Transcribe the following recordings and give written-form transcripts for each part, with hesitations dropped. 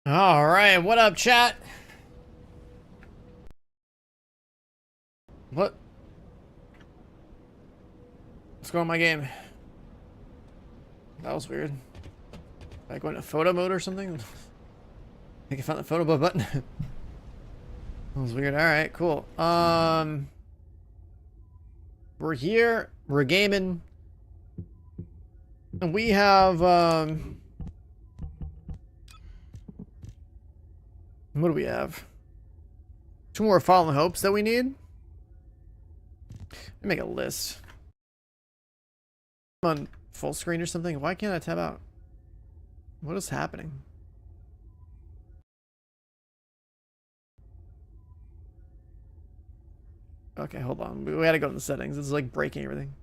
All right, what up, chat? What? What's going on my game? That was weird. Like going to photo mode or something? I think I found the photo button. That was weird. All right, cool. We're here. We're gaming, and we have what do we have? Two more Fallen Hopes that we need. Let me make a list. I'm on full screen or something. Why can't I tab out? What is happening? Okay, hold on. We gotta go in the settings. It's like breaking everything.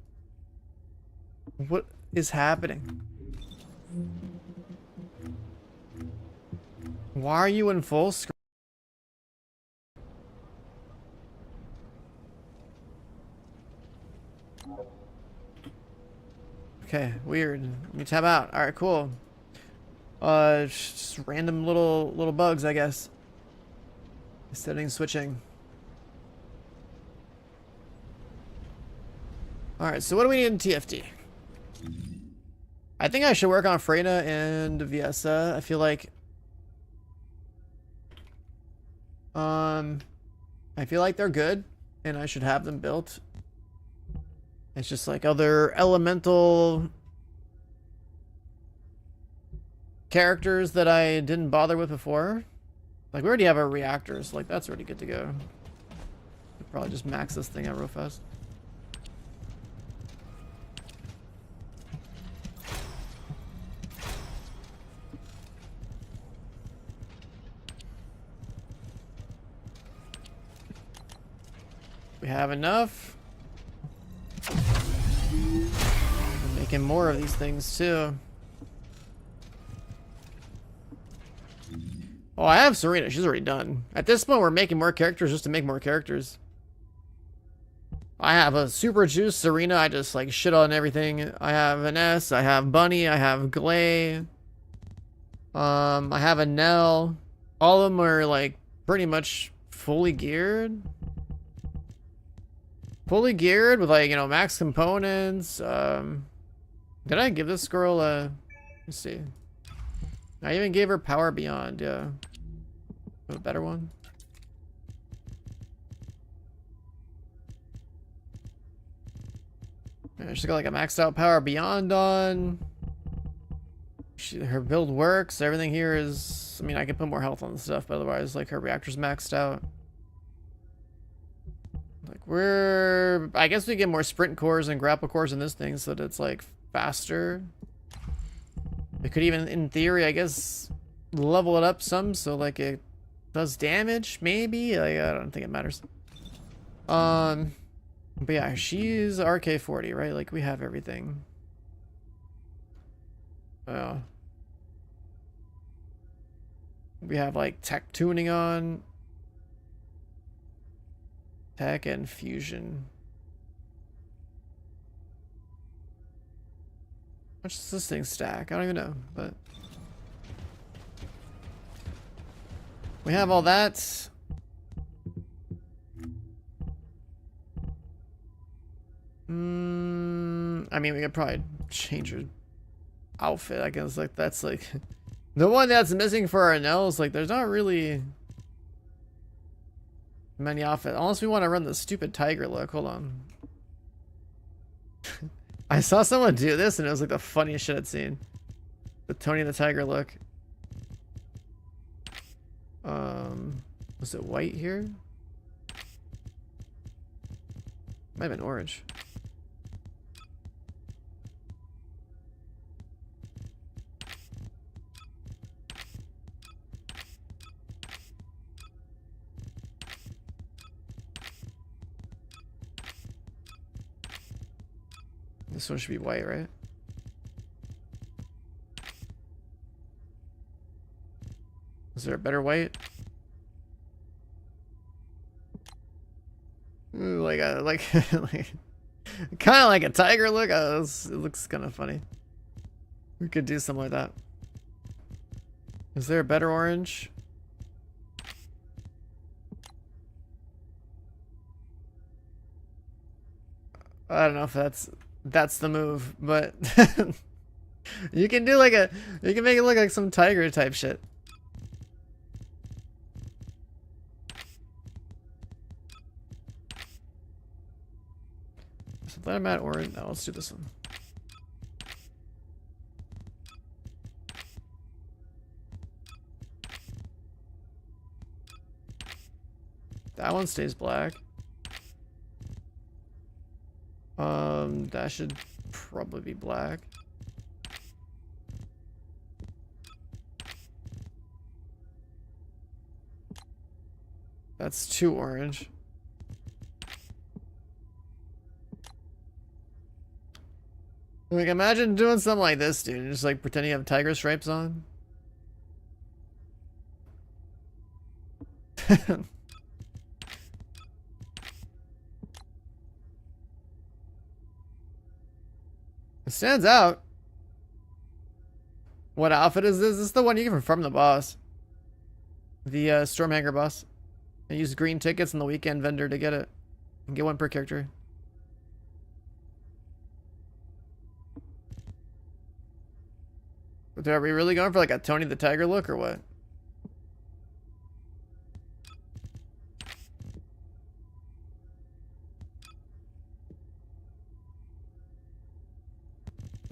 What is happening? Why are you in full screen? Okay, weird. Let me tab out. Alright, cool. Just random little bugs, I guess. Settings switching. Alright, so what do we need in TFT? I think I should work on Freyna and Viesa. I feel like they're good and I should have them built. It's just like other elemental characters that I didn't bother with before. Like we already have our reactors, so like that's already good to go. Could probably just max this thing out real fast. We have enough. We're making more of these things too. Oh, I have Serena. She's already done. At this point, we're making more characters just to make more characters. I have a super juice Serena. I just like shit on everything. I have an S. I have Bunny. I have Glay. I have a Nell. All of them are like pretty much fully geared. Fully geared with like, you know, max components. Did I give this girl a... Let's see. I even gave her Power Beyond, yeah. A better one. Yeah, she's got like a maxed out Power Beyond on. Her build works. Everything here is... I mean, I can put more health on the stuff, but otherwise, like, her reactor's maxed out. Like, I guess we get more sprint cores and grapple cores in this thing so that it's, like, faster. We could even, in theory, I guess, level it up some so, like, it does damage, maybe? Like, I don't think it matters. But yeah, she's RK40, right? Like, we have everything. We have, like, tech tuning on. Tech and fusion. How much does this thing stack? I don't even know, but... We have all that. I mean, we could probably change her outfit. I guess, like, that's, like... The one that's missing for our nails, like, there's not really... many outfits. Unless we want to run the stupid tiger look. Hold on. I saw someone do this and it was like the funniest shit I'd seen. The Tony the Tiger look. Was it white here? Might have been orange. This one should be white, right? Is there a better white? Ooh, like like kind of like a tiger look. It looks kind of funny. We could do something like that. Is there a better orange? I don't know if that's the move, but you can do like you can make it look like some tiger type shit. So let him at orange. No, let's do this one. That one stays black. That should probably be black. That's too orange. Like, imagine doing something like this, dude. Just like pretending you have tiger stripes on. It stands out. What outfit is this? This is the one you get from the boss. The Stormhanger boss. I use green tickets in the weekend vendor to get it. And get one per character. But are we really going for like a Tony the Tiger look or what?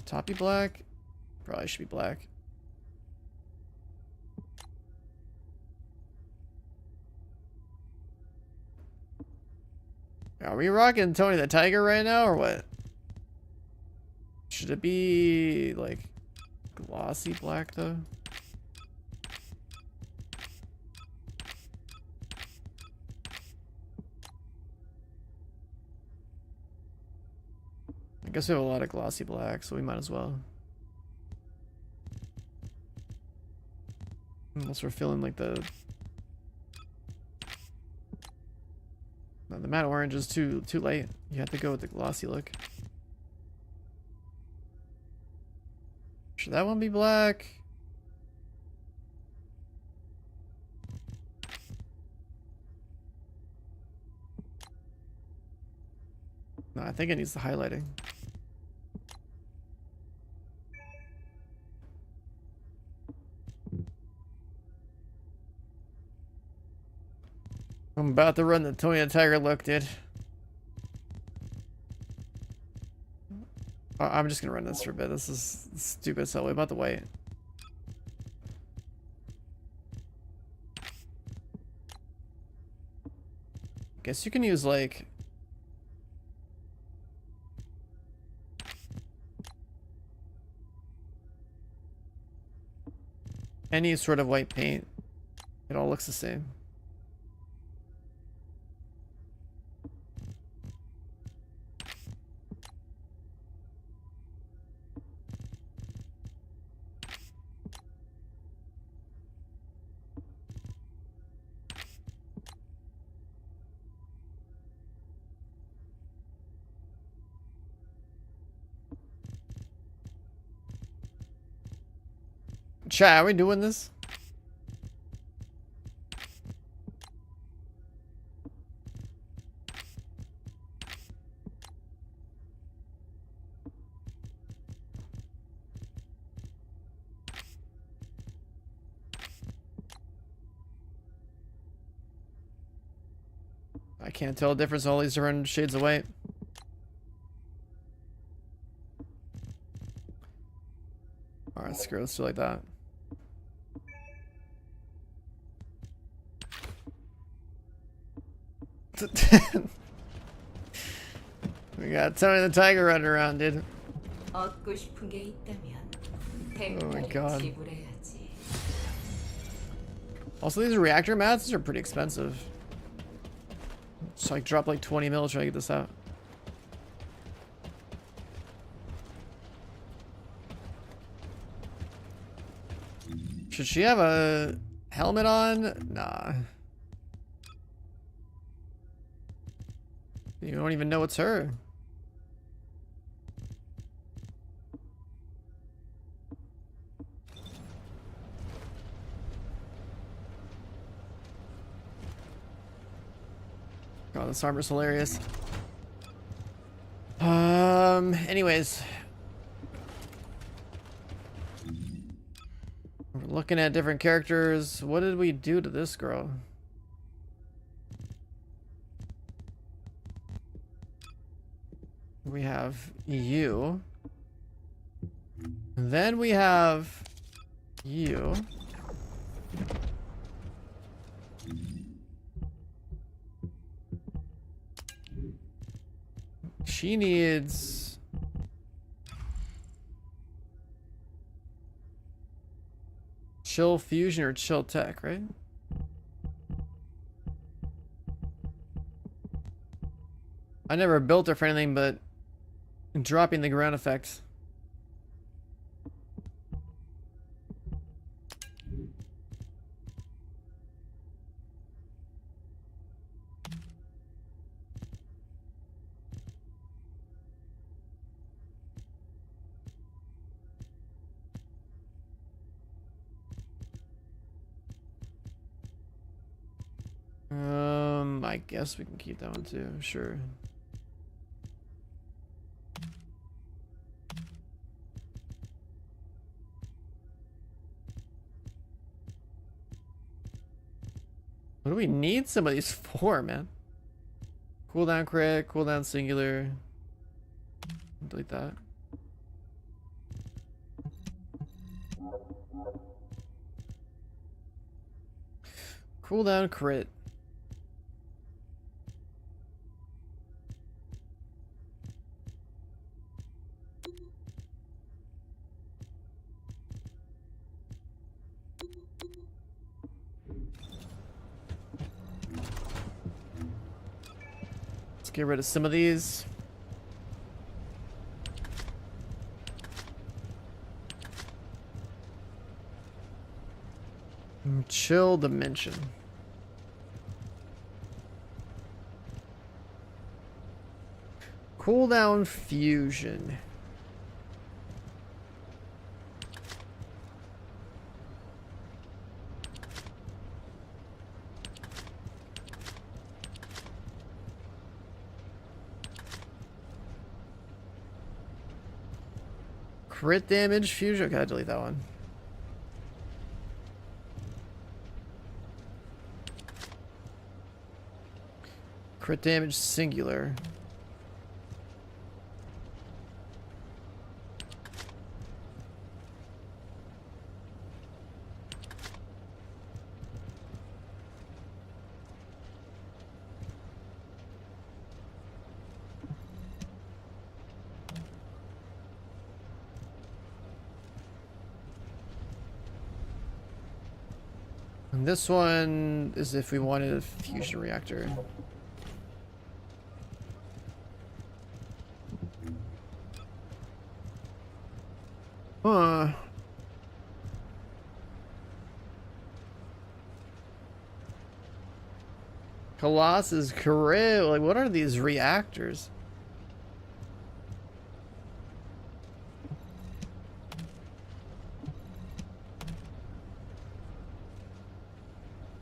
Toppy black? Probably should be black. Are we rocking Tony the Tiger right now or what? Should it be like glossy black though? I guess we have a lot of glossy black, so we might as well. Unless we're feeling like the... No, the matte orange is too light. You have to go with the glossy look. Should that one be black? No, I think it needs the highlighting. I'm about to run the Tony the Tiger look, dude. I'm just gonna run this for a bit. This is stupid, so about the white. Guess you can use like any sort of white paint. It all looks the same. Chat, are we doing this? I can't tell the difference in all these different shades of white. Alright, screw it, let's do it like that. We got Tony the Tiger running around, dude. Oh my god. Also, these reactor mats, these are pretty expensive. Just like drop like 20 mil trying to get this out. Should she have a helmet on? Nah. You don't even know it's her. Oh, this armor's hilarious. Anyways. We're looking at different characters. What did we do to this girl? We have you. And then we have you. She needs... chill fusion or chill tech, right? I never built her for anything but dropping the ground effect. I guess we can keep that one too, sure. What do we need some of these for, man? Cooldown crit, cooldown singular. Delete that. Cooldown crit. Let's get rid of some of these. Chill dimension. Cooldown fusion. Crit damage fusion. Okay, I delete that one. Crit damage singular. And this one is if we wanted a fusion reactor. Huh. Colossus crit. Like, what are these reactors?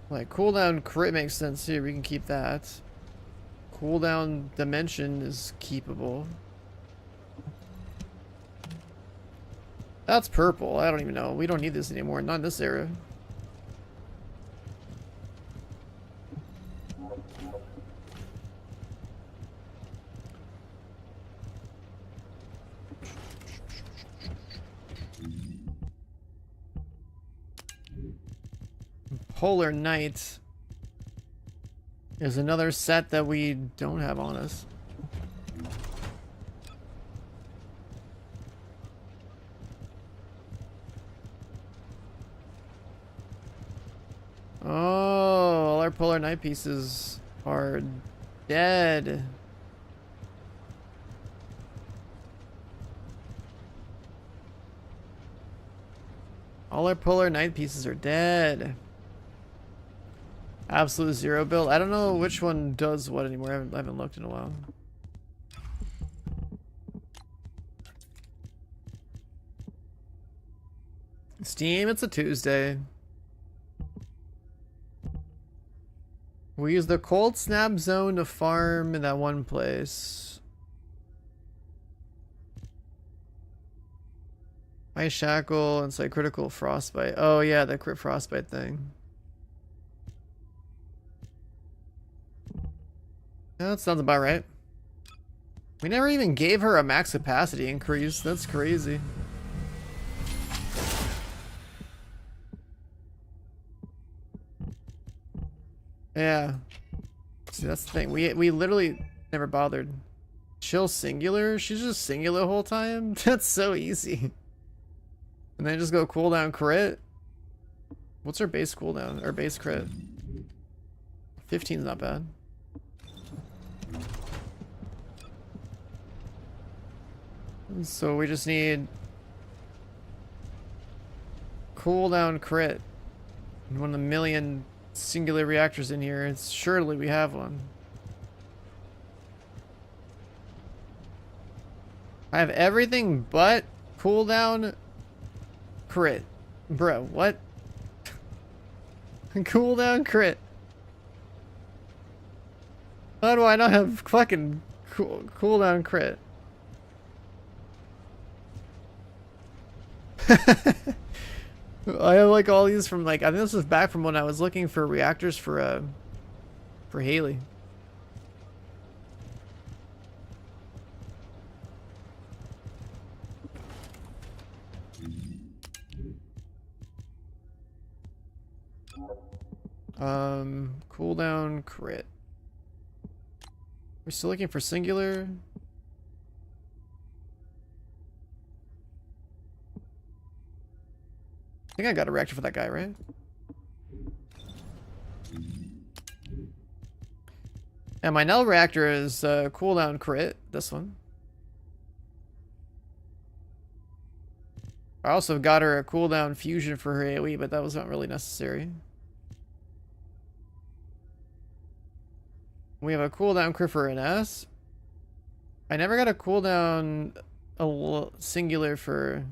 Like, cooldown crit makes sense here. We can keep that. Cooldown dimension is keepable. That's purple. I don't even know. We don't need this anymore. Not in this era. Polar Knight is another set that we don't have on us. Oh, all our Polar Knight pieces are dead. All our Polar Knight pieces are dead. Absolute zero build. I don't know which one does what anymore. I haven't looked in a while. Steam, it's a Tuesday. We use the cold snap zone to farm in that one place. Ice shackle and say critical frostbite. Oh yeah, the crit frostbite thing. Yeah, that sounds about right. We never even gave her a max capacity increase. That's crazy. Yeah. See, that's the thing. We literally never bothered. Chill singular? She's just singular the whole time? That's so easy. And then just go cooldown crit. What's her base cooldown? Or base crit? 15's not bad. So we just need cooldown crit. One of the million singular reactors in here. It's surely we have one. I have everything but cooldown crit. Bro, what? Cooldown crit. How do I not have fucking cooldown crit? I have like all these from like, I think this was back from when I was looking for reactors for Haley. Cooldown crit. We're still looking for singular. I think I got a reactor for that guy, right? And my null reactor is cooldown crit, this one. I also got her a cooldown fusion for her AoE, but that was not really necessary. We have a cooldown crit for an S. I never got a cooldown singular for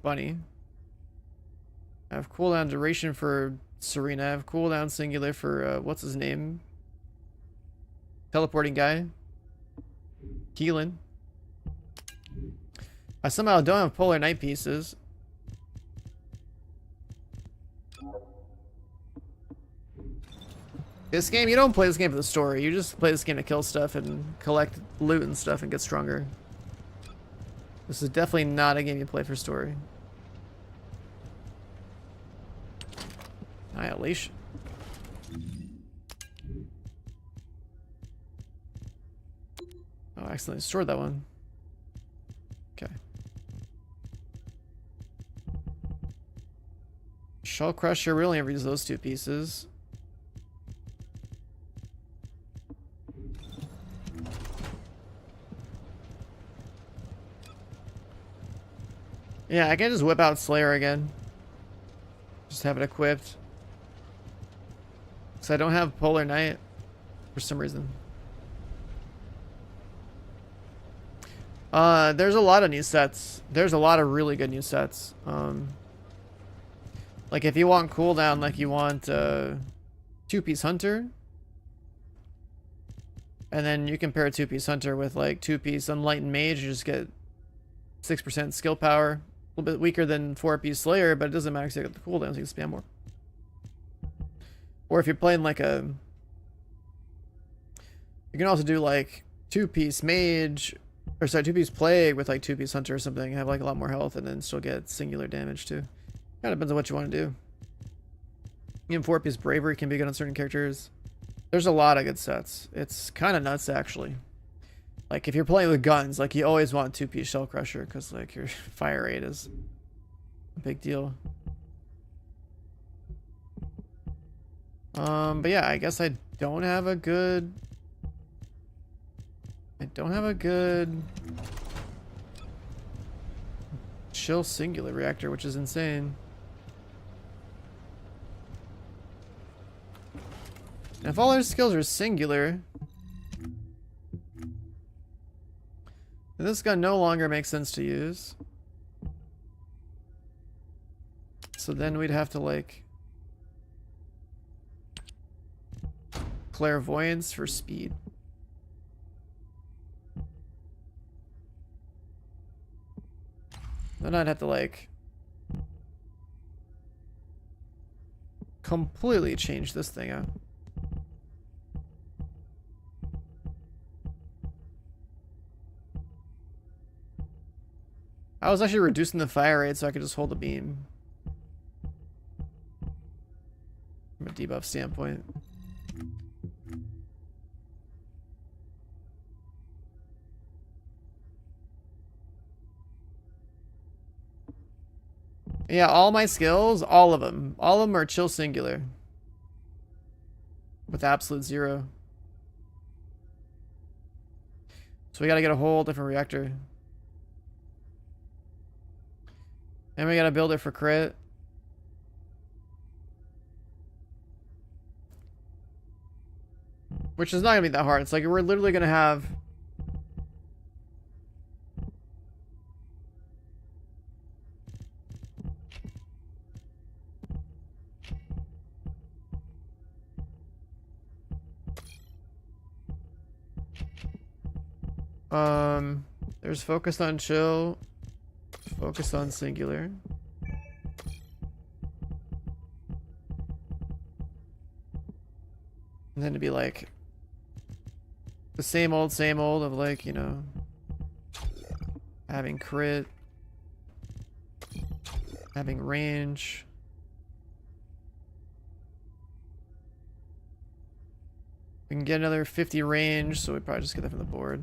Bunny. I have cooldown duration for Serena. I have cooldown singular for what's his name? Teleporting guy. Keelan. I somehow don't have polar night pieces. This game, you don't play this game for the story. You just play this game to kill stuff and collect loot and stuff and get stronger. This is definitely not a game you play for story. Annihilation. Oh, I accidentally stored that one. Okay. Shell Crusher, we only ever use those two pieces. Yeah, I can just whip out Slayer again. Just have it equipped. Because I don't have Polar Knight for some reason. There's a lot of new sets. There's a lot of really good new sets. Like if you want cooldown, like you want two-piece Hunter. And then you can pair a two-piece Hunter with like two-piece Unlightened Mage. You just get 6% skill power. A little bit weaker than 4-piece Slayer, but it doesn't matter because you get the cooldown, so you can spam more. Or if you're playing like a... You can also do like two-piece Mage, or sorry, two-piece Plague with like two-piece Hunter or something, have like a lot more health, and then still get singular damage too. Kind of depends on what you want to do. Even 4-piece Bravery can be good on certain characters. There's a lot of good sets. It's kind of nuts, actually. Like, if you're playing with guns, like, you always want two-piece Shell Crusher, because, like, your fire rate is a big deal. But yeah, I guess I don't have a good... Chill singular reactor, which is insane. And if all our skills are singular... And this gun no longer makes sense to use. So then we'd have to like clairvoyance for speed. Then I'd have to like completely change this thing out. I was actually reducing the fire rate so I could just hold the beam. From a debuff standpoint. Yeah, all my skills, all of them are chill singular. With absolute 0. So we gotta get a whole different reactor. And we gotta build it for crit. Which is not gonna be that hard. It's like we're literally gonna have there's focus on chill, focus on singular. And then to be like the same old of like, you know, having crit, having range. We can get another 50 range, so we probably just get that from the board.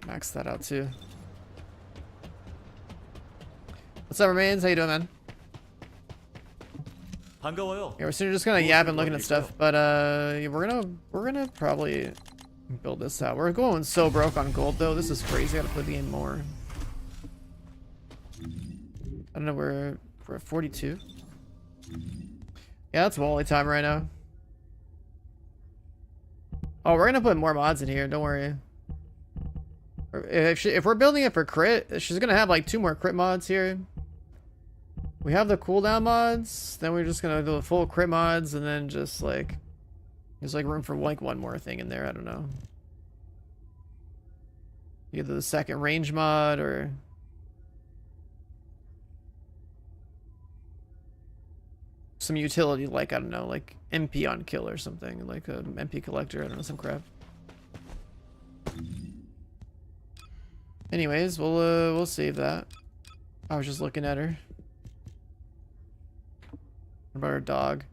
Max that out too. What's up, Remains? How you doing, man? Yeah, we're soon just gonna yap and looking at stuff, but yeah, we're gonna probably build this out. We're going so broke on gold though. This is crazy. I gotta play the game more. I don't know. We're at 42. Yeah, that's Wally time right now. Oh, we're gonna put more mods in here. Don't worry. If we're building it for crit, she's gonna have like 2 more crit mods here. We have the cooldown mods, then we're just gonna do the full crit mods, and then just like there's like room for like 1 more thing in there. I don't know, either the second range mod or some utility, like I don't know, like MP on kill or something, like a MP collector. I don't know, some crap. Anyways, we'll save that. I was just looking at her. What about our dog?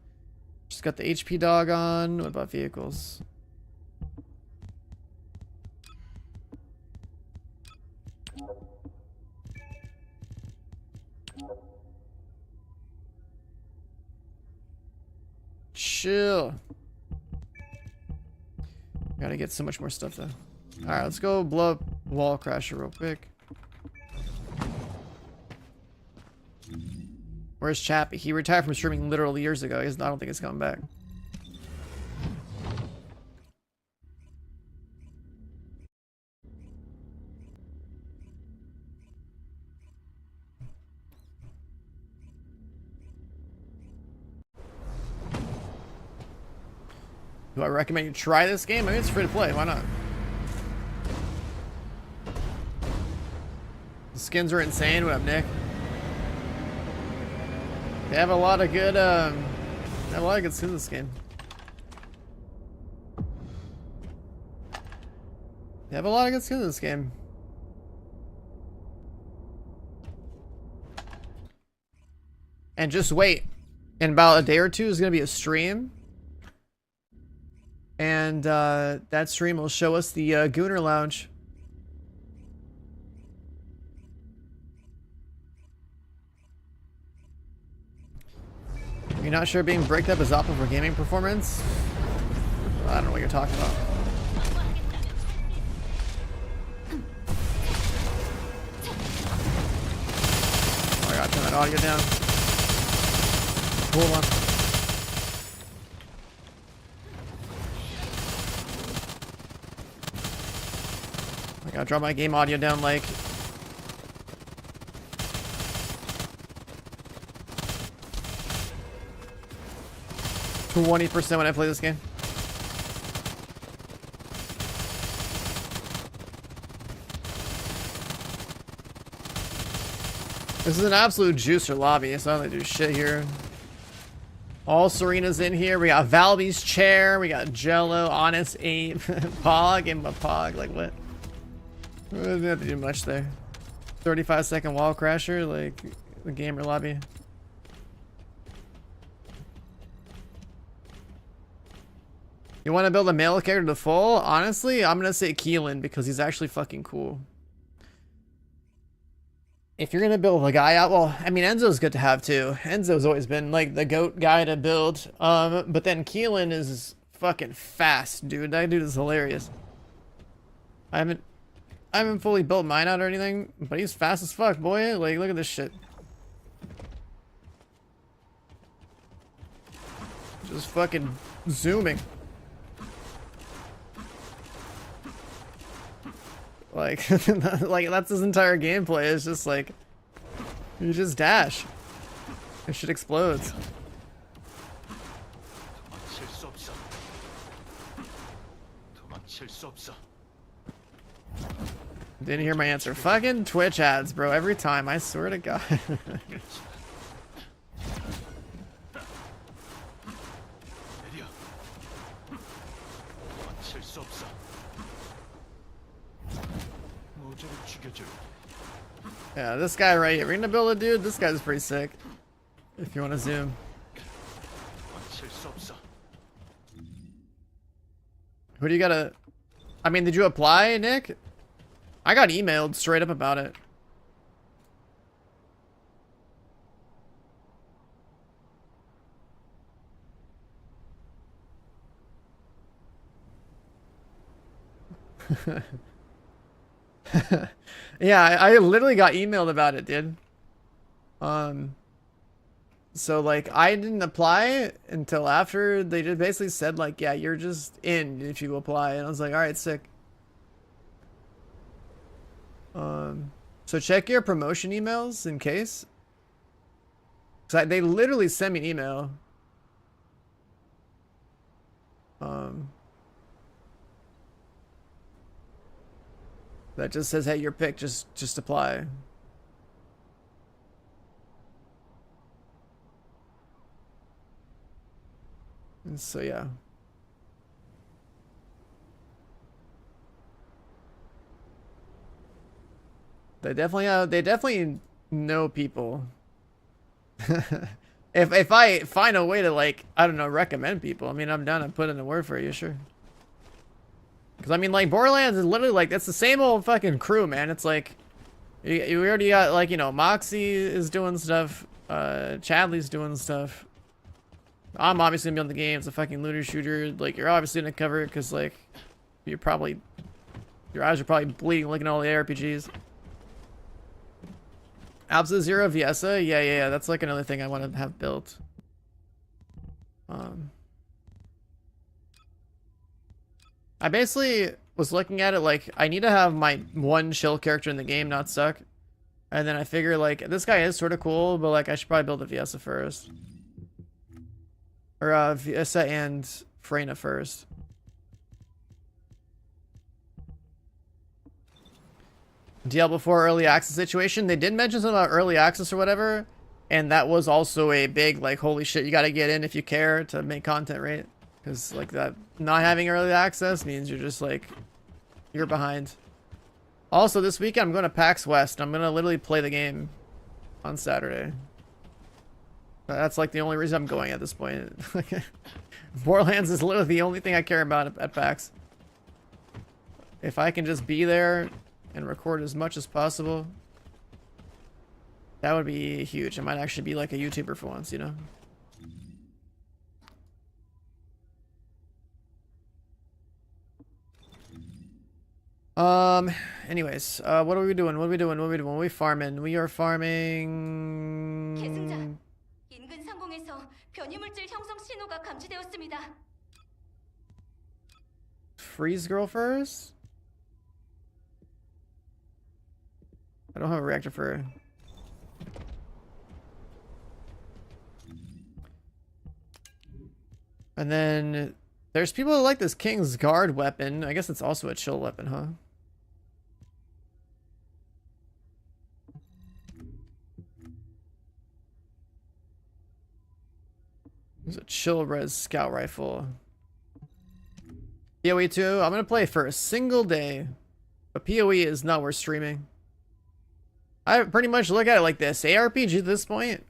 She's got the HP dog on. What about vehicles? Chill. Gotta get so much more stuff though. Alright, let's go blow up Wall Crasher real quick. Where's Chappie? He retired from streaming literally years ago. I don't think it's coming back. Do I recommend you try this game? I mean, it's free to play. Why not? The skins are insane. What up, Nick? They have a lot of good, skins in this game. They have a lot of good skins in this game. And just wait. In about a day or 2 is going to be a stream. And that stream will show us the Gooner Lounge. You're not sure being bricked up is optimal for gaming performance? I don't know what you're talking about. Oh, I gotta turn that audio down. Hold on. Gotta drop my game audio down like 20% when I play this game. This is an absolute juicer lobby. It's not gonna do shit here. All Serena's in here. We got Valby's chair. We got Jello, Honest Ape, Pog, and my Pog. Like what? We didn't have to do much there. 35-second wall crasher, like the gamer lobby. You want to build a male character to full? Honestly, I'm gonna say Keelan because he's actually fucking cool. If you're gonna build a guy out, well, I mean Enzo's good to have too. Enzo's always been like the GOAT guy to build. But then Keelan is fucking fast, dude. That dude is hilarious. I haven't fully built mine out or anything, but he's fast as fuck, boy. Like, look at this shit. Just fucking zooming. Like, like that's his entire gameplay. It's just like, you just dash. This shit explodes. Didn't hear my answer. Fucking Twitch ads, bro. Every time. I swear to God. Yeah, this guy right here. We're gonna build a dude. This guy's pretty sick. If you want to zoom. Who do you gotta... I mean, did you apply, Nick? I got emailed straight up about it. Yeah, I literally got emailed about it, dude. So like I didn't apply until after they just basically said like, yeah, you're just in if you apply, and I was like, all right, sick. So check your promotion emails in case. Cause they literally sent me an email. That just says, hey, your pick, just apply. And so yeah. They definitely know people. If I find a way to, like, I don't know, recommend people, I mean, I'm down to put in a word for you, sure. Because I mean, like, Borderlands is literally like, that's the same old fucking crew, man. It's like, you already got, like, you know, Moxie is doing stuff, Chadley's doing stuff. I'm obviously gonna be on the game. It's a fucking looter shooter. Like, you're obviously gonna cover it because, like, your eyes are probably bleeding looking at all the ARPGs. Absolute Zero Viesa? Yeah. That's like another thing I want to have built. I basically was looking at it like, I need to have my one chill character in the game not suck. And then I figure, like, this guy is sort of cool, but, like, I should probably build a Viesa first. Or, Viesa and Freyna first. Diablo 4 early access situation. They did mention something about early access or whatever. And that was also a big, like, holy shit, you gotta get in if you care to make content, right? Because, like, that not having early access means you're just, like, you're behind. Also, this weekend I'm going to PAX West. I'm going to literally play the game on Saturday. That's, like, the only reason I'm going at this point. Borderlands is literally the only thing I care about at PAX. If I can just be there and record as much as possible, that would be huge. I might actually be, like, a YouTuber for once, you know? Anyways, what are we doing? What are we doing? What are we doing? We farming. We are farming. 계승자, 인근 상공에서 변이물질 형성 신호가 감지되었습니다. Freeze girl first? I don't have a reactor for... And then there's people who like this King's Guard weapon. I guess it's also a chill weapon, huh? There's a chill res scout rifle. PoE 2, I'm gonna play for a single day. But PoE is not worth streaming. I pretty much look at it like this. ARPG at this point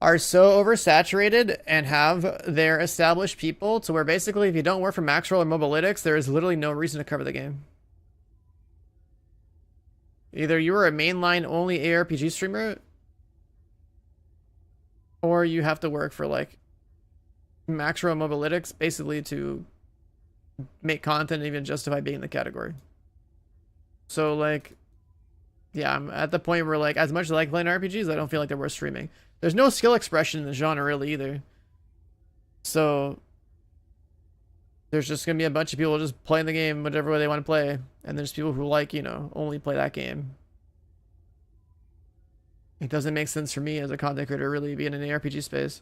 are so oversaturated and have their established people to where basically if you don't work for max roll or mobalytics, there is literally no reason to cover the game. Either you are a mainline only ARPG streamer, or you have to work for like max roll mobalytics basically to make content and even justify being in the category. So like, yeah, I'm at the point where like, as much as I like playing RPGs, I don't feel like they're worth streaming. There's no skill expression in the genre really either. So there's just gonna be a bunch of people just playing the game whatever way they want to play. And there's people who like, you know, only play that game. It doesn't make sense for me as a content creator really be in an ARPG space.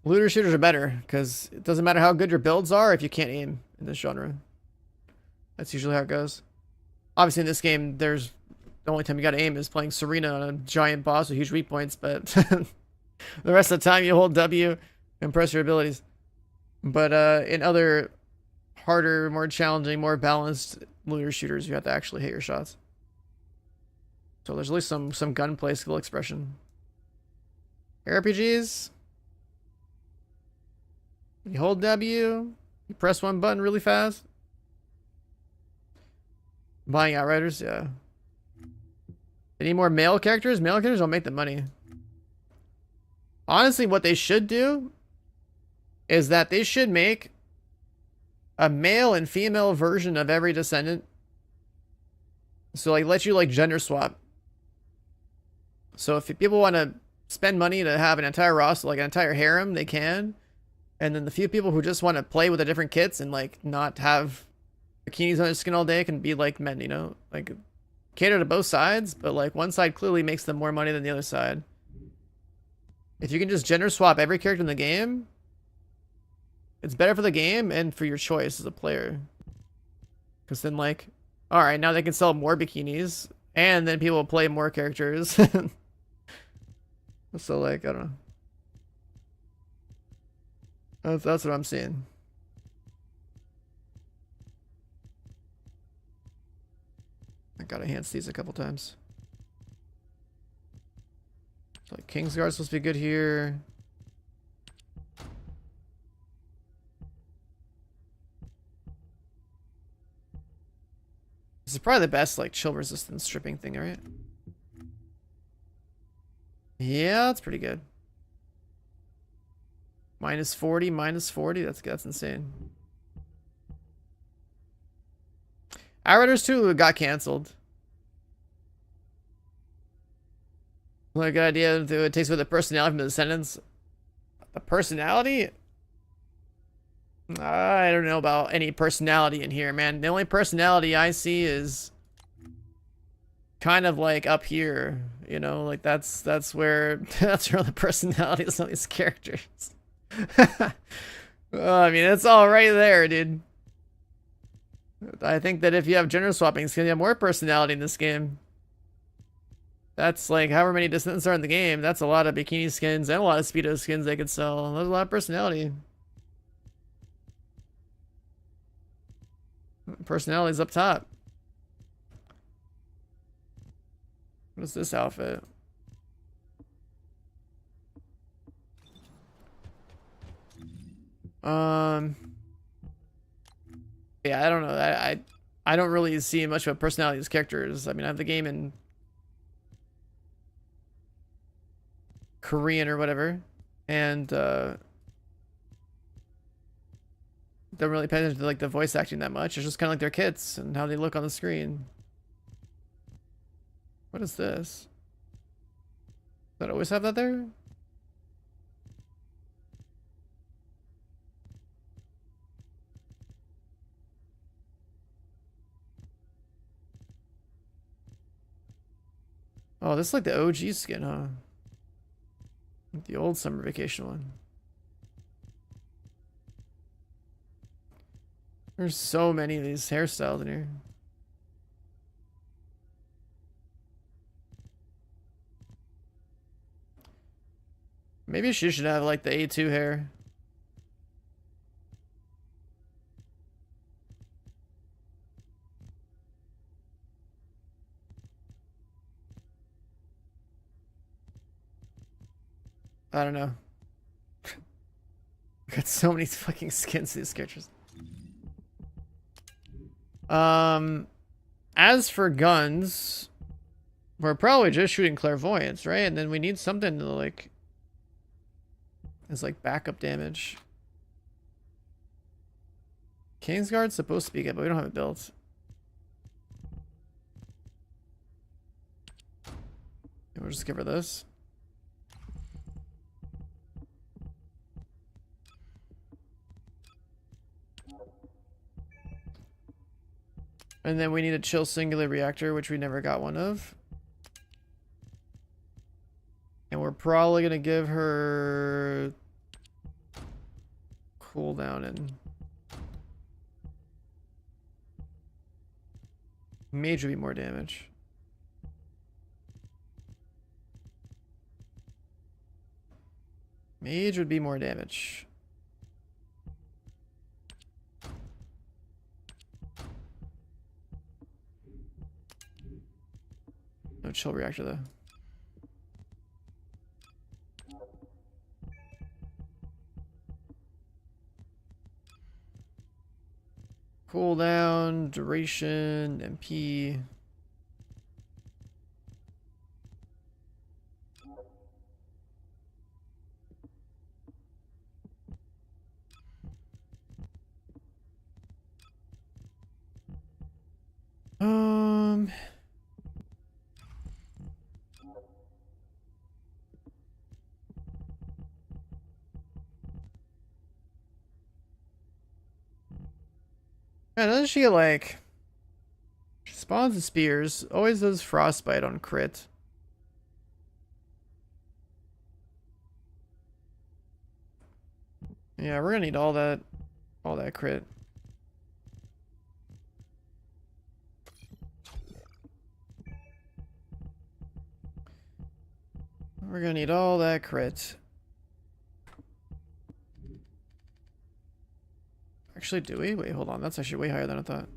Looter shooters are better because it doesn't matter how good your builds are if you can't aim in this genre. That's usually how it goes. Obviously in this game, there's the only time you gotta aim is playing Serena on a giant boss with huge weak points, but the rest of the time you hold W and press your abilities. But in other harder, more challenging, more balanced looter shooters, you have to actually hit your shots. So there's at least some gunplay skill expression. RPGs, you hold W, you press one button really fast. Buying Outriders, yeah. Any more male characters? Male characters don't make the money. Honestly, what they should do is that they should make a male and female version of every Descendant. So like let you like gender swap. So if people want to spend money to have an entire roster, like an entire harem, they can. And then the few people who just want to play with the different kits and like not have bikinis on their skin all day can be like men, you know, like cater to both sides, but like one side clearly makes them more money than the other side. If you can just gender swap every character in the game, it's better for the game and for your choice as a player. Because then like, all right, now they can sell more bikinis and then people will play more characters. So like, I don't know. That's what I'm seeing. I gotta enhance these a couple times. So like Kingsguard's supposed to be good here. This is probably the best like chill resistance stripping thing, right? Yeah, that's pretty good. Minus 40, minus 40. That's insane. Outriders 2 got canceled. What a good idea. It takes away the personality from the Descendants. The personality? I don't know about any personality in here, man. The only personality I see is kind of like up here, you know, like that's where that's where the personality is of these characters. I mean, it's all right there, dude. I think that if you have gender swapping, it's gonna have more personality in this game. That's like however many Descendants are in the game. That's a lot of bikini skins and a lot of speedo skins they could sell. There's a lot of personality. Personality's up top. What is this outfit? Yeah, I don't know. I don't really see much of a personality as characters. I mean, I have the game in Korean or whatever, and don't really pay attention to like the voice acting that much. It's just kind of like their kits and how they look on the screen. What is this? Does that always have that there? Oh, this is like the OG skin, huh? The old summer vacation one. There's so many of these hairstyles in here. Maybe she should have like the A2 hair. I don't know. Got so many fucking skins to these characters. As for guns, we're probably just shooting clairvoyance, right? And then we need something to like as like backup damage. Kingsguard's supposed to be good, but we don't have it built. And we'll just give her this. And then we need a chill singular reactor, which we never got one of. And we're probably going to give her cooldown and mage would be more damage. Mage would be more damage. No chill reactor though. Cooldown, duration, MP. Yeah, doesn't she get like she spawns the spears, always does frostbite on crit. Yeah, we're gonna need all that crit. We're gonna need all that crit. Actually, do we? Wait, hold on. That's actually way higher than I thought.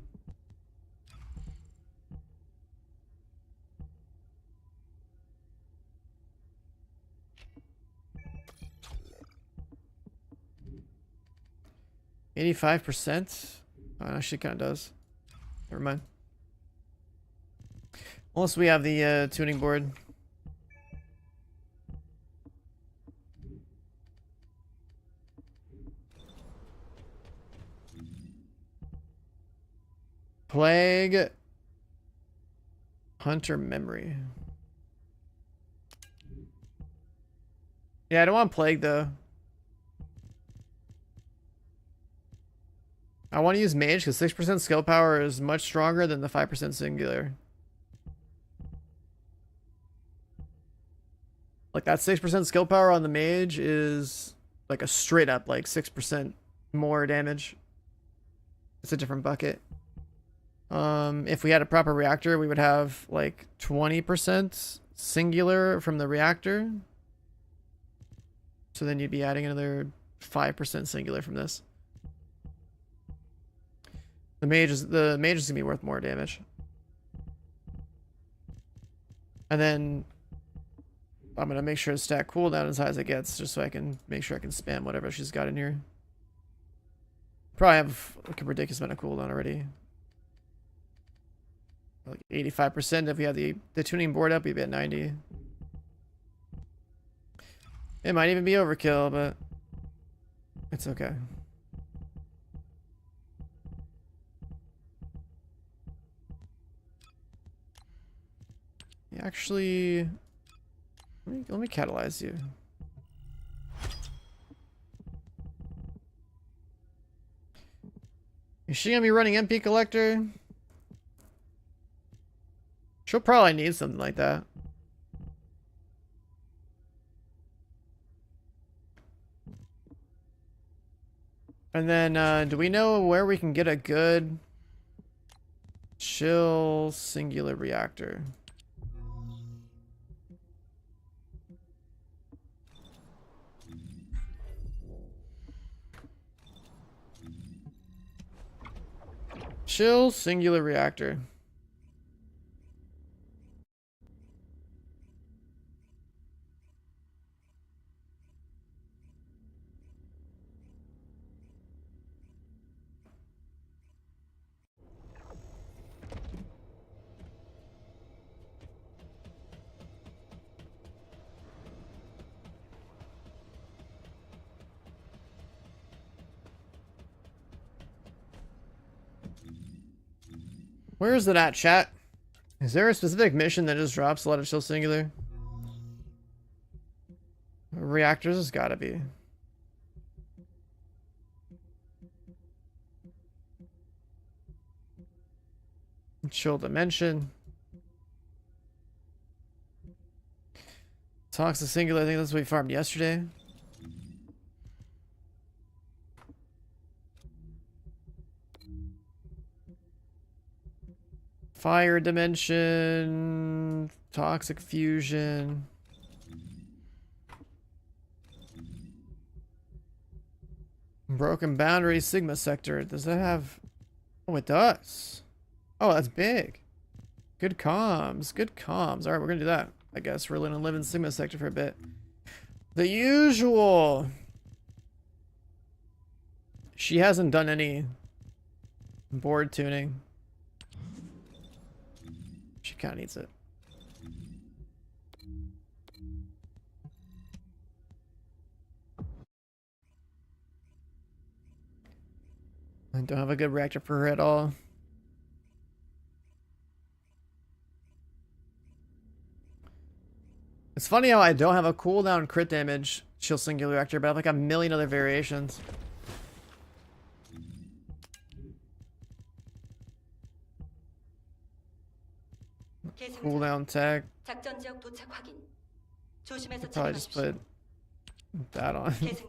$85%? Oh, actually kind of does. Never mind. Unless we have the tuning board. Plague. Hunter memory. Yeah, I don't want plague though. I want to use mage because 6% skill power is much stronger than the 5% singular. Like that 6% skill power on the mage is like a straight up like 6% more damage. It's a different bucket. If we had a proper reactor, we would have like 20% singular from the reactor. So then you'd be adding another 5% singular from this. The mage is gonna be worth more damage. And then I'm gonna make sure to stack cooldown as high as it gets, just so I can make sure I can spam whatever she's got in here. Probably have like a ridiculous amount of cooldown already. Like 85%. If we have the tuning board up, we'd be at 90. It might even be overkill, but it's okay. Actually, let me catalyze you. Is she gonna be running MP collector? She'll probably need something like that. And then, do we know where we can get a good chill singular reactor? Chill singular reactor. Where is it at, chat? Is there a specific mission that just drops a lot of chill singular? Reactors has gotta be. Chill dimension. Toxic singular, I think that's what we farmed yesterday. Fire dimension, toxic fusion. Broken boundary, Sigma sector. Does that have... Oh, it does. Oh, that's big. Good comms. Good comms. Alright, we're gonna do that. I guess we're gonna live in Sigma sector for a bit. The usual. She hasn't done any board tuning. She kind of needs it. I don't have a good reactor for her at all. It's funny how I don't have a cooldown crit damage chill singular reactor, but I have like a million other variations. Cooldown tech. Probably just put that on. How's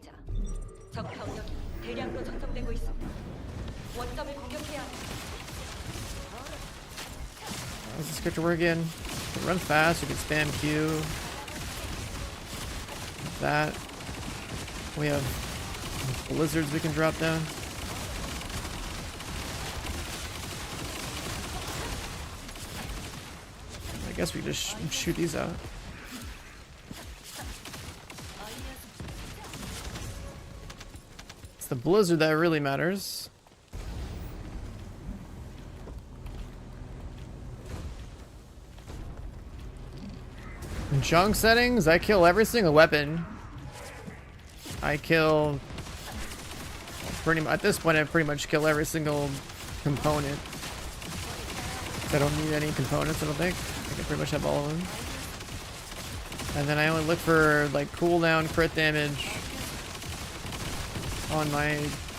this character work again? You can run fast, you can spam Q. That. We have blizzards we can drop down. I guess we just shoot these out. It's the blizzard that really matters. In junk settings, I kill every single weapon. I kill pretty much, at this point I pretty much kill every single component. I don't need any components, I don't think. I can pretty much have all of them. And then I only look for like cooldown crit damage on my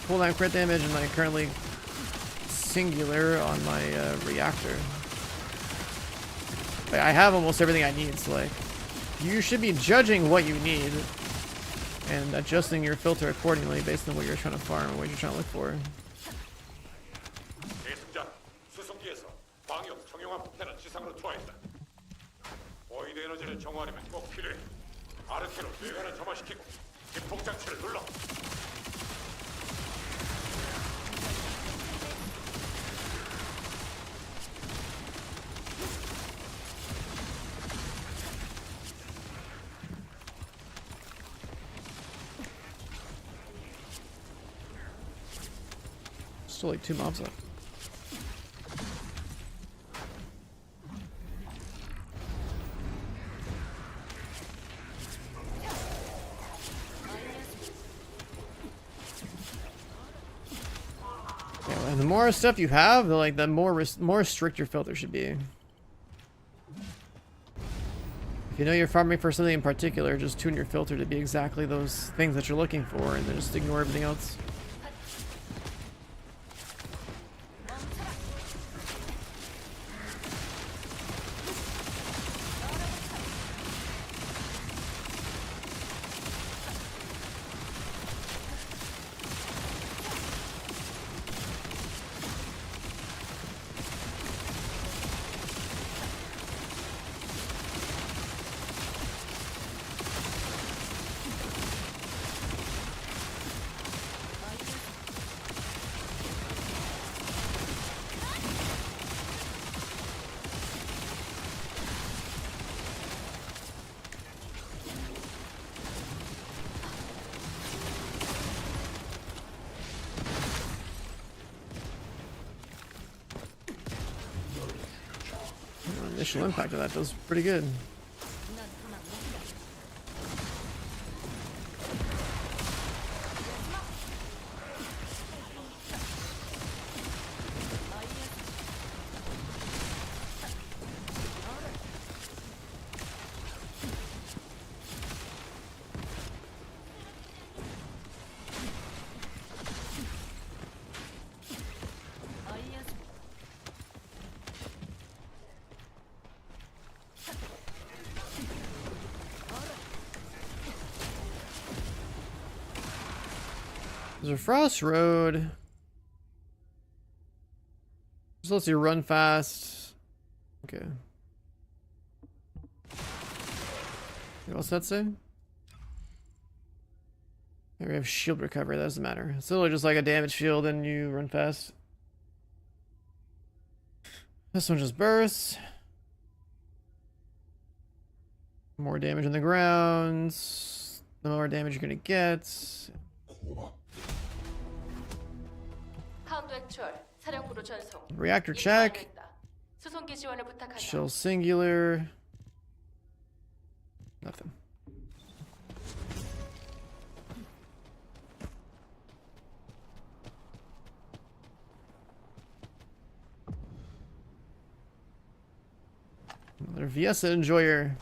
cooldown crit damage and like currently singular on my reactor. Like, I have almost everything I need, so like you should be judging what you need and adjusting your filter accordingly based on what you're trying to farm and what you're trying to look for. Still like 2 mobs left. Yeah, and the more stuff you have, the more strict your filter should be. If you know you're farming for something in particular, just tune your filter to be exactly those things that you're looking for, and then just ignore everything else. initial impact of that does pretty good. There's a Frost Road. Just lets you run fast. Okay. What's that say? Here we have shield recovery, that doesn't matter. It's literally just like a damage shield and you run fast. This one just bursts. More damage on the ground. The more damage you're gonna get. Reactor check. Shell singular. Nothing. Another Viesa enjoyer.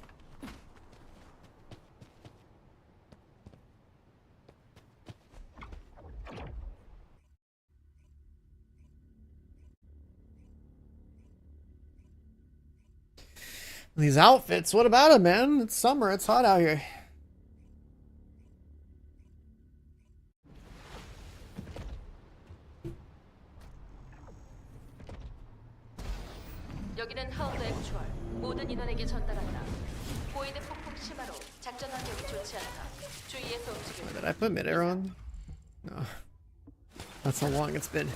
These outfits, what about them, man? It's summer, it's hot out here. 여기는 하운드 액추얼. 모든 인원에게 전달한다. 보이드 폭풍 심화로 작전 환경이 좋지 않다. 주의해서 움직여. Did I put mid-air on? No. That's how long it's been.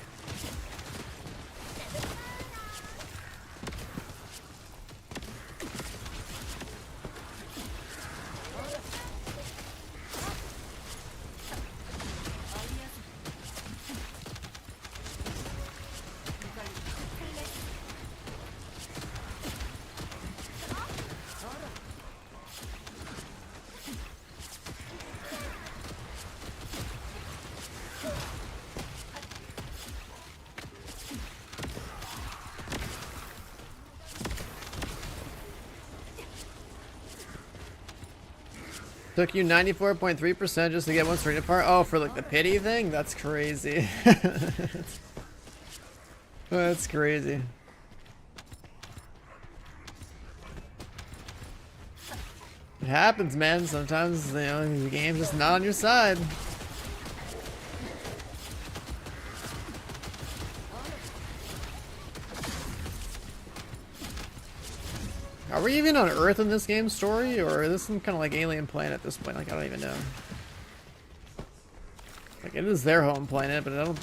Took you 94.3% just to get one string apart? Oh, for like the pity thing? That's crazy. That's crazy. It happens, man. Sometimes, you know, the game's just not on your side. Are we even on Earth in this game story, or is this some kind of like alien planet at this point? Like, I don't even know. Like, it is their home planet, but I don't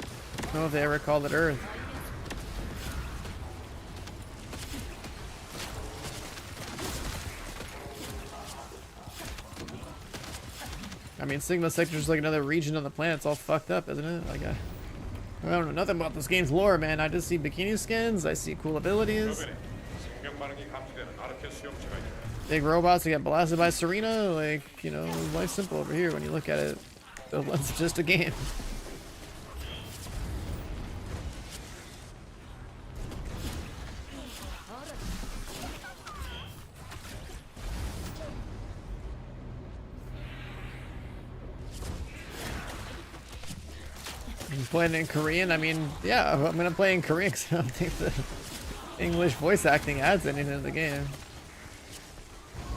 know if they ever called it Earth. I mean, Sigma Sector is like another region on the planet. It's all fucked up, isn't it? Like, I don't know nothing about this game's lore, man. I just see bikini skins. I see cool abilities. Big robots that get blasted by Serena. Like, you know, life's simple over here when you look at it. It's just a game. I'm playing in Korean. I mean, yeah, I'm gonna play in Korean because I don't think the English voice acting adds anything to the game.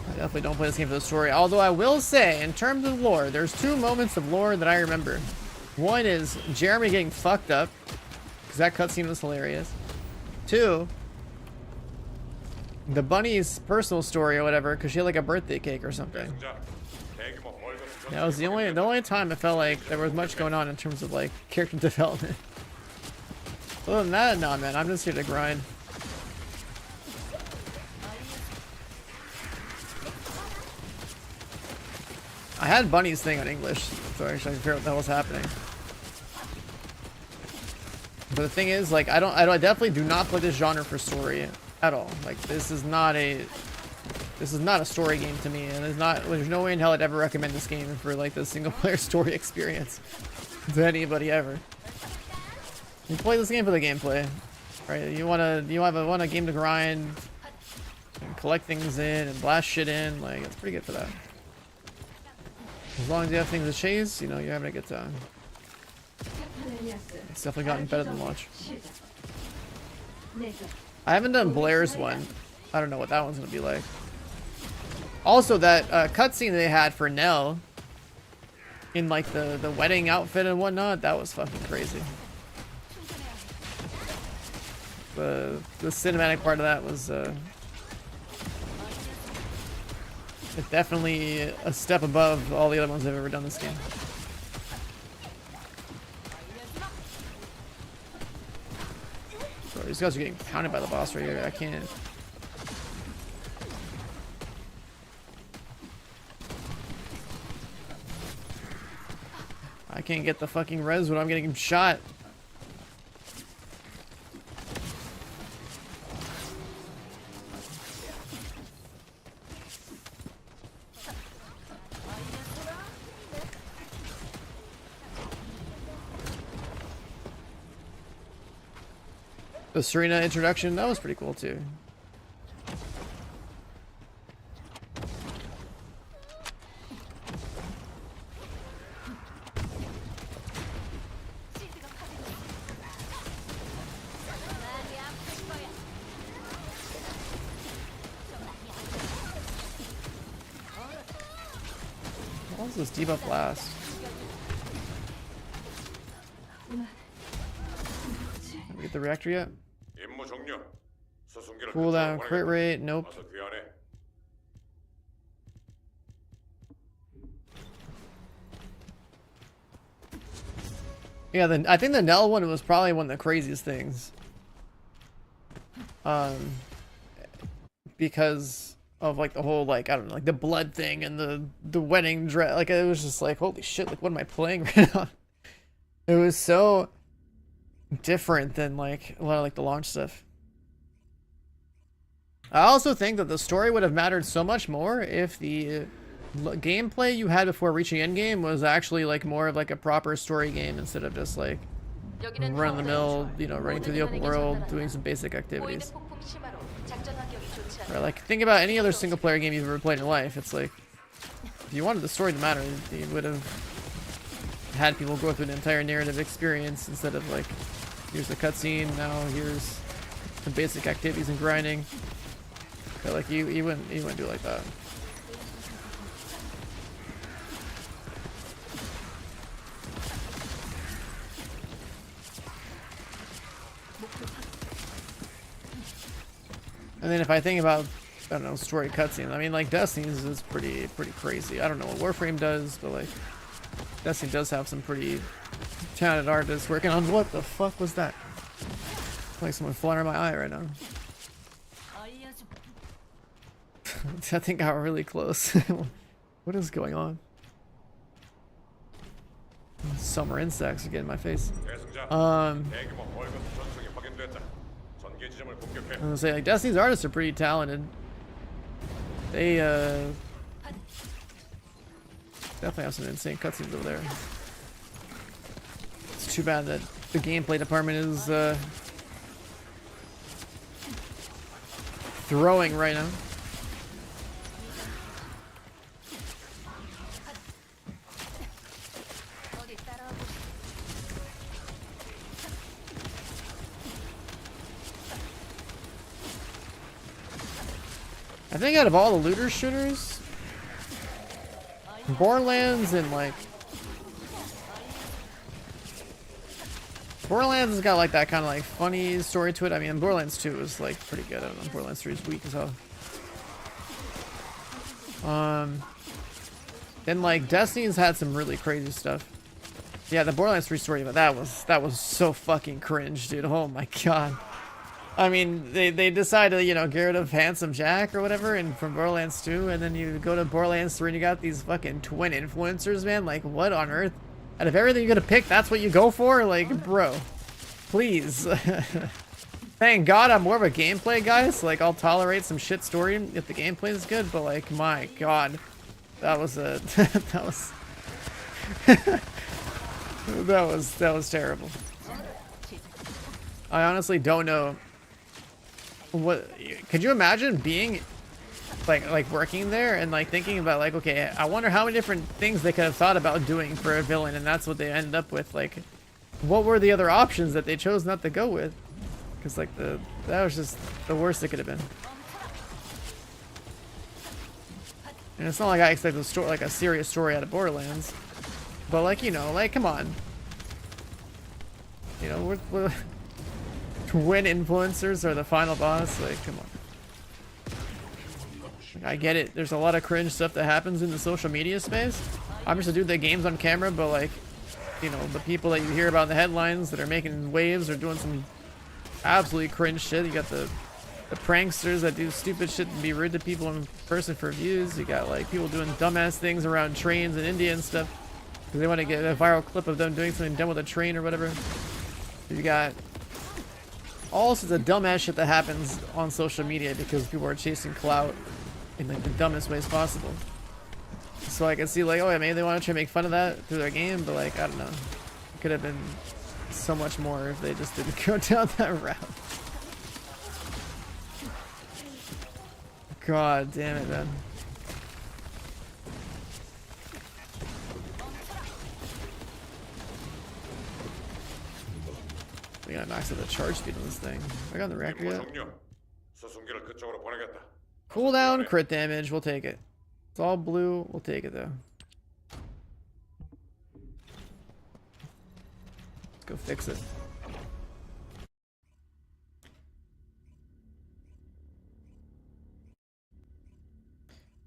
I definitely don't play this game for the story. Although I will say, in terms of lore, there's two moments of lore that I remember. One is Jeremy getting fucked up, because that cutscene was hilarious. Two, the bunny's personal story or whatever, because she had like a birthday cake or something. That was the only time I felt like there was much going on in terms of like character development. Other than that, no, man, I'm just here to grind. I had Bunny's thing on English, so I actually figure out what the hell was happening. But the thing is, like, I definitely do not play this genre for story. at all. Like this is not a story game to me, and there's no way in hell I'd ever recommend this game for like the single player story experience to anybody ever. You play this game for the gameplay, right? You want a game to grind and collect things in and blast shit in. Like it's pretty good for that. As long as you have things to chase, you know, you're having a good time. It's definitely gotten better than launch. I haven't done Blair's one. I don't know what that one's gonna be like. Also, that cutscene they had for Nell in like the wedding outfit and whatnot, that was fucking crazy. The cinematic part of that was it's definitely a step above all the other ones I've ever done this game. Bro, these guys are getting pounded by the boss right here. I can't. I can't get the fucking res when I'm getting shot. The Serena introduction, that was pretty cool too. What was this debuff last? Did we get the reactor yet? Cooldown, crit rate, nope. Yeah, I think the Nell one was probably one of the craziest things. Because of like the whole like I don't know, like the blood thing and the wedding dress. Like it was just like holy shit, like what am I playing right now? It was so different than like a lot of like the launch stuff. I also think that the story would have mattered so much more if the gameplay you had before reaching endgame was actually like more of like a proper story game instead of just like run the mill, you know, running through the open world, doing some basic activities. Right, like think about any other single player game you've ever played in your life. It's like if you wanted the story to matter, you would have had people go through an entire narrative experience instead of like here's the cutscene, now here's some basic activities and grinding. But like you wouldn't do it like that. And then if I think about I don't know story cutscenes, I mean like Destiny's is pretty crazy. I don't know what Warframe does, but like Destiny does have some pretty talented artists working on. What the fuck was that? Like someone flying around my eye right now. That thing got really close. What is going on? Summer insects are getting in my face. I was gonna say like Destiny's artists are pretty talented. They definitely have some insane cutscenes over there. It's too bad that the gameplay department is throwing right now. I think out of all the looter shooters, Borderlands and like Borderlands has got like that kind of like funny story to it. I mean, Borderlands 2 is like pretty good. I don't know, Borderlands 3 is weak as hell. Then like Destiny's had some really crazy stuff. Yeah, the Borderlands 3 story, but that was so fucking cringe, dude. Oh my god. I mean, they decided, you know, get rid of Handsome Jack or whatever, and from Borderlands 2, and then you go to Borderlands 3 and you got these fucking twin influencers, man. Like, what on earth? Out of everything you're gonna pick, that's what you go for? Like, bro, please. Thank God I'm more of a gameplay guy, so like I'll tolerate some shit story if the gameplay is good, but like my God, that was a that was that was terrible. I honestly don't know what could you imagine being like working there and like thinking about like, okay, I wonder how many different things they could have thought about doing for a villain, and that's what they ended up with. Like, what were the other options that they chose not to go with? Because like that was just the worst it could have been. And it's not like I expect a story, like a serious story out of Borderlands, but like, you know, like come on, you know, we're twin influencers are the final boss. Like, come on. I get it. There's a lot of cringe stuff that happens in the social media space. I'm just a dude that games on camera, but like, you know, the people that you hear about in the headlines that are making waves or doing some absolutely cringe shit. You got the pranksters that do stupid shit and be rude to people in person for views. You got like people doing dumbass things around trains in India and stuff because they want to get a viral clip of them doing something dumb with a train or whatever. You got all sorts of dumbass shit that happens on social media because people are chasing clout in like the dumbest ways possible. So I can see like, oh yeah, maybe they want to try to make fun of that through their game, but like, I don't know. It could have been so much more if they just didn't go down that route. God damn it, man. We gotta max out the charge speed on this thing. I got the reactor yet? Cooldown, crit damage, we'll take it. It's all blue, we'll take it though. Let's go fix it.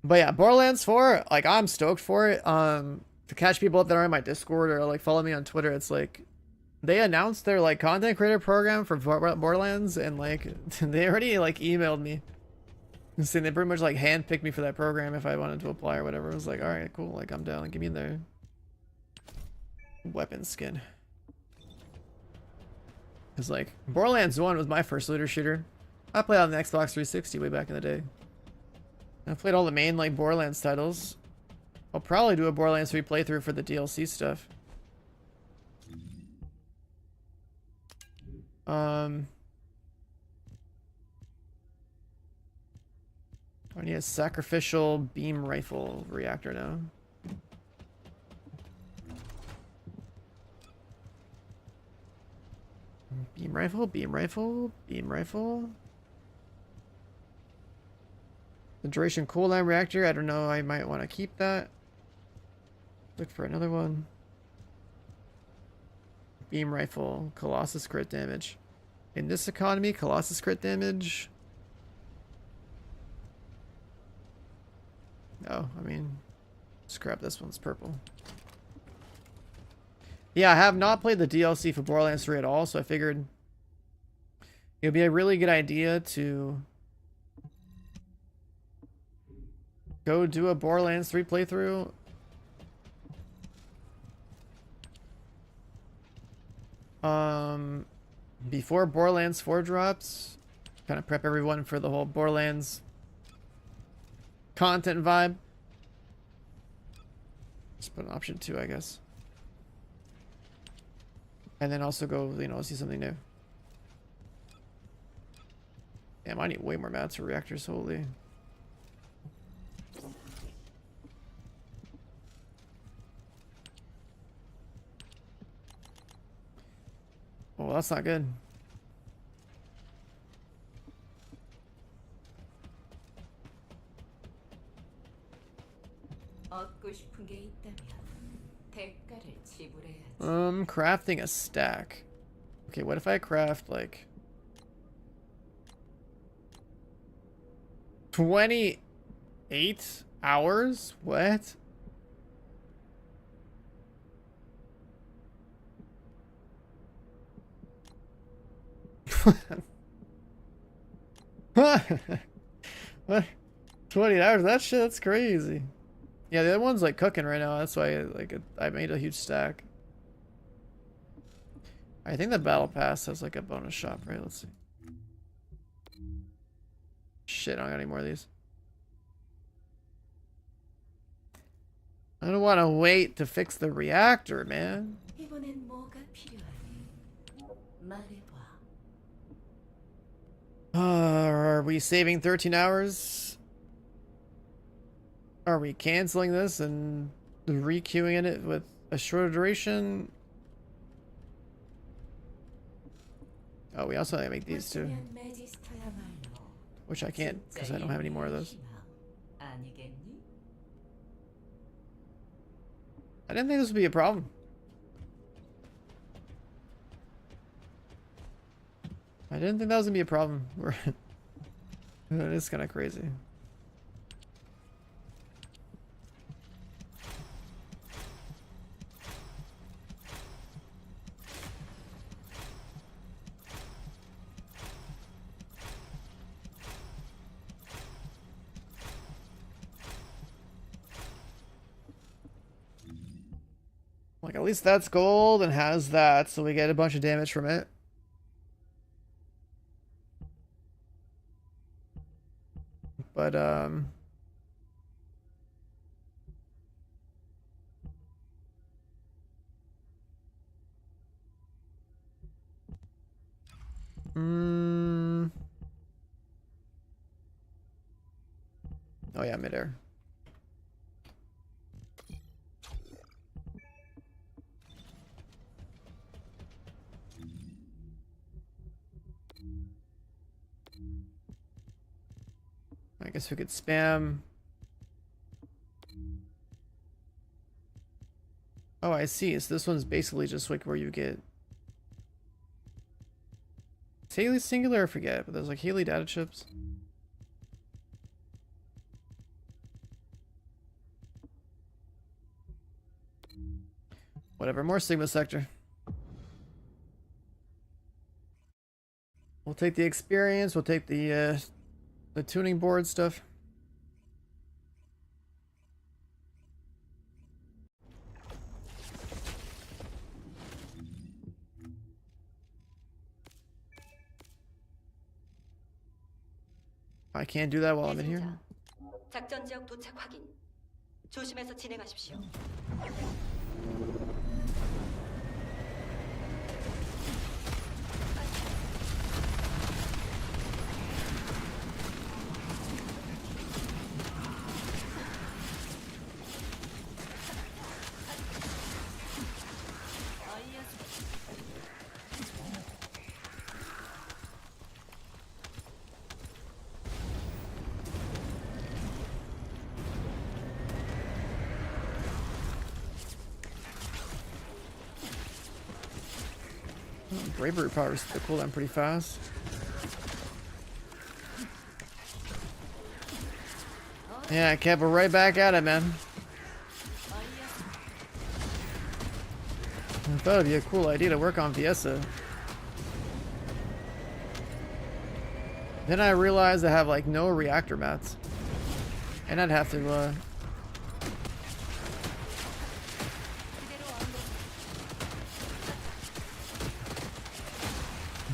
But yeah, Borderlands 4, like I'm stoked for it. To catch people up that are in my Discord or like follow me on Twitter, it's like they announced their like content creator program for Borderlands, and like they already like emailed me saying they pretty much like handpicked me for that program if I wanted to apply or whatever. I was like, all right, cool, like I'm down, give me their weapon skin. Cause like Borderlands 1 was my first looter shooter. I played on the Xbox 360 way back in the day. I've played all the main like Borderlands titles. I'll probably do a Borderlands 3 playthrough for the DLC stuff. I need a sacrificial beam rifle reactor now. Beam rifle, beam rifle, beam rifle. The duration cooldown reactor, I don't know, I might want to keep that. Look for another one. Beam rifle, Colossus crit damage. In this economy, Colossus crit damage. Oh, I mean, scrap this one's purple. Yeah, I have not played the DLC for Borderlands 3 at all, so I figured it would be a really good idea to go do a Borderlands 3 playthrough. Before Borderlands 4 drops, kind of prep everyone for the whole Borderlands content vibe. Just put an option 2, I guess. And then also go, you know, see something new. Damn, I need way more mats for reactors, holy. Oh, that's not good. Crafting a stack. Okay, what if I craft like 28 hours? What? What? 20 hours? That shit, that's crazy. Yeah, the other one's like cooking right now. That's why I made a huge stack. I think the battle pass has like a bonus shop, right? Let's see. Shit, I don't got any more of these. I don't want to wait to fix the reactor, man. 이번엔 뭐가 필요하니? 말해봐. Are we saving 13 hours? Are we canceling this and re-queuing it with a shorter duration? Oh, we also have to make these too. Which I can't because I don't have any more of those. I didn't think this would be a problem. I didn't think that was gonna be a problem. It is kind of crazy. Like, at least that's gold and has that, so we get a bunch of damage from it. But, oh yeah, midair. I guess we could spam. Oh, I see. So this one's basically just like where you get. Is Haley singular? I forget, but there's like Haley data chips. Whatever, more Sigma sector. We'll take the experience, we'll take the tuning board stuff. I can't do that while I'm in here. 작전 지역 도착 확인. 조심해서 진행하십시오. Bravery powers the cooldown pretty fast. Yeah, Kev, we're right back at it, man. I thought it'd be a cool idea to work on Fiesta. Then I realized I have like no reactor mats. And I'd have to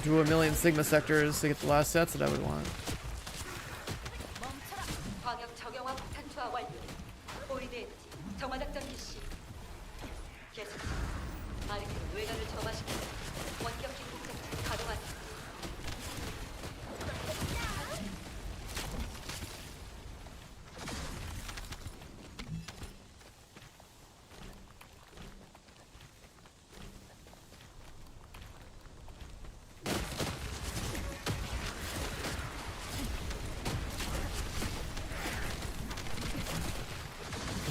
do a million Sigma sectors to get the last sets that I would want. 광역 적용화 폭탄 투하 완료. 오리데인지 정화 작전 개시. 계속 아르케는 외관을 점화시키고 원격기 공격체 가동하다.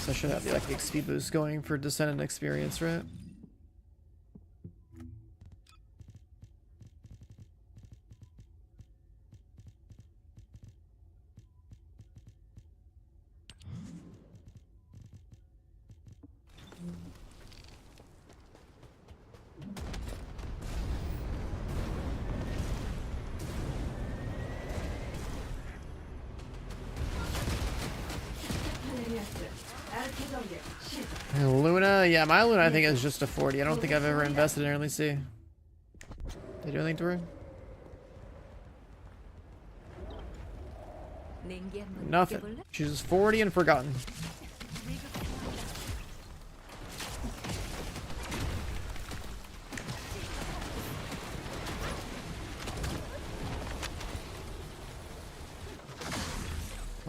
I should have the like XP boost going for Descendant experience, right? Luna, yeah, my Luna I think is just a 40. I don't think I've ever invested in her. Let me see. Did I do anything to her? 냉기 한번 Nothing. 느껴볼래? She's 40 and forgotten.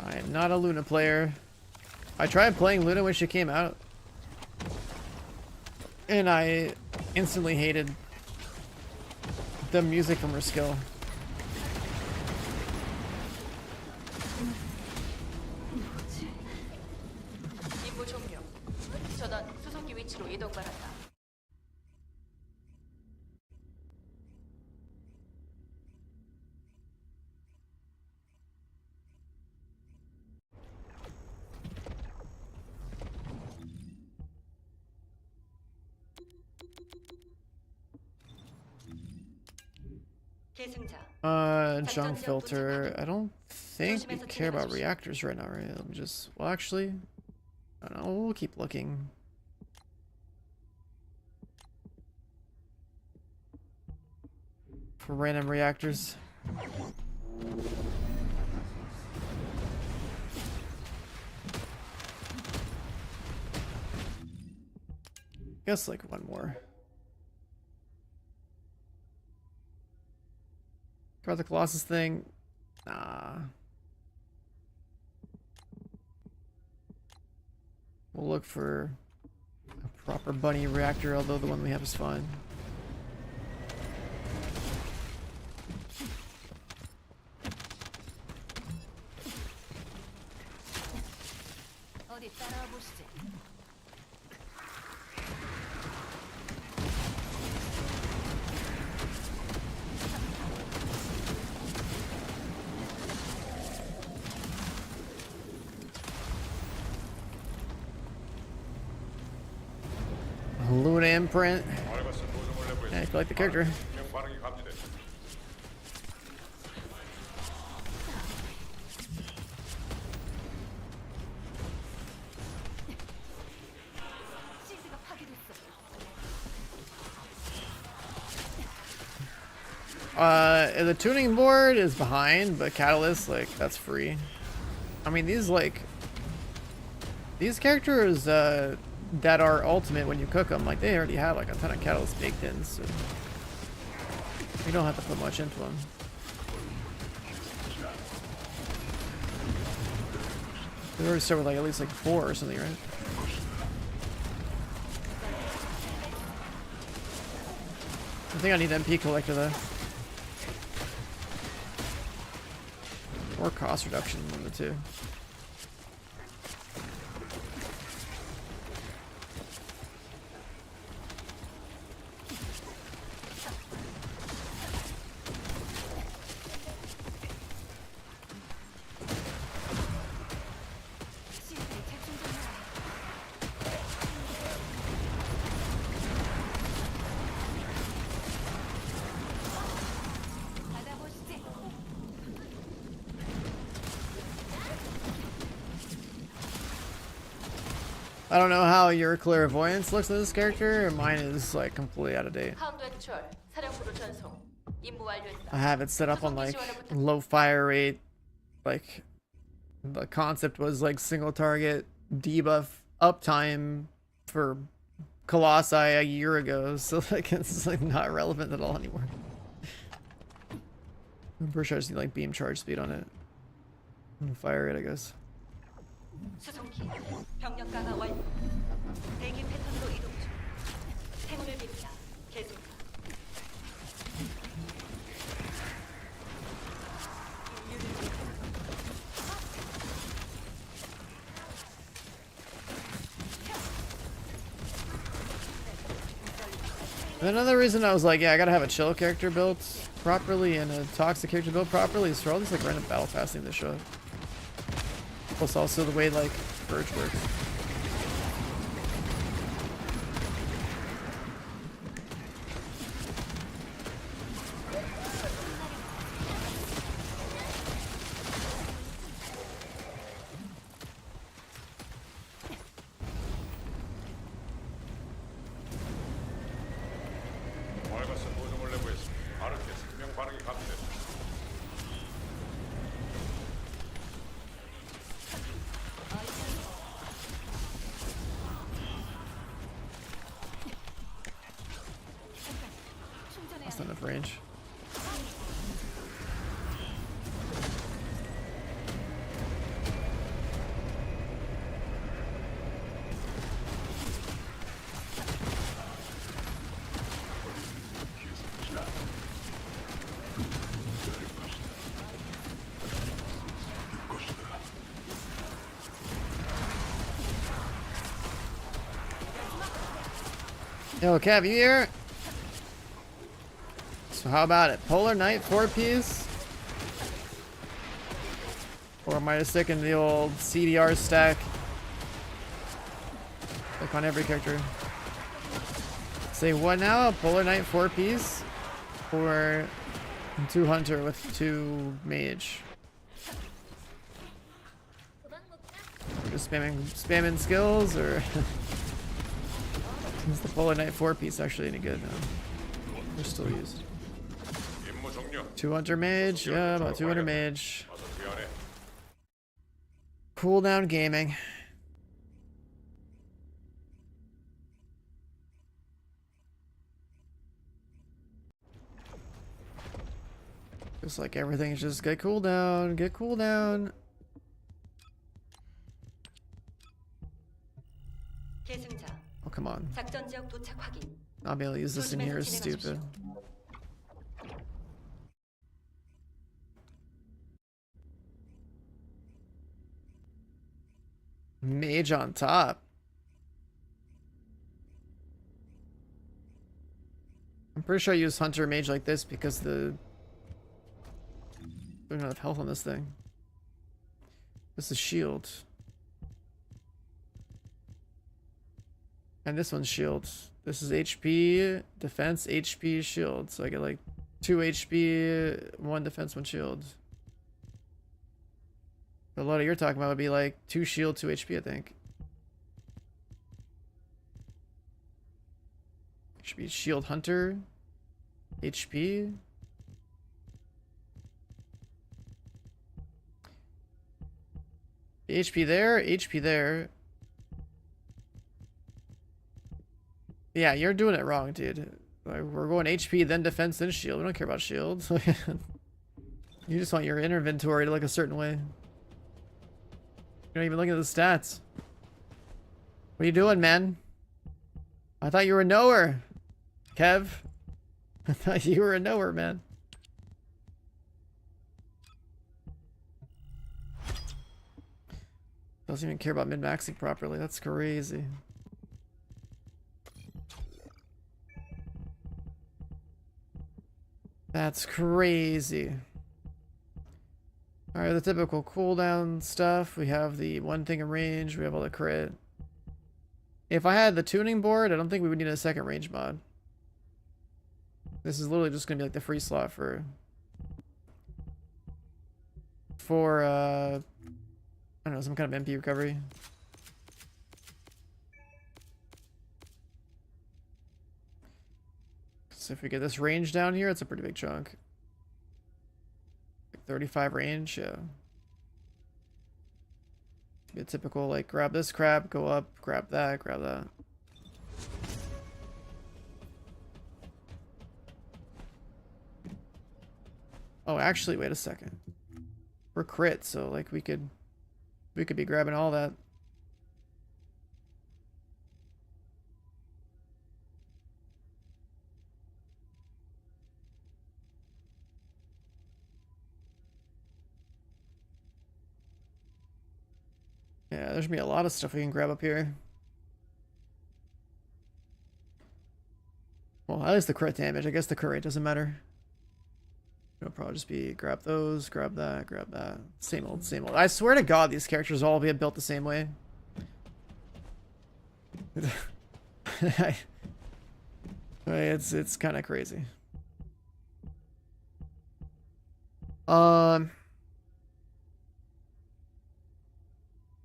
I am not a Luna player. I tried playing Luna when she came out, and I instantly hated the music from her skill. 임무 종료. 전원 수송기 위치로 이동 바란다. 계승자. Junk filter. I don't think we care about reactors right now, right? Let me just, well, actually, I don't know, we'll keep looking. For random reactors. Guess like one more. Try the Colossus thing. Nah. We'll look for a proper bunny reactor, although the one we have is fine. 어디 따라와 보시지. Luna imprint. Yeah, I feel like the character. 시스가 파괴됐어. The tuning board is behind, but Catalyst, like, that's free. I mean, these characters, that are ultimate when you cook them, like, they already have, like, a ton of Catalyst baked in, so you don't have to put much into them. We already start with, like, at least, like, 4 or something, right? I think I need MP collector, though. Or cost reduction, one of the two. 시스를 재충전해라. 받아보시지. I don't know how your clairvoyance looks in this character. Mine is like completely out of date. 하운드 해철. 사령부로 전송. 임무 완료했다. I have it set up on like low fire rate. Like the concept was like single target debuff uptime for Colossi a year ago. So like it's like not relevant at all anymore. I'm pretty sure I just need like beam charge speed on it. And fire rate, I guess. 수송기. 병력 강화 완료. 대기 패턴으로 이동 중. 행운을 빕니다. 계승자. And another reason I was like, yeah, I gotta have a chill character built properly and a toxic character built properly is for all these like random battle passing to show up. Plus also the way like Purge works. enough range. Yo, Kev, you here? So how about it? Polar Knight 4-piece? Or am I just sticking the old CDR stack? Like on every character. Say what now? Polar Knight 4-piece? Or 2 Hunter with 2 Mage? Just spamming skills, or is the Polar Knight 4-piece actually any good? No. They're still used. 2 Hunter Mage? Yeah, about 200 Mage. Cooldown gaming. Just like everything's just get cooldown, get cooldown. 계승자. Oh, come on. 작전 지역 도착 확인. Not being able to use this in here is stupid. Mage on top. I'm pretty sure I use Hunter Mage like this because there's not enough health on this thing. This is shield. And this one's shield. This is HP, defense, HP, shield. So I get like 2 HP, 1 defense, 1 shield. A lot of you're talking about would be like 2 shield, 2 HP, I think. Should be shield hunter, HP. HP there, HP there. Yeah, you're doing it wrong, dude. Like, we're going HP, then defense, then shield. We don't care about shield. You just want your inventory to look a certain way. You're not even looking at the stats. What are you doing, man? I thought you were a knower, Kev. I thought you were a knower, man. Doesn't even care about min-maxing properly. That's crazy. That's crazy. Alright, the typical cooldown stuff. We have the one thing in range. We have all the crit. If I had the tuning board, I don't think we would need a second range mod. This is literally just going to be like the free slot for I don't know, some kind of MP recovery. So if we get this range down here, it's a pretty big chunk. Like 35 range, yeah. Be a typical, like, grab this crap, go up, grab that, grab that. Oh, actually, wait a second. We're crit, so, like, we could be grabbing all that. Yeah, there's gonna be a lot of stuff we can grab up here. Well, at least the crit damage. I guess the crit rate doesn't matter. It'll probably just be grab those, grab that, grab that. Same old, same old. I swear to God, these characters all be built the same way. It's kind of crazy.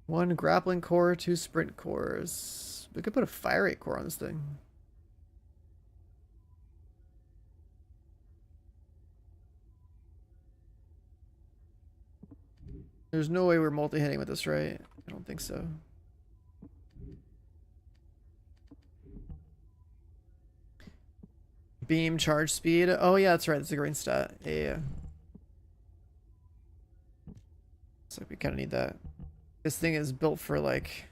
One grappling core, 2 sprint cores. We could put a fire rate core on this thing. There's no way we're multi-hitting with this, right? I don't think so. Beam charge speed. Oh yeah, that's right. That's a green stat. Yeah, yeah. So we kind of need that. This thing is built for like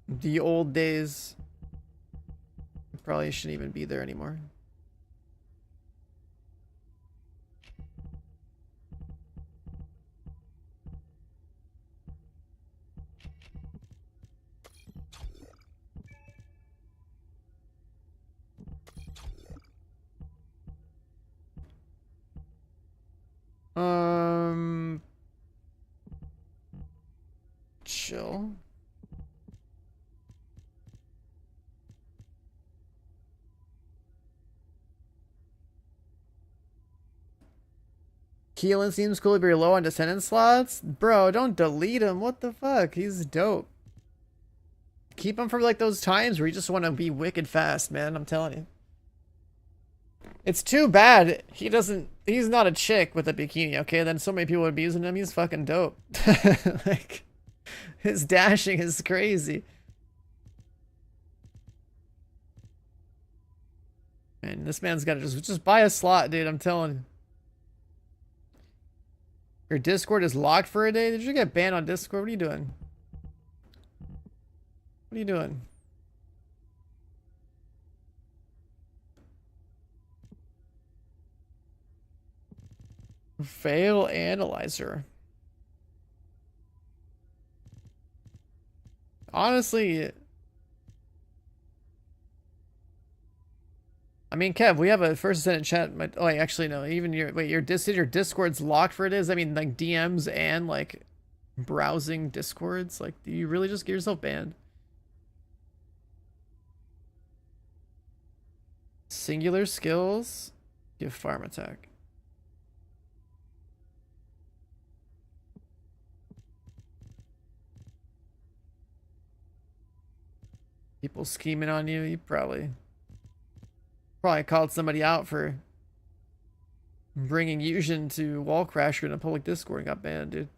the old days. It probably shouldn't even be there anymore. Chill. Keelan seems cool if you're low on Descendant slots. Bro, don't delete him. What the fuck? He's dope. Keep him for like those times where you just want to be wicked fast, man. I'm telling you. It's too bad he's not a chick with a bikini, okay? Then so many people would be using him. He's fucking dope. Like, his dashing is crazy. Man, this man's got to just buy a slot, dude. I'm telling you. Your Discord is locked for a day? Did you get banned on Discord? What are you doing? What are you doing? Fail analyzer. Honestly, I mean, Kev, we have a first Descendant chat. Oh, wait, actually, no. Even your Discord's locked for it is. I mean, like DMs and like browsing Discords. Like, do you really just get yourself banned? Singular skills. Give farm attack. People scheming on you. You probably called somebody out for bringing Yujin to Wall Crasher in a public Discord and got banned, dude.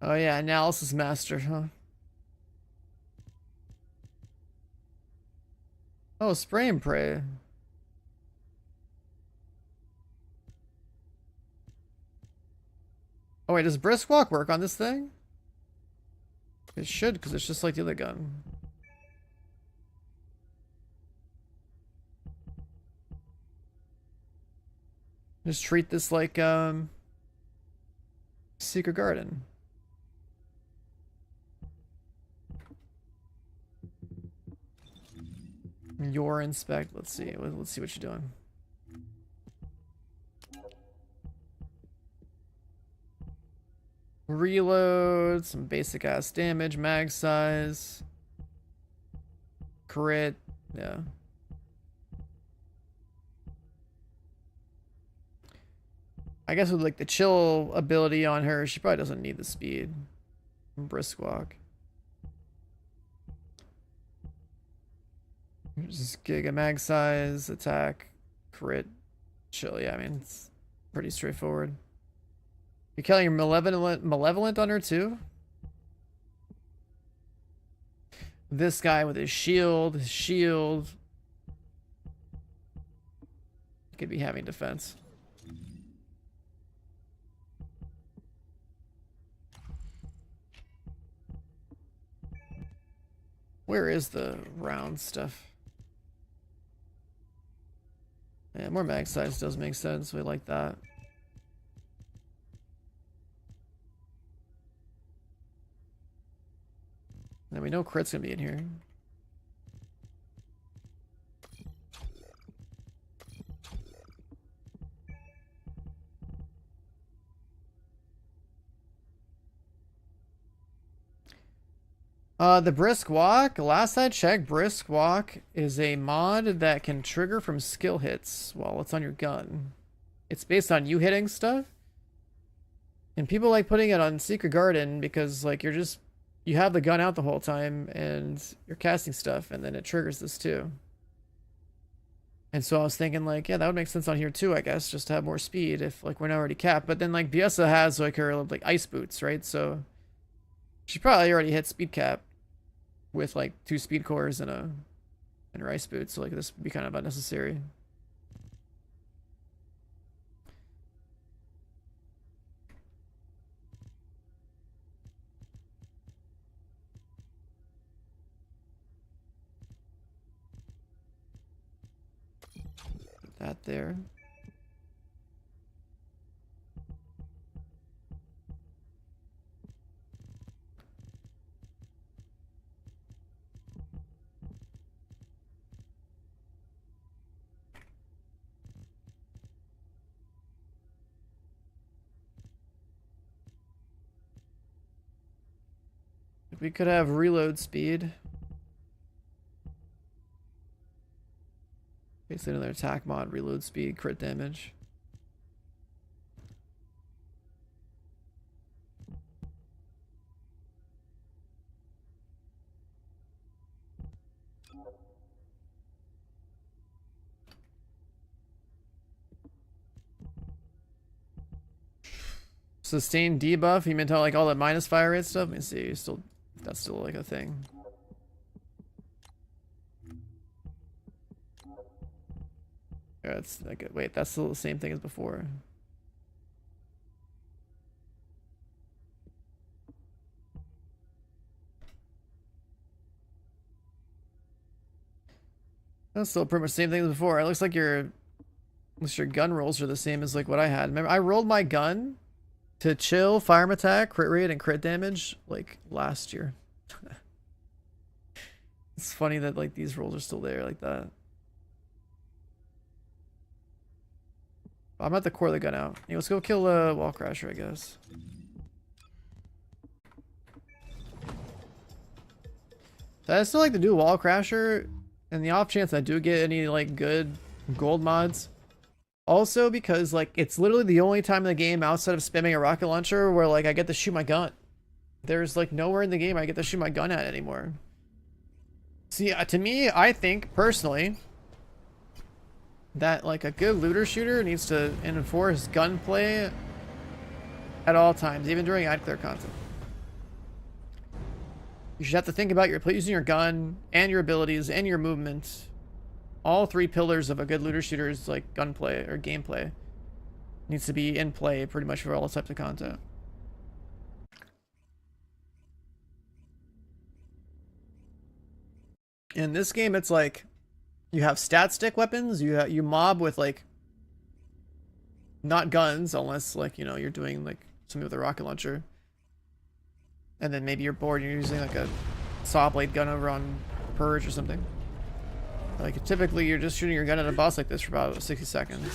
Oh yeah, analysis master, huh? Oh, spray and pray. Oh wait, does brisk walk work on this thing? It should, because it's just like the other gun. Just treat this like Secret Garden. Your inspect. Let's see. Let's see what you're doing. Reload, some basic ass damage, mag size, crit, yeah. I guess with like the chill ability on her, she probably doesn't need the speed. Brisk walk. Just giga mag size, attack, crit, chill. Yeah, I mean, it's pretty straightforward. You're killing your malevolent on her too? This guy with his shield, he could be having defense. Where is the round stuff? Yeah, more mag size does make sense. We like that. And we know crit's gonna be in here. The Brisk Walk, last I checked, Brisk Walk is a mod that can trigger from skill hits while it's on your gun. It's based on you hitting stuff. And people like putting it on Secret Garden because like you you have the gun out the whole time and you're casting stuff, and then it triggers this too. And so I was thinking like, yeah, that would make sense on here too, I guess, just to have more speed if like we're not already capped. But then like Biessa has like her like ice boots, right? So she probably already hit speed cap with like 2 speed cores and her ice boots. So like this would be kind of unnecessary. Put that there. We could have reload speed. Basically another attack mod, reload speed, crit damage. Sustained debuff, you meant how like all that minus fire rate stuff? Let me see, still that's still like a thing. Yeah, it's like wait, that's still the same thing as before. That's still pretty much the same thing as before. It looks like at least your gun rolls are the same as like what I had. Remember, I rolled my gun to chill, firearm attack, crit rate, and crit damage like last year. It's funny that like these rolls are still there like that. I'm about to core the gun out. Yeah, let's go kill the wall crasher, I guess. So I still like to do wall crasher, and the off chance I do get any like good gold mods. Also because like it's literally the only time in the game outside of spamming a rocket launcher where like I get to shoot my gun. There's like nowhere in the game I get to shoot my gun at anymore. See, to me, I think personally that like a good looter shooter needs to enforce gunplay at all times, even during ad clear content. You should have to think about using your gun and your abilities and your movement. All 3 pillars of a good looter shooter's like gunplay or gameplay needs to be in play pretty much for all types of content. In this game, it's like you have stat stick weapons. You mob with like not guns, unless like you know you're doing like something with a rocket launcher, and then maybe you're bored. You're using like a saw blade gun over on Purge or something. Like typically, you're just shooting your gun at a boss like this for about 60 seconds.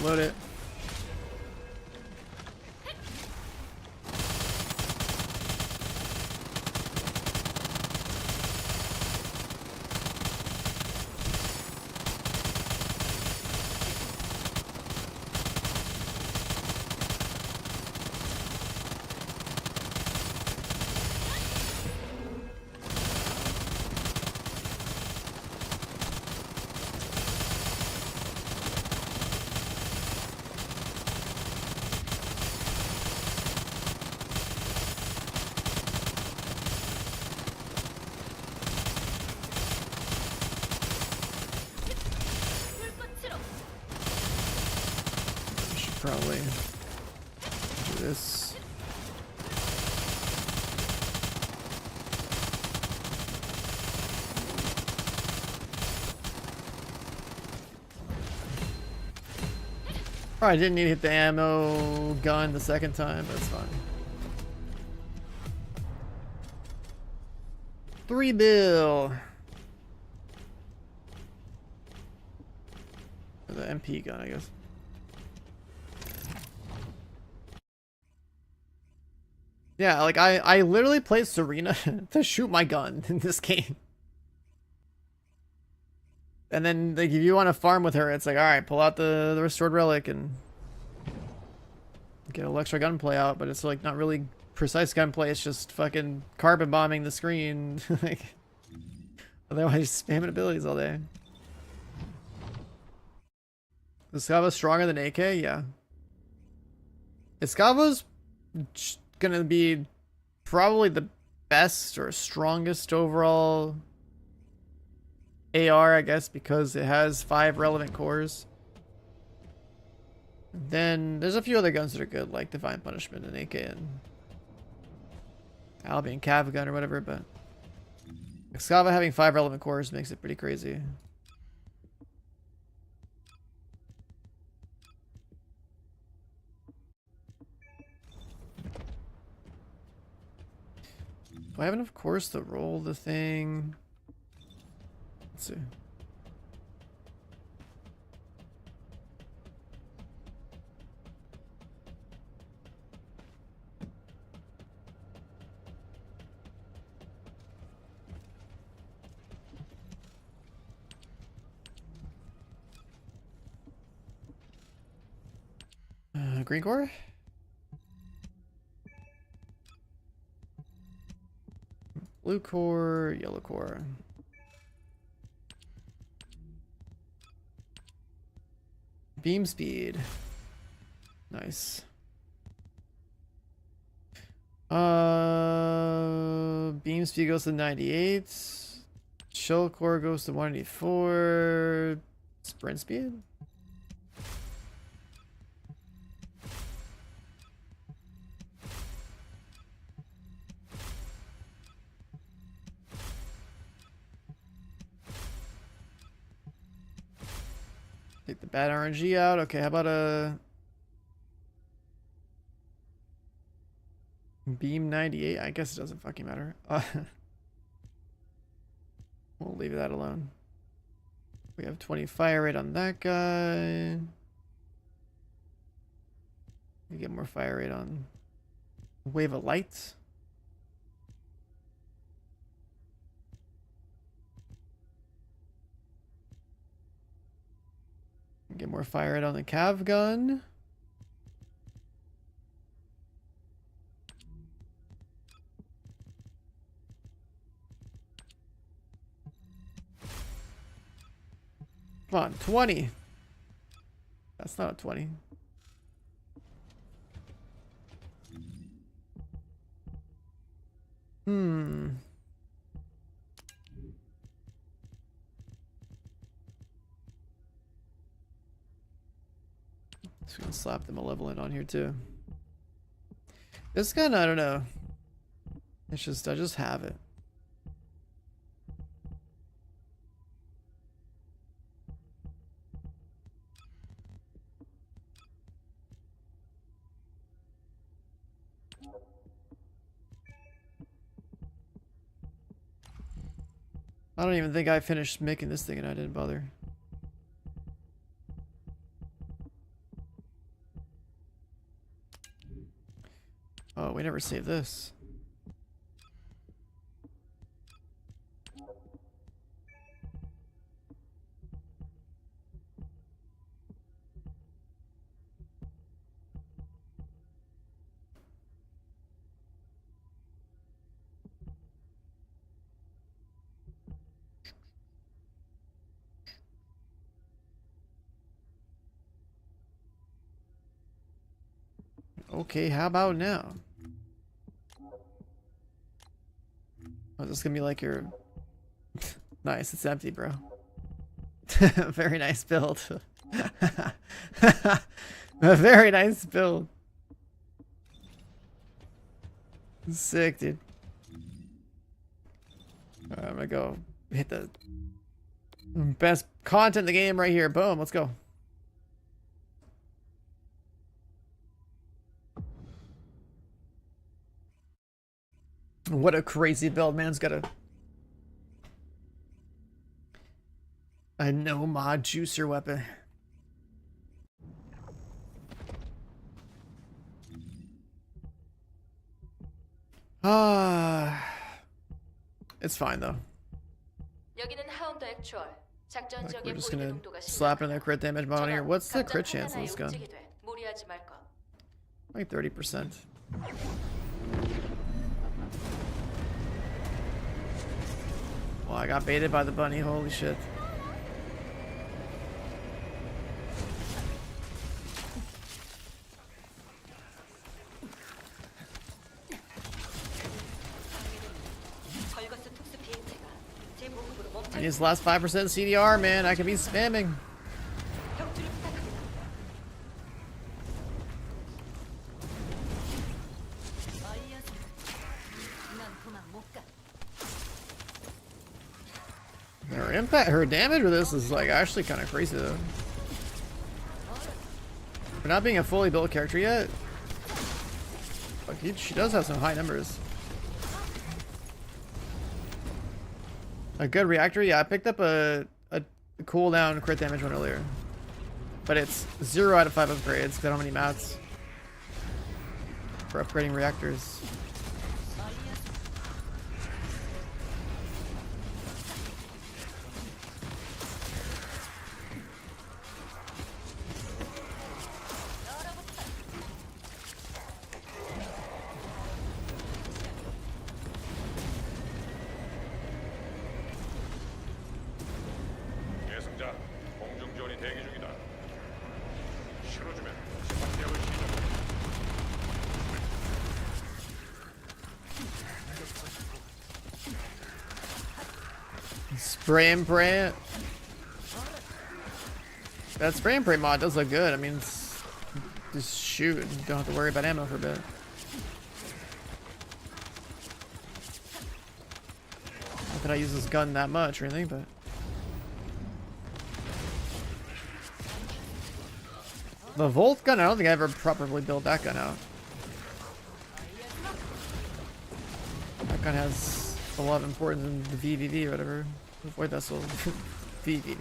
Load it. Probably do this. Probably didn't need to hit the ammo gun the second time, but it's fine. 3 bill. Or the MP gun, I guess. Yeah, like I literally played Serena to shoot my gun in this game. And then like if you want to farm with her, it's like, alright, pull out the restored relic and get an extra gunplay out, but it's like not really precise gunplay, it's just fucking carbon bombing the screen. Like otherwise spamming abilities all day. Is Scava stronger than AK? Yeah. Scava's gonna be probably the best or strongest overall AR, I guess, because it has 5 relevant cores. Then there's a few other guns that are good, like Divine Punishment and AK and Albion Cav gun or whatever, but Scava having 5 relevant cores makes it pretty crazy. Do I have enough cores to roll the thing? Let's see. Green core? Blue core, yellow core. Beam speed. Nice. Beam speed goes to 98. Shell core goes to 184. Sprint speed? Take the bad RNG out. Okay, how about a beam 98? I guess it doesn't fucking matter. We'll leave that alone. We have 20 fire rate on that guy. We get more fire rate on Wave of Light. Get more fire rate on the Cav gun. Come on, 20. That's not a 20. Just gonna slap the Malevolent on here too. This gun, I don't know. It's just, I just have it. I don't even think I finished making this thing and I didn't bother. Oh, we never saved this. Okay, how about now? Oh, this is gonna be like your... Nice, it's empty, bro. Very nice build. A very nice build. Sick, dude. Alright, I'm gonna go hit the best content in the game right here. Boom, let's go. What a crazy build, man's got a no mod juicer weapon. It's fine though. 여기는 하운드 액추얼. 작전 Like, 지역의 we're just 보이드 gonna 농도가 slap in 심각하다. their crit damage mod on here. What's the 각각 crit chance on 하나하나에 this gun? 움직이되 무리하지 말 것. Like 30%. Well, I got baited by the bunny. Holy shit. 벌거스 특수 비행체가 제 보급으로 멈춰 I need this last 5% CDR, man. I could be spamming. 격추를 부탁합니다. 어이어서. 넌 도망 못 가. Her impact, her damage with this is like actually kind of crazy though. For not being a fully built character yet, like she does have some high numbers. A good reactor, yeah. I picked up a cooldown crit damage one earlier, but it's 0 out of 5 upgrades because I don't have any mats for upgrading reactors. 예승자, 공중 지원이 대기 중이다. 실어주면 시상대학을 시작한다. Spray and pray. That spray and pray mod does look good. I mean, just shoot and you don't have to worry about ammo for a bit. Not that I use this gun that much or anything, but the Volt gun, I don't think I ever properly built that gun out. That gun has a lot of importance in the VVV or whatever. Void Vessel. VVV.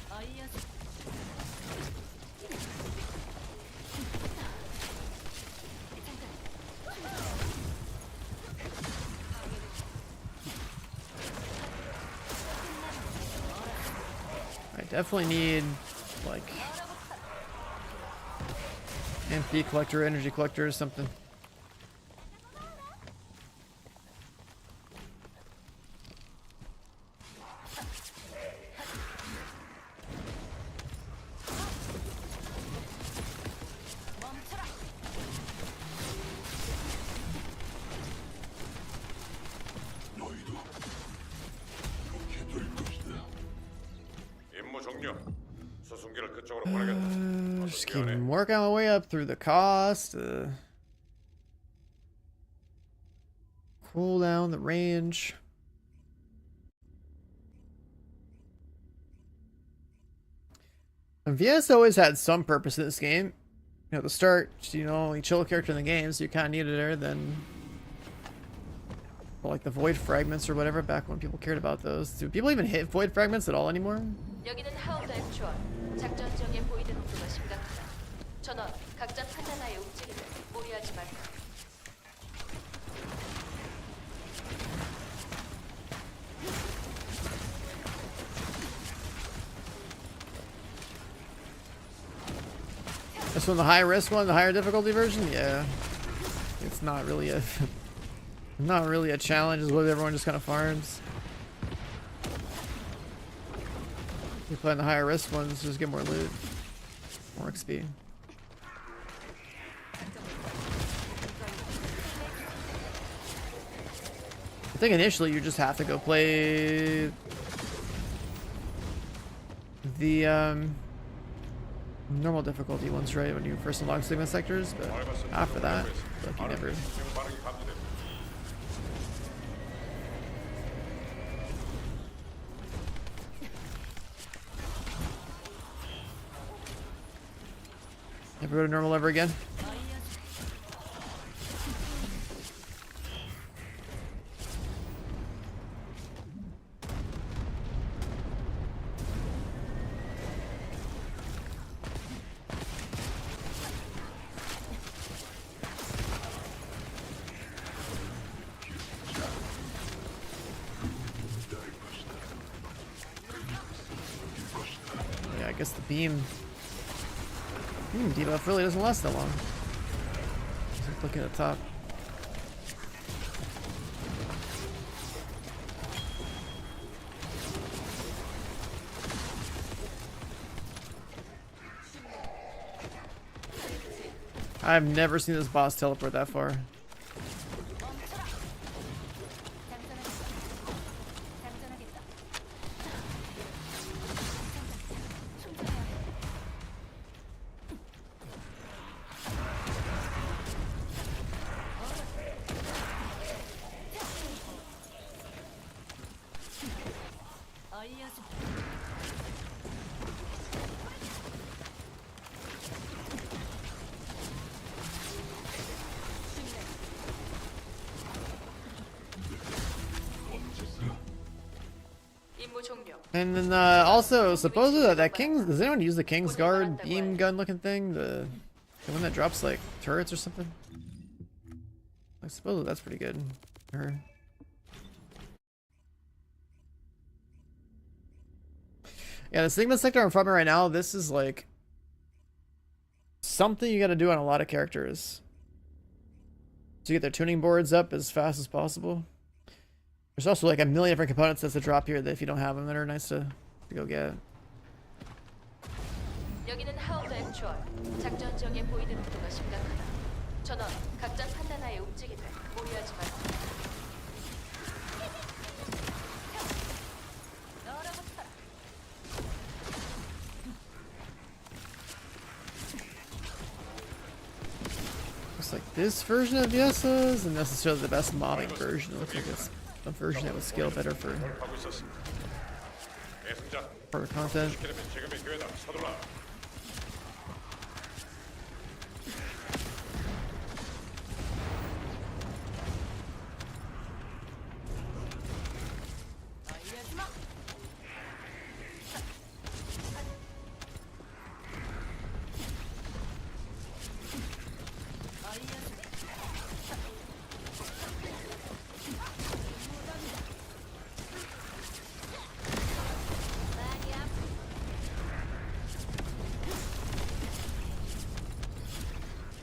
어이어서. I definitely need, like, MP collector, energy collector, or something. 임무 종료. 수송기를 그쪽으로 보내겠다. Just keep working my way up through the cost. Cool down the range. And VS always had some purpose in this game. You know, the start, you know, only chill character in the game, so you kind of needed her. Then, well, like the void fragments or whatever, back when people cared about those. Do people even hit void fragments at all anymore? 여기는 하운드 액추얼. 작전 지역의 보이드 농도가 심각하다. 전원 각자 판단하에 움직이되 무리하지 말 것. This one, the high risk one, the higher difficulty version, yeah. It's not really a, not really a challenge. Is what everyone just kind of farms. You play on the higher risk ones, just get more loot, more XP. I think initially you just have to go play the normal difficulty ones, right, when you first unlock Sigma sectors, but after that, like you never. 시스템 반응이 감지됩니다. Never go to normal ever again. Yeah, I guess the beam debuff really doesn't last that long. Just looking at the top. I've never seen this boss teleport that far. 임무 종료. And then also, supposedly that King's, does anyone use the King's Guard beam gun looking thing? The one that drops like turrets or something? I suppose that's pretty good. Or... yeah, the Sigma sector I'm farming right now, this is like something you gotta do on a lot of characters to get their tuning boards up as fast as possible. There's also like a million different components that's a drop here that if you don't have them that are nice to go get. 여기는 하운드 액추얼. 작전 지역에 보이는 구도가 심각하다. 전원 각자 판단하에 움직이되 무리하지 마라. Looks like this version of Yesa isn't necessarily the best modding version. It looks like it's a version that would scale better for 하고 있었습니다. 애승자, content. 시키려면 지금의 기회다. 서둘러.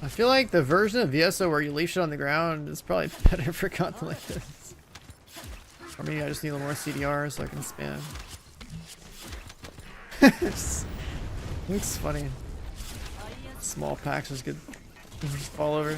I feel like the version of VSO where you leave shit on the ground is probably better for content like this. Or maybe I just need a little more CDR so I can spam. Just looks funny. Small packs just get just fall over.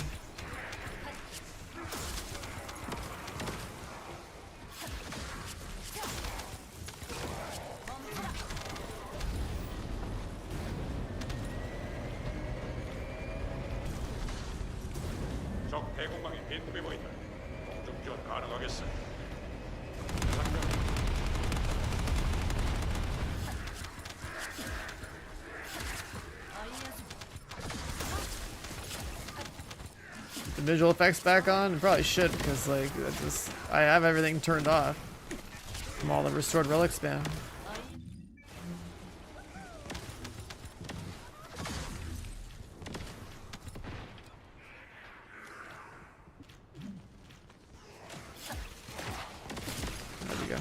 적 대공망이 빈틈이 보인다. 공중 지원 가능하겠어. The visual effects back on? I probably should because like that's just I have everything turned off from all the restored relic spam. There we go.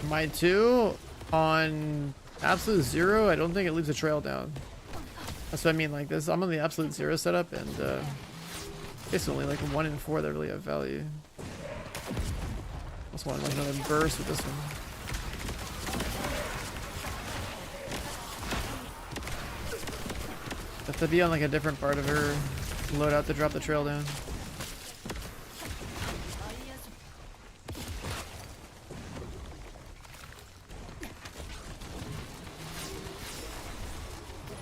My 2 on absolute 0, I don't think it leaves a trail down. That's what I mean, like this. I'm on the absolute 0 setup, and it's only like 1 in 4 that really have value. Just want like another burst with this one. Have to be on like a different part of her loadout to drop the trail down.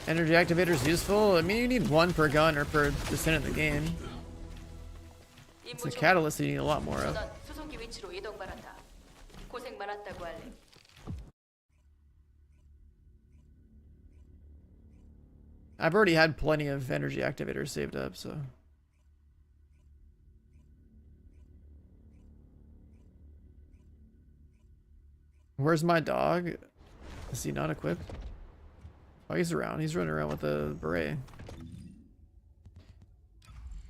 Energy activator is useful. I mean, you need 1 per gun or per descendant in the game. It's a catalyst that you need a lot more of. 전원 수송기 위치로 이동 바란다. 고생 많았다고 할래. I've already had plenty of energy activators saved up, so. Where's my dog? Is he not equipped? Oh, he's around. He's running around with a beret.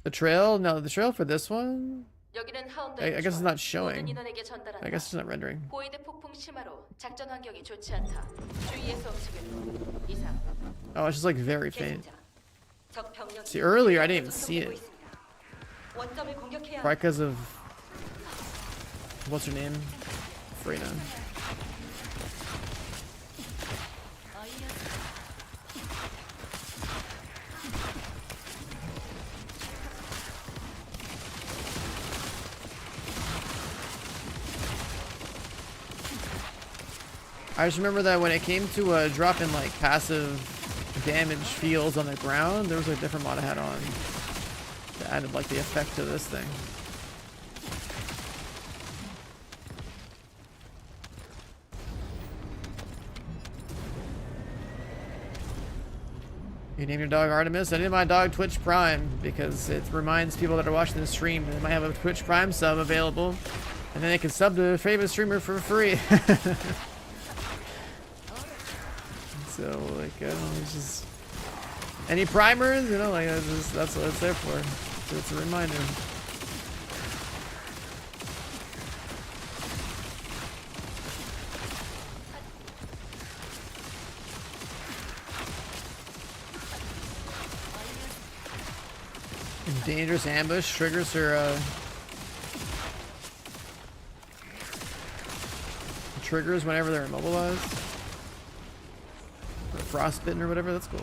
The trail? No, the trail for this one? 여기는 I guess it's not showing. 인원에게 전달한다. I guess it's not rendering. 보이드 폭풍 심화로 작전 환경이 좋지 않다. 주의해서 움직여. 이상. Oh, it's just like very faint. 계승자. 적 병력이 See, earlier I didn't even see 접근하고 it. 있습니다. 원점을 공격해야 Probably because of what's her name? Freyna. I just remember that when it came to dropping like passive damage fields on the ground, there was a different mod I had on that added like the effect to this thing. You name your dog Artemis? I named my dog Twitch Prime because it reminds people that are watching this stream they might have a Twitch Prime sub available, and then they can sub to a favorite streamer for free. So like I don't know, it's just any primers, you know, like that's what it's there for. So it's a reminder. Dangerous ambush triggers her triggers whenever they're immobilized. Or frostbitten or whatever, that's cool.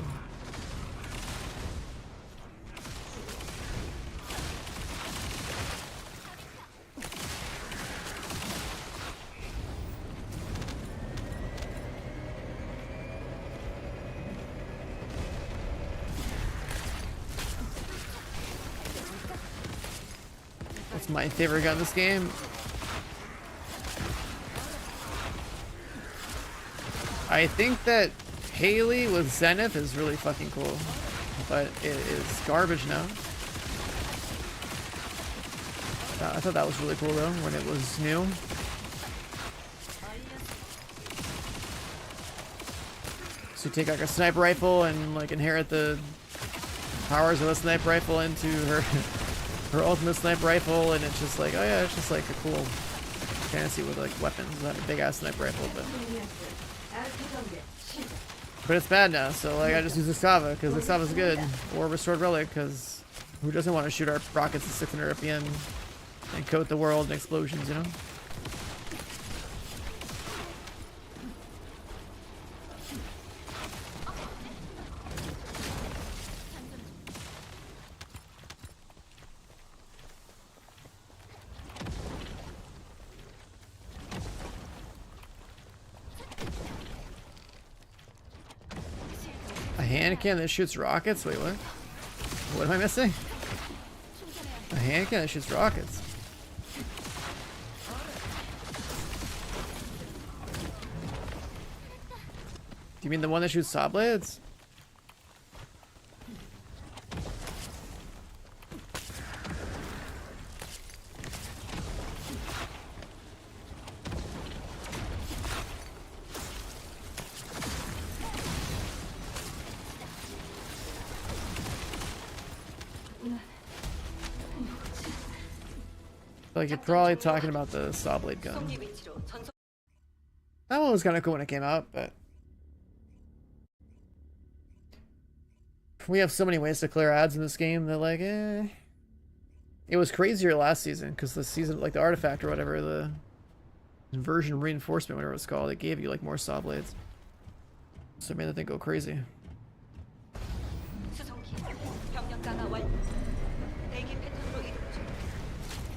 What's my favorite gun in this game? I think that Haley with Zenith is really fucking cool, but it is garbage now. I thought that was really cool though when it was new. So you take like a sniper rifle and like inherit the powers of a sniper rifle into her ultimate sniper rifle, and it's just like, oh yeah, it's just like a cool fantasy with like weapons. Not a big ass sniper rifle, but it's bad now. So like I just use Xava because Xava's good, or Restored Relic because who doesn't want to shoot our rockets at 600 RPM and coat the world in explosions, you know? A hand cannon that shoots rockets? Wait, what? What am I missing? A hand cannon that shoots rockets. Do you mean the one that shoots saw blades? Like you're probably talking about the saw blade gun. 수송기 위치로 전속 That one was kind of cool when it came out, but we have so many ways to clear ads in this game that, like, It was crazier last season because the season, like the artifact or whatever, the inversion reinforcement, whatever it's called, it gave you like more saw blades. So it made the thing go crazy. 수송기 병력 강화 완료. 대기 패턴으로 이동 중.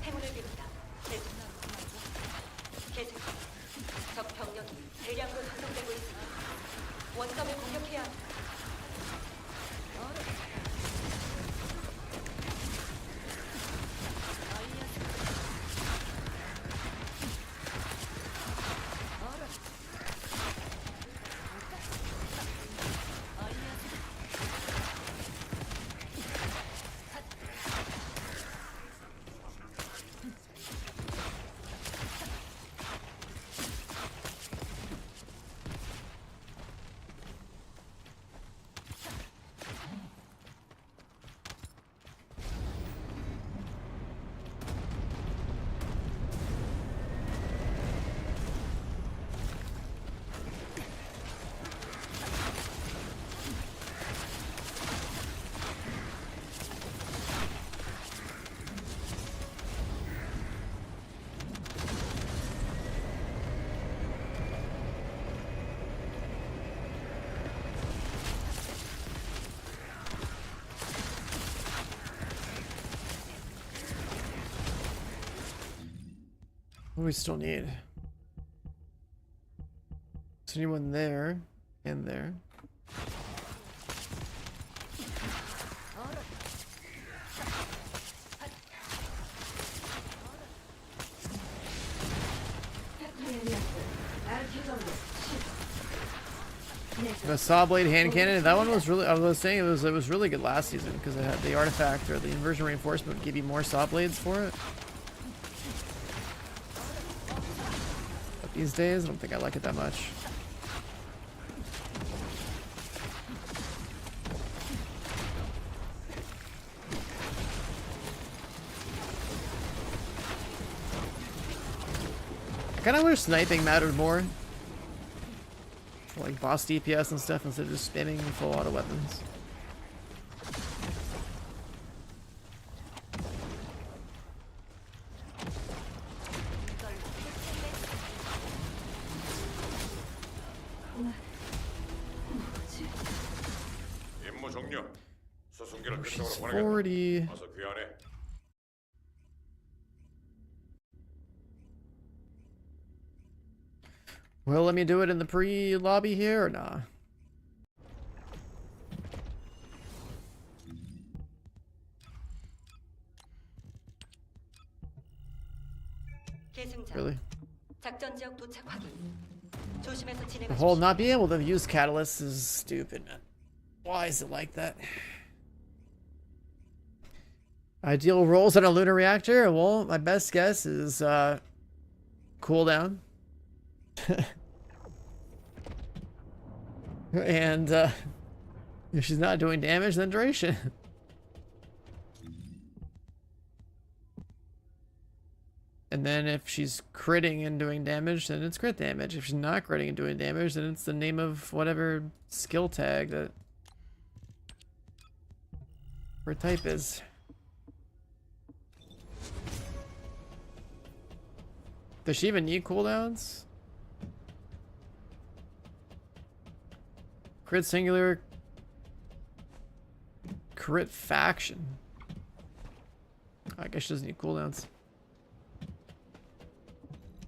행운을 빕니다. 계속. 적 병력이 대량으로 전송되고 있습니다. 원점을 공격해야 합니다. What do we still need? Is anyone there? And there. The saw blade hand cannon. That one was really. I was saying it was really good last season because it had the artifact or the inversion reinforcement would give you more saw blades for it. But these days, I don't think I like it that much. I kind of wish sniping mattered more. Like boss DPS and stuff instead of just spamming full auto weapons. 임무 종료. 수송기를 She's 그쪽으로 보내겠다. 40. 어서 귀환해. Well, let me do it in the pre-lobby here or nah? 계승자. Really? 작전 지역 도착 확인. 조심해서 The 진행하십시오. whole not being able to use catalysts is stupid, man. Why is it like that? Ideal rolls on a lunar reactor? Well, my best guess is cooldown. And if she's not doing damage, then duration. And then if she's critting and doing damage, then it's crit damage. If she's not critting and doing damage, then it's the name of whatever skill tag that her type is. Does she even need cooldowns? Crit singular. Crit faction. I guess she doesn't need cooldowns.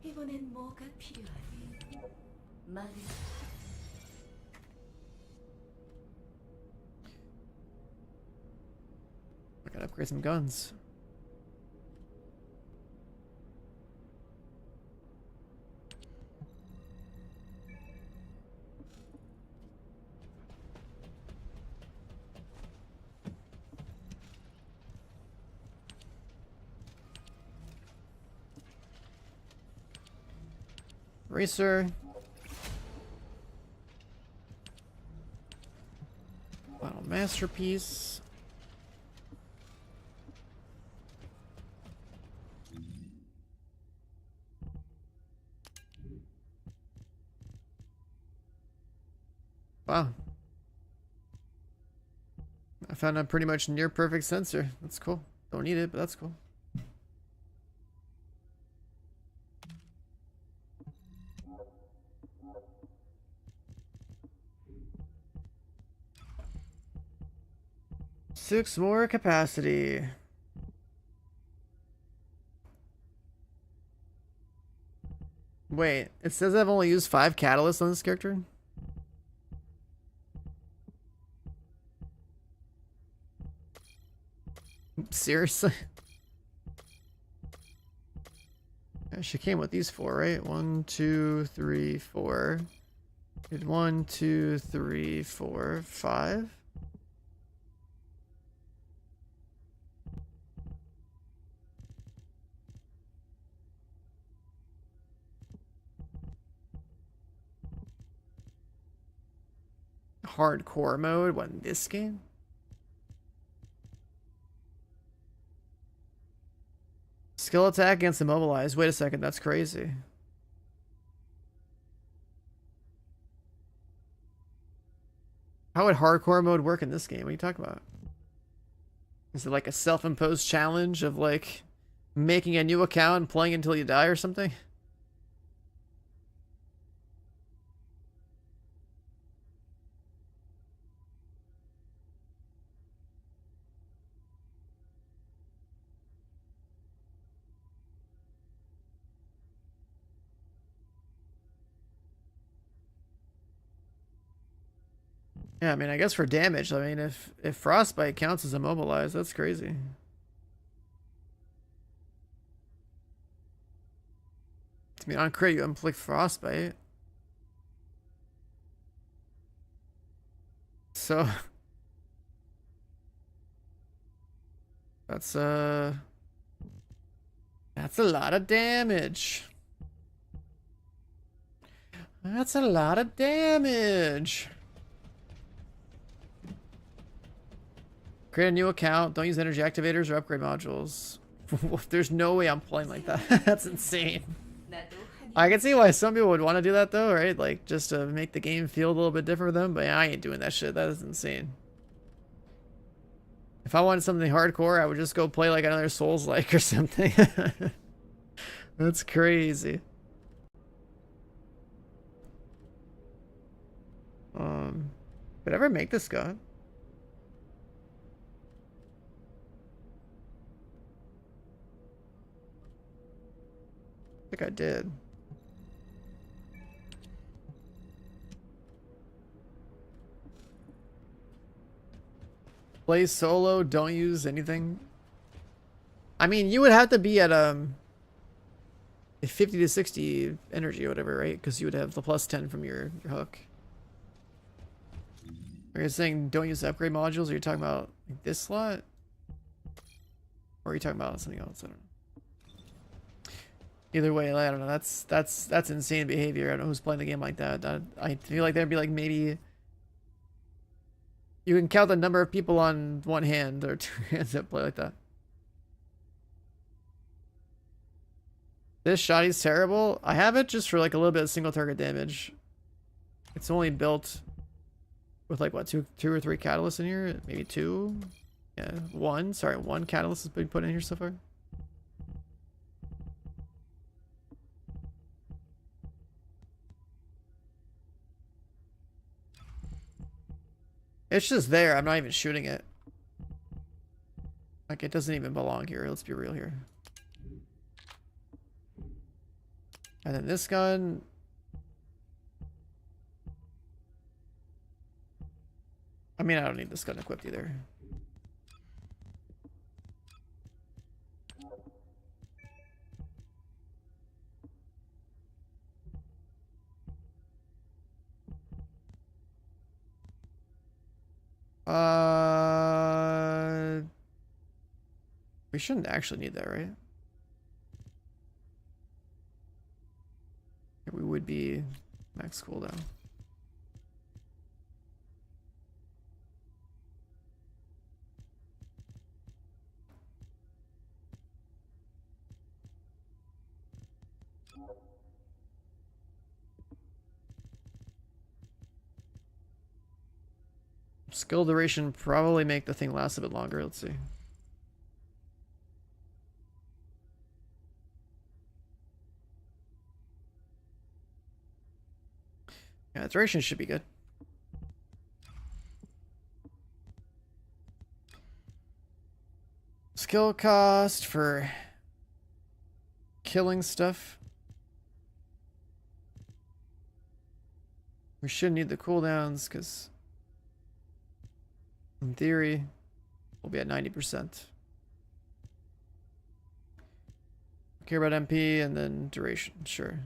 이번엔 뭐가 필요하니? 말해. I gotta upgrade some guns. Racer. Final masterpiece. Wow. I found a pretty much near perfect sensor. That's cool. Don't need it, but that's cool. Six more capacity. Wait, it says I've only used 5 catalysts on this character? Seriously? Yeah, she came with these 4, right? 1, 2, 3, 4. Did 1, 2, 3, 4, 5. Hardcore mode? What, in this game? Skill attack against immobilized. Wait a second, that's crazy. How would hardcore mode work in this game? What are you talking about? Is it like a self-imposed challenge of like making a new account and playing until you die or something? Yeah, I mean, I guess for damage, I mean, if frostbite counts as immobilized, that's crazy. I mean, on crit, you inflict frostbite. So that's a lot of damage. That's a lot of damage. Create a new account. Don't use energy activators or upgrade modules. There's no way I'm playing like that. That's insane. I can see why some people would want to do that though, right? Like just to make the game feel a little bit different for them. But yeah, I ain't doing that shit. That is insane. If I wanted something hardcore, I would just go play like another Souls-like or something. That's crazy. Could I ever make this gun? I think I did. Play solo, don't use anything. I mean, you would have to be at 50 to 60 energy or whatever, right? Because you would have the plus 10 from your hook. Are you saying don't use upgrade modules? Or are you talking about like, this slot? Or are you talking about something else? I don't know. Either way, I don't know. That's insane behavior. I don't know who's playing the game like that. I feel like there'd be like maybe you can count the number of people on one hand or two hands that play like that. This shotty's terrible. I have it just for like a little bit of single target damage. It's only built with like what two or three catalysts in here, maybe 2. Yeah, 1. Sorry, 1 catalyst has been put in here so far. It's just there. I'm not even shooting it. Like it doesn't even belong here. Let's be real here. And then this gun. I mean, I don't need this gun equipped either. We shouldn't actually need that, right? We would be max cooldown. Skill duration probably make the thing last a bit longer. Let's see. Yeah, duration should be good. Skill cost for killing stuff. We should need the cooldowns because in theory we'll be at 90%. Care about MP and then duration, sure.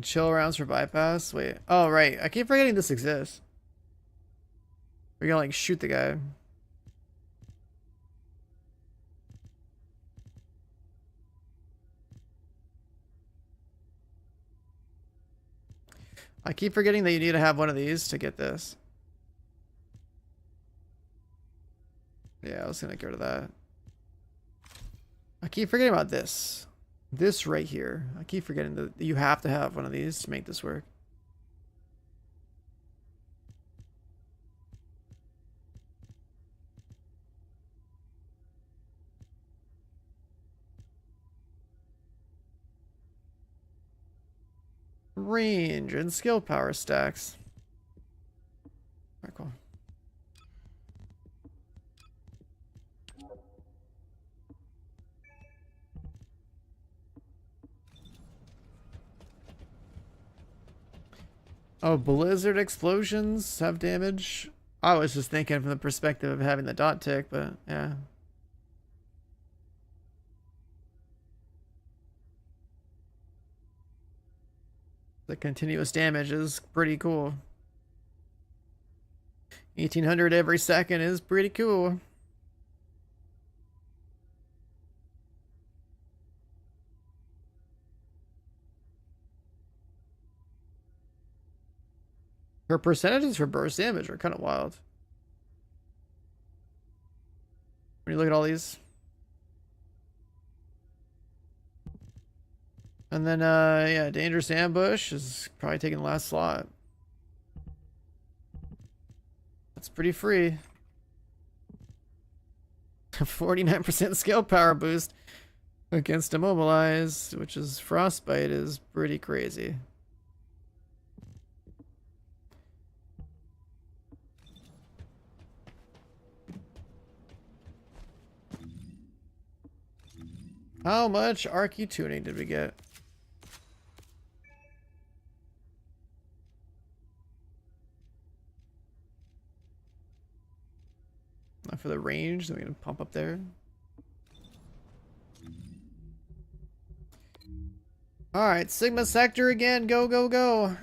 Chill rounds for bypass. Wait. Oh, right. I keep forgetting this exists. We're gonna like shoot the guy. I keep forgetting that you need to have one of these to get this. Yeah, I was gonna get rid of that. I keep forgetting about this. This right here. I keep forgetting that you have to have one of these to make this work. Range and skill power stacks. Alright, cool. Oh, blizzard explosions have damage. I was just thinking from the perspective of having the dot tick, but yeah. The continuous damage is pretty cool. 1800 every second is pretty cool. Her percentages for burst damage are kind of wild. When you look at all these. And then, yeah, Dangerous Ambush is probably taking the last slot. That's pretty free. 49% skill power boost against Immobilize, which is Frostbite, is pretty crazy. How much Archy tuning did we get? Not for the range, so we're gonna pump up there. Alright, Sigma Sector again, go, go, go.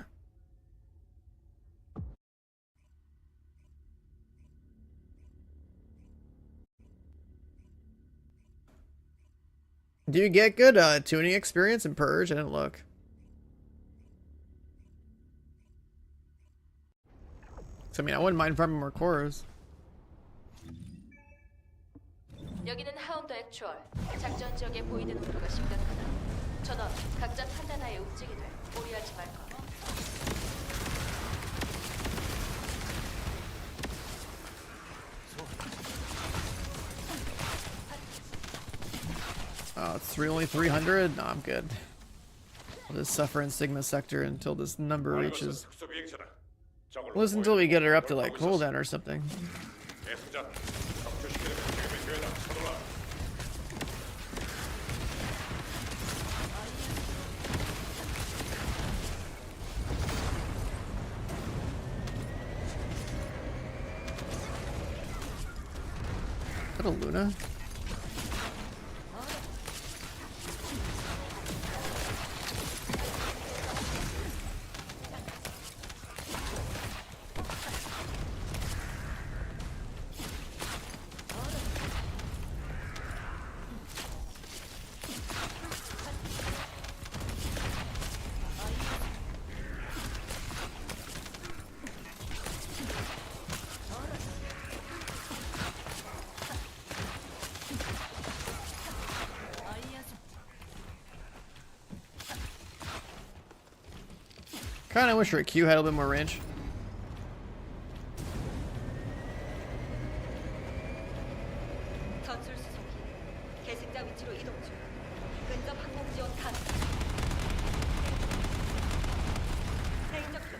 Do you get good tuning experience in Purge? I didn't look. So, I mean, I wouldn't mind farming more cores. 여기는 하운드 액추얼. 작전 지역에 보이는 우려가 심각하다. 전원 각자 판단하에 움직이되 무리하지 말거. Oh, it's only 300? No, I'm good. I'll just suffer in Sigma Sector until this number reaches. Well, listen until we get her up to like cooldown or something. Is that a Luna? Kinda wish our Q had a little bit more range. 전술 수송기 계승자 위치로 이동 중. 근접 항공 지원 가능. 대인적도.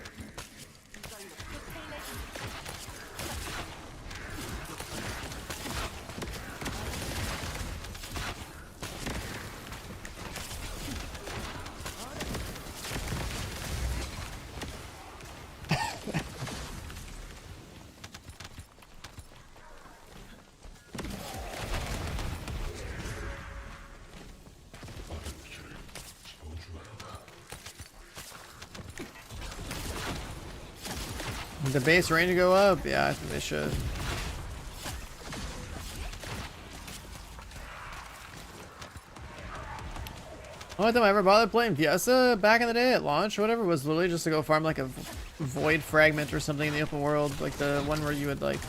Did the base range go up? Yeah, I think they should. Only time I ever bothered playing Fiesta back in the day at launch or whatever was literally just to go farm like a void fragment or something in the open world, like the one where you would like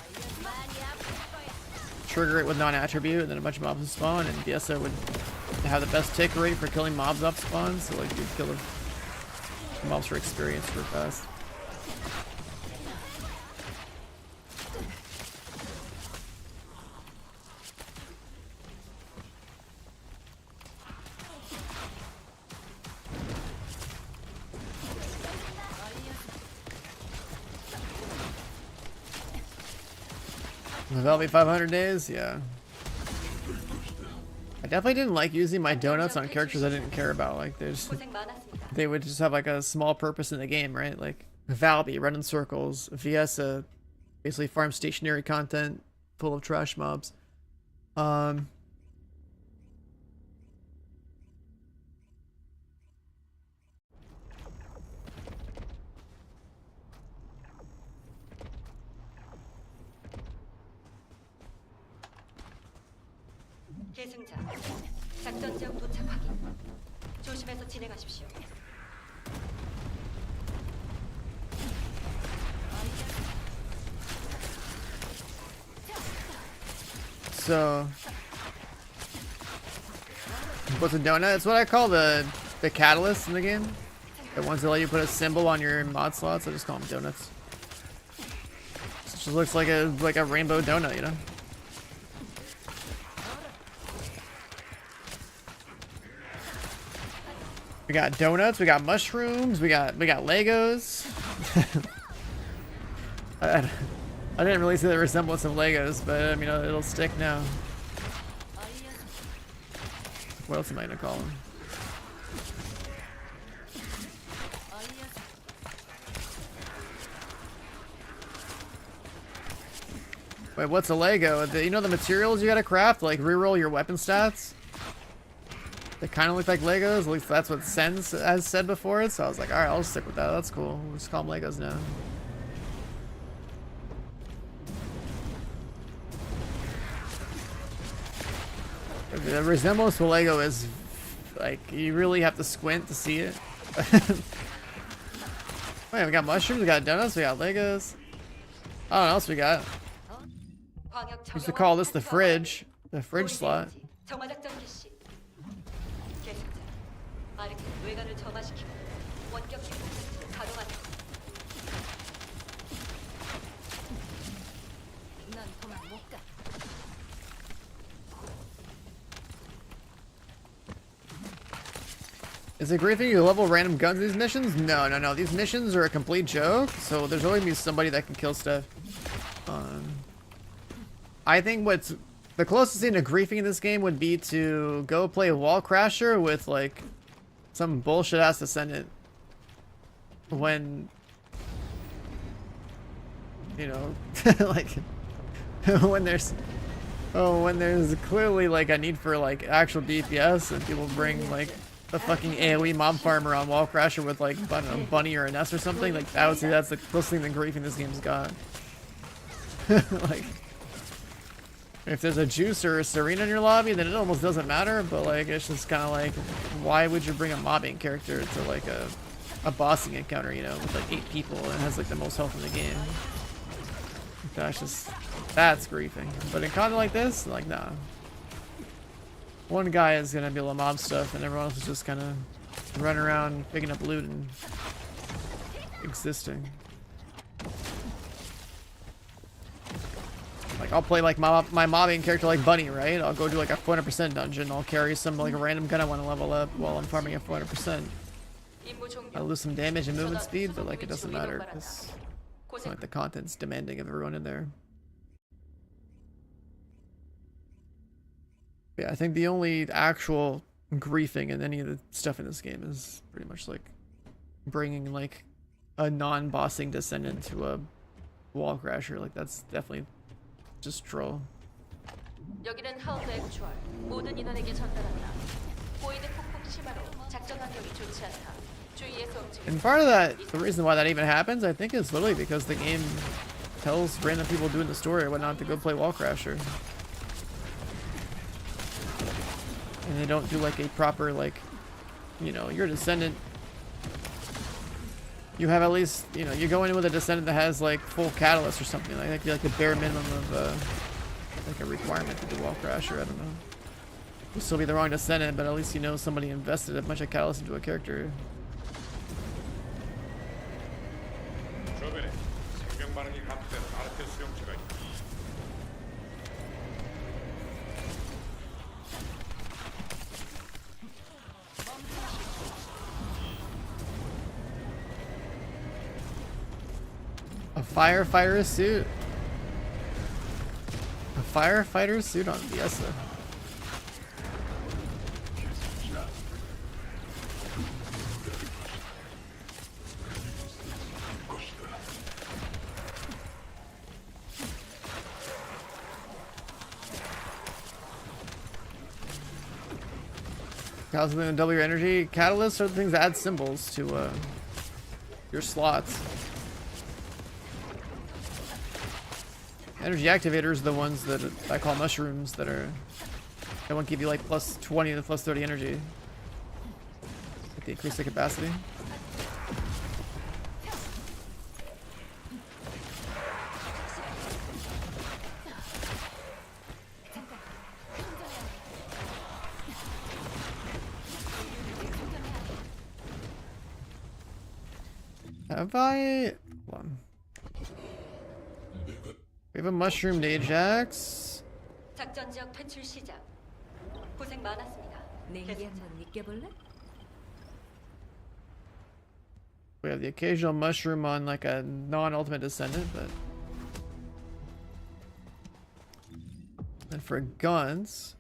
trigger it with non-attribute and then a bunch of mobs would spawn, and Fiesta would have the best tick rate for killing mobs off spawn, so like you'd kill the mobs for experience super fast. That'll be 500 days, yeah. I definitely didn't like using my donuts on characters I didn't care about. Like, 고생 많았습니다. they would just have like a small purpose in the game, right? Like Valby, run in circles, Viesa, basically farm stationary content full of trash mobs. 계승자 작전 지역 도착 확인. 조심해서 진행하십시오. So, what's a donut? It's what I call the catalyst in the game. The ones that let you put a symbol on your mod slots. I just call them donuts. It just looks like a rainbow donut, you know. We got donuts, we got mushrooms, we got Legos. I didn't really see the resemblance of Legos, but I mean it'll stick now. What else am I gonna call them? Wait, what's a Lego? You know the materials you gotta craft, like reroll your weapon stats? They kind of look like Legos, at least that's what Sen's has said before it, so I was like, alright, I'll stick with that, that's cool. We'll just call them Legos now. The resemblance to Lego is, like, you really have to squint to see it. Wait, we got mushrooms, we got donuts, we got Legos. I don't know what else we got. We used to call this the fridge slot. 정화작전 개시. 계승자 아르케 뇌관을 점화시키고 원격 기동 콘텐츠를 가동한다. 난 도망 못 가. Is it great that you level random guns in these missions? No, no, no. These missions are a complete joke, so there's always gonna be somebody that can kill stuff. I think what's the closest thing to griefing in this game would be to go play Wall Crasher with like some bullshit ass Descendant when you know like when there's clearly like a need for like actual DPS and people bring like a fucking AoE mob farmer on Wall Crasher with like I don't know, Bunny or a Nest or something. Like I would say that's the closest thing to griefing this game's got. Like if there's a Juice or a Serena in your lobby, then it almost doesn't matter, but like it's just kind of like, why would you bring a mobbing character to like a bossing encounter, you know, with like 8 people and has like the most health in the game? Gosh, that's griefing. But in content like this, like nah. One guy is gonna be able to mob stuff and everyone else is just kind of running around picking up loot and existing. Like, I'll play like my mobbing character like Bunny, right? I'll go do like a 400% dungeon. I'll carry some like random gun I want to level up while I'm farming at 400%. I'll lose some damage and movement speed, but like it doesn't matter because it's not like the content's demanding of everyone in there. Yeah, I think the only actual griefing in any of the stuff in this game is pretty much like bringing like a non-bossing Descendant to a wall crasher. Like that's definitely just troll. 여기는 하운드의 구조할 모든 인원에게 전달한다. 보이드 폭풍 심화로 작전 환경이 좋지 않다. 주의해서 움직여. And part of that, the reason why that even happens, I think, is literally because the game tells random people doing the story or whatnot to go play wall crasher. And they don't do like a proper, like, you know, you're a Descendant. You have at least, you know, you go in with a Descendant that has like full catalyst or something. Like that'd be like the bare minimum of like a requirement to do wall crasher. I don't know. You'll still be the wrong Descendant, but at least you know somebody invested a bunch of catalyst into a character. 주변에 생명 반응이 감지된 아르테 수용체가 있다. A firefighter suit. A firefighter suit on Viesa. How's it going to double your energy? Catalysts are the things that add symbols to your slots. Energy activators are the ones that I call mushrooms that won't give you like plus 20 to plus 30 energy. Like the increase the capacity. Have I? Hold on. We have a mushroomed Ajax. 작전 지역 퇴출 시작. 고생 많았습니다. 냉기 한번 느껴볼래? We have the occasional mushroom on like a non-ultimate Descendant, but and for guns,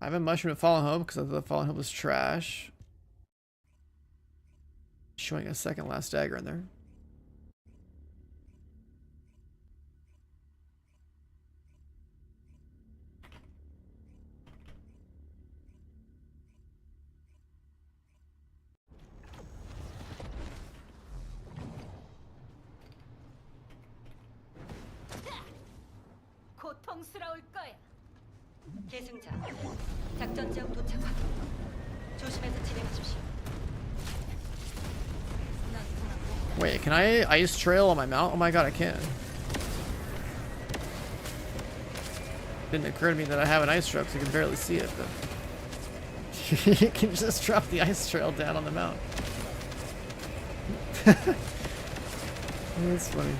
I have a mushroom at Fallen Hope because I thought the Fallen Hope was trash. Showing a second last dagger in there. 고통스러울 거야. 계승자, 작전 지역 도착 확인. 조심해서 진행하십시오. Wait, can I ice trail on my mount? Oh my god, I can. Didn't occur to me that I have an ice truck, so you can barely see it, but you can just drop the ice trail down on the mount. That's funny.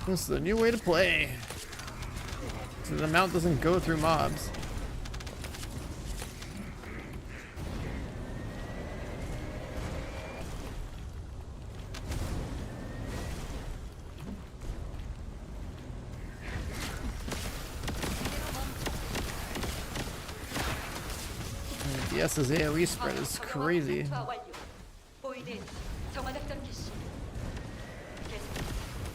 This is a new way to play. So the mount doesn't go through mobs. And DS's AoE spread is crazy. 보이드 정화 작전 개시.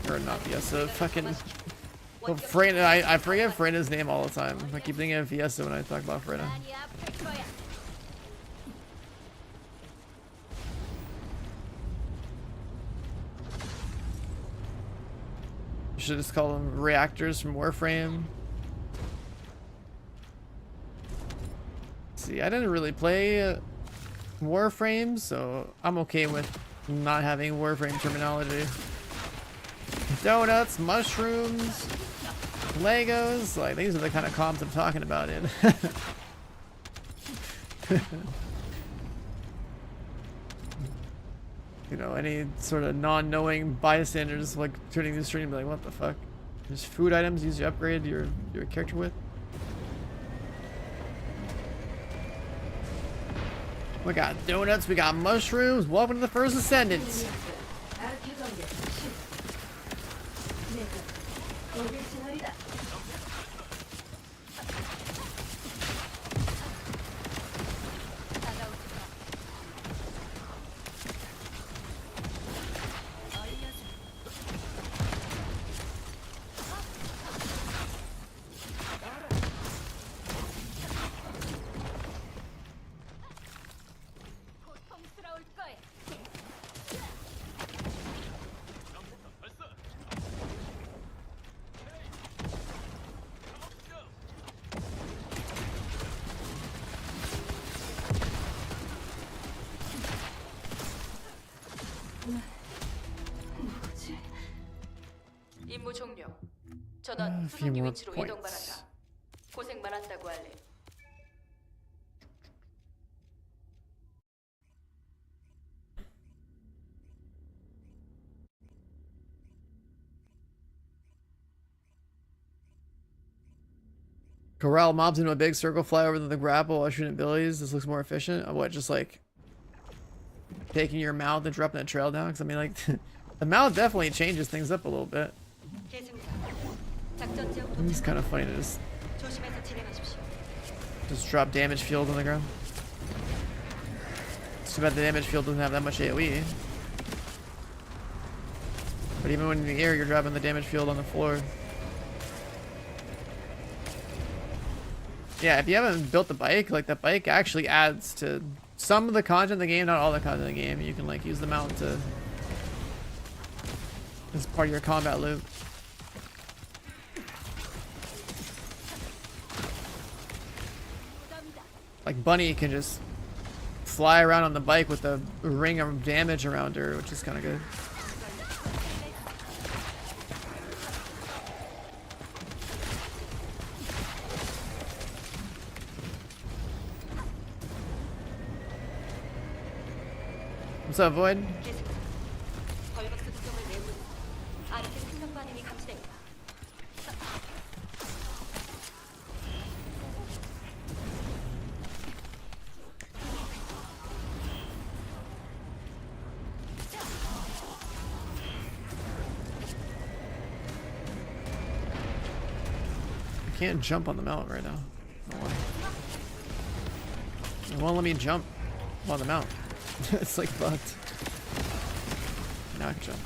Or not Viesa, fucking... Well, Freyna, I forget Freyna's name all the time. I keep thinking of Viesa when I talk about Freyna. You should just call them reactors from Warframe. See, I didn't really play Warframe, so I'm okay with not having Warframe terminology. Donuts, mushrooms, Legos, like these are the kind of comms I'm talking about in. You know, any sort of non-knowing bystanders like turning the stream like, what the fuck? There's food items you upgrade your character with. We got donuts, we got mushrooms. Welcome to the first Descendant. 고통스러울 거야. 임무 종료. 전원 few 수송기 more 위치로 이동 points. 바란다. 고생 많았다고 할래. Corral mobs into a big circle, fly over the grapple while shooting abilities. This looks more efficient. What, just like taking your mount and dropping a trail down? Because I mean, like, the mount definitely changes things up a little bit. 계승자. 작전 지역 It's 도착. kind of funny to 조심해서 진행하십시오. just drop damage field on the ground. It's too bad the damage field doesn't have that much AoE. But even when in the air, you're dropping the damage field on the floor. Yeah, if you haven't built the bike, like the bike actually adds to some of the content in the game, not all the content in the game. You can like use the mount to as part of your combat loop. Like Bunny can just fly around on the bike with a ring of damage around her, which is kind of good. What's up, Void? 계승자. 벌거스 구경을 내부. 아르테 생명 반응이 감지됩니다. I can't jump on the mount right now. I don't want to. It won't let me jump on the mount. It's like bugged. Now I can jump.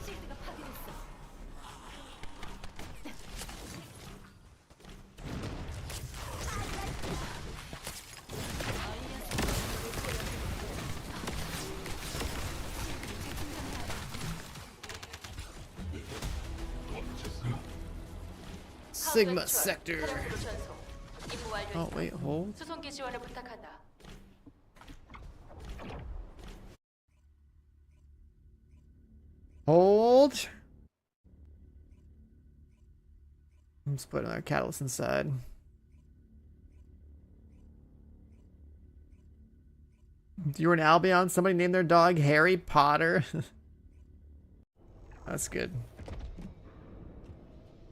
실드가 파괴됐어. Sigma sector. 사령부로 전송. 임무 완료. Oh wait, hold. 수송기 지원을 부탁한다. Hold. Let's put another catalyst inside. You were an Albion. Somebody named their dog Harry Potter. That's good.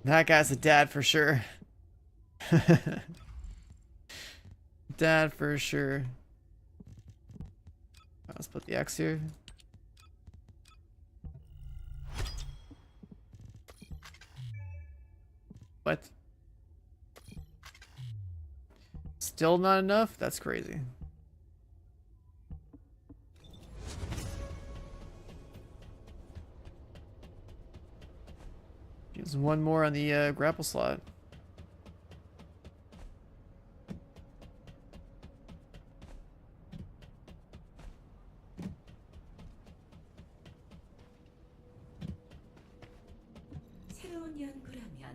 That guy's a dad for sure. Dad for sure. Let's put the X here. What? Still not enough? That's crazy. Use one more on the grapple slot. 새로운 연구라면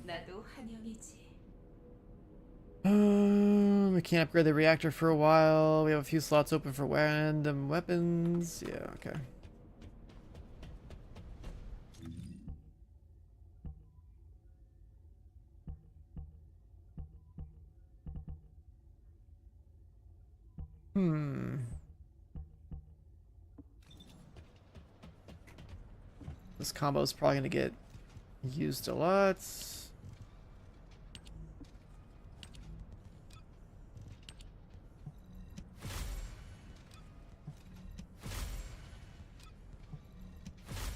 나도 환영이지. We can't upgrade the reactor for a while. We have a few slots open for random weapons. Yeah, okay. This combo is probably going to get used a lot.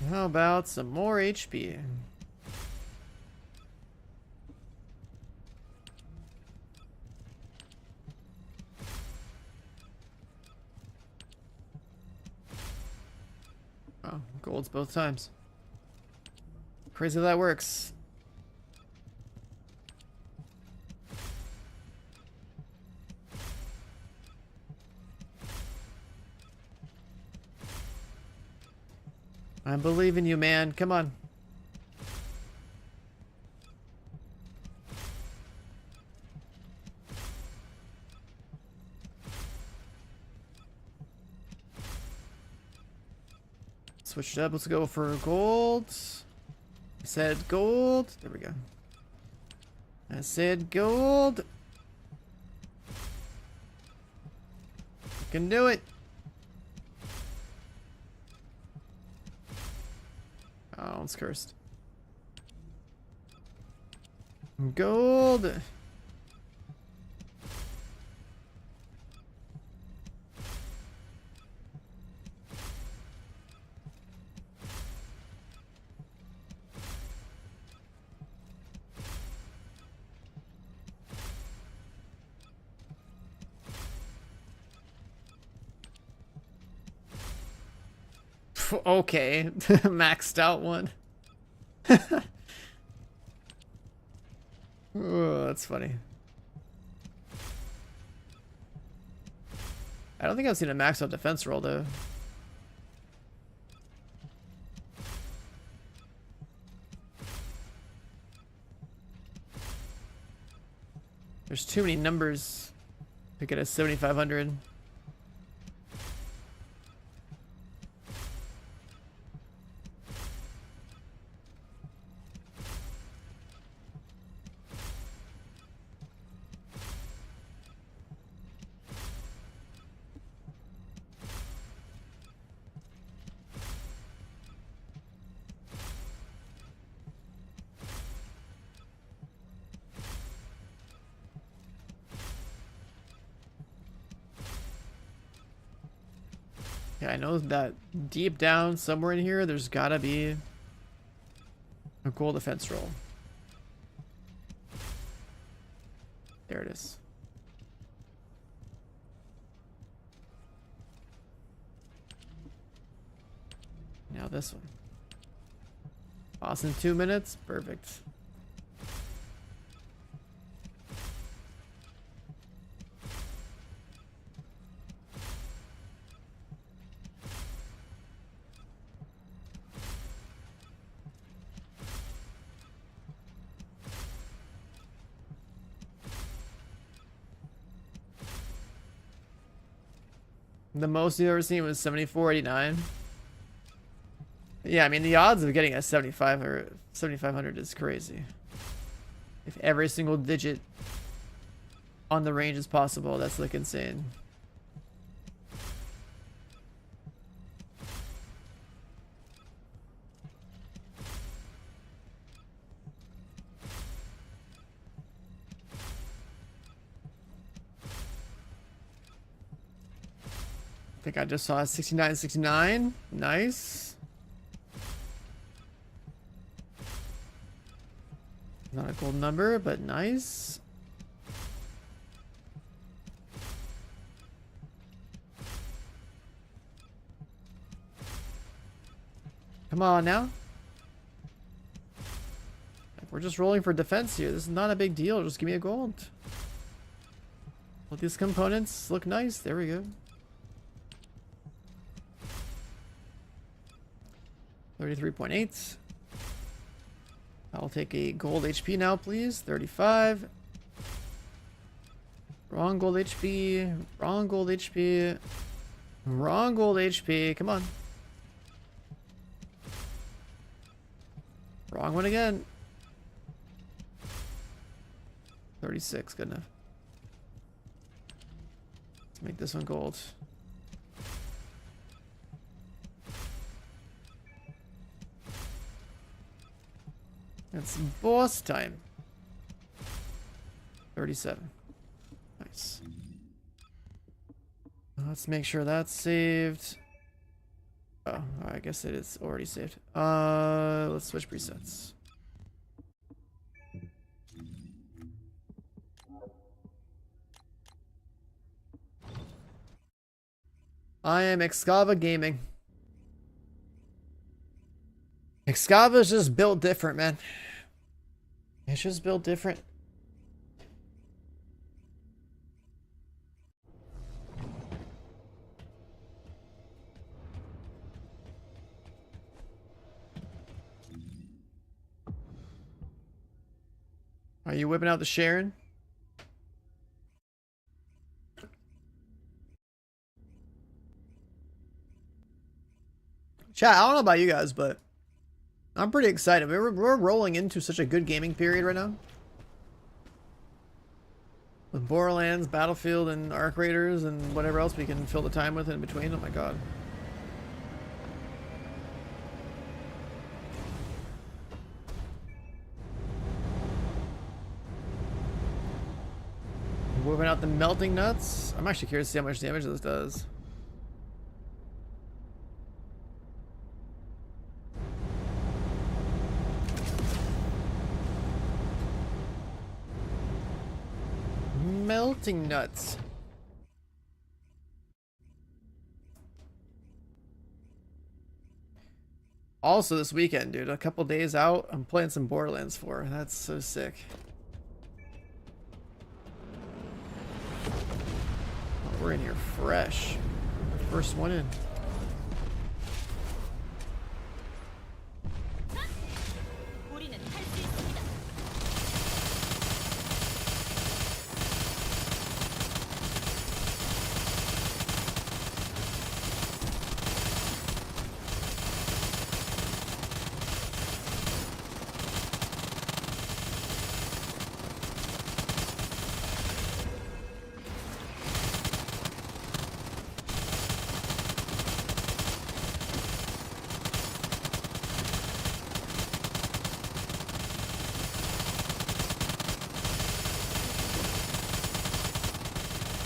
How about some more HP? Oh, golds both times. Crazy how that works. I believe in you, man. Come on. Switch it up. Let's go for gold. I said gold. There we go. I said gold. You can do it. Oh, it's cursed. Gold. Okay, maxed out one. Oh, that's funny. I don't think I've seen a maxed out defense roll though. There's too many numbers to get a 7,500. Yeah, I know that deep down somewhere in here, there's gotta be a gold defense roll. There it is. Now this one. Boss in 2 minutes. Perfect. The most you've ever seen was 74.89. Yeah, I mean the odds of getting a 75 or 7,500 is crazy. If every single digit on the range is possible, that's like insane. think I just saw 69.69. Nice. Not a gold number, but nice. Come on now. If we're just rolling for defense here, this is not a big deal. Just give me a gold. Let these components look nice. There we go. 33.8. I'll take a gold HP now, please. 35. Wrong gold HP. Wrong gold HP. Wrong gold HP. Come on. Wrong one again. 36. Good enough. Let's make this one gold. It's boss time. 37. Nice. Let's make sure that's saved. Oh, I guess it is already saved. Let's switch presets. I am Excava Gaming. Excava's just built different, man. It's just built different. Are you whipping out the Sharon? Chat, I don't know about you guys, but I'm pretty excited. We're rolling into such a good gaming period right now. With Borderlands, Battlefield, and Arc Raiders, and whatever else we can fill the time with in between. Oh my god. Whipping out the melting nuts. I'm actually curious to see how much damage this does. Melting nuts. Also this weekend, dude, a couple days out, I'm playing some Borderlands 4. That's so sick. Oh, we're in here fresh. First one in.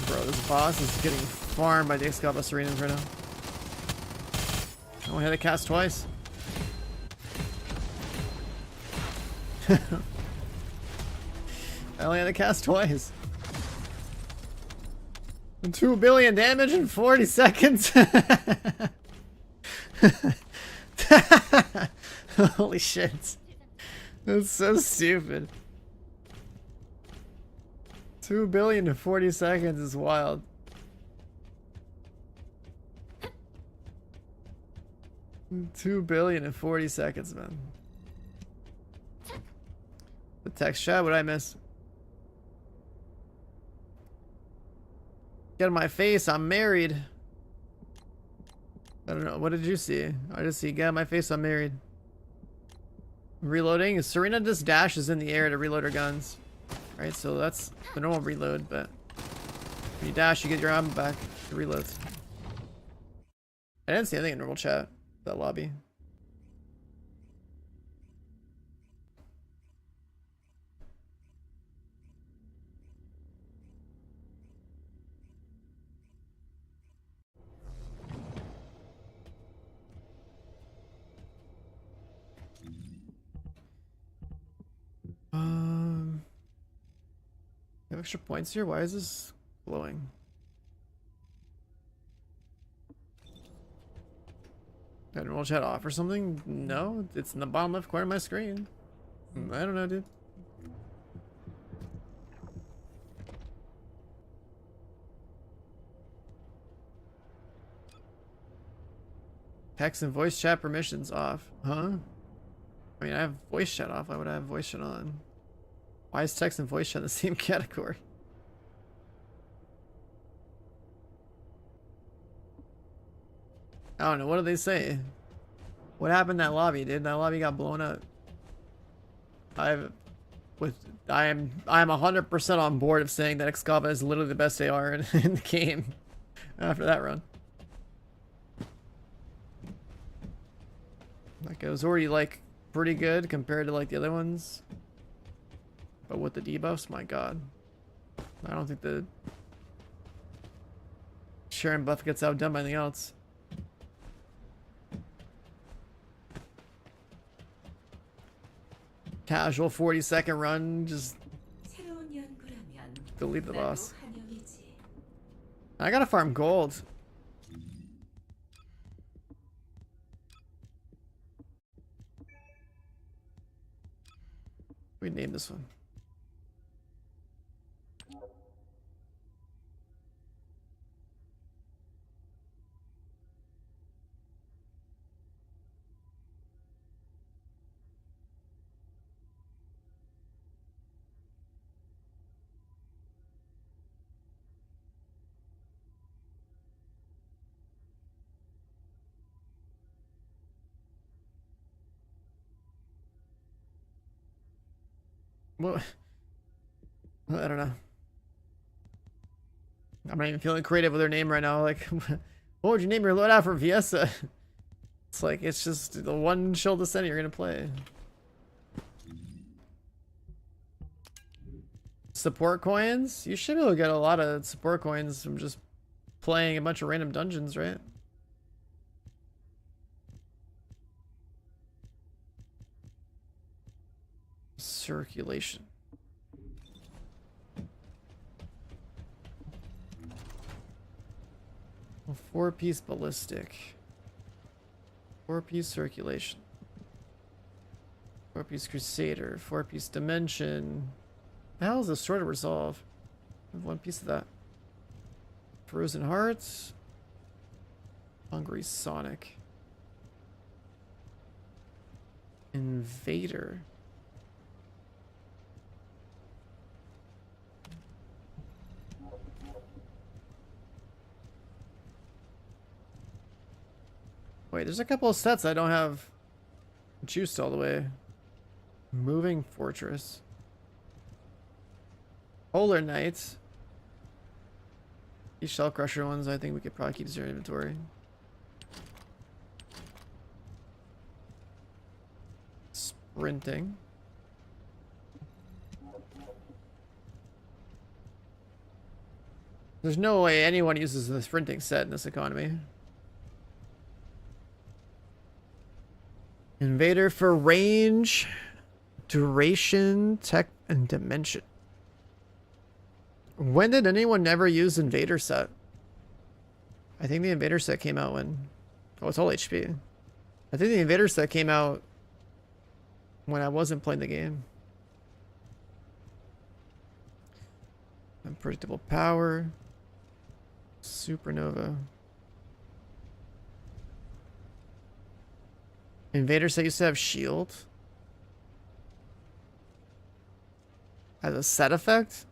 Bro, this boss is getting farmed by the Excava Serenas right now. I only had to cast twice. I only had to cast twice. 2 billion damage in 40 seconds. Holy shit. That's so stupid. 2 billion in 40 seconds is wild. $2 billion in 40 seconds, man. The text chat, what did I miss? Get in my face, I'm married. I don't know, what did you see? I just see, get in my face, I'm married. Reloading? Serena just dashes in the air to reload her guns. Right, so that's the normal reload, but when you dash, you get your ammo back to reload. I didn't see anything in normal chat, that lobby. extra points here? Why is this glowing? Did roll chat off or something? No, it's in the bottom left corner of my screen. I don't know, dude. Text and voice chat permissions off. Huh? I mean, I have voice chat off. Why would I have voice chat on? Why is text and voice chat in the same category? I don't know. What do they say? What happened in that lobby, dude? That lobby got blown up. I am 100% on board of saying that Excava is literally the best AR in the game after that run. Like, it was already like pretty good compared to like the other ones, but with the debuffs, my god, I don't think the Sharon buff gets outdone by anything else. Casual 40-second run, just delete the boss. I gotta farm gold. We name this one. Well, I don't know. I'm not even feeling creative with her name right now. Like, what would you name your loadout for Viesa? It's like, it's just the one Shield Descendant you're gonna play. Support coins? You should be able to get a lot of support coins from just playing a bunch of random dungeons, right? Circulation. A 4-piece ballistic. 4-piece circulation. 4-piece crusader. 4-piece dimension. The hell is a sword of resolve? I have 1 piece of that. Frozen hearts. Hungry Sonic. Invader. Wait, there's a couple of sets I don't have juiced all the way. Moving Fortress. Polar Knight. These Shell Crusher ones, I think we could probably keep zero inventory. Sprinting. There's no way anyone uses the sprinting set in this economy. Invader for range, duration, tech, and dimension. When did anyone ever use Invader set? I think the Invader set came out when... Oh, it's all HP. I think the Invader set came out when I wasn't playing the game. Unpredictable power. Supernova. Invader set used to have shield. Has a set effect?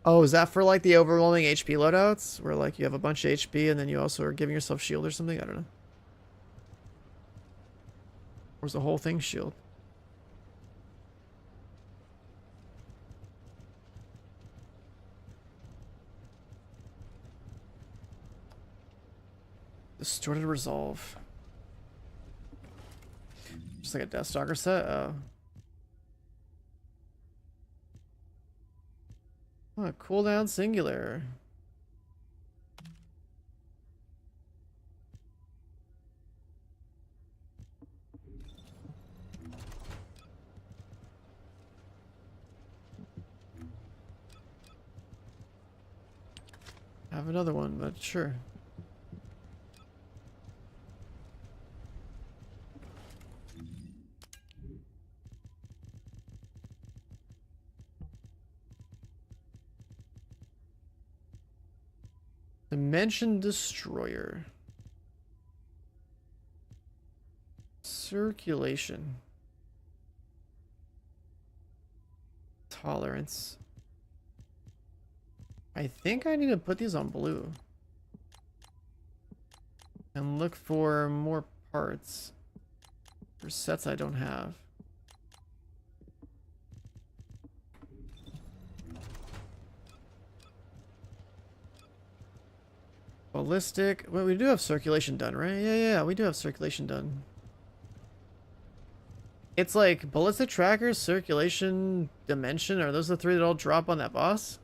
Oh, is that for like the overwhelming HP loadouts? Where like you have a bunch of HP and then you also are giving yourself shield or something? I don't know. Or is the whole thing shield? Distorted Resolve. Just like a Deathstalker set? Oh. Oh, cooldown singular. have another one, but sure. Dimension Destroyer. Circulation. Tolerance. I think I need to put these on blue. And look for more parts. For sets I don't have. Ballistic. Well, we do have circulation done, right? Yeah, we do have circulation done. It's like ballistic trackers, circulation, dimension. Are those the three that all drop on that boss?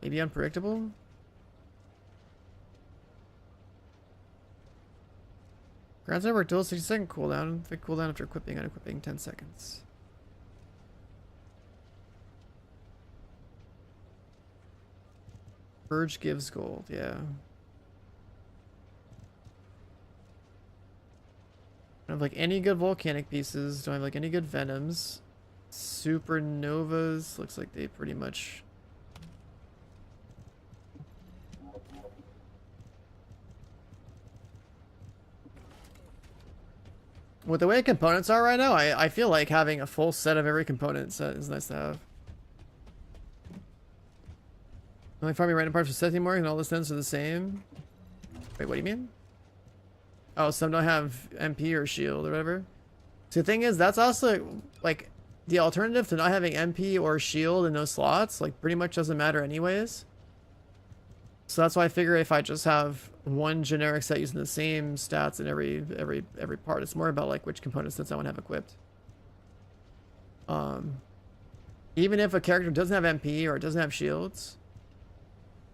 Maybe unpredictable? Grants over dual 60-second cooldown. If cooldown after equipping, unequipping 10 seconds. Purge gives gold, yeah. Don't have like any good volcanic pieces. Don't have like any good venoms. Supernovas. Looks like they pretty much. With the way components are right now, I feel like having a full set of every component set is nice to have. Only farming random parts for sets anymore, and all the stats are the same. Wait, what do you mean? Oh, some don't have MP or shield or whatever. So the thing is, that's also like the alternative to not having MP or shield in those slots. Like pretty much doesn't matter anyways. So that's why I figure if I just have one generic set using the same stats in every part, it's more about like which component sets I want to have equipped. Even if a character doesn't have MP or doesn't have shields,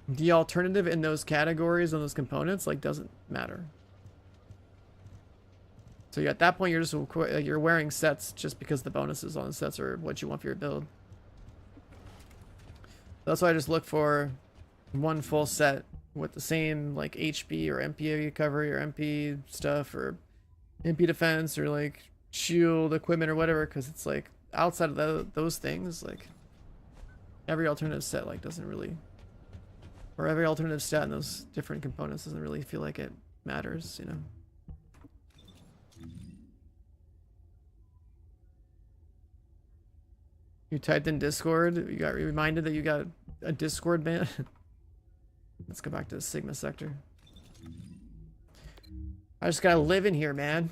the alternative in those categories and those components like doesn't matter. So at that point, you're just you're wearing sets just because the bonuses on the sets are what you want for your build. That's why I just look for one full set with the same like HP or MP recovery or MP stuff or MP defense or like shield equipment or whatever, because it's like outside of those things, like every alternative set like doesn't really, or every alternative stat in those different components doesn't really feel like it matters, you know. You typed in Discord, you got reminded that you got a Discord ban. Let's go back to the Sigma sector. I just gotta live in here, man.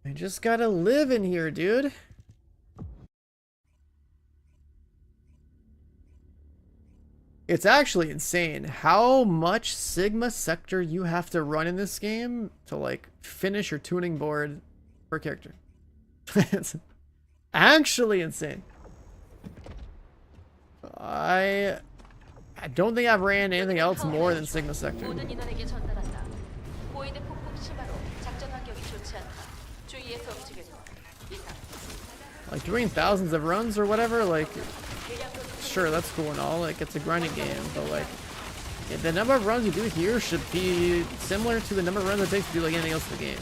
I just gotta live in here, dude. It's actually insane how much Sigma sector you have to run in this game to like finish your tuning board per character. It's actually insane. I don't think I've ran anything else more than Sigma sector. Like doing thousands of runs or whatever, like sure, that's cool and all, like it's a grinding game, but like the number of runs you do here should be similar to the number of runs it takes to do like anything else in the game.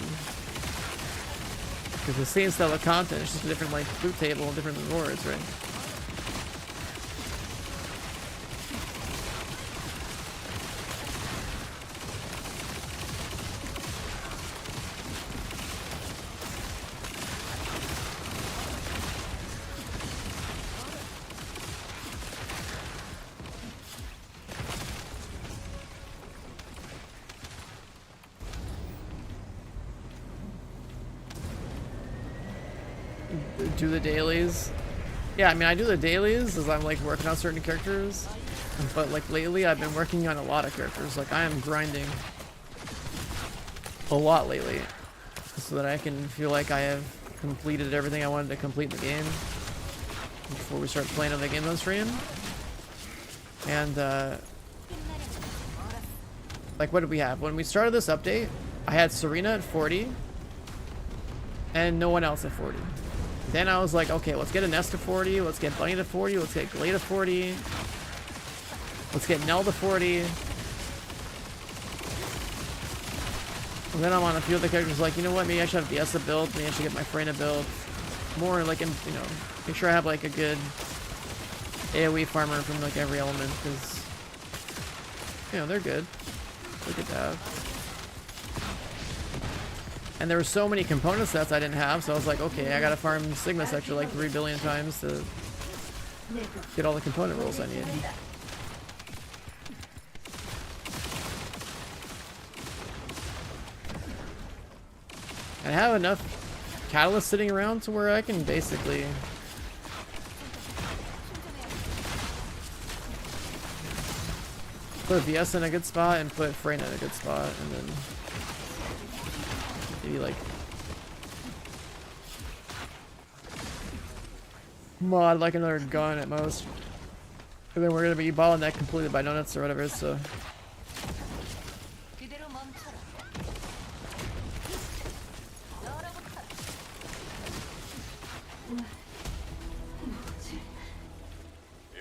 Because the same style of content, it's just a different like loot table and different rewards, right? Do the dailies. Yeah, I mean, I do the dailies as I'm like working on certain characters, but like lately I've been working on a lot of characters. Like I am grinding a lot lately so that I can feel like I have completed everything I wanted to complete in the game before we start playing on the game on stream. And like what did we have? When we started this update, I had Serena at 40 and no one else at 40. Then I was like, okay, let's get a Nest to 40, let's get Bunny to 40, let's get Glay to 40, let's get Nell to 40. And then I'm on a few other characters like, you know what, maybe I should have Diessa build, maybe I should get my Freyna build. More like, you know, make sure I have like a good AoE farmer from like every element, because, you know, they're good. They're good to have. And there were so many component sets I didn't have, so I was like, okay, I gotta farm Sigma Sector like 3 billion times to get all the component rolls I need. I have enough catalysts sitting around to where I can basically put VS in a good spot and put Freyna in a good spot, and then maybe like mod like another gun at most. And then we're gonna be bottlenecked completely by donuts or whatever, so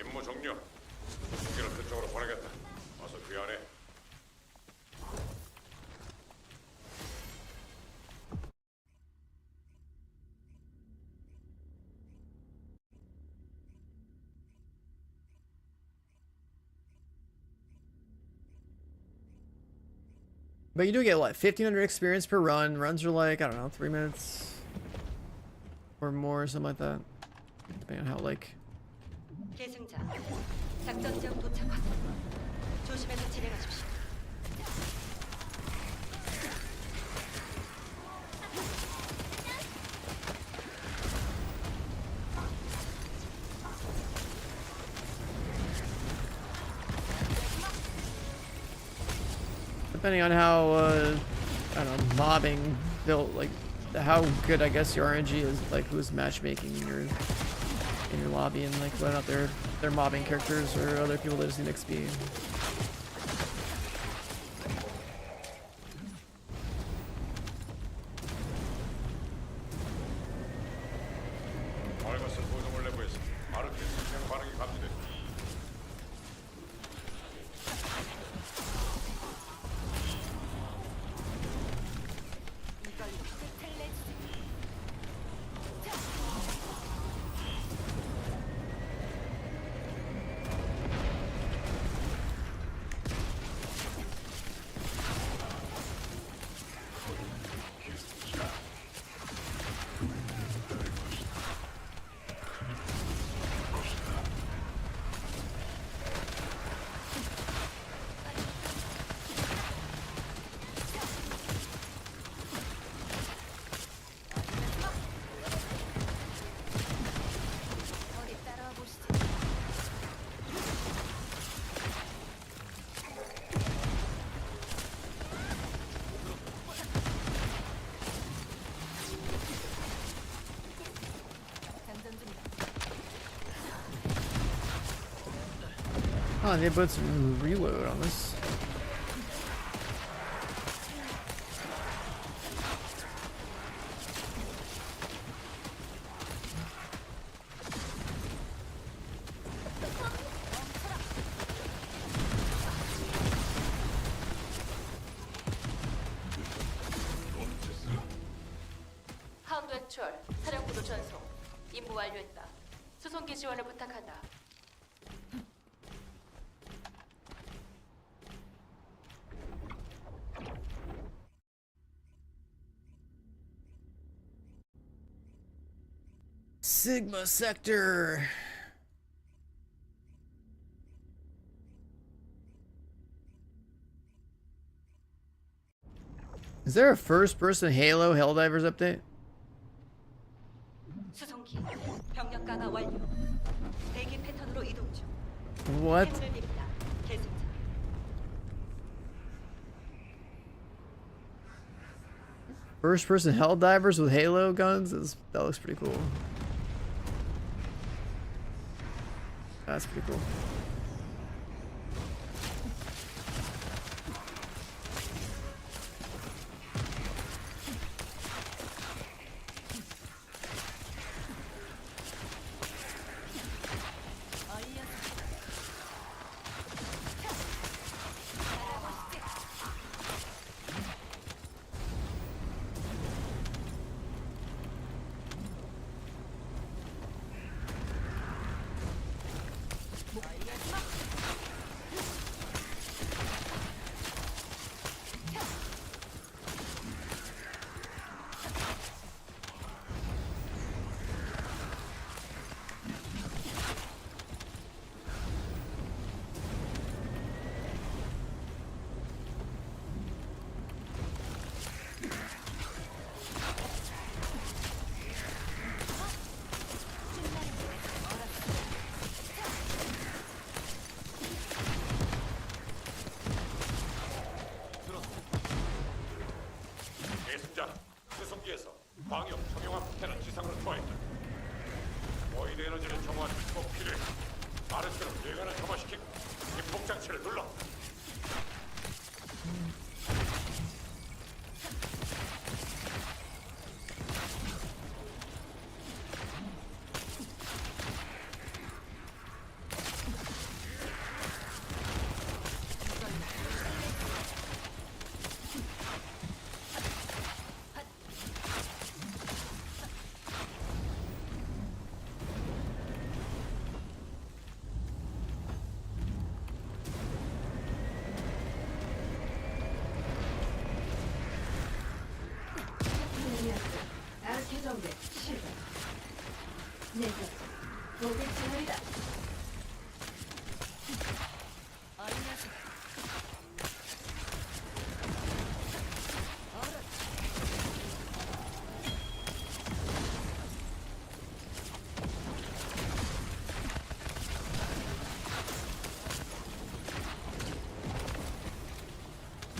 임무 종료. 무기를 그쪽으로 보내겠다. 어서 귀환해. but you do get what, 1500 experience per run. Runs are like, I don't know, 3 minutes or more, something like that. Depending on how like 계승자, 작전장 도착 확인. 조심해서 진행하십시오. depending on how I don't know, mobbing built, like how good I guess your RNG is, like who's matchmaking in your lobby, and like whether or not they're mobbing characters or other people that just need XP. 얼마스 보정을 내부해서 아르케 수평 반응이 감지됐다. Oh, they put some reload on this. 항도액철, 사령부도 전송. 임무 완료했다. 수송기 지원을 부탁한다. Sigma Sector. Is there a first-person Halo Helldivers update? 수송기, 병력 강화 완료. 대기 패턴으로 이동 중. What? 행운을 빕니다. 계승자. First-person Helldivers with Halo guns? That looks pretty cool. That's pretty cool.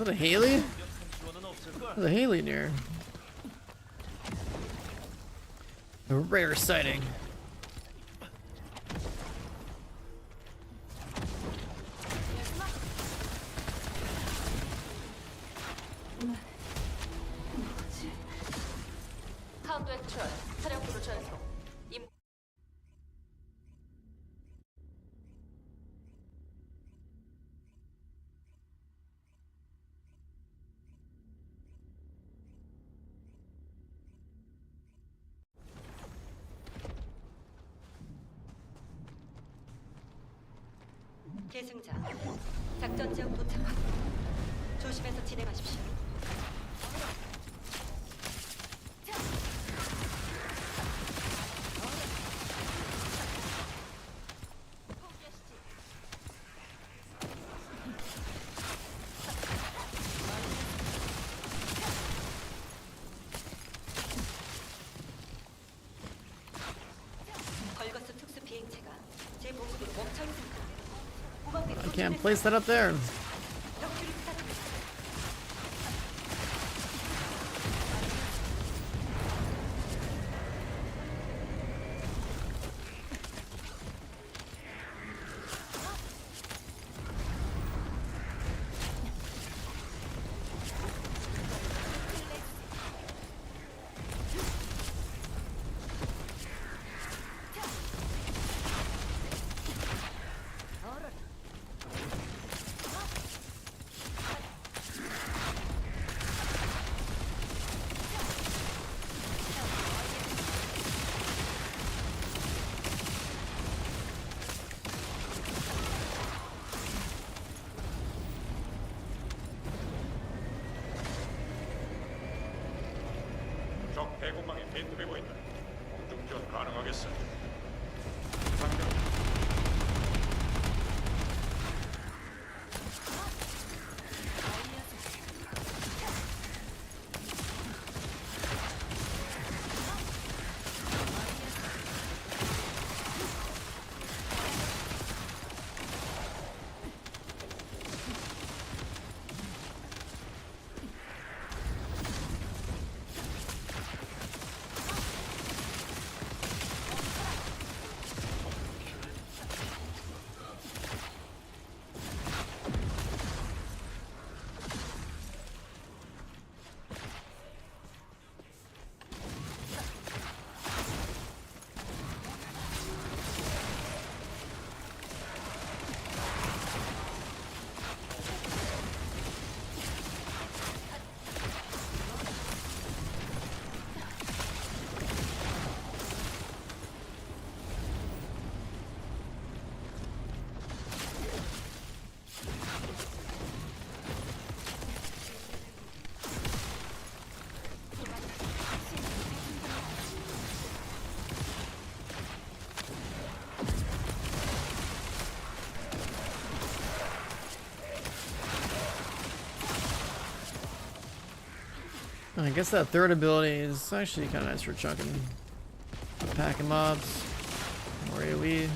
that a Haley? There's a Haley near. A rare sighting. 카운트 액츄얼 사령부로 전송. 임 계승자 작전 지역 도착하고 조심해서 진행하십시오. 벌거스 특수 비행체가 제 보급으로 멈춰 있습니다. I can't place that up there. 럭큐리 부탁드립니다. 적 대공망이 빈틈이고 있다. 공중전 가능하겠어. 상대 I guess that third ability is actually kind of nice for chunking, packing mobs, more AoE.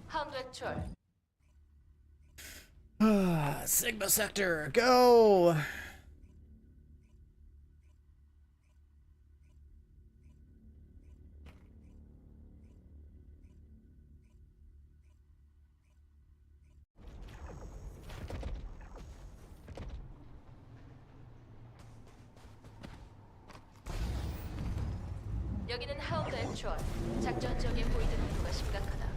카운트 액츄얼 Sigma sector, go! 여기는 하운드 액츄얼. 작전 지역에 보이는 의도가 심각하다.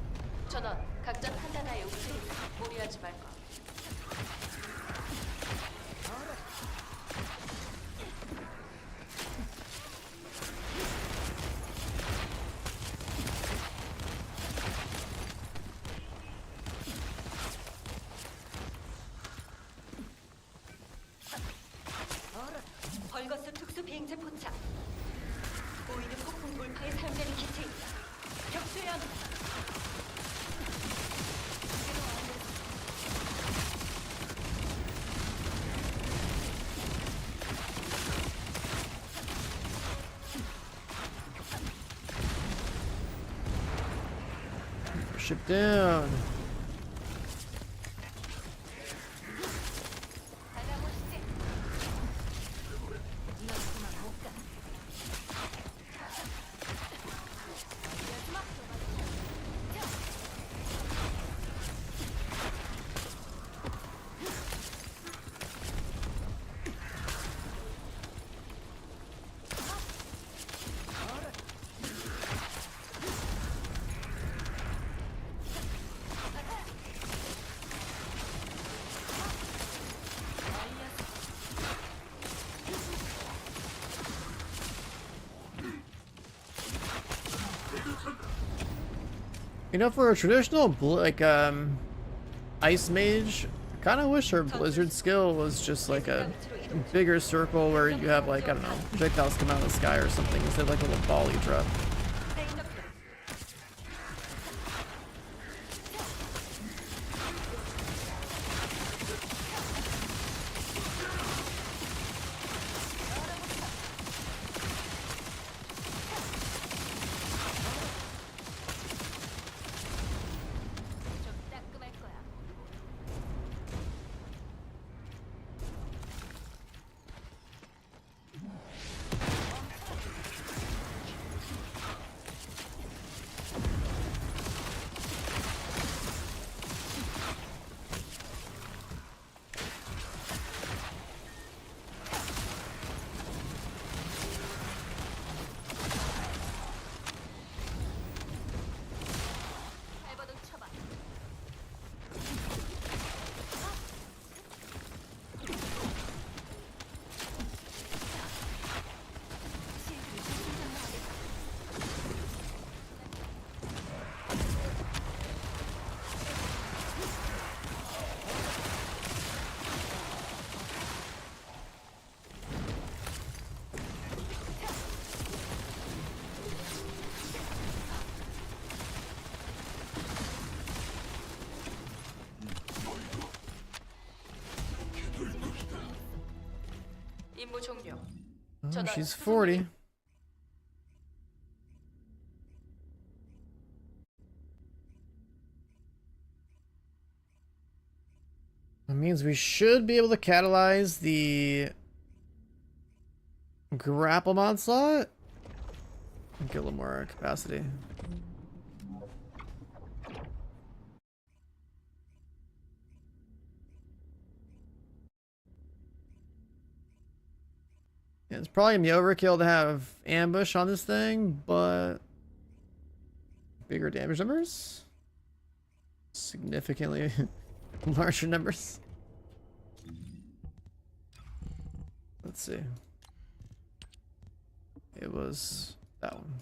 전원 각자 판단하에 움직이고 무리하지 말것. 벌거스 특수 비행체 포착. 보이는 폭풍 돌파에 사용되는 기체입니다. 격수해야 합니다. Ship down. You know, for a traditional ice mage, I kind of wish her blizzard skill was just like a bigger circle where you have like, I don't know, projectiles come out of the sky or something instead of like a little ball you drop. 임무 종료. Oh, she's 40. That means we should be able to catalyze the grapple mod slot. Get a little more capacity. Yeah, it's probably gonna be overkill to have ambush on this thing, but bigger damage numbers, significantly larger numbers. Let's see. It was that one.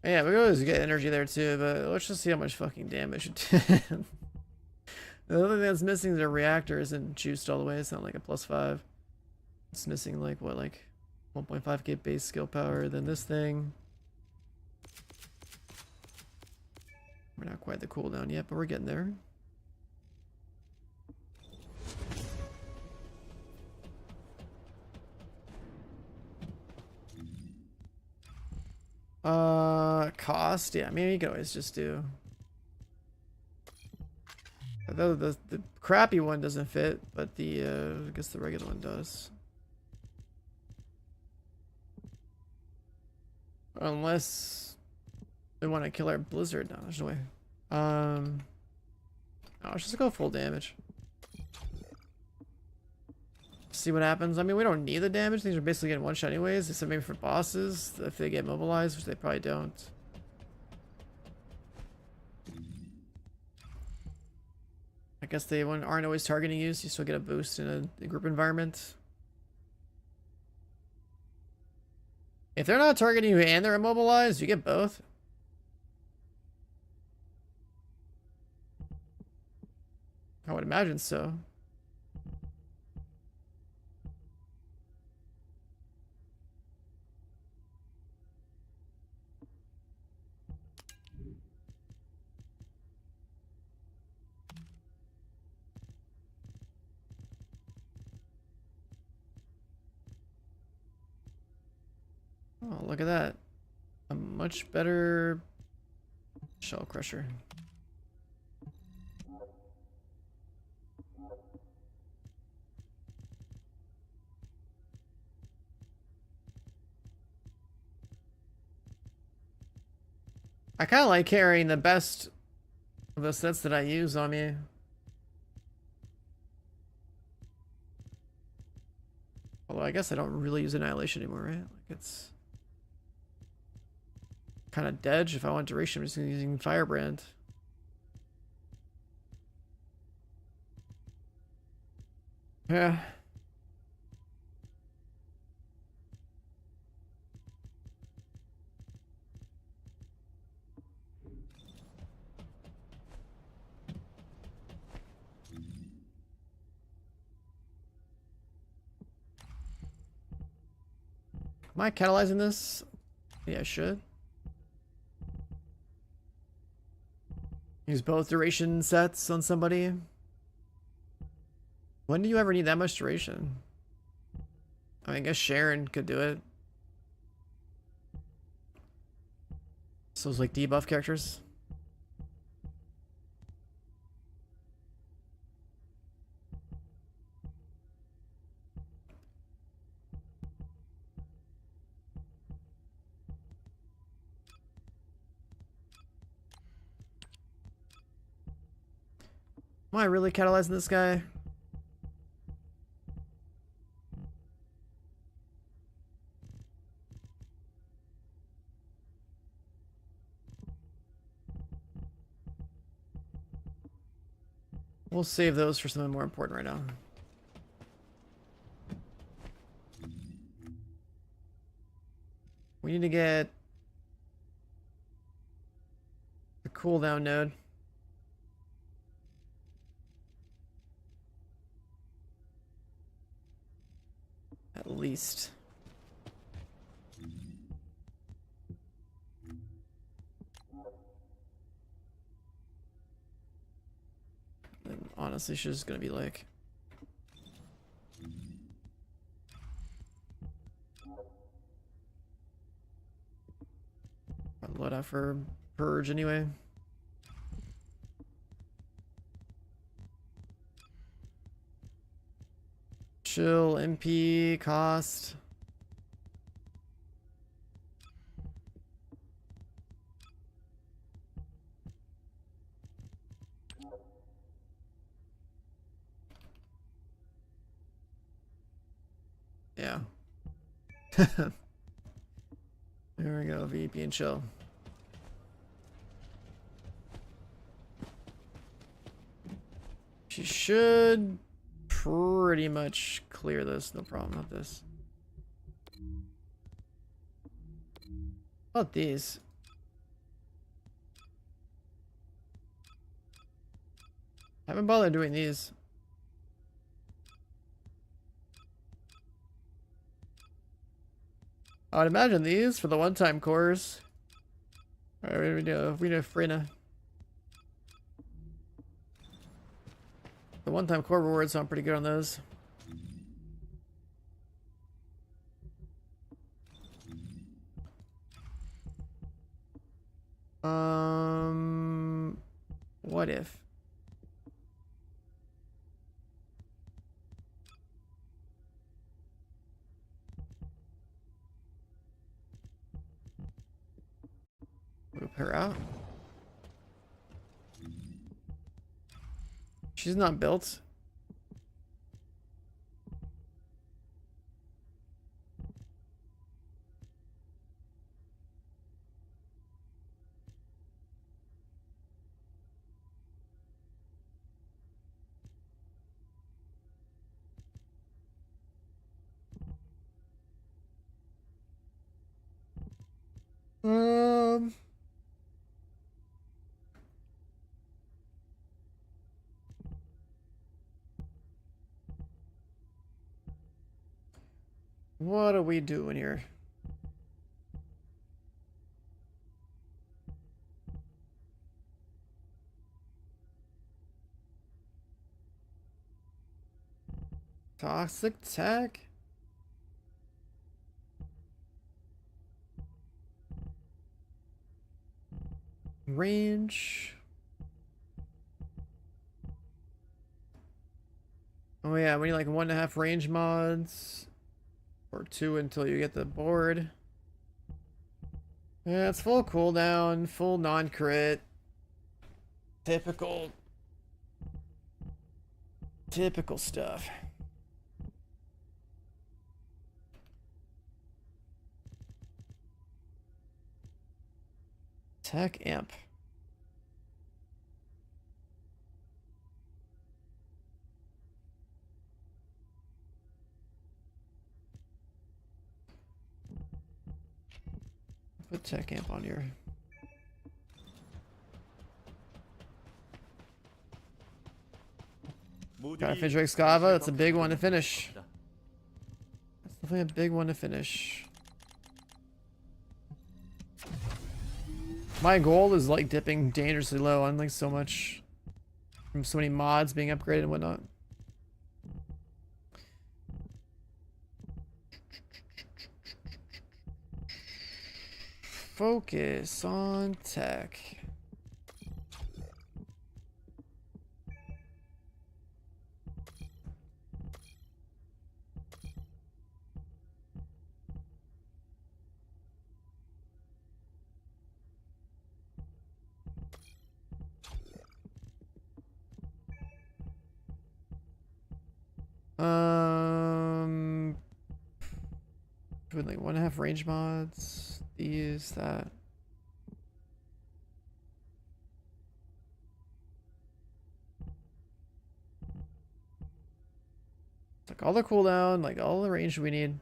Yeah, we always get energy there too, but let's just see how much fucking damage it did. The other thing that's missing is the reactor isn't juiced all the way. It's not like a +5. It's missing like what, like 1.5k base skill power. Then this thing. We're not quite the cooldown yet, but we're getting there. Cost? Yeah, I mean, you can always just do. The crappy one doesn't fit, but the I guess the regular one does. Unless we want to kill our blizzard. No, there's no way. No, let's just go full damage. See what happens. I mean, we don't need the damage. These are basically getting one shot anyways, except maybe for bosses if they get mobilized, which they probably don't. I guess they aren't always targeting you, so you still get a boost in a group environment. If they're not targeting you and they're immobilized, you get both. I would imagine so. Oh, look at that. A much better shell crusher. I kind of like carrying the best of the sets that I use on me. Although I guess I don't really use Annihilation anymore, right? Like it's kind of dead. If I want duration, I'm just using Firebrand. Yeah. Am I catalyzing this? Yeah, I should. Use both duration sets on somebody. When do you ever need that much duration? I mean, I guess Sharon could do it. So it's like debuff characters. Am I really catalyzing this guy? We'll save those for something more important right now. We need to get the cooldown node. At least. And honestly, she's just gonna be like... I'll load out for Purge anyway. Chill, MP, cost. Yeah. There we go, VP and chill. She should pretty much clear this, no problem with this. How about these? Haven't bothered doing these. I would imagine these for the one-time cores. Alright, we know Frina. The one-time core rewards sound pretty good on those. What if? Whip her out. She's not built. Um, what are we doing here? Toxic tech? range. Oh yeah, we need like 1.5 range mods. Or 2 until you get the board. Yeah, it's full cooldown, full non-crit. Typical stuff. Tech amp. Put tech amp on here. Gotta finish Excava. It's a big one to finish. That's definitely a big one to finish. My goal is like dipping dangerously low on like so much from so many mods being upgraded and whatnot. Focus on tech. Doing like 1.5 range mods. These, that. It's like all the cooldown, like all the range we need.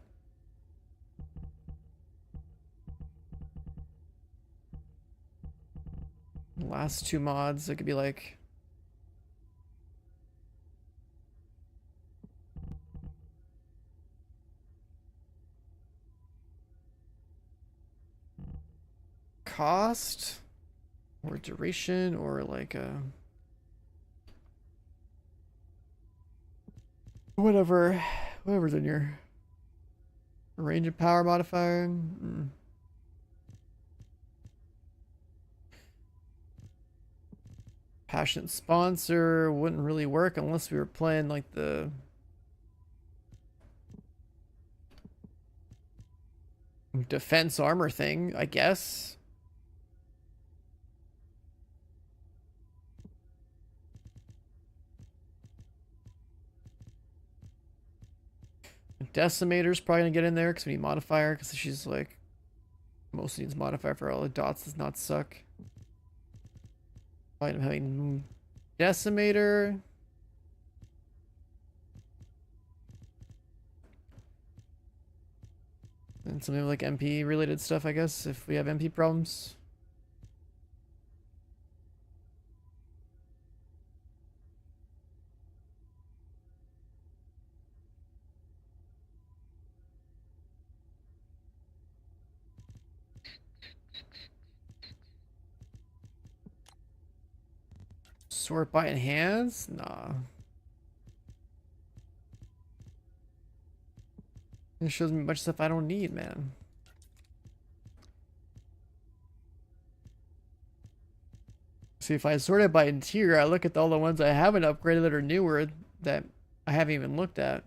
Last 2 mods, it could be like cost or duration or like whatever's in your range of power modifier. Passionate sponsor wouldn't really work unless we were playing like the defense armor thing, I guess. Decimator's probably gonna get in there because we need modifier because she's like mostly needs modifier for all the dots does not suck. I'm having Decimator. And something like MP related stuff, I guess, if we have MP problems. Sort by enhance? Nah. It shows me a bunch of stuff I don't need, man. See, if I sort it by interior, I look at all the ones I haven't upgraded that are newer that I haven't even looked at.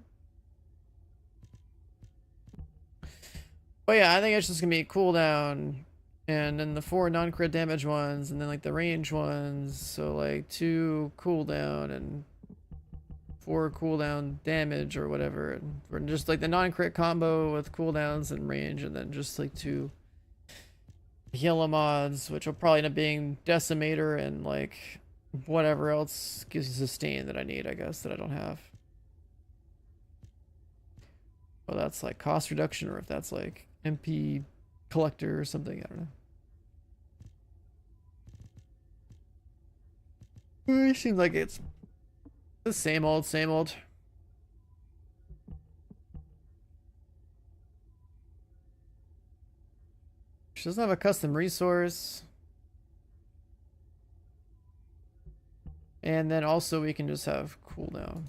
But yeah, I think it's just gonna be a cooldown. And then the 4 non-crit damage ones, and then like the range ones. So like 2 cooldown and 4 cooldown damage or whatever. And we're just like the non-crit combo with cooldowns and range, and then just like 2 yellow mods, which will probably end up being Decimator and like whatever else gives you sustain that I need, I guess, that I don't have. Well, that's like cost reduction, or if that's like MP collector or something, I don't know. It seems like it's the same old, same old. She doesn't have a custom resource. And then also we can just have cooldown.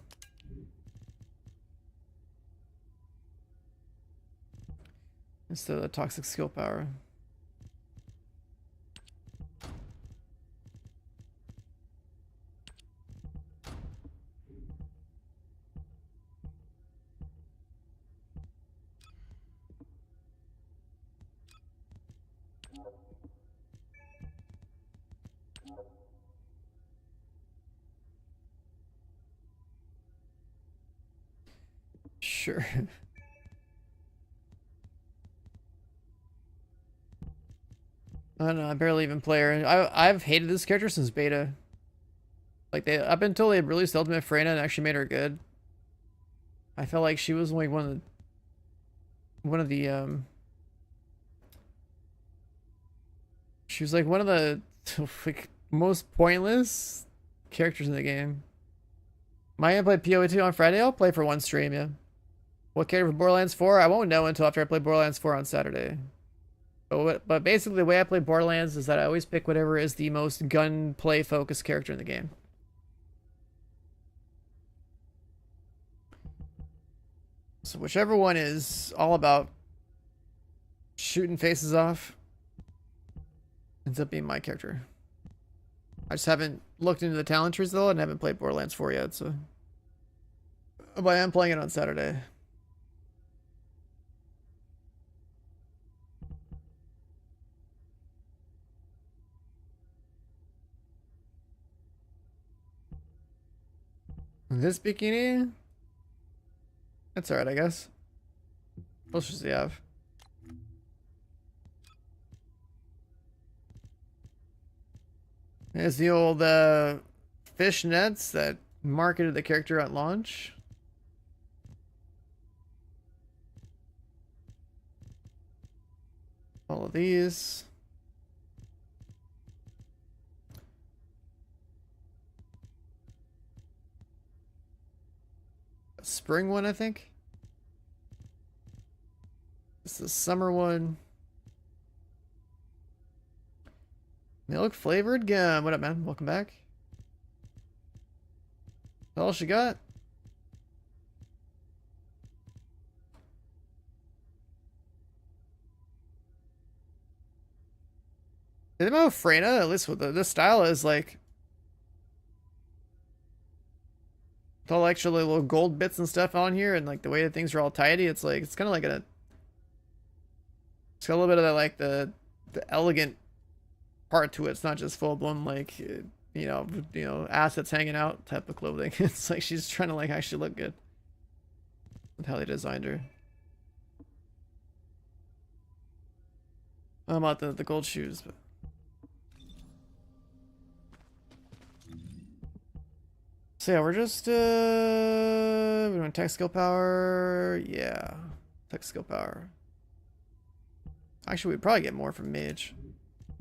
Instead of the toxic skill power. Sure. I don't know, I barely even play her. I've hated this character since beta. Like up until they released Ultimate Freyna and actually made her good. I felt like she was like she was like one of the like most pointless characters in the game. Am I gonna play PoE2 on Friday? I'll play for one stream, yeah. What character for Borderlands 4? I won't know until after I play Borderlands 4 on Saturday. But basically the way I play Borderlands is that I always pick whatever is the most gunplay focused character in the game. So whichever one is all about shooting faces off ends up being my character. I just haven't looked into the talent trees though and haven't played Borderlands 4 yet, so. But I am playing it on Saturday. This bikini? That's alright, I guess. What else does he have? There's the old fish nets that marketed the character at launch. All of these. A spring one, I think. This is a summer one. Milk flavored gum. What up, man? Welcome back. That's all she got. The amount of Freyna, at least with this style, is like with all actually little gold bits and stuff on here, and like the way that things are all tidy. It's like it's kind of like it's got a little bit of that like the elegant part to it. It's not just full blown like you know assets hanging out type of clothing. It's like she's trying to like actually look good with how they designed her. I don't know about the gold shoes, but so yeah, we're just we're doing tech skill power. Yeah, tech skill power. Actually, we'd probably get more from mage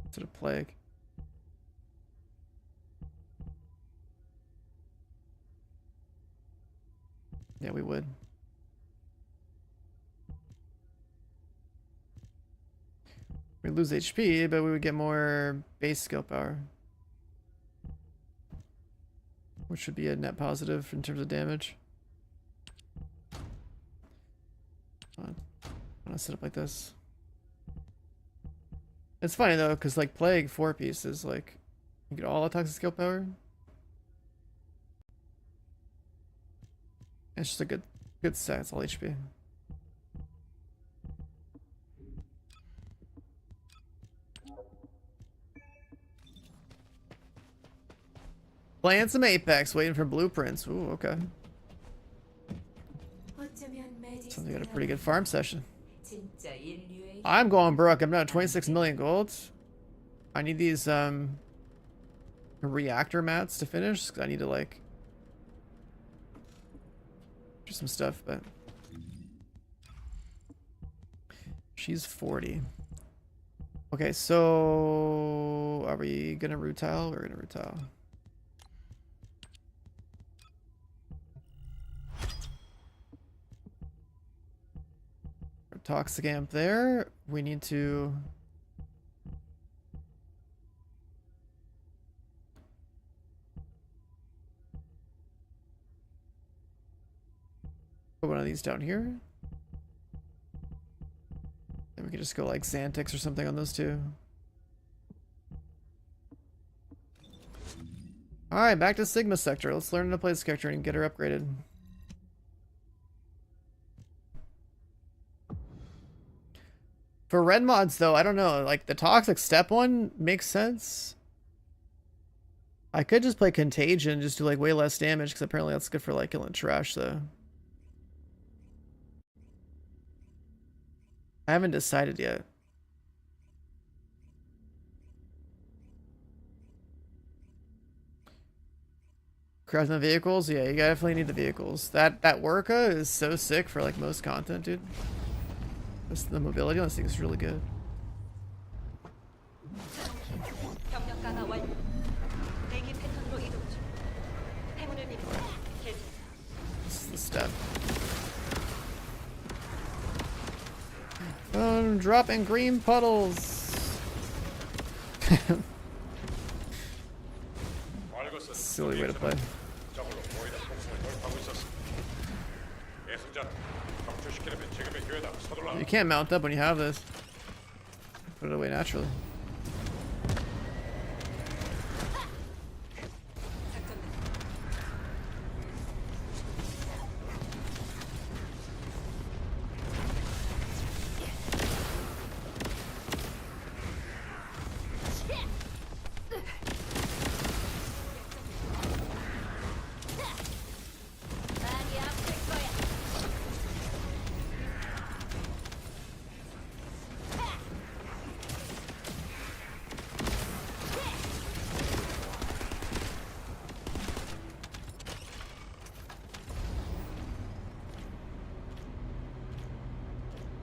instead of plague. Yeah, we would. We lose HP, but we would get more base skill power, which would be a net positive in terms of damage. I'm gonna set up like this. It's funny though, because like plague 4-piece is like you get all the toxic skill power. It's just a good set. It's all HP. Playing some Apex, waiting for blueprints. Ooh, okay. Sounds like we got a pretty good farm session. I'm going broke. I'm down to 26 million gold. I need these reactor mats to finish, because I need to like do some stuff, but she's 40. Okay, so are we gonna root tile? We're gonna root tile. Toxic amp there. We need to put one of these down here. Then we can just go like Xantix or something on those two. Alright, back to Sigma Sector. Let's learn how to play this character and get her upgraded. For red mods though, I don't know. Like the toxic step one makes sense. I could just play Contagion, just do like way less damage, because apparently that's good for like killing trash though. I haven't decided yet. Crafting the vehicles? Yeah, you definitely need the vehicles. That Orca is so sick for like most content, dude. Just the mobility on this thing is really good. 병력 강화 완료. 대기 패턴으로 이동 중. 행운을 빕니다. 계속. This is the step. Dropping green puddles. Silly way to play. 저걸로 거의 다 통성을 돌파하고 있었어. 예승자, 격추시키려면 지금의 기회다. 서둘러. You can't mount up when you have this. Put it away naturally.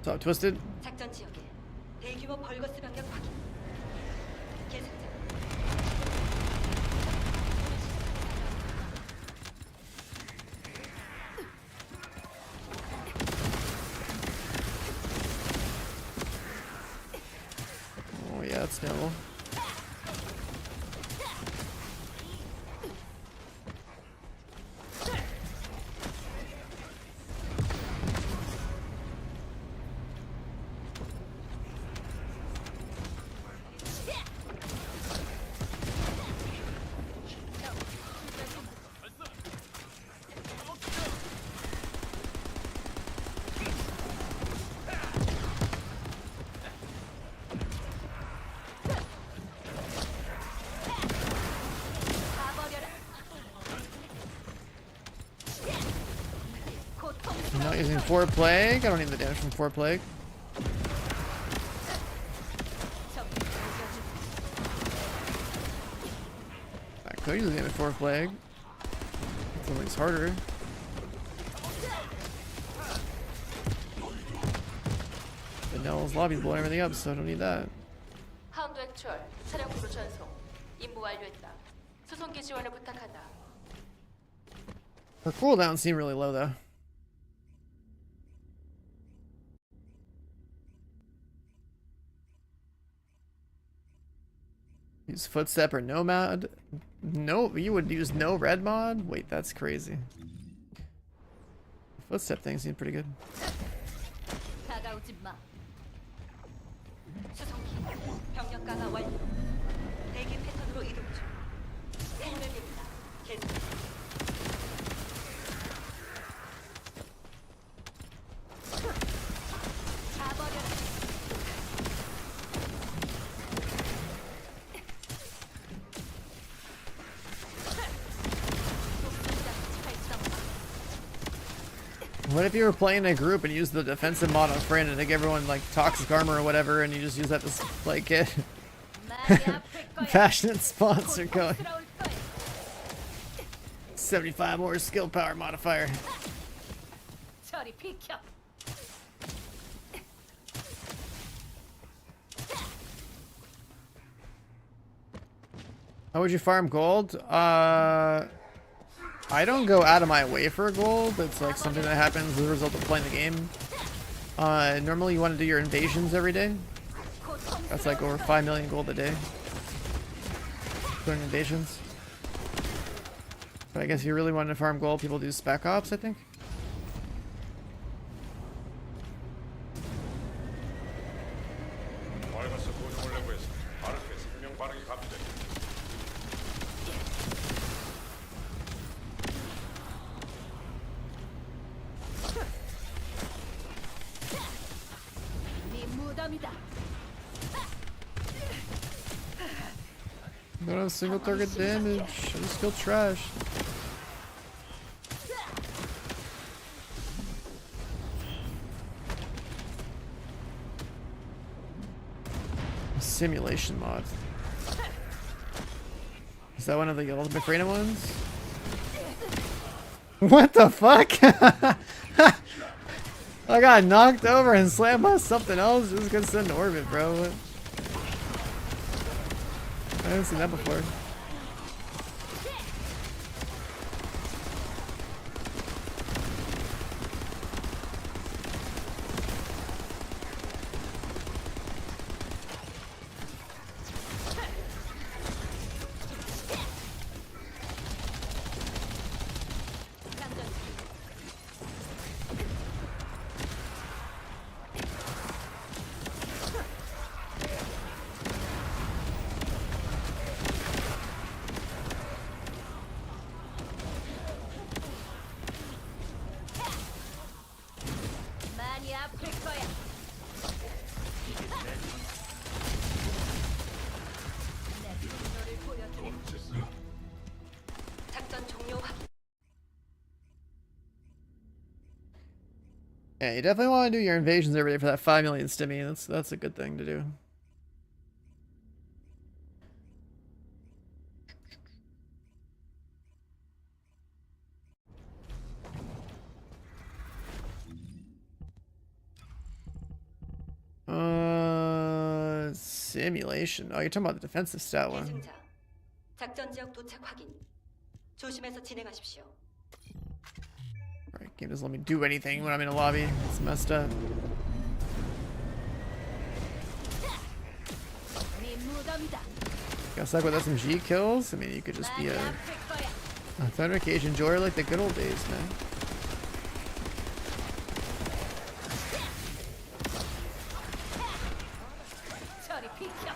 So twisted. 작전 지역에 대규모 벌거스 병력 확인. 계속. Oh yeah, that's no. I'm not using 4 plague. I don't need the damage from 4 plague. I could use the damage 4 plague. Something's harder. But Nell's lobby's blowing everything up, so I don't need that. 하운드 액추얼 사령부로 전송. 임무 완료했다. 수송기 지원을 부탁한다. Her cooldowns seem really low though. Use footstep or nomad? No, you would use no red mod? Wait, that's crazy. Footstep thing seems pretty good. 다가오지 마. 수송기 병력 강화 완료. 대기 패턴으로 이동 중. 행운을 빕니다. 계속. 가버려라. What if you were playing a group and used the defensive mod on friend and like everyone like toxic armor or whatever and you just use that to like get passionate sponsor going. 75 more skill power modifier. 저리 비켜. How would you farm gold? I don't go out of my way for gold. It's like something that happens as a result of playing the game. Normally you want to do your invasions every day. That's like over 5 million gold a day. Doing invasions. But I guess if you really want to farm gold, people do spec ops, I think. 벌거스 고정을 내부해서 빠르게 생명 반응이 감지돼. 네 무덤 무덤이다. Don't have single target damage. I just feel trash. Simulation mod. Is that one of the Ultimate Freedom ones? What the fuck? I got knocked over and slammed by something else just gonna send to orbit, bro. What? I haven't seen that before. 많이 아플 거야. 내 분노를 보여드릴게. 작전 종료 확인. Yeah, you definitely want to do your invasions every day for that 5 million stimmy. That's a good thing to do. Simulation. Oh, you're talking about the defensive stat one. 계승자. 작전 지역 도착 확인. 조심해서 진행하십시오. Alright, game doesn't let me do anything when I'm in a lobby. It's messed up. 네 무덤이다. Got stuck with SMG kills? I mean, you could just be 많이 a 아플 거야. Thunder Cage enjoyer like the good old days, man. 저리 비켜.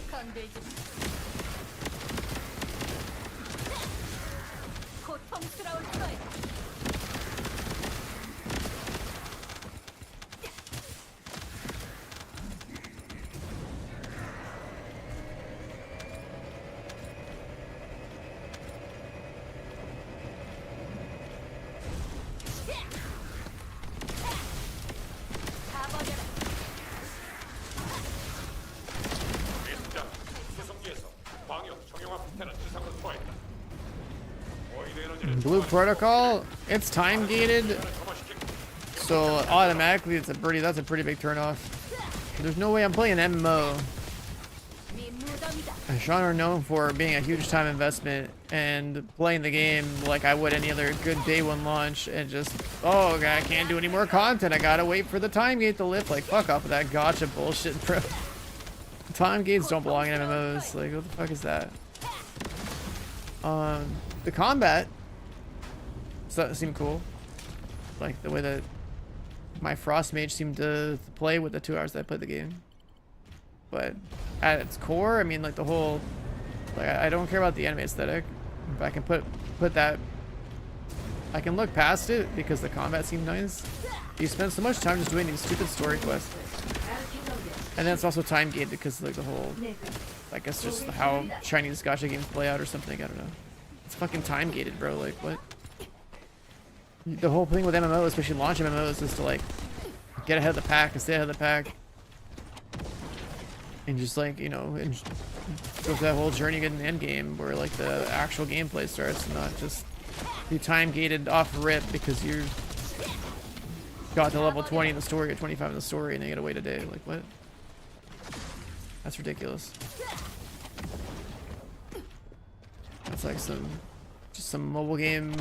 건들지 마. 고통스러울 거야. 가버려라. 대승장 수송기에서 광역 정형화 폭탄을 지상으로 투하했다. 보이드 에너지를 Blue Protocol, it's time gated, 점화시키고 so automatically that's a pretty big turnoff. There's no way I'm playing MMO. 네 무덤이다. Sean are known for being a huge time investment and playing the game like I would any other good day one launch and just, oh, I can't do any more content. I gotta wait for the time gate to lift. Like, fuck off with that gotcha bullshit, bro. Time gates don't belong in MMOs. Like, what the fuck is that? The combat seemed cool. Like the way that my Frost Mage seemed to play with the 2 hours that I played the game. But at its core, I mean, like the whole, like I don't care about the anime aesthetic. If I can put that, I can look past it because the combat seemed nice. You spend so much time just doing these stupid story quests, and then it's also time gated because like the whole, I guess just how Chinese gacha games play out or something. I don't know. It's fucking time gated, bro. Like what? The whole thing with MMOs, especially launch MMOs, is to like get ahead of the pack and stay ahead of the pack. And just like, you know, and go through that whole journey getting the end game where like the actual gameplay starts, not just be time gated off rip because you got to level 20 in the story or 25 in the story and then you gotta wait a day. Like what? That's ridiculous. That's like some mobile game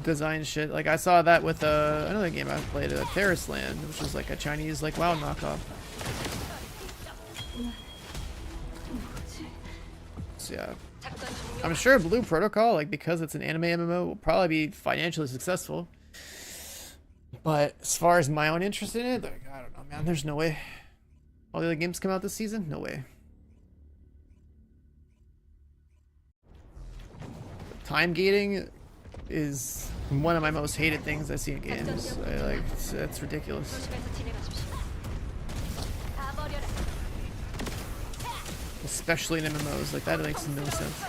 design shit. Like I saw that with another game I played, Terrace Land, which was like a Chinese like WoW knockoff. So yeah, I'm sure Blue Protocol, like because it's an anime MMO, will probably be financially successful. But as far as my own interest in it, like, I don't know, man. There's no way. All the other games come out this season? No way. time gating is one of my most hated things I see in games. It's ridiculous. 조심해서 진행하십시오. 가버려라. Especially in MMOs, like that makes no sense.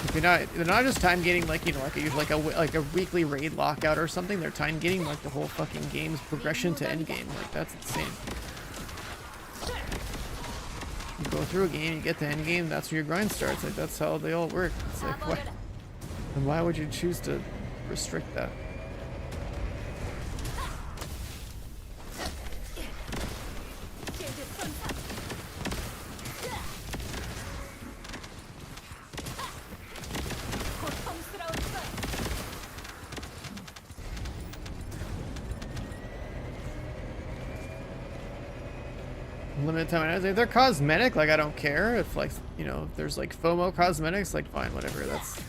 If they're not just time gating like, you know, like a weekly raid lockout or something. They're time gating like the whole fucking game's progression to end game. Like that's insane. You go through a game, you get to end game, that's where your grind starts. Like that's how they all work. It's like what? And why would you choose to restrict that? Limited time items. If they're cosmetic, like I don't care. If like, you know, if there's like FOMO cosmetics, like fine, whatever. That's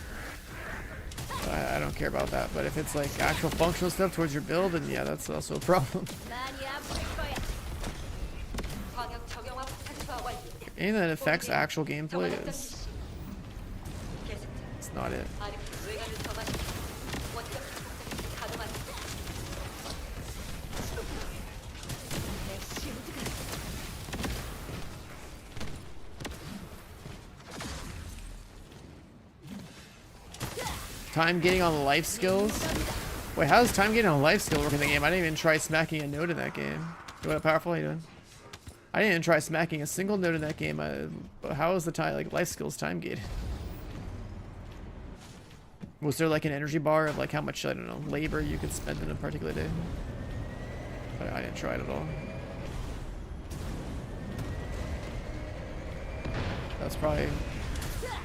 I don't care about that. But if it's like actual functional stuff towards your build, then yeah, that's also a problem. 많이 아플 거야. 광역 적용화 탄수화 완료. Anything that affects actual gameplay 정화작전 is 실시. 계승자. it's not it. 아르크 뇌관을 점화시켜 원격 폭격기 가동하기. 내 실드가 Time gating on life skills. Wait, how does time gating on life skill work in the game? I didn't even try smacking a node in that game. What powerful are you doing? I didn't even try smacking a single node in that game. How is the time like life skills time gated? Was there like an energy bar of like how much, I don't know, labor you could spend in a particular day? I didn't try it at all. That's probably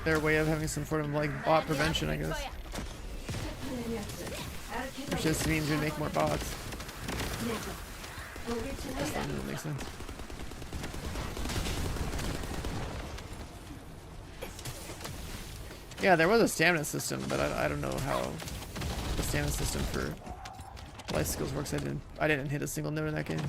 their way of having some sort of like bot prevention, I guess. Which just means we make more bots. That doesn't make sense. Yeah, there was a stamina system, but I don't know how the stamina system for life skills works. I didn't hit a single node in that game.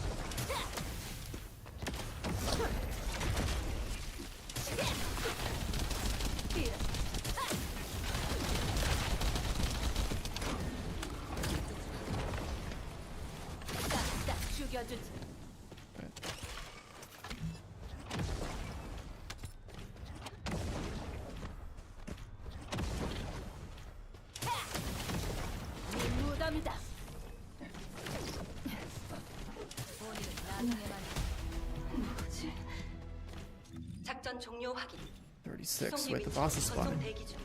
작전 종료 확인. 36. Wait, the boss is spawning. 대기 중.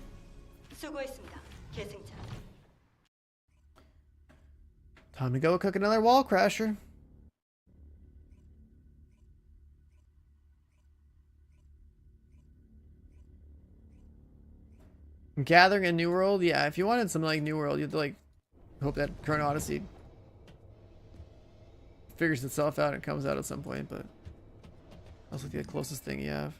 수고했습니다. 계승자. Time to go cook another wall crasher. Gathering a New World? Yeah, if you wanted something like New World, you'd like hope that Chrono Odyssey figures itself out and comes out at some point, but that's like the closest thing you have.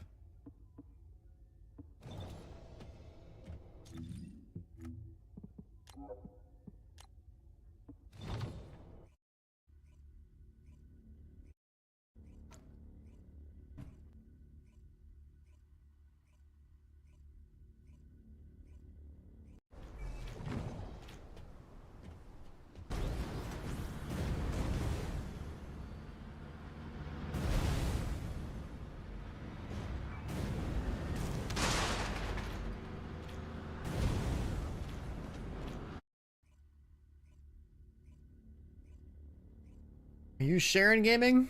Are you sharing gaming?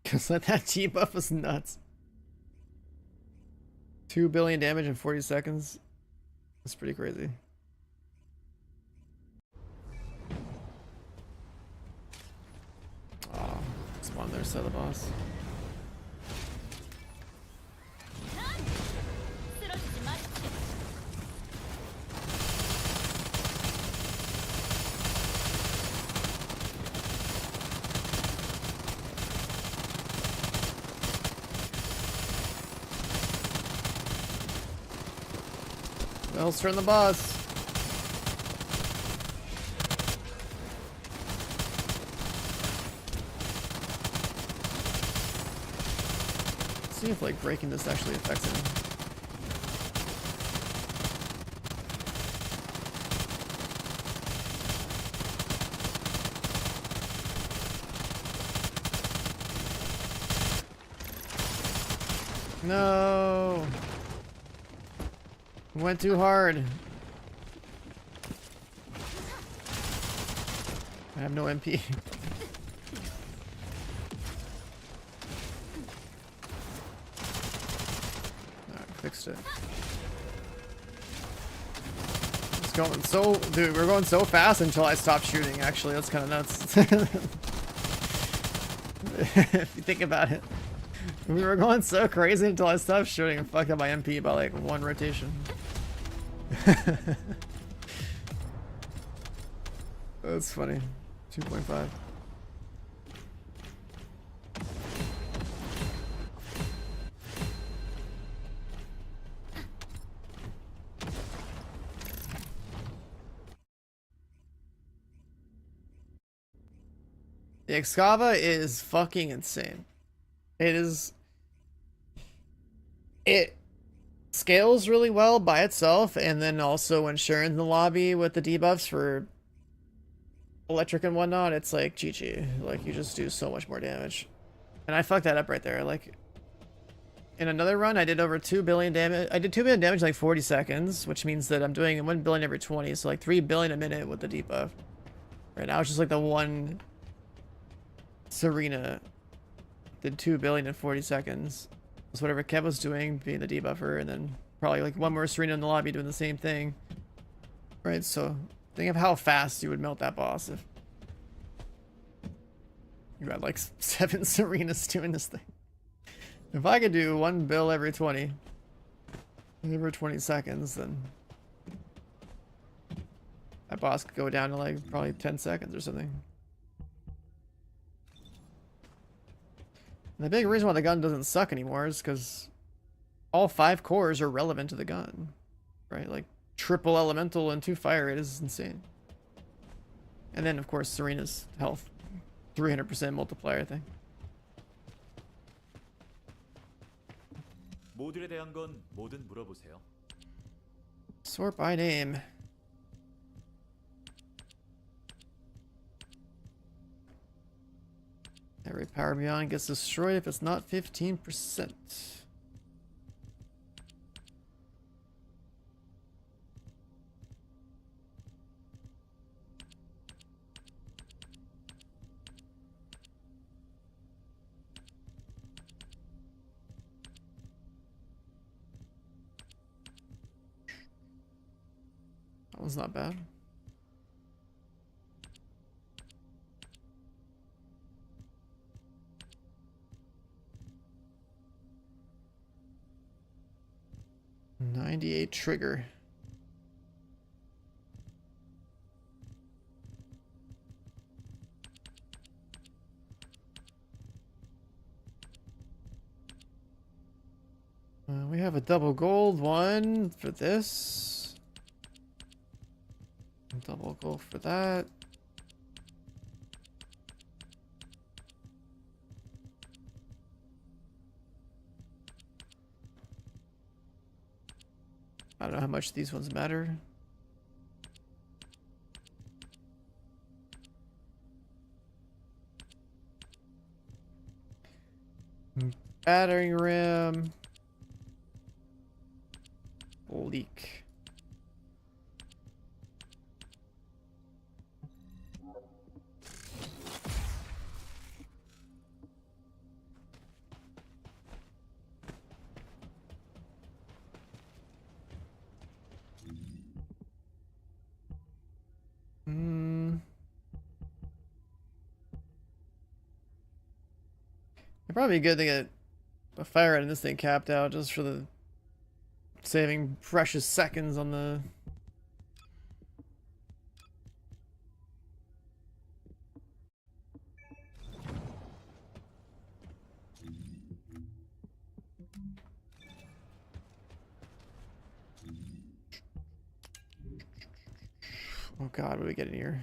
Cause that debuff was nuts. 2 billion damage in 40 seconds. That's pretty crazy. Oh, spawn there, set the boss. Bells turn the boss. See if like breaking this actually affects him. No. Went too hard. I have no MP. Alright, fixed it. It's going so, dude, we're going so fast until I stop shooting, actually. That's kind of nuts. If you think about it. We were going so crazy until I stopped shooting and fucked up my MP by like one rotation. That's funny. 2.5. The Excava is fucking insane. It is. It scales really well by itself, and then also when sharing the lobby with the debuffs for electric and whatnot, it's like GG. Like, you just do so much more damage. And I fucked that up right there. Like, in another run, I did over 2 billion damage. I did 2 billion damage in like 40 seconds, which means that I'm doing 1 billion every 20, so like 3 billion a minute with the debuff. Right now, it's just like the one Serena did 2 billion in 40 seconds. That's whatever Kev was doing, being the debuffer, and then probably like one more Serena in the lobby doing the same thing. Right, so think of how fast you would melt that boss if you had like 7 Serenas doing this thing. If I could do 1 bill every 20 seconds, then that boss could go down to like probably 10 seconds or something. And the big reason why the gun doesn't suck anymore is because all 5 cores are relevant to the gun, right? Like triple elemental and 2 fire, it is insane. And then of course Serena's health, 300% multiplier thing. 모듈에 대한 건 뭐든 물어보세요. Sort by name. Every power beyond gets destroyed if it's not 15%. That one's not bad. .98 trigger. We have a double gold one for this. Double gold for that. I don't know how much these ones matter. Battering ram. Leak. It'd probably be good to get a fire rate in this thing capped out just for the saving precious seconds on the oh god, what do we get in here?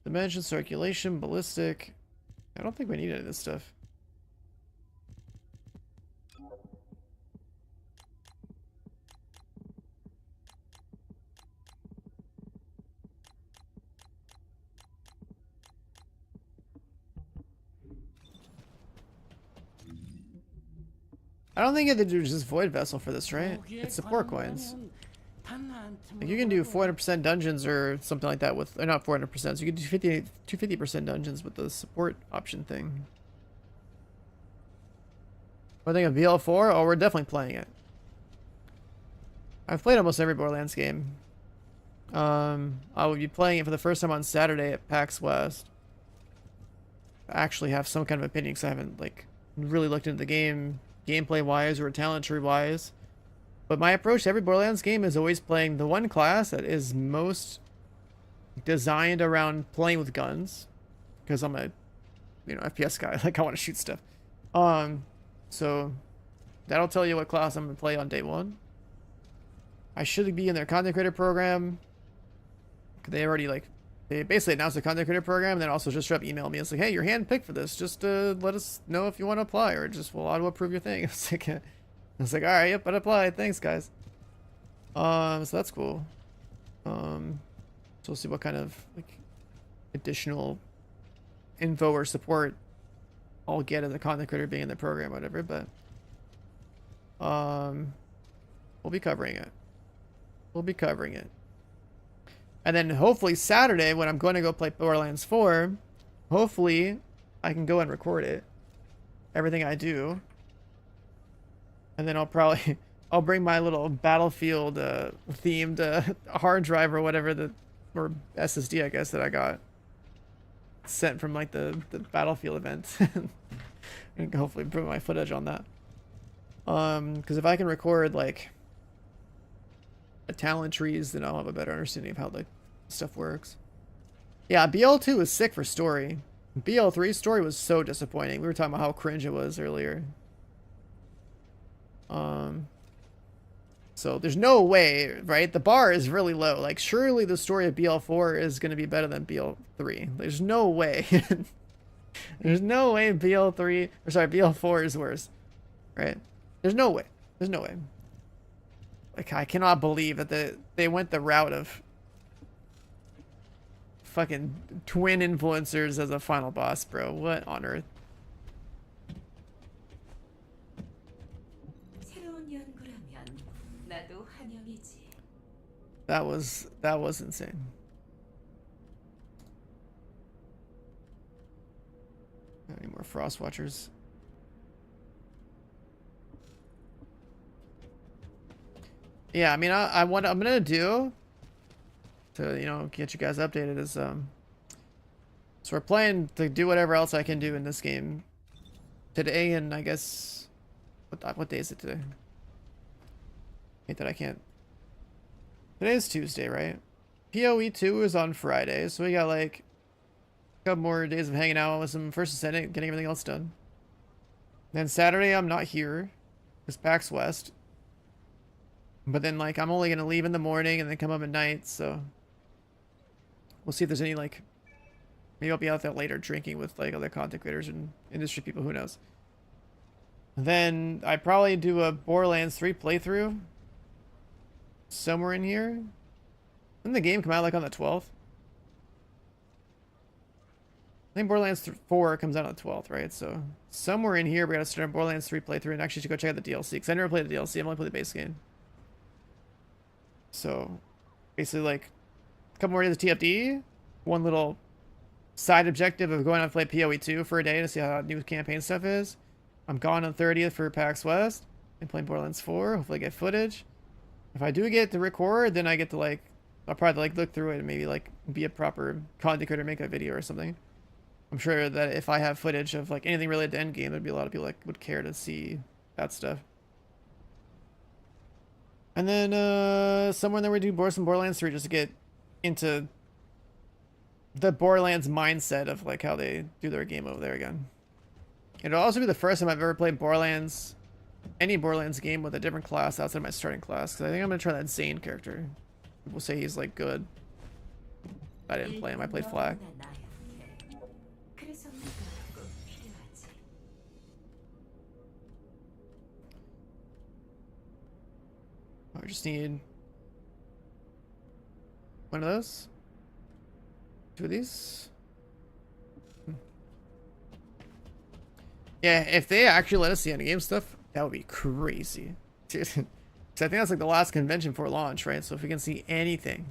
Dimension, circulation, ballistic. I don't think we need any of this stuff. I don't think you have to do just Void Vessel for this, right? It's support coins. Like you can do 400% dungeons or something like that with, or not 400%, so you can do 250% dungeons with the support option thing. What do I think of BL4? Oh, we're definitely playing it. I've played almost every Borderlands game. I will be playing it for the first time on Saturday at PAX West. I actually have some kind of opinion because I haven't like really looked into the game gameplay wise or talent tree wise. But my approach to every Borderlands game is always playing the one class that is most designed around playing with guns, because I'm a, you know, FPS guy. Like I want to shoot stuff. So that'll tell you what class I'm gonna play on day one. I should be in their content creator program. They already like, they basically announced the content creator program, and then also just straight up email me. It's like, hey, you're handpicked for this. Just let us know if you want to apply, or just we'll auto approve your thing. It's like, all right, yep, I'd apply. Thanks, guys. So that's cool. So we'll see what kind of like additional info or support I'll get as a content creator being in the program, or whatever. But we'll be covering it. We'll be covering it. And then hopefully Saturday, when I'm going to go play Borderlands 4, hopefully I can go and record it. Everything I do. And then I'll bring my little Battlefield themed hard drive or whatever, or SSD, I guess, that I got sent from like the Battlefield event. And hopefully put my footage on that. Because if I can record like a talent trees, then I'll have a better understanding of how the stuff works. Yeah, BL2 was sick for story. BL3 story was so disappointing. We were talking about how cringe it was earlier. So there's no way, right? The bar is really low. Like surely the story of BL4 is going to be better than BL3. There's no way. There's no way BL4 is worse, right? There's no way. There's no way. Like I cannot believe that they went the route of fucking twin influencers as a final boss, bro. What on earth? That was insane. Any more Frost Watchers? Yeah, I mean, what I'm gonna do to, you know, get you guys updated is so we're playing to do whatever else I can do in this game today, and I guess what day is it today? Hate that I can't. Today's Tuesday, right? PoE 2 is on Friday, so we got like a couple more days of hanging out with some First Descendant, getting everything else done. Then Saturday I'm not here. It's PAX West. But then like I'm only gonna leave in the morning and then come up at night, so we'll see if there's any like, maybe I'll be out there later drinking with like other content creators and industry people, who knows. Then I probably do a Borderlands 3 playthrough somewhere in here. Didn't the game come out like on the 12th? I think Borderlands 4 comes out on the 12th, right? So somewhere in here we gotta start a Borderlands 3 playthrough, and actually should go check out the DLC, because I never played the DLC. I've only played the base game. So basically like a couple more days of TFD, one little side objective of going out and play PoE 2 for a day to see how new campaign stuff is. I'm gone on 30th for PAX West and playing Borderlands 4. Hopefully I get footage. If I do get to record, then I get to like, I'll probably like look through it and maybe like be a proper content creator, make a video or something. I'm sure that if I have footage of like anything related to Endgame, there'd be a lot of people like would care to see that stuff. And then somewhere in there we do some Borderlands 3 just to get into the Borderlands mindset of like how they do their game over there again. It'll also be the first time I've ever played Borderlands, any Borderlands game with a different class outside of my starting class, because I think I'm gonna try that Zane character. People say he's like good. I didn't play him, I played Flag. I just need one of those. Two of these. Yeah, if they actually let us see endgame stuff, That would be crazy. Dude. 'Cause I think that's like the last convention for launch, right? So if we can see anything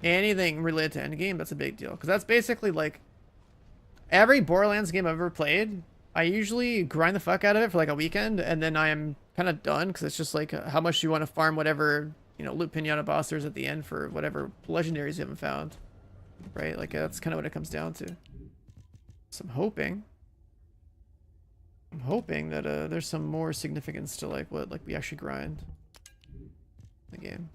related to Endgame, that's a big deal. Because that's basically like every Borderlands game I've ever played, I usually grind the fuck out of it for like a weekend, and then I am kind of done because it's just like how much you want to farm whatever, you know, loot pinata boss there's at the end for whatever legendaries you haven't found, right? Like that's kind of what it comes down to. So I'm hoping that there's some more significance to like what like we actually grind the game.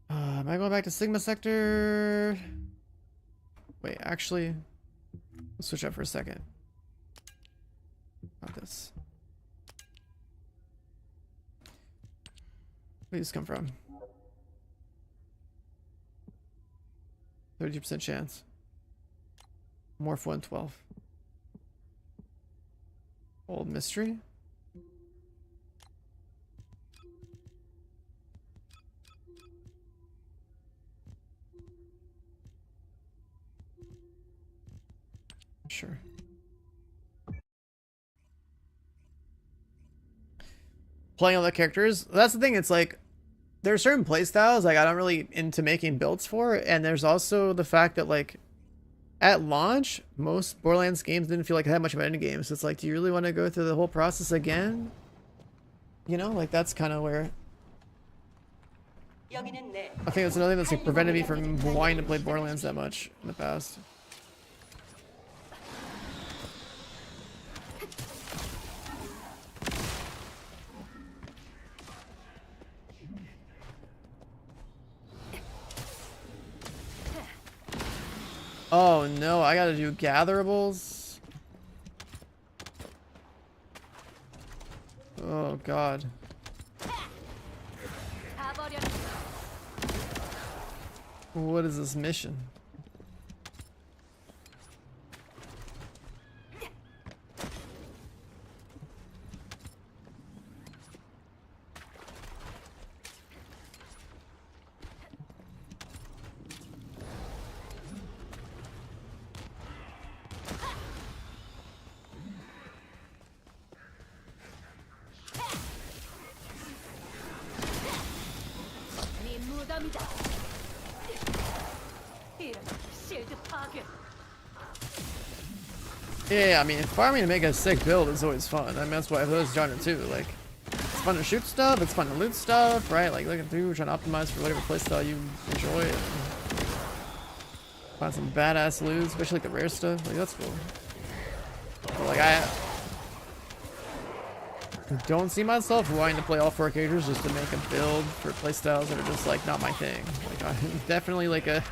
Am I going back to Sigma Sector? Wait, actually, let's switch up for a second. Not this. Where did this come from? 32% chance. Morph 112. Old mystery? Sure. Playing all the characters. That's the thing, it's like there are certain playstyles like I don't really into making builds for, and there's also the fact that like at launch, most Borderlands games didn't feel like they had much of an end game. So it's like, do you really want to go through the whole process again? You know, like that's kind of where I think that's another thing that's like prevented me from wanting to play Borderlands that much in the past. Oh no, I gotta do gatherables. Oh god. What is this mission? Yeah, I mean, farming to make a sick build is always fun. I mean, that's why I play this genre too. Like, it's fun to shoot stuff, it's fun to loot stuff, right? Like, looking through, trying to optimize for whatever playstyle you enjoy. And find some badass loot, especially like the rare stuff. Like, that's cool. But, like, I don't see myself wanting to play all 4 characters just to make a build for playstyles that are just, like, not my thing. Like, I'm definitely, like, a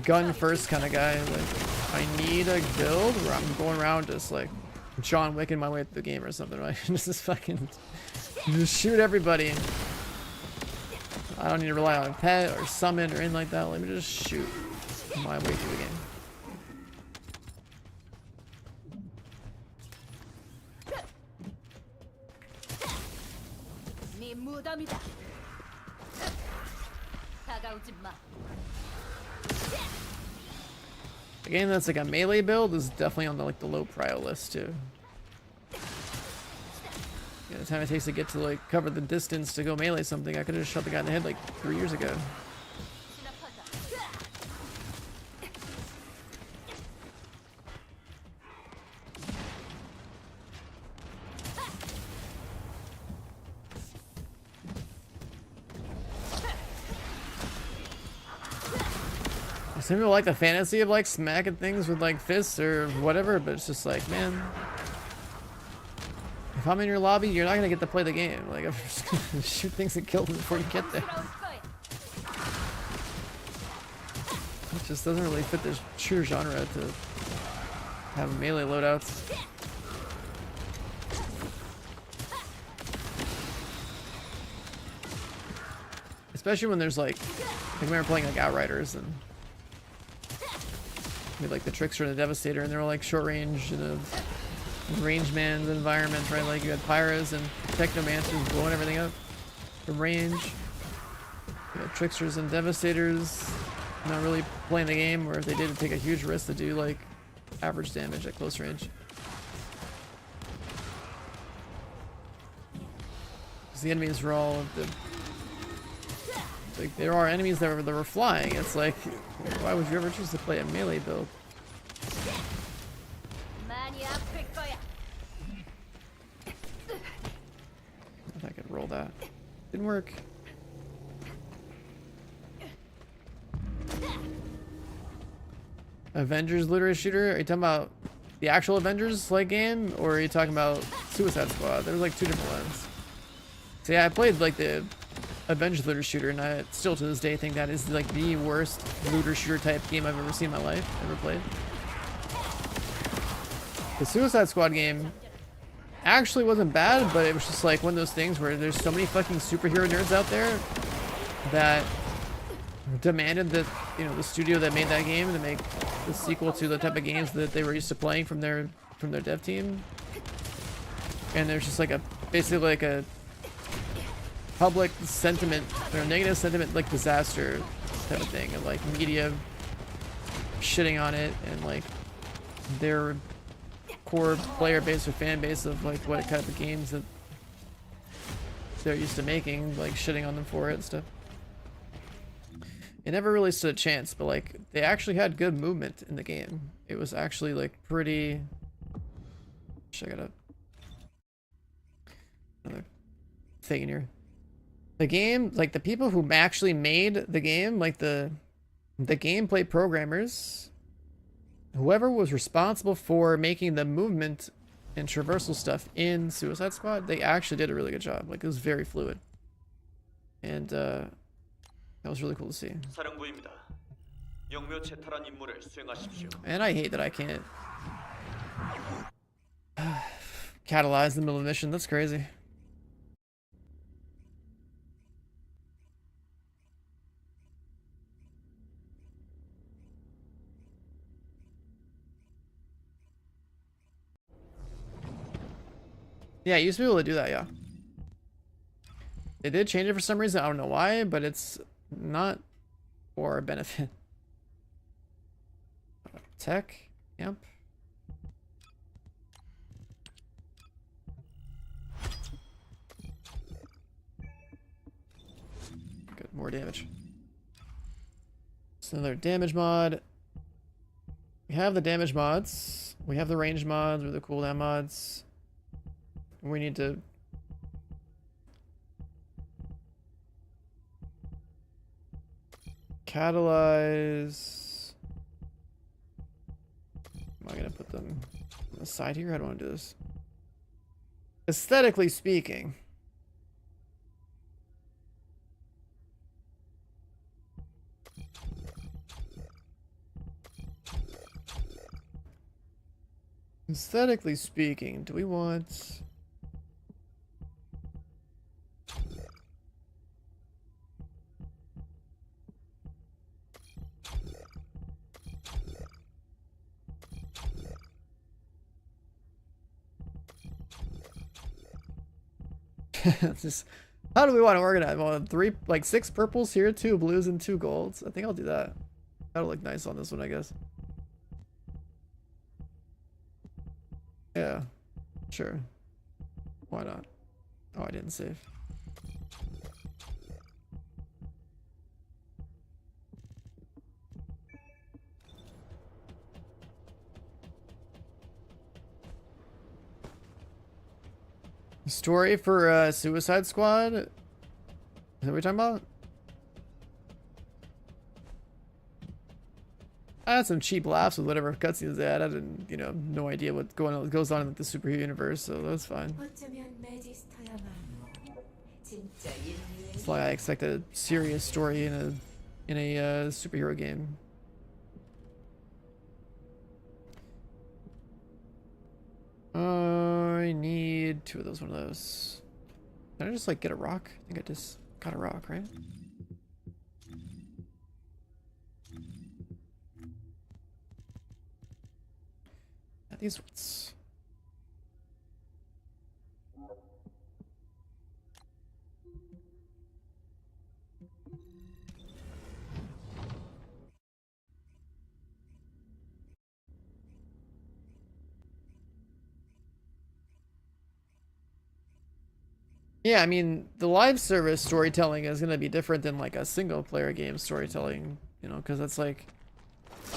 gun first kind of guy. Like, I need a build where I'm going around just like John Wicking my way through the game or something, right? Just fucking just shoot everybody. I don't need to rely on a pet or summon or anything like that. Let me just shoot my way through the game. A game that's like a melee build is definitely on the like the low prio list too. Yeah, the time it takes to get to like cover the distance to go melee something, I could have just shot the guy in the head like 3 years ago. Some people like the fantasy of like smacking things with like fists or whatever, but it's just like, man, if I'm in your lobby, you're not gonna get to play the game. Like, I'm just gonna shoot things and kill them before you get there. It just doesn't really fit this shooter genre to have melee loadouts. Especially when there's like we were playing like Outriders and we had like the Trickster and the Devastator, and they're all like short range in a range man's environment, right? Like you had Pyras and Technomancers blowing everything up from range. You had Tricksters and Devastators not really playing the game, or if they did, take a huge risk to do like average damage at close range. Because the enemies were all like there are enemies that were flying. It's like, why would you ever choose to play a melee build? If I could roll that. Didn't work. Avengers looter shooter? Are you talking about the actual Avengers like game, or are you talking about Suicide Squad? There's like two different ones. So yeah, I played like the Avengers looter shooter, and I still to this day think that is like the worst looter shooter type game I've ever seen in my life, ever played. The Suicide Squad game actually wasn't bad, but it was just like one of those things where there's so many fucking superhero nerds out there that demanded that, you know, the studio that made that game to make the sequel to the type of games that they were used to playing from their dev team. And there's just like a basically like a public sentiment or negative sentiment like disaster type of thing, and like media shitting on it, and like their core player base or fan base of like what type of games that they're used to making, like shitting on them for it and stuff. It never really stood a chance, but like they actually had good movement in the game. It was actually like pretty. Check it out. Another thing in here. The game, like the people who actually made the game, like the gameplay programmers, whoever was responsible for making the movement and traversal stuff in Suicide Squad, they actually did a really good job. Like it was very fluid, and that was really cool to see. 사령부입니다. 영묘 채탈한 임무를 수행하십시오. And I hate that I can't catalyze the middle of the mission. That's crazy. Yeah, you used to be able to do that, yeah. They did change it for some reason. I don't know why, but it's not for our benefit. Tech, yep. Good, more damage. It's another damage mod. We have the damage mods. We have the range mods or the cooldown mods. We need to catalyze. Am I gonna put them on the side here? How do I want to do this? Aesthetically speaking, do we want? Just how do we want to organize? Well, like 6 purples here, 2 blues, and 2 golds. I think I'll do that. That'll look nice on this one, I guess. Yeah, sure. Why not? Oh, I didn't save. Story for Suicide Squad? Is that what we're talking about? I had some cheap laughs with whatever cutscenes they had. I didn't, you know, no idea what goes on in the superhero universe, so that's fine. It's like I expect a serious story in a superhero game. I need 2 of those, 1 of those. Can I just like get a rock? I think I just got a rock, right? These ones. Yeah, I mean, the live service storytelling is going to be different than like a single player game storytelling, you know, because it's like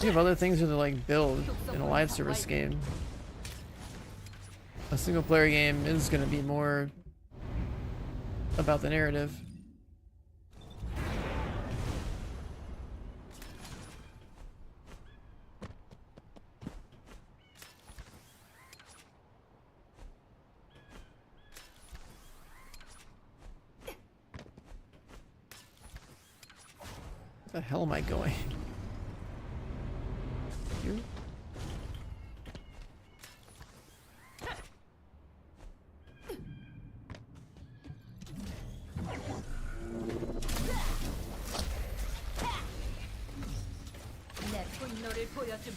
you have other things to like build in a live service game. A single player game is going to be more about the narrative. Where the hell am I going? Here? 내 분노를 보여주마.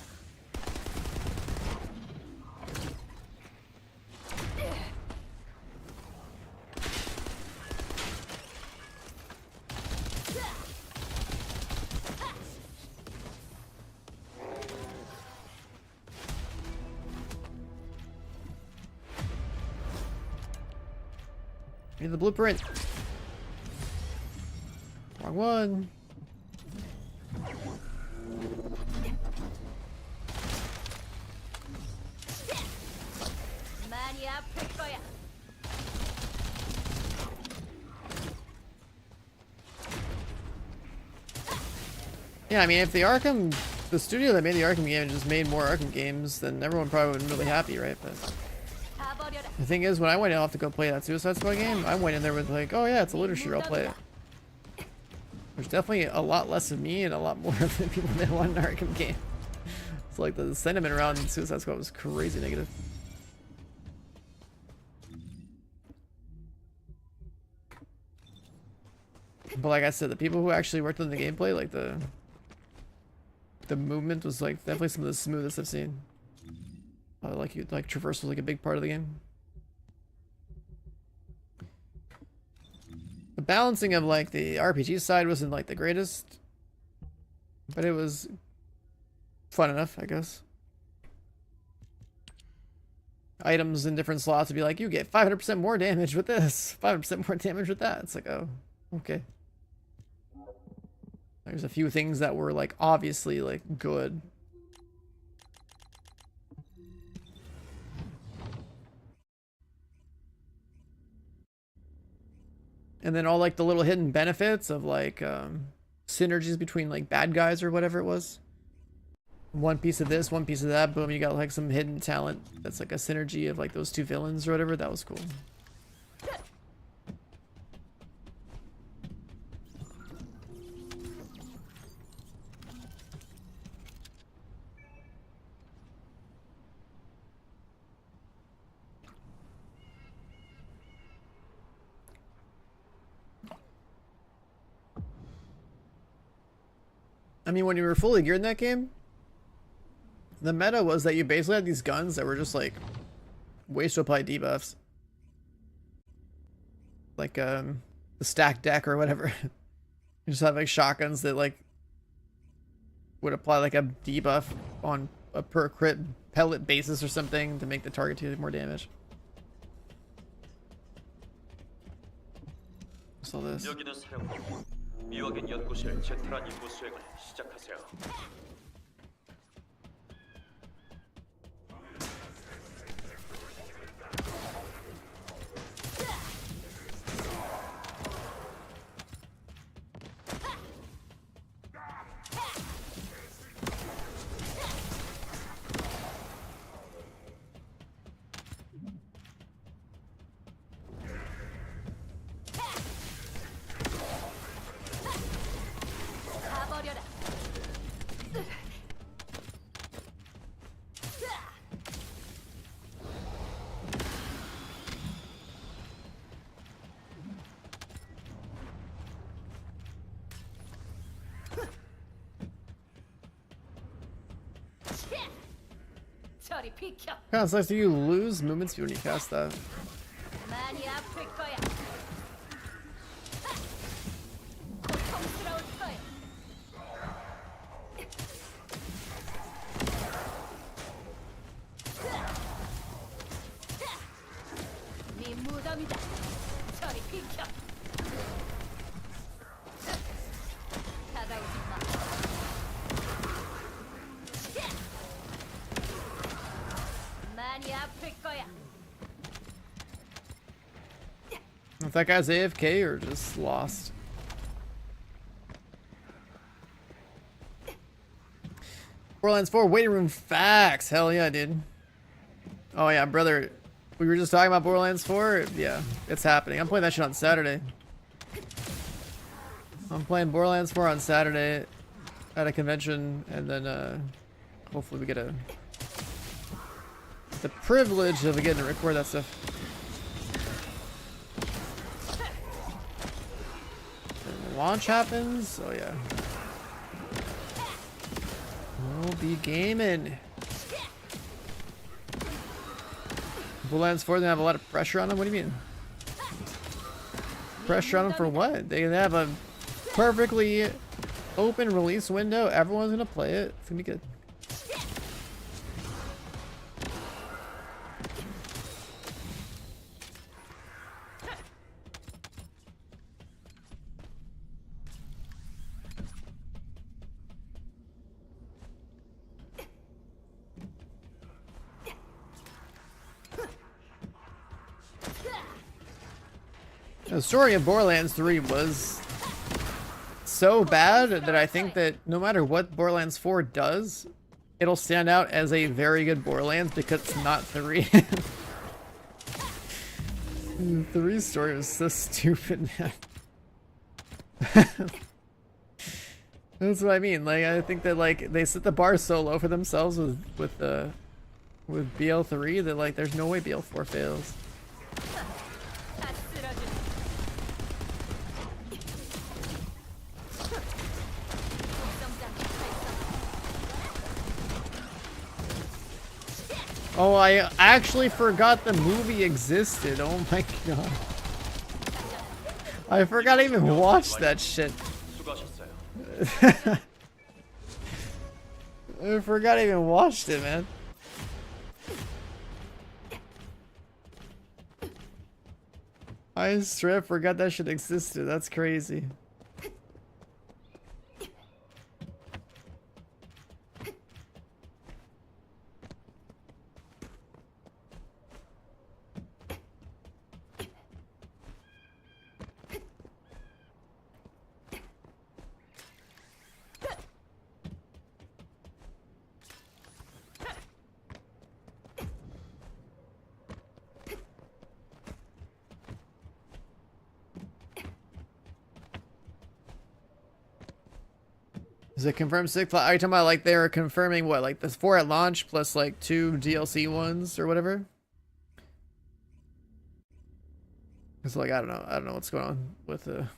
Need the blueprint. Wrong one. 많이 아플 거야. Yeah, I mean, if the studio that made the Arkham game just made more Arkham games, then everyone probably would have been really happy, right? But 다 버려라. the thing is, when I went off to go play that Suicide Squad game, I went in there with like, oh yeah, it's a looter shooter, I'll play it. There's definitely a lot less of me and a lot more of the people that want an Arkham game. It's like the sentiment around Suicide Squad was crazy negative. But like I said, the people who actually worked on the gameplay, like the movement was like definitely some of the smoothest I've seen. Like traverse was like a big part of the game. The balancing of like the RPG side wasn't like the greatest, but it was fun enough, I guess. Items in different slots would be like, you get 500% more damage with this, 500% more damage with that. It's like, oh, okay. There's a few things that were like obviously like good. And then all like the little hidden benefits of like synergies between like bad guys or whatever it was. One piece of this, one piece of that, boom, you got like some hidden talent that's like a synergy of like those two villains or whatever. That was cool. I mean, when you were fully geared in that game, the meta was that you basically had these guns that were just like ways to apply debuffs. Like the stack deck or whatever. You just have like shotguns that like would apply like a debuff on a per crit pellet basis or something to make the target do more damage. What's all this? 여기는 사령부. 미확인 연구실 제트란 임무 수행을 시작하세요. 다 버려라. 저리 비켜. Kind of sucks. Do you lose movement speed when you cast that? 많이 아플 거야. 고통스러울 거야. 네 무덤이다. 저리 If that guy's AFK or just lost. Borderlands 4 waiting room facts. Hell yeah, dude. Oh yeah, brother. We were just talking about Borderlands 4. Yeah, it's happening. I'm playing that shit on Saturday. I'm playing Borderlands 4 on Saturday at a convention, and then hopefully we get the privilege of getting to record that stuff. And the launch happens. Oh yeah. We'll be gaming. Borderlands 4 gonna have a lot of pressure on them? What do you mean? Pressure on them for what? They have a perfectly open release window. Everyone's gonna play it. It's gonna be good. The story of Borderlands 3 was so bad that I think that no matter what Borderlands 4 does, it'll stand out as a very good Borderlands because it's not 3. 3's story was so stupid, man. That's what I mean. Like, I think that like they set the bar so low for themselves with BL3 that like there's no way BL4 fails. Oh, I actually forgot the movie existed. Oh my god. I forgot I even watched that shit. 수고하셨어요. I forgot I even watched it, man. I straight up forgot that shit existed. That's crazy. Is it confirmed 6? Are you talking about like they were confirming what, like the 4 at launch plus like 2 DLC ones or whatever? It's like I don't know what's going on with the.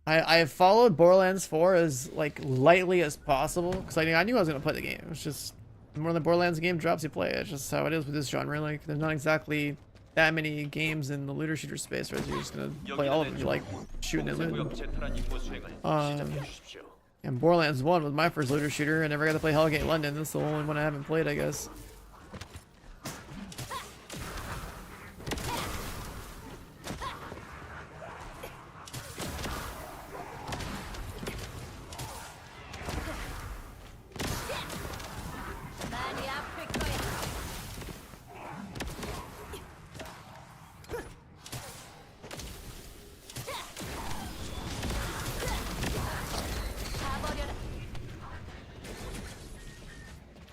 I have followed Borderlands 4 as like lightly as possible because I knew I was gonna play the game. It's just the more the Borderlands game drops, you play it. It's just how it is with this genre. Like there's not exactly that many games in the looter shooter space, right? So you're just gonna play all of them. You like shooting and looting. 구역 재탈환 임무 수행을 시작해 주십시오. And Borderlands 1 was my first looter shooter. I never got to play Hellgate London. That's the only one I haven't played, I guess.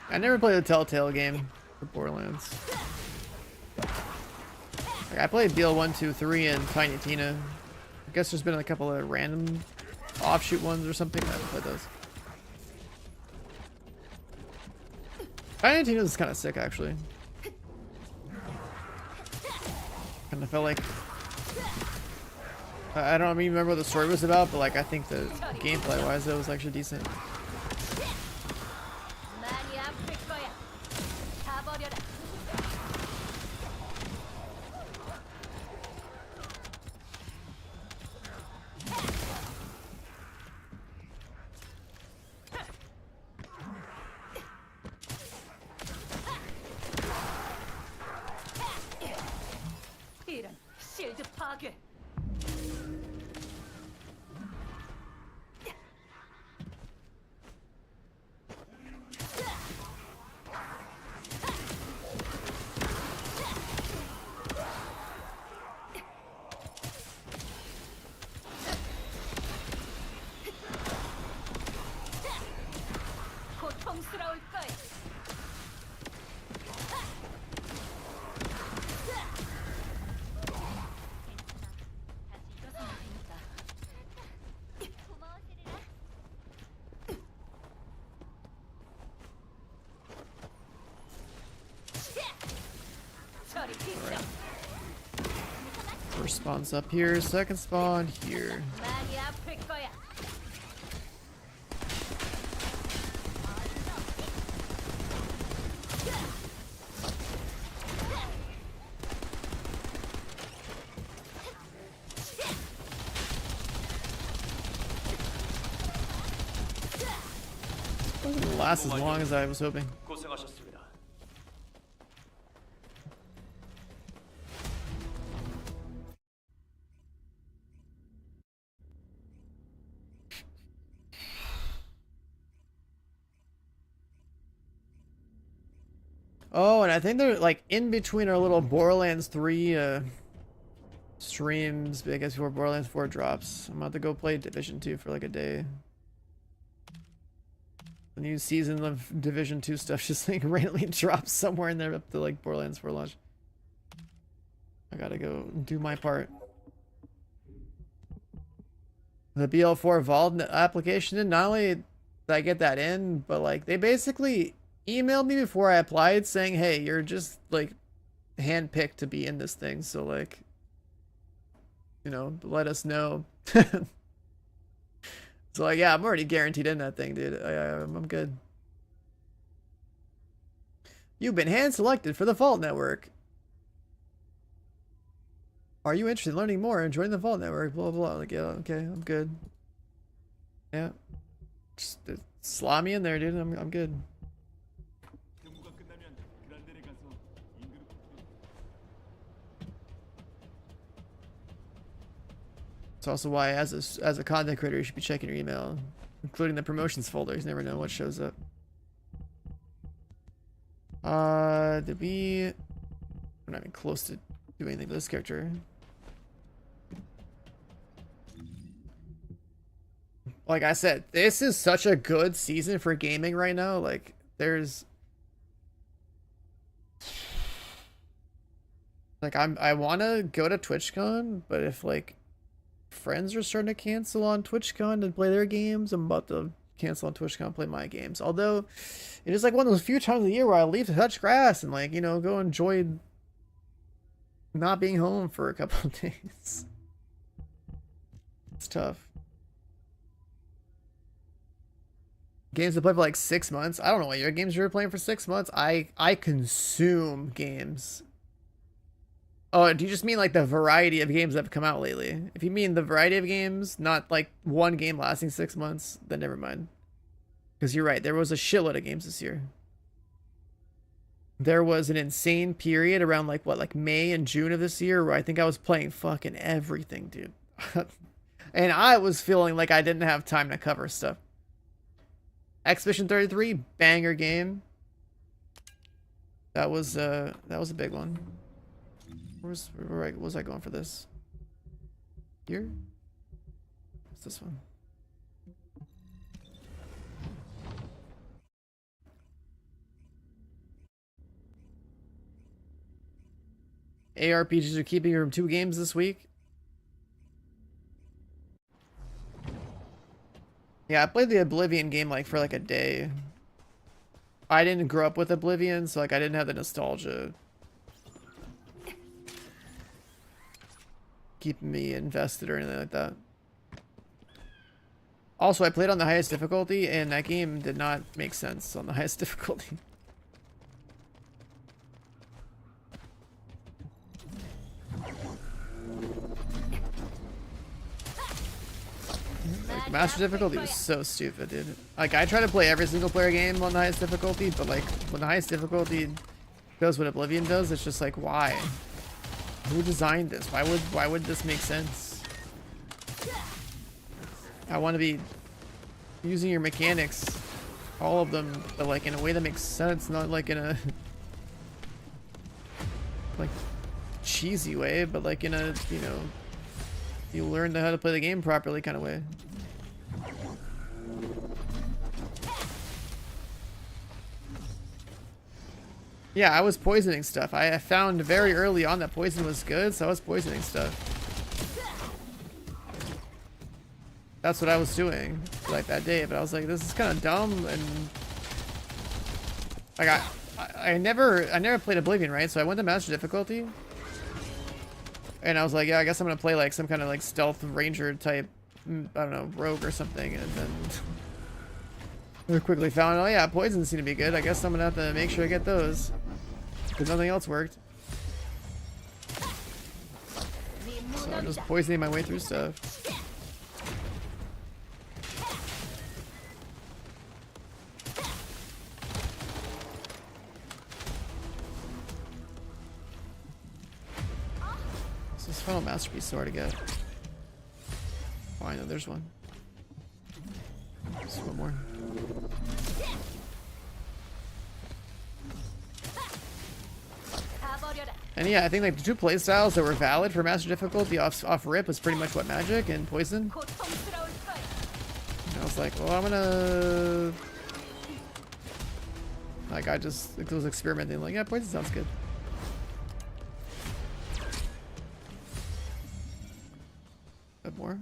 I never played the Telltale game for Borderlands. Like, I played BL1, 2, 3, and Tiny Tina. I guess there's been a couple of random offshoot ones or something. I haven't played those. Tiny Tina is kind of sick, actually. Kind of felt like I don't even remember what the story was about, but like I think the gameplay-wise, it was actually decent. 이런 실드 파괴. Alright. First spawn's up here, second spawn here. 많이 아플 거야. Doesn't last as long as I was hoping. 고생하셨습니다. Oh, and I think they're like in between our little Borderlands 3 streams, I guess before Borderlands 4 drops. I'm about to go play Division 2 for like a day. The new season of Division 2 stuff just like randomly drops somewhere in there up to like Borderlands 4 launch. I gotta go do my part. The BL4 Vault application, and not only did I get that in, but like they basically emailed me before I applied saying, hey, you're just like handpicked to be in this thing, so like, you know, let us know. So like, yeah, I'm already guaranteed in that thing, dude. I'm good. You've been hand selected for the Vault Network. Are you interested in learning more and joining the Vault Network? Blah blah blah. Like, yeah, okay, I'm good. Yeah, just slot me in there, dude. I'm good. It's also why, as a content creator, you should be checking your email, including the promotions folders. You never know what shows up. Did we? We're not even close to doing anything with this character. Like I said, this is such a good season for gaming right now. Like, there's like I want to go to TwitchCon, but if like friends are starting to cancel on TwitchCon and play their games, I'm about to cancel on TwitchCon and play my games. Although it is like one of those few times of the year where I leave to touch grass and like, you know, go enjoy not being home for a couple of days. It's tough. Games to play for like 6 months. I don't know what your games you're playing for 6 months. I consume games. Oh, do you just mean like the variety of games that have come out lately? If you mean the variety of games, not like one game lasting 6 months, then never mind. Because you're right, there was a shitload of games this year. There was an insane period around like what, like May and June of this year where I think I was playing fucking everything, dude. And I was feeling like I didn't have time to cover stuff. Expedition 33, banger game. That was a big one. Where was I going for this? Here? What's this one? ARPGs are keeping you from 2 games this week. Yeah, I played the Oblivion game like for like a day. I didn't grow up with Oblivion, so like I didn't have the nostalgia keeping me invested or anything like that. Also, I played on the highest difficulty, and that game did not make sense on the highest difficulty. Like, master difficulty was so stupid, dude. Like, I try to play every single player game on the highest difficulty, but like, when the highest difficulty does what Oblivion does, it's just like, why? Who designed this? Why would this make sense? I want to be using your mechanics, all of them, but like in a way that makes sense, not like in a like cheesy way, but like in a, you know, you learn how to play the game properly kind of way. Yeah, I was poisoning stuff. I found very early on that poison was good, so I was poisoning stuff. That's what I was doing like that day, but I was like, this is kind of dumb, and like I never played Oblivion, right? So I went to master difficulty, and I was like, yeah, I guess I'm gonna play like some kind of like stealth ranger type, I don't know, rogue or something, and then I quickly found, oh yeah, poisons seem to be good. I guess I'm gonna have to make sure I get those, because nothing else worked. So I'm just poisoning my way through stuff. What's this final masterpiece sword to get? Oh, I know there's one. Just one more. And yeah, I think like the two play styles that were valid for master difficulty off rip was pretty much what magic and poison. And I was like, well, I'm gonna like I just like, was experimenting like, yeah, poison sounds good. A bit more.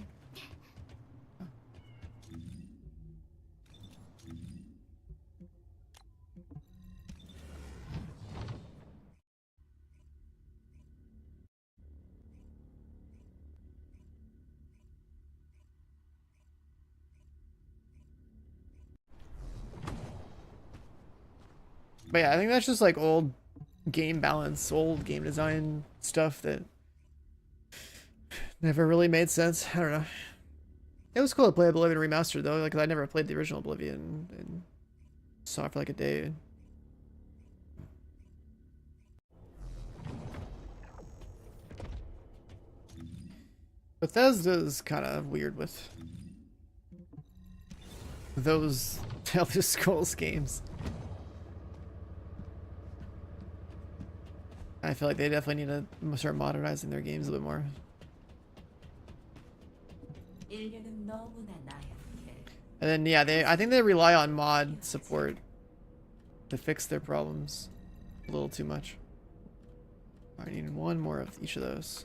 But yeah, I think that's just like old game balance, old game design stuff that never really made sense. I don't know. It was cool to play Oblivion Remastered though, like 'cause I never played the original Oblivion and saw it for like a day. Bethesda's kind of weird with those Elder Scrolls games. I feel like they definitely need to start modernizing their games a bit more. And then yeah, I think they rely on mod support to fix their problems a little too much. I need one more of each of those.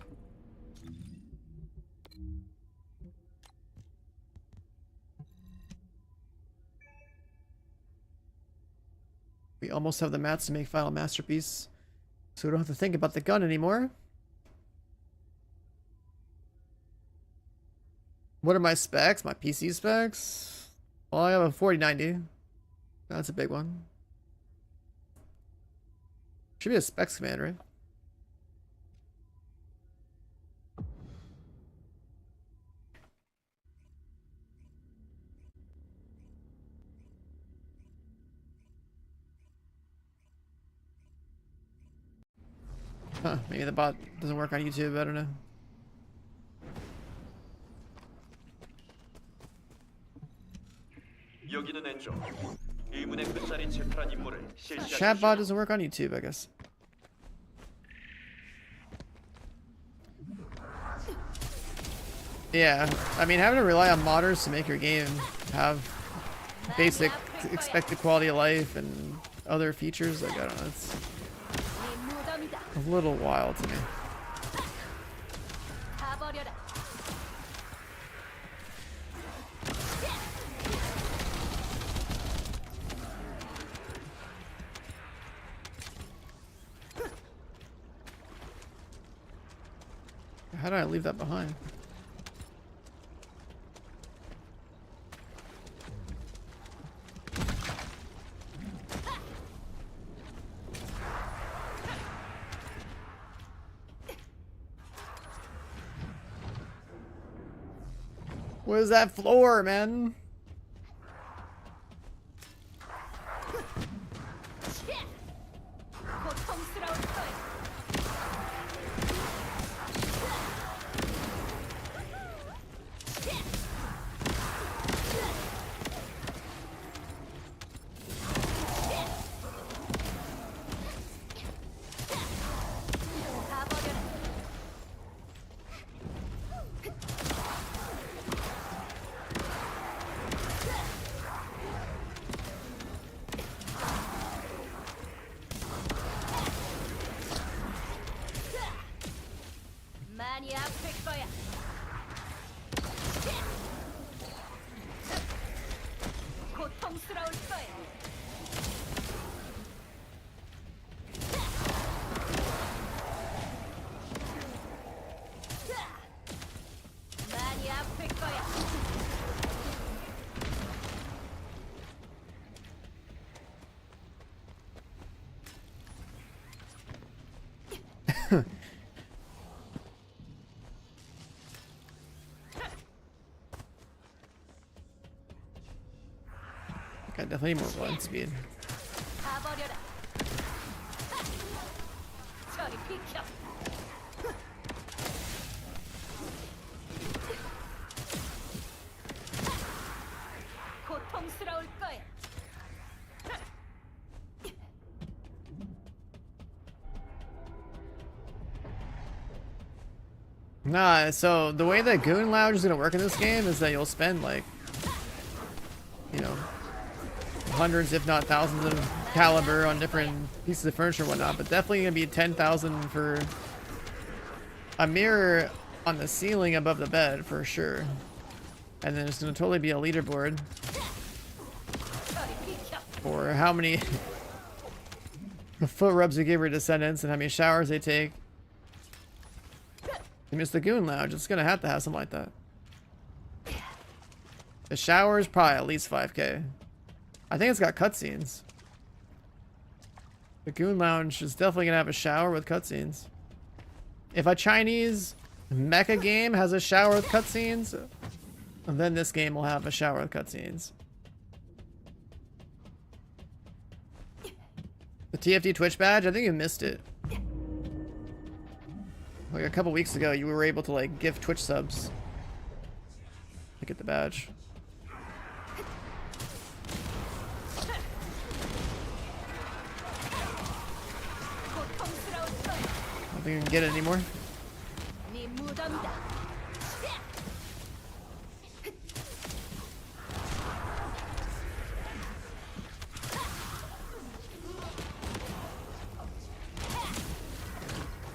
We almost have the mats to make Final Masterpiece, so we don't have to think about the gun anymore. What are my specs? My PC specs? Well, I have a 4090. That's a big one. Should be a specs command, right? Huh, maybe the bot doesn't work on YouTube, I don't know. 여기는 엔조. 의문의 끝자리 제트란 임무를 실시하십시오. Chatbot doesn't work on YouTube, I guess. Yeah, I mean, having to rely on modders to make your game have basic expected quality of life and other features, like, I don't know, it's a little wild to me. How did I leave that behind? What is that floor, man? I definitely need more blend speed. 가버려라. 저리 비켜. 고통스러울 거야. Nah, so the way that Goon Lounge is gonna work in this game is that you'll spend like, you know, hundreds if not thousands of caliber on different pieces of furniture and whatnot, but definitely gonna be 10,000 for a mirror on the ceiling above the bed for sure. And then it's gonna totally be a leaderboard for how many foot rubs you give your descendants and how many showers they take. You miss the Goon Lounge, it's gonna have to have something like that. The shower is probably at least 5K. I think it's got cutscenes. The Goon Lounge is definitely gonna have a shower with cutscenes. If a Chinese mecha game has a shower with cutscenes, then this game will have a shower with cutscenes. The TFT Twitch badge, I think you missed it. Like a couple weeks ago, you were able to like give Twitch subs to get the badge. I don't think you can get it anymore. 네 무덤이다.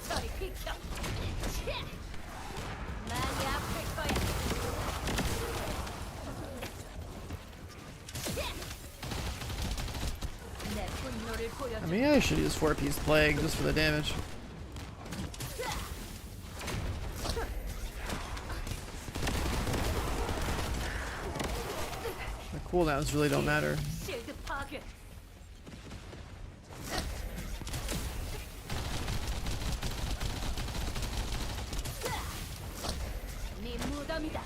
저리 비켜. 많이 아플 거야. 내 분노를 보여줘. I mean, I should use 4-piece plague just for the damage. The cooldowns really don't matter. 실드 파괴. 네 무덤이다.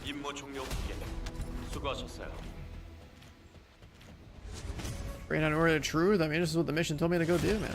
임무 종료 후에 수고하셨어요. Bring on Order of Truth? I mean, this is what the mission told me to go do, man.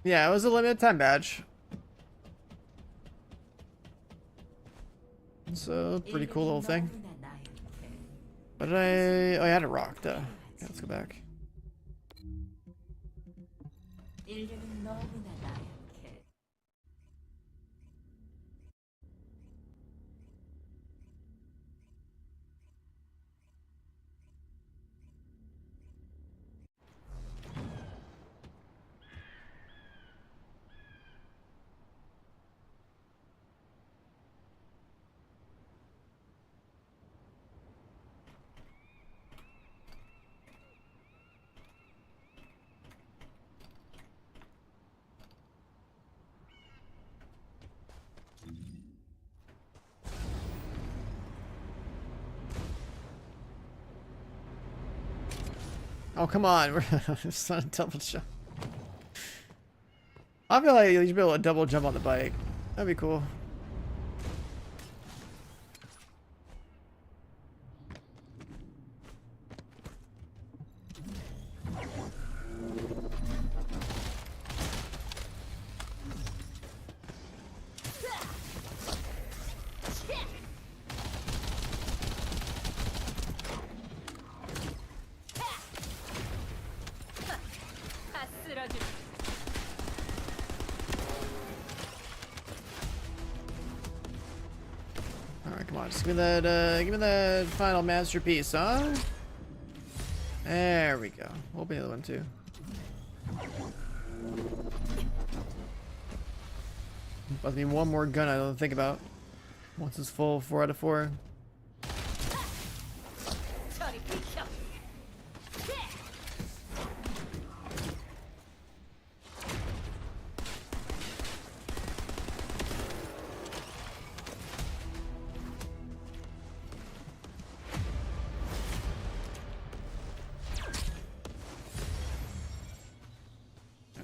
Yeah, it was a limited time badge. So, pretty cool little thing. But oh, I had it rocked. Yeah, let's go back. 인류는 너무나 나약해. Oh, come on. We're just on a double jump. I feel like you should be able to double jump on the bike. That'd be cool. Come on, just give me that final masterpiece, huh? There we go. We'll be the other one too. Must be one more gun I don't think about. Once it's full, 4 out of 4.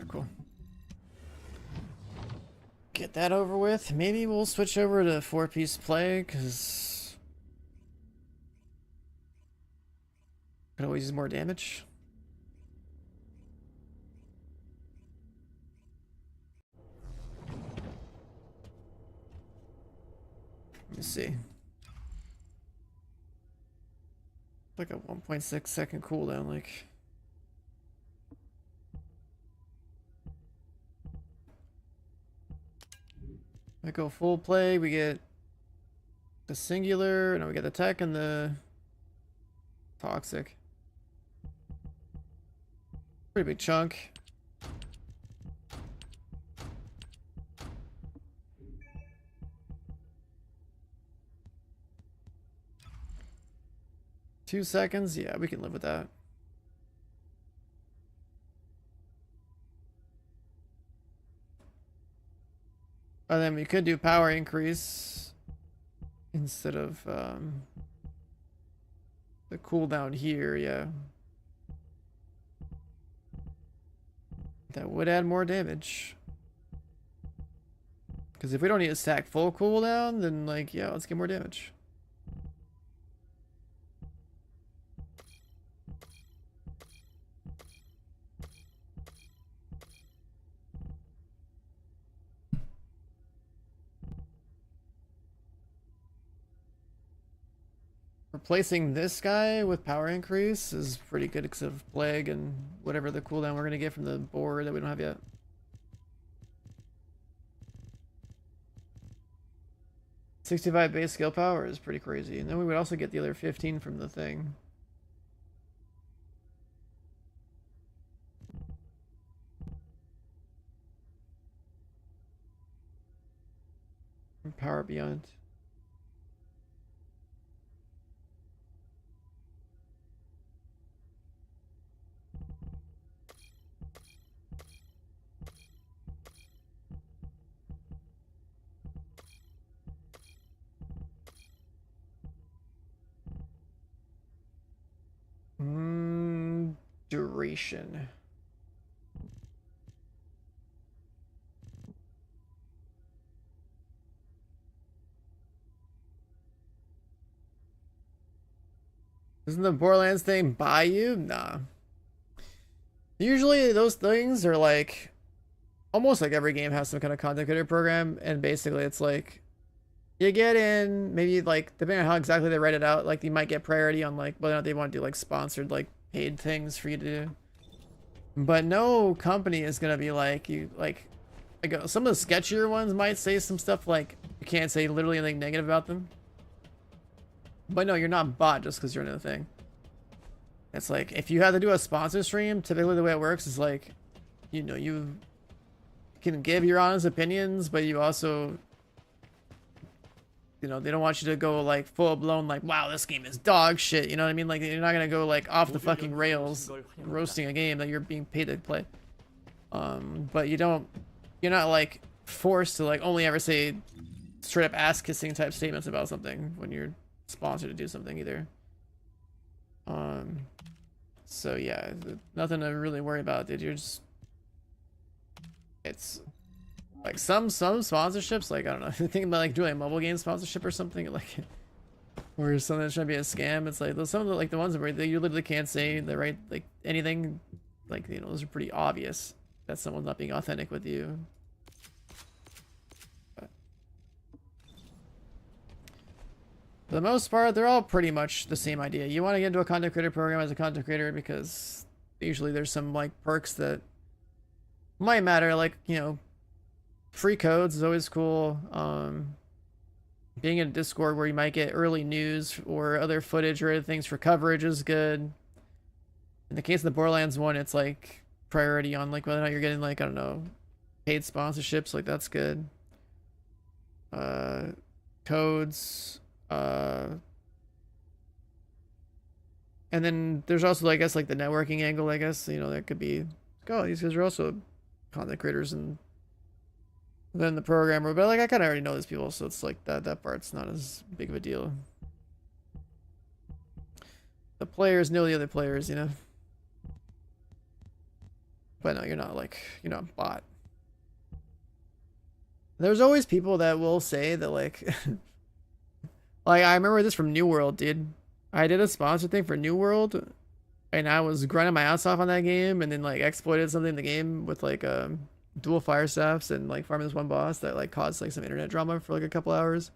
Cool. Get that over with. Maybe we'll switch over to 4-piece play, because could always use more damage. Let me see. Like a 1.6 second cooldown, like. I go full play, we get the singular, no, we get the tech and the toxic. Pretty big chunk. Two seconds, yeah, we can live with that. And then we could do power increase instead of the cooldown here, yeah. That would add more damage. Because if we don't need to stack full cooldown, then like, yeah, let's get more damage. Replacing this guy with power increase is pretty good because of plague and whatever the cooldown we're gonna get from the board that we don't have yet. $65 base skill power is pretty crazy, and then we would also get the other 15 from the thing. From Power Beyond. Duration. Isn't the Borderlands thing by you? Nah. Usually those things are like, almost like every game has some kind of content creator program, and basically it's like, you get in, maybe like, depending on how exactly they write it out, like you might get priority on like whether or not they want to do like sponsored, like paid things for you to do. But no company is gonna be like, you like some of the sketchier ones might say some stuff like you can't say literally anything negative about them. But no, you're not bought just because you're in the thing. It's like if you have to do a sponsor stream, typically the way it works is like, you know, you can give your honest opinions, but you also, you know, they don't want you to go like full blown like, wow, this game is dog shit. You know what I mean? Like you're not gonna go like off the fucking rails roasting a game that you're being paid to play. But you're not like forced to like only ever say straight up ass kissing type statements about something when you're sponsored to do something either. So yeah, nothing to really worry about, dude. You're just, it's like some sponsorships, like I don't know, think about like doing a mobile game sponsorship or something, like, or something that's trying to be a scam. It's like those, some of the like the ones where you literally can't say the right like anything, like, you know, those are pretty obvious that someone's not being authentic with you. But for the most part, they're all pretty much the same idea. You want to get into a content creator program as a content creator because usually there's some like perks that might matter, like, you know, free codes is always cool. being in Discord where you might get early news or other footage or other things for coverage is good. In the case of the Borderlands one, it's like priority on like whether or not you're getting like, I don't know, paid sponsorships, like that's good. Codes, and then there's also, I guess, like the networking angle, I guess, you know, that could be, oh, these guys are also content creators and then the programmer, but like I kind of already know these people, so it's like that part's not as big of a deal. The players know the other players, you know. But no, you're not a bot. There's always people that will say that like like I remember this from New World, dude. I did a sponsor thing for New World and I was grinding my ass off on that game and then like exploited something in the game with like dual fire staffs and like farming this one boss that like caused like some internet drama for like a couple hours.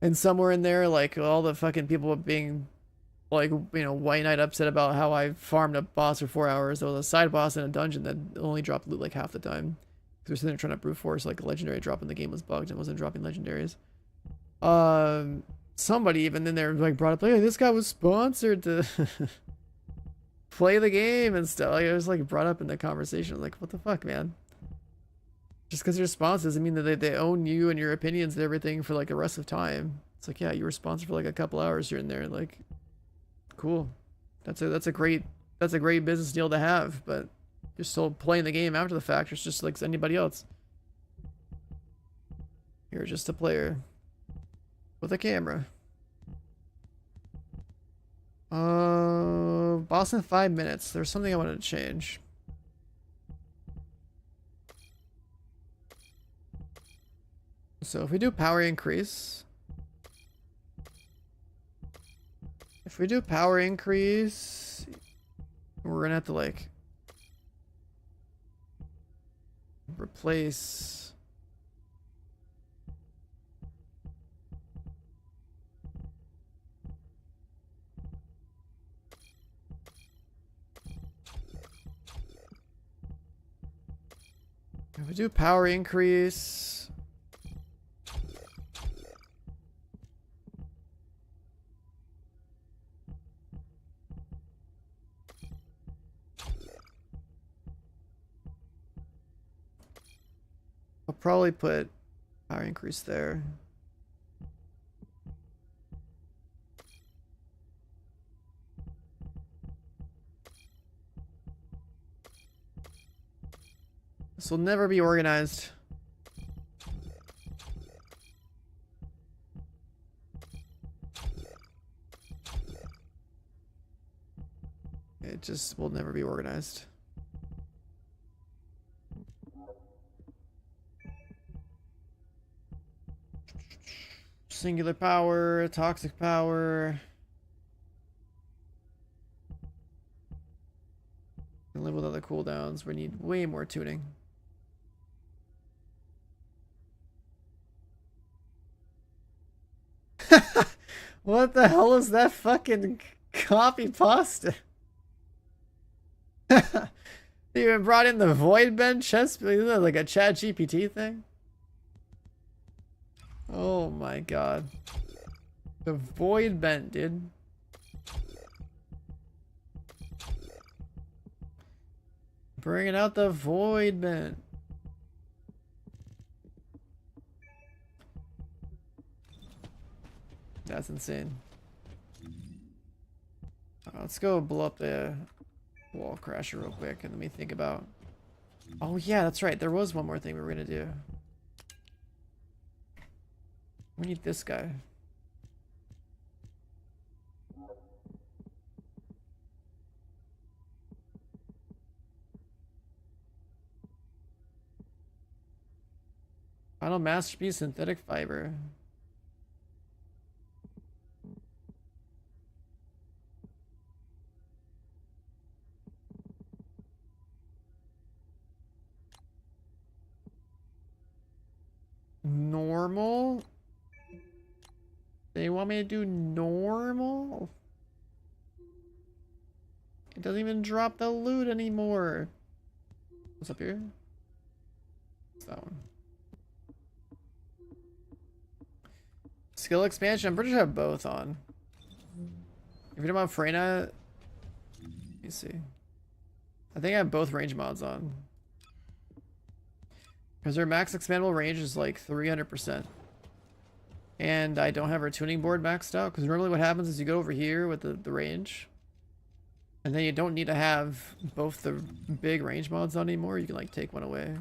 And somewhere in there, like all the fucking people being like, you know, white knight upset about how I farmed a boss for 4 hours. There was a side boss in a dungeon that only dropped loot like half the time. Because we're sitting there trying to brute force like a legendary drop and the game was bugged and wasn't dropping legendaries. Somebody even in there like brought up, hey, this guy was sponsored to play the game and stuff. Like it was like brought up in the conversation. Like, what the fuck, man? Just because you're sponsored doesn't mean that they own you and your opinions and everything for like the rest of time. It's like, yeah, you were sponsored for like a couple hours here and there. Like, cool. That's a great business deal to have, but you're still playing the game after the fact. It's just like anybody else. You're just a player with a camera. Boss in 5 minutes. There's something I wanted to change. So if we do power increase, we're gonna have to like replace if we do power increase. I'll probably put power increase there. This will never be organized. It just will never be organized. Singular power, toxic power. Can live with other cooldowns. We need way more tuning. What the hell is that fucking copy pasta? You even brought in the void bench chest, like a Chat GPT thing. Oh my god. The void bent, dude. Bringing out the void bent. That's insane. Let's go blow up the wall crasher real quick and let me think about. Oh yeah, that's right. There was one more thing we were gonna do. We need this guy. Final masterpiece, synthetic fiber. Normal? They want me to do normal? It doesn't even drop the loot anymore. What's up here? What's that one? skill expansion. I'm pretty sure I have both on. If you don't have Freyna, let me see. I think I have both range mods on. Because their max expandable range is like 300%. And I don't have her tuning board maxed out. Because normally what happens is you go over here with the range. And then you don't need to have both the big range mods on anymore. You can like take one away.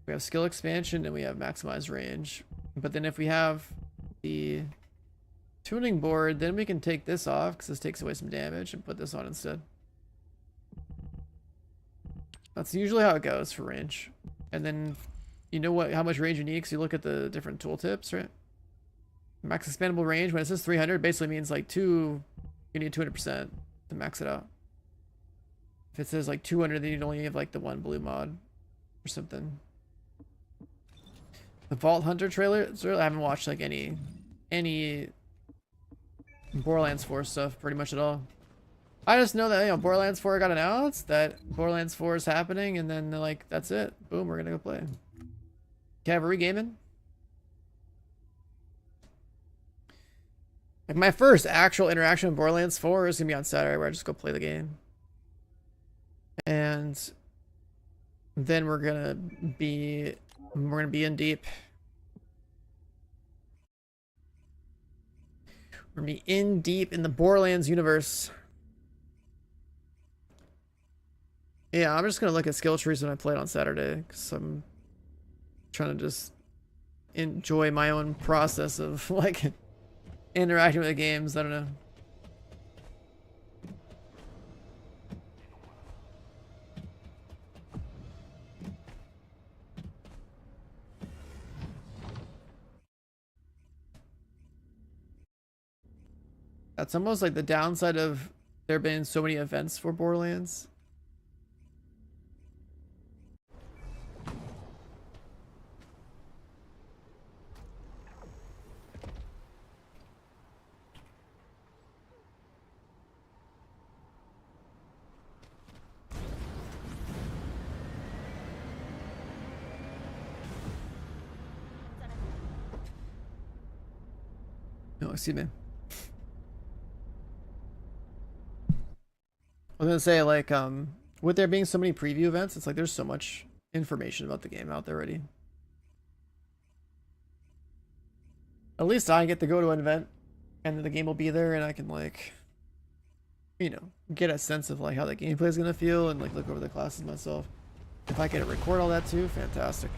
We have skill expansion and we have maximized range. But then if we have the tuning board, then we can take this off because this takes away some damage and put this on instead. That's usually how it goes for range. And then you know how much range you need because you look at the different tooltips, right? Max expandable range, when it says 300, basically means like you need 200% to max it out. If it says like 200, then you'd only have like the one blue mod or something. The Vault Hunter trailer, I haven't watched like any Borderlands 4 stuff pretty much at all. I just know that, you know, Borderlands 4 got announced, that Borderlands 4 is happening, and then like, that's it. Boom, we're gonna go play. Kev, are we gaming? Like my first actual interaction with Borderlands 4 is gonna be on Saturday, where I just go play the game. And then we're gonna be in deep. We're gonna be in deep in the Borderlands universe. Yeah, I'm just gonna look at skill trees when I play it on Saturday, because I'm trying to just enjoy my own process of like interacting with the games. I don't know. That's almost like the downside of there being so many events for Borderlands. No, excuse me. I was gonna say, like, with there being so many preview events, it's like there's so much information about the game out there already. At least I get to go to an event, and the game will be there, and I can, like, you know, get a sense of like how the gameplay is gonna feel, and like look over the classes myself. If I can record all that too, fantastic.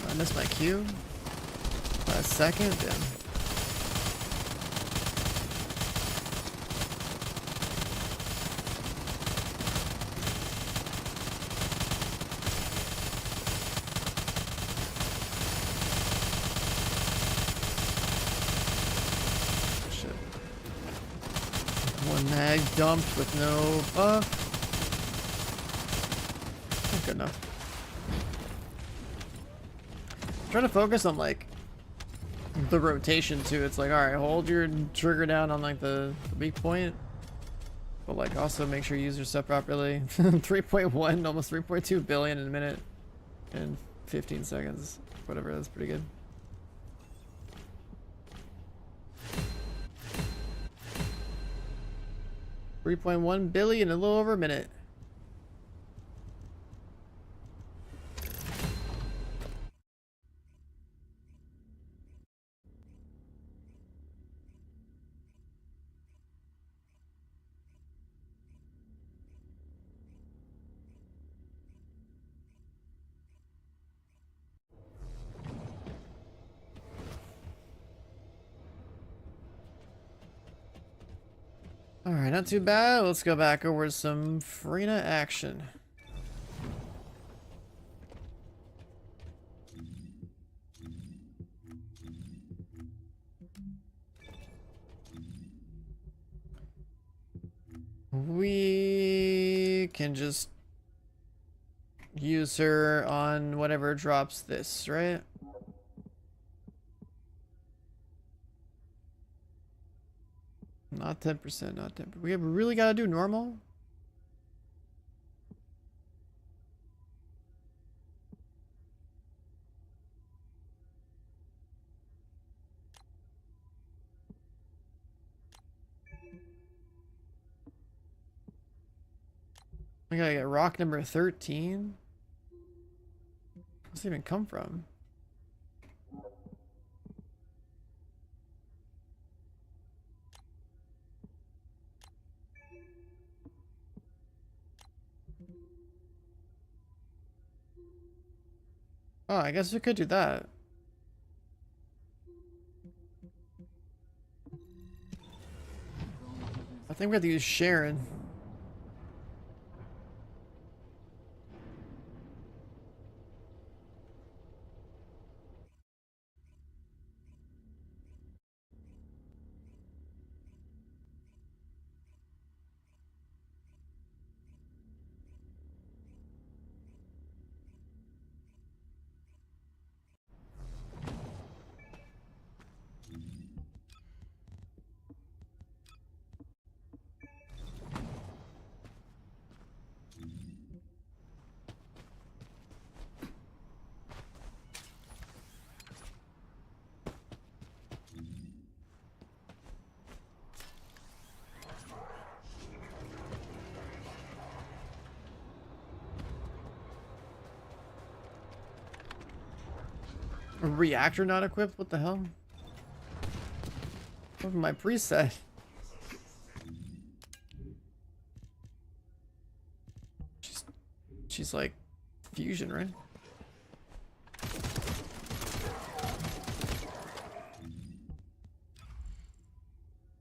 I missed my cue by a second. Damn. Shit. One mag dumped with no buff. Not good enough. Trying to focus on like the rotation too. It's like, all right, hold your trigger down on like the weak point, but like also make sure you use your stuff properly. 3.1, almost 3.2 billion in a minute and 15 seconds, whatever. That's pretty good. $3.1 billion in a little over a minute. Alright, not too bad. Let's go back over some Farina action. We can just use her on whatever drops this, right? Not 10%, not 10%. We really gotta do normal? We gotta get rock number 13? Where's it even come from? Oh, I guess we could do that. I think we have to use Sharon. A reactor not equipped? What the hell? What my preset? She's like fusion, right?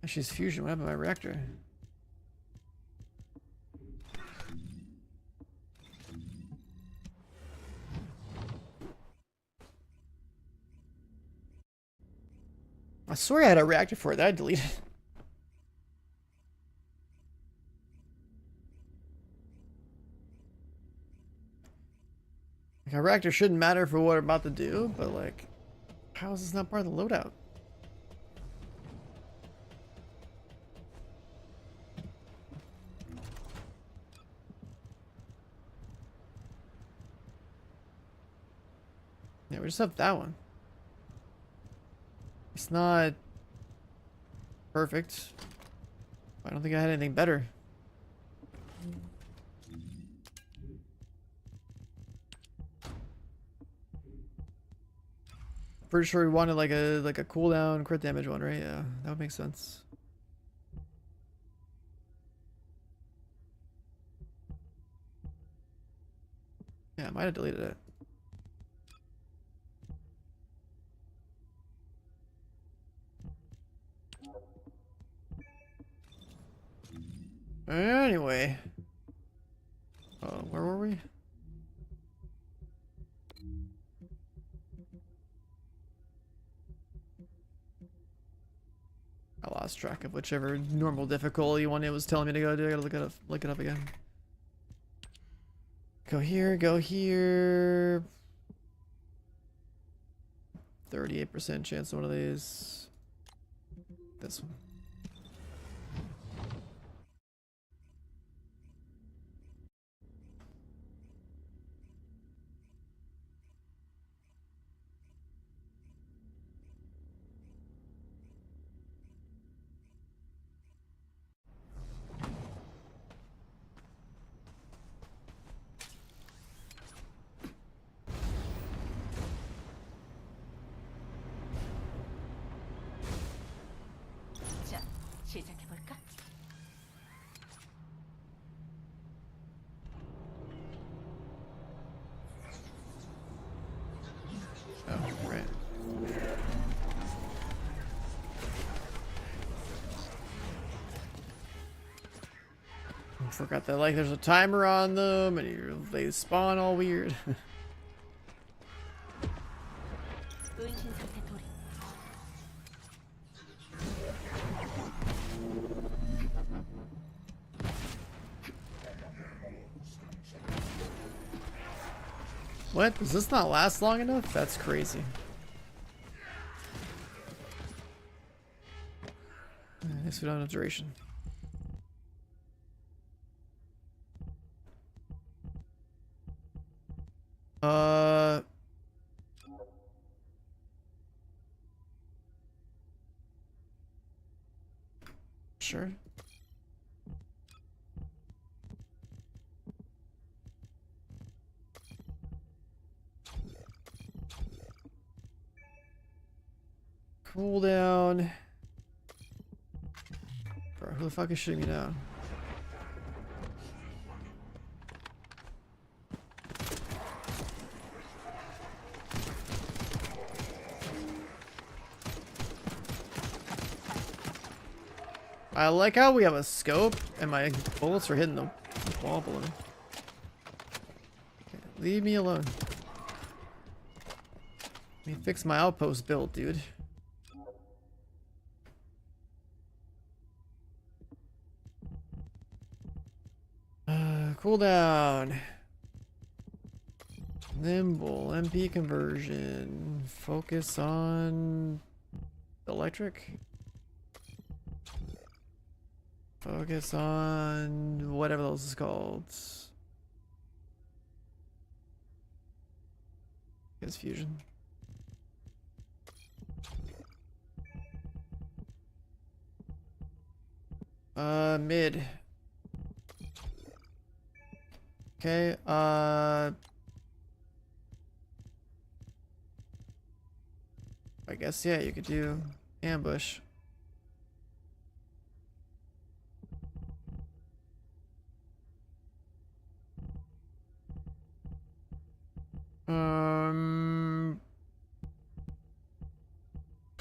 She's fusion. What happened to my reactor? I swear I had a reactor for it that I deleted. Like, a reactor shouldn't matter for what we're about to do, but like, how is this not part of the loadout? Yeah, we just have that one. It's not perfect. I don't think I had anything better. Pretty sure we wanted like a cooldown crit damage one, right? Yeah, that would make sense. Yeah, I might have deleted it. Anyway. Where were we? I lost track of whichever normal difficulty one it was telling me to go do. I gotta look it up again. Go here, go here. 38% chance of one of these. This one. 자, 시작해볼까? Oh, right. Forgot that like there's a timer on them and they spawn all weird. 은신 상태 돌입. What? Does this not last long enough? That's crazy. I guess we don't have duration. Sure. Cooldown. Bro, who the fuck is shooting me down? I like how we have a scope and my bullets are hitting the wall below me. Okay, leave me alone. Let me fix my outpost build, dude. Cooldown. Nimble, MP conversion. Focus on electric. Focus on whatever those is called. Guess fusion. Mid. Okay, I guess, yeah, you could do ambush.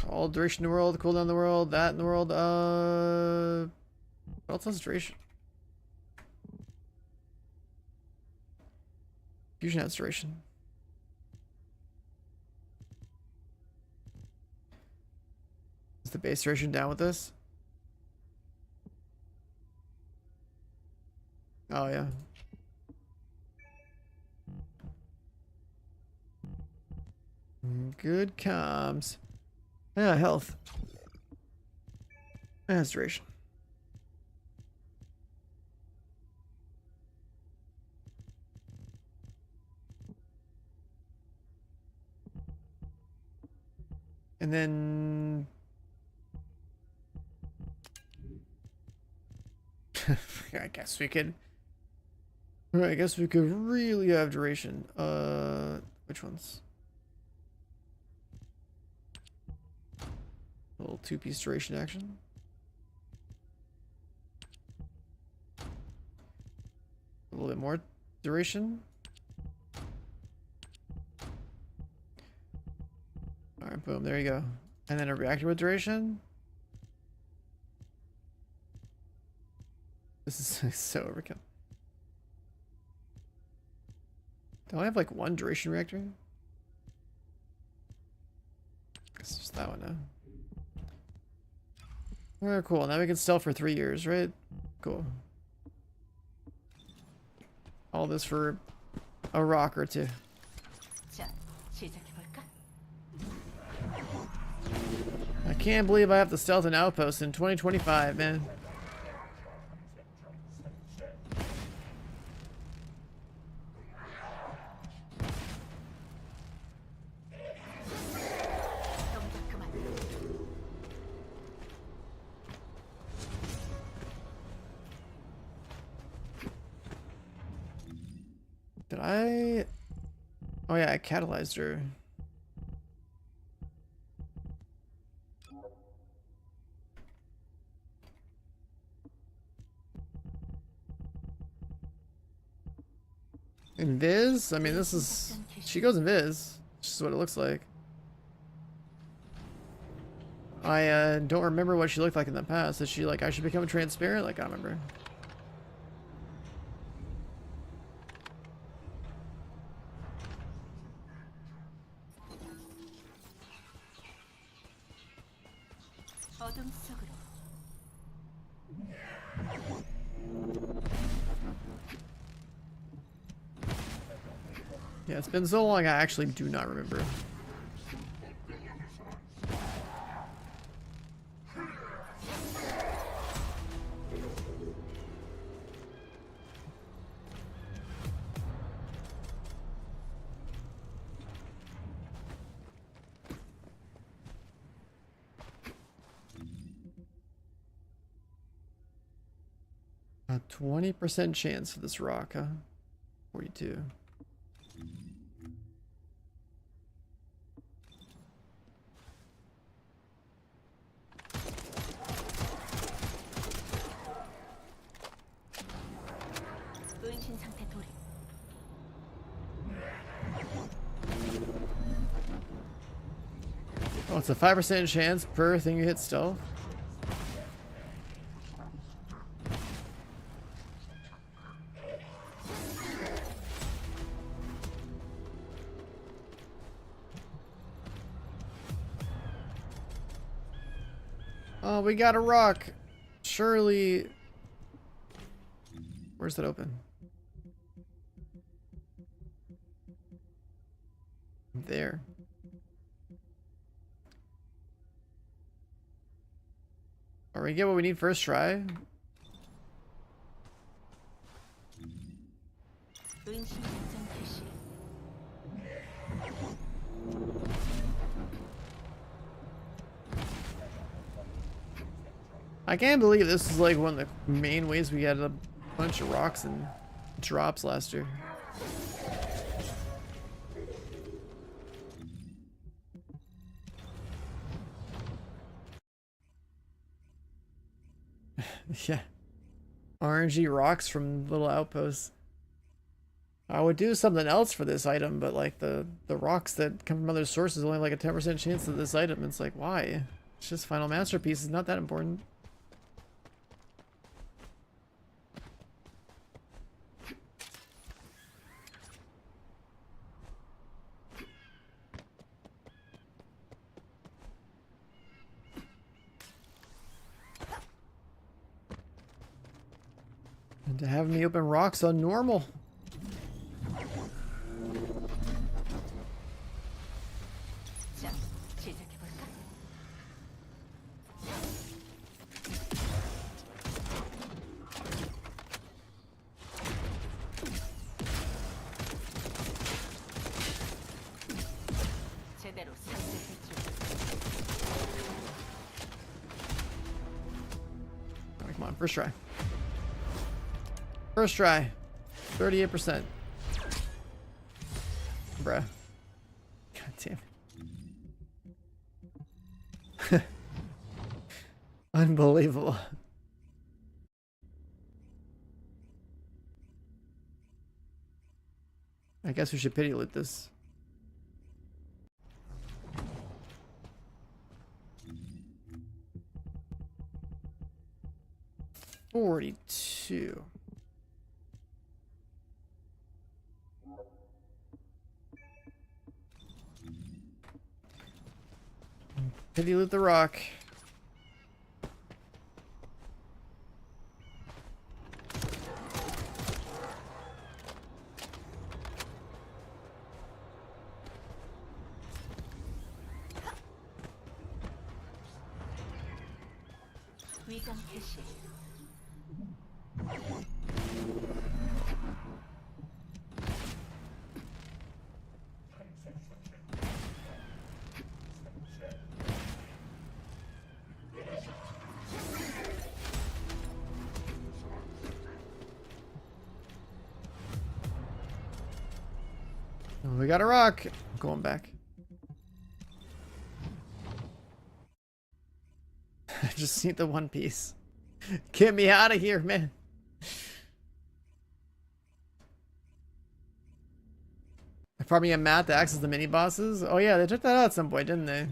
All duration in the world, cooldown in the world, that in the world, what else has duration? Fusion has duration. Is the base duration down with this? Oh yeah. Good comms. Yeah, health. That's duration. And then I guess we could really have duration. Which ones? A little two-piece duration action. A little bit more duration. Alright, boom, there you go. And then a reactor with duration. This is so overkill. Don't I have like one duration reactor? It's just that one now. Alright, cool. Now we can sell for 3 years, right? Cool. All this for a rock or two. 자, 시작해볼까? I can't believe I have to stealth an outpost in 2025, man. 동작 그만. Did I? Oh yeah, I catalyzed her. Invis? I mean, this is... She goes invis. This is what it looks like. I don't remember what she looked like in the past. Is she like, I should become transparent? Like, I don't remember. 어둠 속으로. Yeah, it's been so long, I actually do not remember. A 20% chance for this rock, huh? 42. 은신 상태 돌입. Oh, it's a 5% chance per thing you hit stealth. Oh, we got a rock. Surely. Where's that open? There. Are we get what we need first try? 은신 작전 개시. I can't believe this is like one of the main ways we had a bunch of rocks and drops last year. Yeah. RNG rocks from little outposts. I would do something else for this item, but like the rocks that come from other sources only like a 10% chance of this item. It's like, why? It's just Final Masterpiece. It's not that important. And to have me open rocks on normal. 자, 시작해 볼까? 제대로 상대했죠. Alright, come on, first try. First try. 38%. Bruh. God damn it. Unbelievable. I guess we should pity loot this. $42. Pity loot the rock. 위장 개시. Oh, we got a rock. I'm going back. I just need the one piece. Get me out of here, man. Farming a mat to access the mini bosses. Oh yeah, they took that out at some point, didn't they?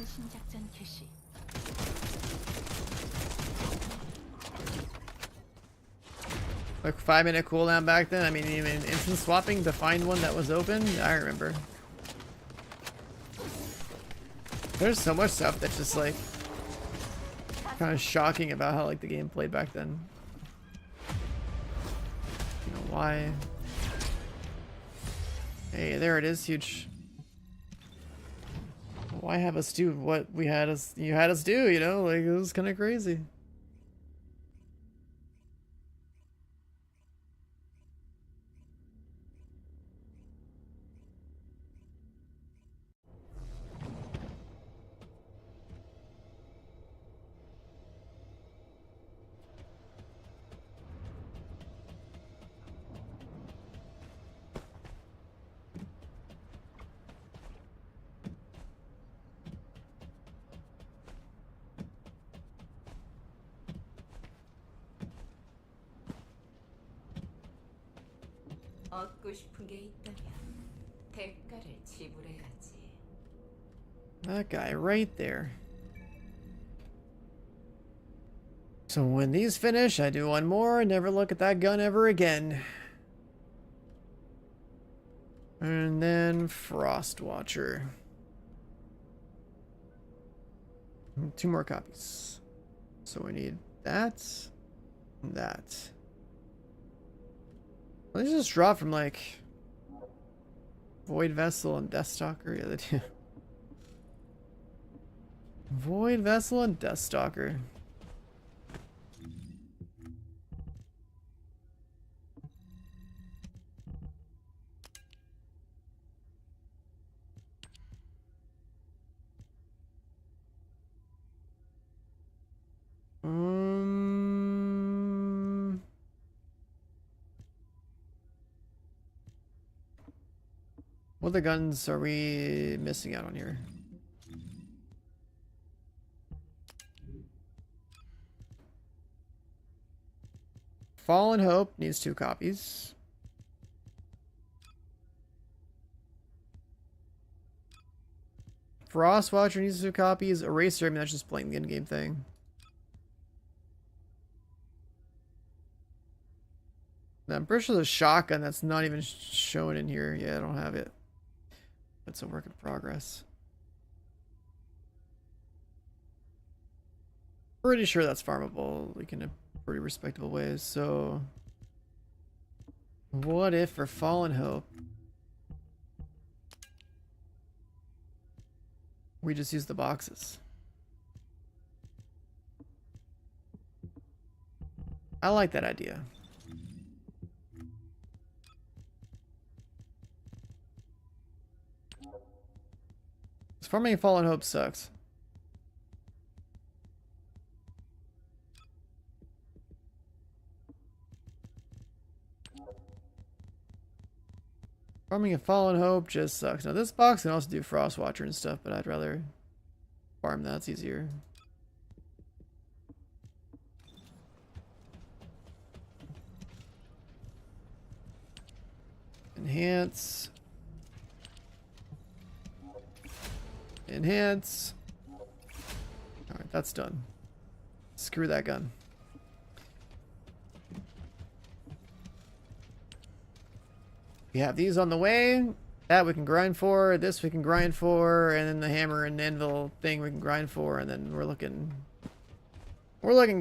은신 작전 개시. Like 5-minute cooldown back then. I mean, even instant swapping to find one that was open. I remember. There's so much stuff that's just like kind of shocking about how like the game played back then. You know why? Hey, there it is, huge. Why have us do what you had us do? You know, like it was kind of crazy. 얻고 싶은 게 있다면 대가를 지불해야지. That guy right there. So when these finish, I do one more and never look at that gun ever again. And then Frost Watcher. 2 more copies. So we need that and that. Let's just drop from like Void Vessel and Deathstalker. Yeah, the two. Void Vessel and Deathstalker. What other guns are we missing out on here? Fallen Hope needs 2 copies. Frost Watcher needs 2 copies. Eraser, I mean, that's just playing the in-game thing. Now, I'm pretty sure the shotgun that's not even shown in here. Yeah, I don't have it. It's a work in progress. Pretty sure that's farmable, like in a pretty respectable way. So, what if for Fallen Hope we just use the boxes? I like that idea. Farming Fallen Hope sucks. Farming a Fallen Hope just sucks. Now this box can also do Frost Watcher and stuff, but I'd rather farm that. It's easier. Enhance. Enhance. Alright, that's done. Screw that gun. We have these on the way. That we can grind for. This we can grind for. And then the hammer and anvil thing we can grind for. And then we're looking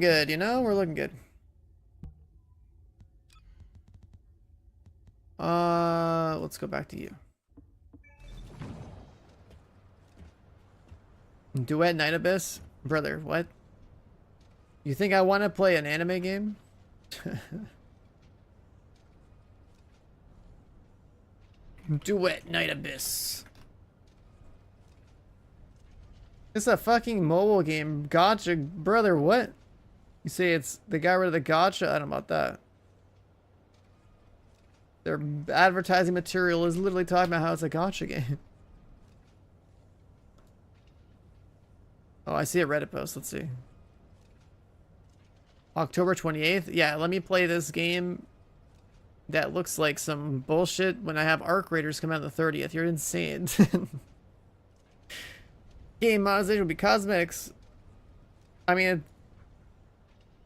good, you know? We're looking good. Let's go back to you. Duet Night Abyss? Brother, what? You think I want to play an anime game? Duet Night Abyss. It's a fucking mobile game. Gotcha. Brother, what? You say it's they got rid of the gotcha? I don't know about that. Their advertising material is literally talking about how it's a gotcha game. Oh, I see a Reddit post. Let's see. October 28th? Yeah, let me play this game that looks like some bullshit when I have Arc Raiders come out on the 30th. You're insane. Game monetization would be cosmetics. I mean,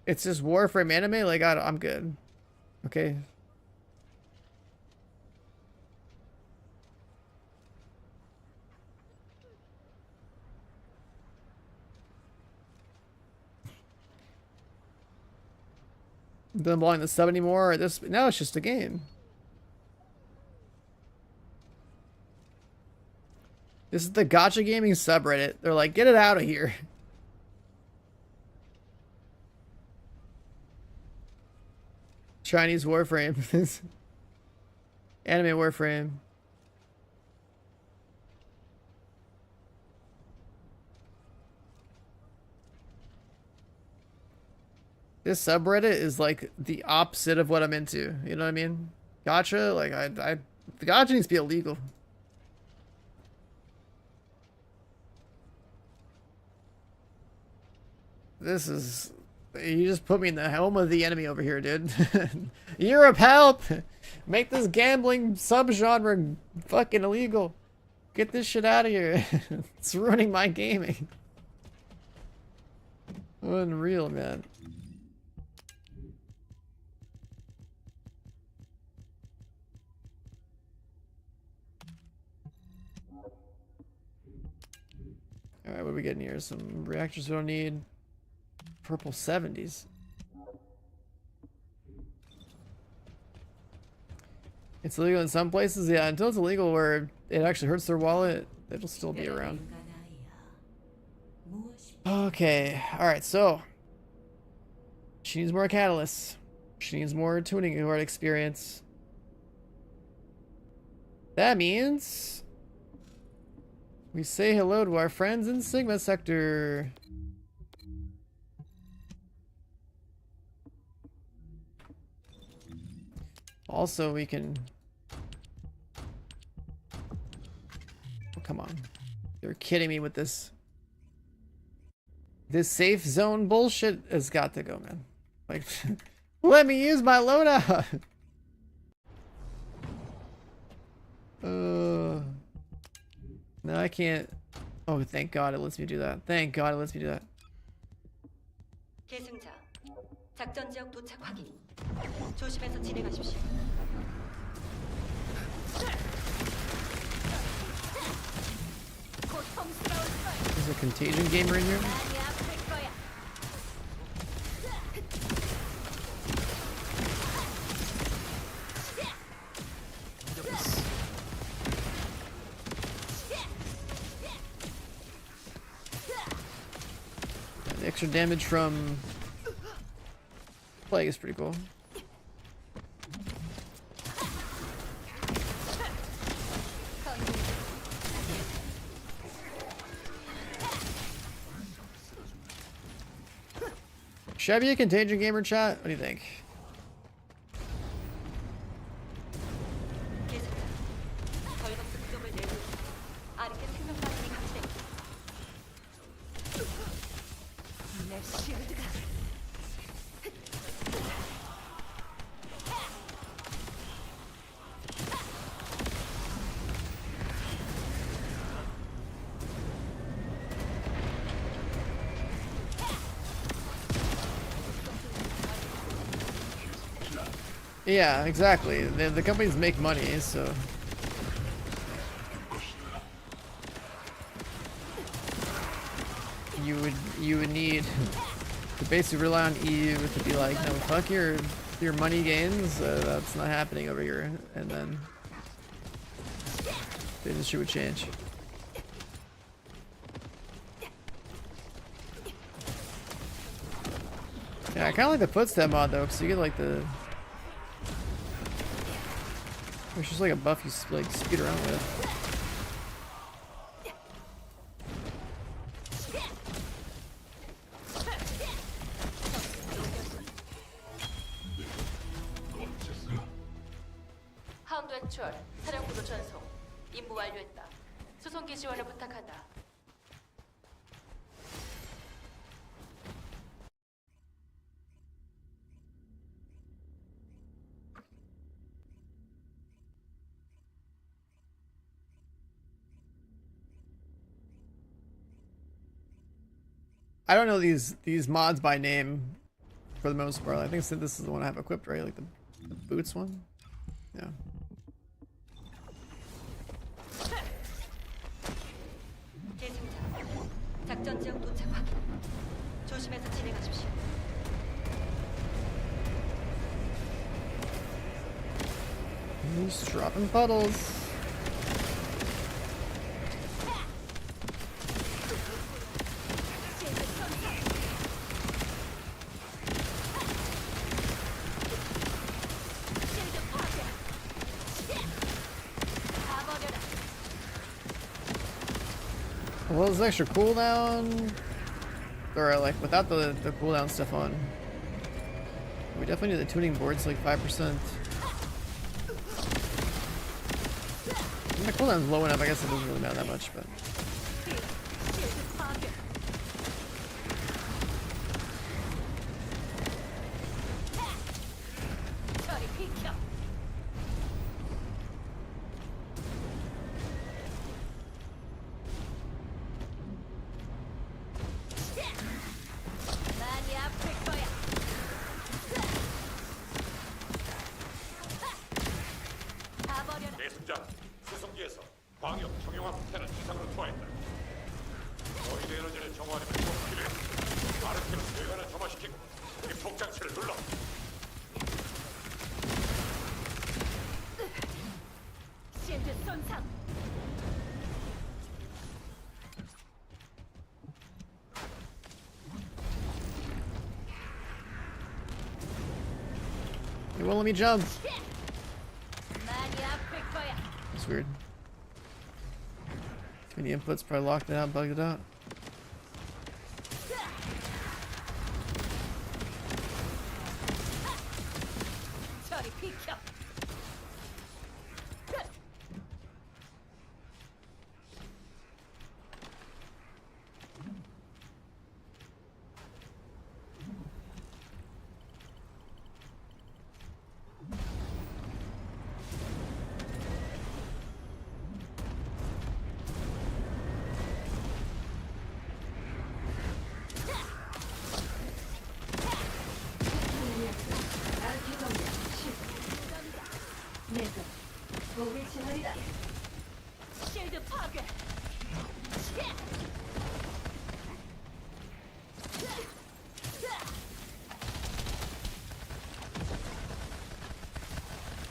it's just Warframe anime. Like, I'm good. Okay. Don't belong the sub anymore. Or this now it's just a game. This is the Gacha Gaming subreddit. They're like, get it out of here. Chinese Warframe. Anime Warframe. This subreddit is like the opposite of what I'm into. You know what I mean? Gacha, like the gacha needs to be illegal. This is, you just put me in the home of the enemy over here, dude. Europe, help! Make this gambling subgenre fucking illegal. Get this shit out of here. It's ruining my gaming. Unreal, man. Alright, what are we getting here? Some reactors we don't need. Purple 70s. It's illegal in some places, yeah. Until it's illegal where it actually hurts their wallet, it'll still be around. Okay, alright, so. She needs more catalysts. She needs more tuning card experience. That means we say hello to our friends in Sigma Sector. Also, we can... Oh, come on. You're kidding me with this. This safe zone bullshit has got to go, man. Like, let me use my loadout! No, I can't. Oh, thank God it lets me do that. Thank God it lets me do that. 계승자, 작전 지역 도착 확인. 조심해서 진행하십시오. Is a contagion gamer in here? The extra damage from plague is pretty cool. Should I be a contagion gamer, chat? What do you think? 계승자, 벌거스 부족을 내고 아르케 생명 반응이 감지됩니다. 내 실드가 Yeah, exactly. The companies make money, so you would need to basically rely on EU to be like, no, fuck your money gains. That's not happening over here, and then the industry would change. Yeah, I kind of like the footstep mod though, because you get like the. It's just like a buff you like speed around with. 하운드 액추얼, 사령부로 전송. 임무 완료했다. 수송기 지원을 부탁한다. I don't know these mods by name for the most part. I think this is the one I have equipped, right? Like the boots one. Yeah. 대승자, 작전 지역 도착 확인. 조심해서 진행하십시오. He's dropping puddles. Well, this extra cooldown, or like without the cooldown stuff on, we definitely need the tuning boards like 5%. And the cooldown's low enough, I guess it doesn't really matter that much, but. 대승자, 수송기에서 광역 정형화 폭탄을 지상으로 투하했다. 어휘드 에너지를 정화하려면 꼭 필요해. 아르티로 뇌관을 점화시키고 우리 폭장치를 눌러. It won't let me jump. That's weird. Too many inputs, probably locked it out, bugged it out.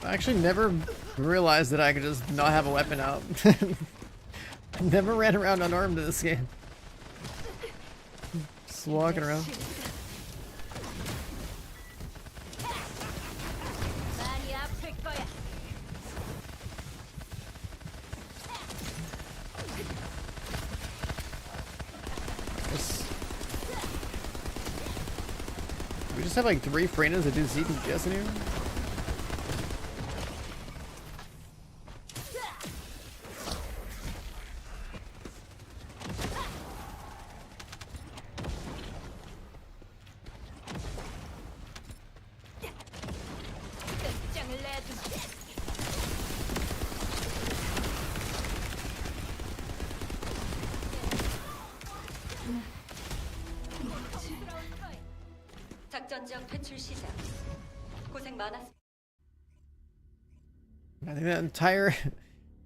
I actually never realized that I could just not have a weapon out. I never ran around unarmed in this game. Just walking around. We just have like 3 Frenas that do CPGS in here? 작전 지역 퇴출 시작. 고생 많았습니다. I think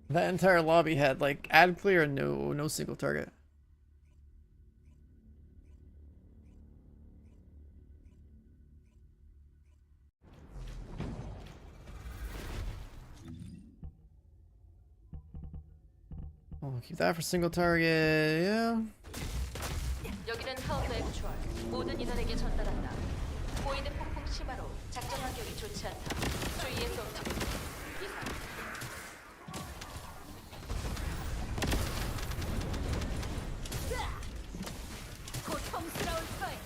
that entire lobby had like ad clear and no single target. I'll keep that for single target, yeah. 여기는 카운터 액추얼. 모든 인원에게 전달한다. 보이는 폭풍 심화로 작전 환경이 좋지 않다. 주의해서 움직여. 이상. 고통스러울 거야.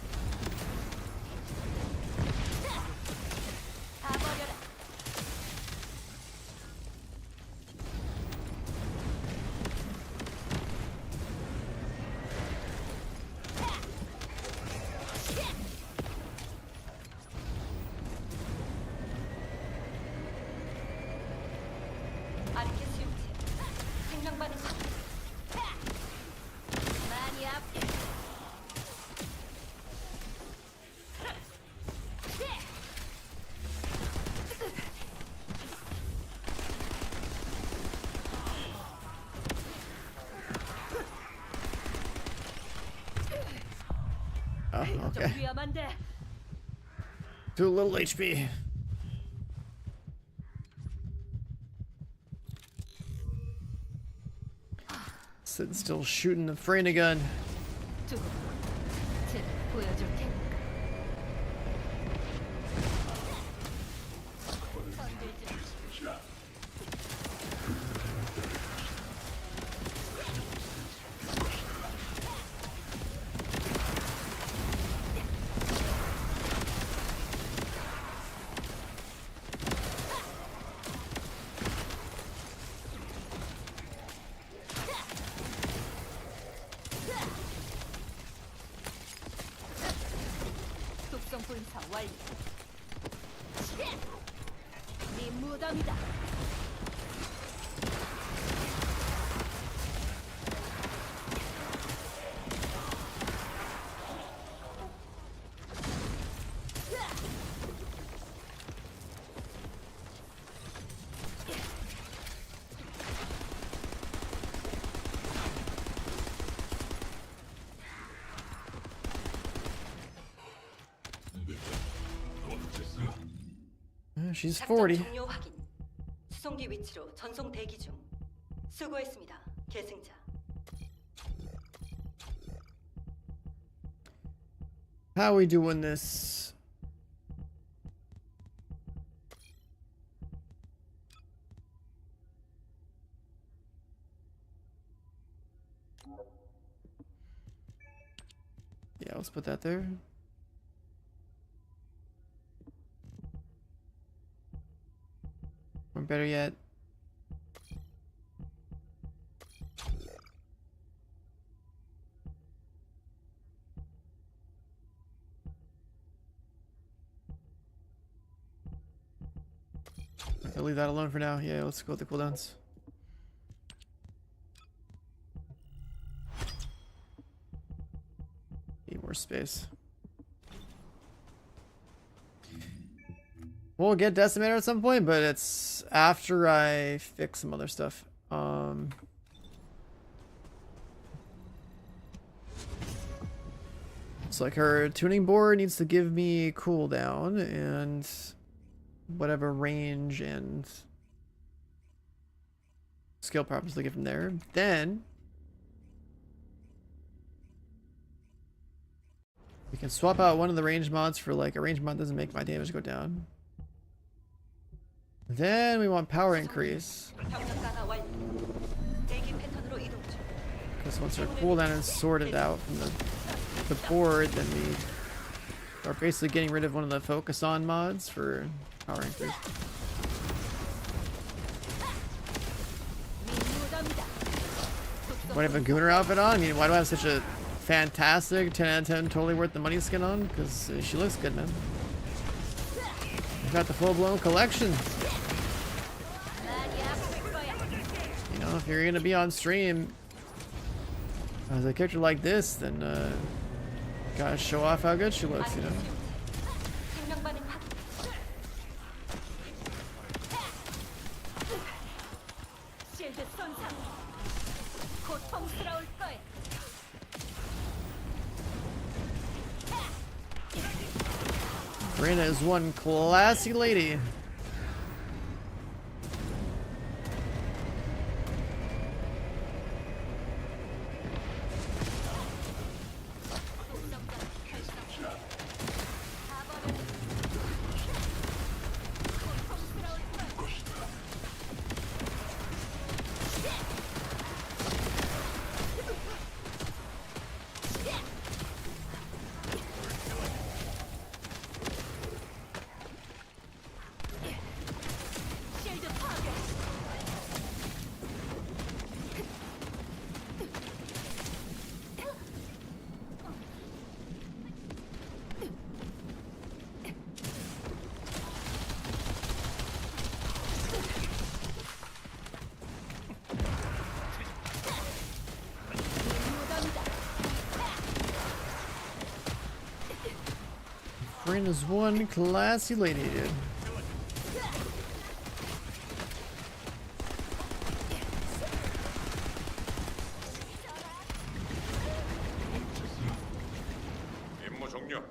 다 버려라. Okay. 위험한데. Too little HP. Sitting still shooting the Freyna gun. 두고 제가 보여줄 테니까. 독성 분사 완료. 네 무덤이다. She's 작전 40. 종료 확인. 수송기 위치로 전송 대기 중. 수고했습니다. 계승자. How we doing this? Yeah, let's put that there. Or better yet, I'll leave that alone for now. Yeah, let's go with the cooldowns. Need more space. We'll get Decimator at some point, but it's after I fix some other stuff. It's like her tuning board needs to give me cooldown and whatever range and skill properties to get from there. Then we can swap out one of the range mods for like a range mod doesn't make my damage go down. Then we want power increase. 병력 강화 완료. 대기 패턴으로 이동 중. Because once our cooldown is sorted out from the board, then we are basically getting rid of one of the focus on mods for power increase. 네 무덤이다. Why do I have a Gooner outfit on? I mean, why do I have such a fantastic 10 out of 10 totally worth the money skin on? Because she looks good, man. I've got the full-blown collection. You know, if you're gonna be on stream as a character like this, then gotta show off how good she looks, you know. 생명 반응 확인. 실드 손상. 고통스러울 거야. Reyna is one classy lady. 실드 파괴. Reyna's one classy lady, dude. 임무 종료. 완료.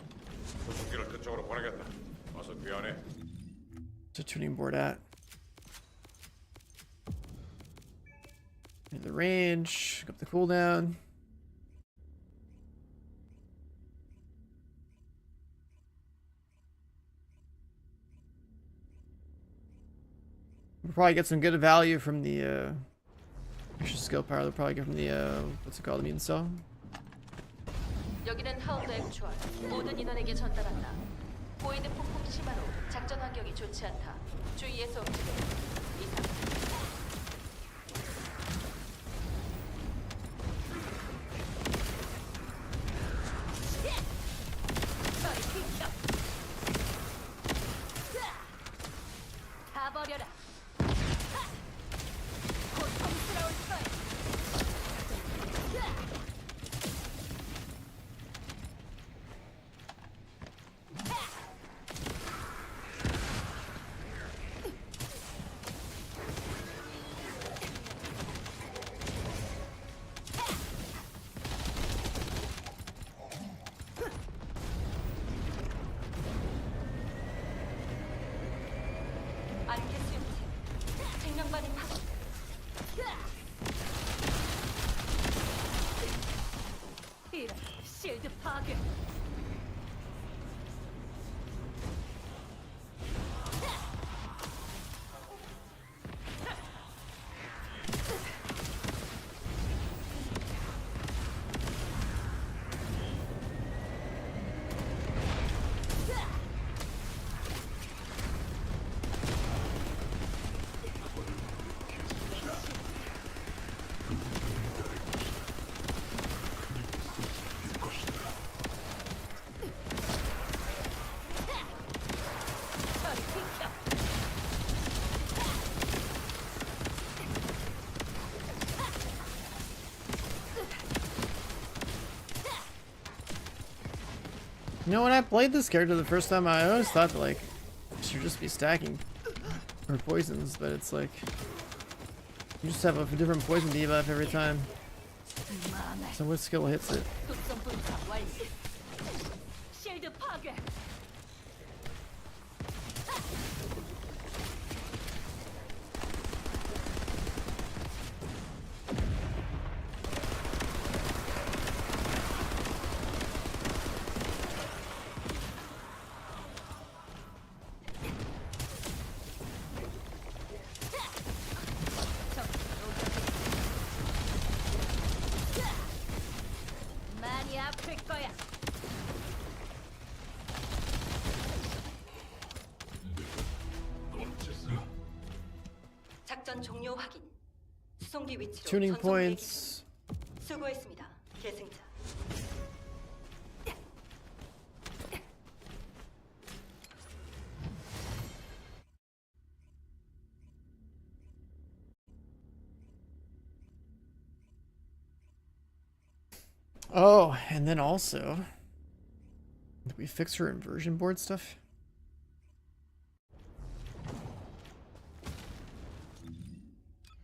수송기를 그쪽으로 보내겠다. 어서 귀환해. Where's the tuning board at? In the range, up the cooldown. We'll probably get some good value from the extra skill power. They'll probably get from the what's it called, the immune cell. 여기는 하운드 액추얼. 모든 인원에게 전달한다. 보이드 폭풍 심화로 작전 환경이 좋지 않다. 주의해서 움직여. 이상. 가버려라. 고통스러울 거야. 안개 수용체. 생명반응 파괴. 이런 실드 파괴. You know, when I played this character the first time, I always thought that, like, you should just be stacking her poisons, but it's like you just have a different poison debuff every time. So what skill hits it? 독성 분사 완료. 실드 파괴. 많이 아플 거야. 작전 종료 확인. 수송기 위치로 Tuning 전송 대기 중. points. 수고했습니다. 계승자. Oh, and then also, did we fix her inversion board stuff?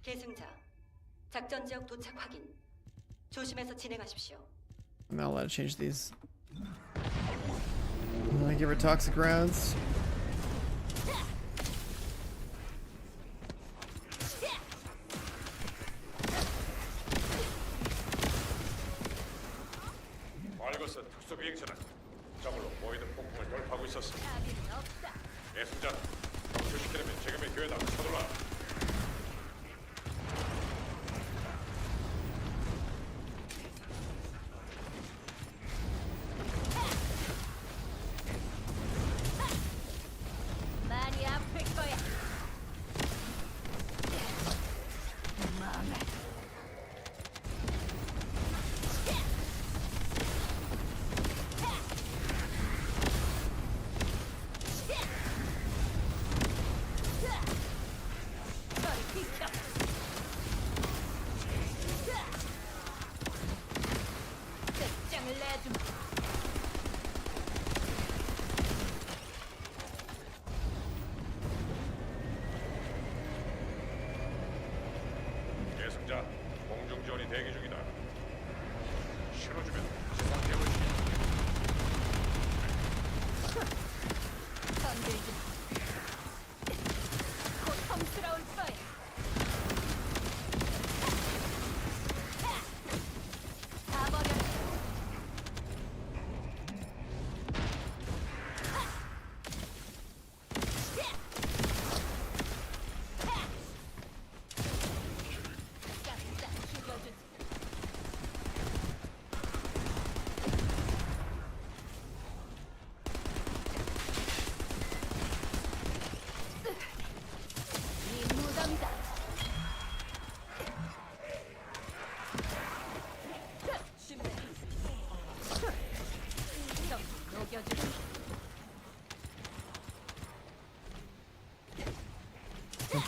계승자. 작전 지역 도착 확인. 조심해서 진행하십시오. I'm not allowed to change these. I'm gonna give her toxic rounds. 알고서 특수 비행체는 저물로 보이드 폭풍을 돌파하고 있었어. 예순자, 멈추시키려면 지금의 기회다. 서둘러. 많이 아플 거야. 끝장을 내주마. 예승자, 공중 지원이 대기 중이다. 신호 주면 지상 대응을 시켜.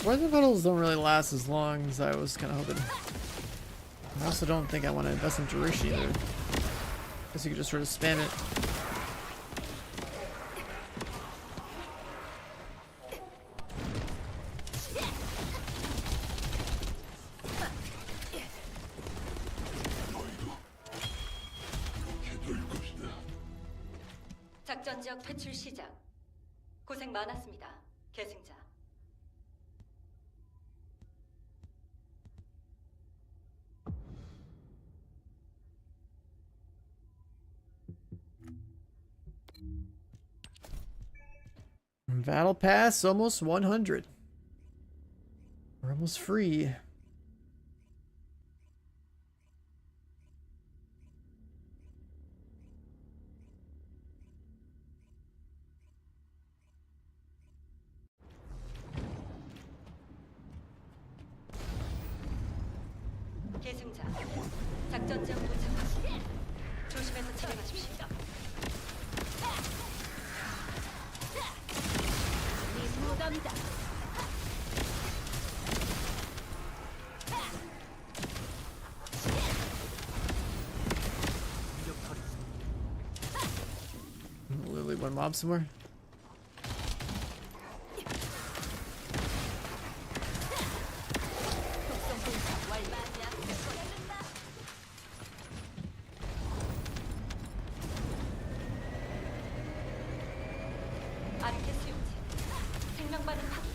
Weather puddles don't really last as long as I was kind of hoping. I also don't think I want to invest in duration either. Guess you could just sort of spam it. 작전 지역 퇴출 시작. 고생 많았습니다. 계승자. Battle Pass almost 100. We're almost free. 계승자. 작전 지역 도착. 조심해서 진행하십시오. 무덤이다. Literally one mob somewhere. 아르케스 용체. 생명받은 파기.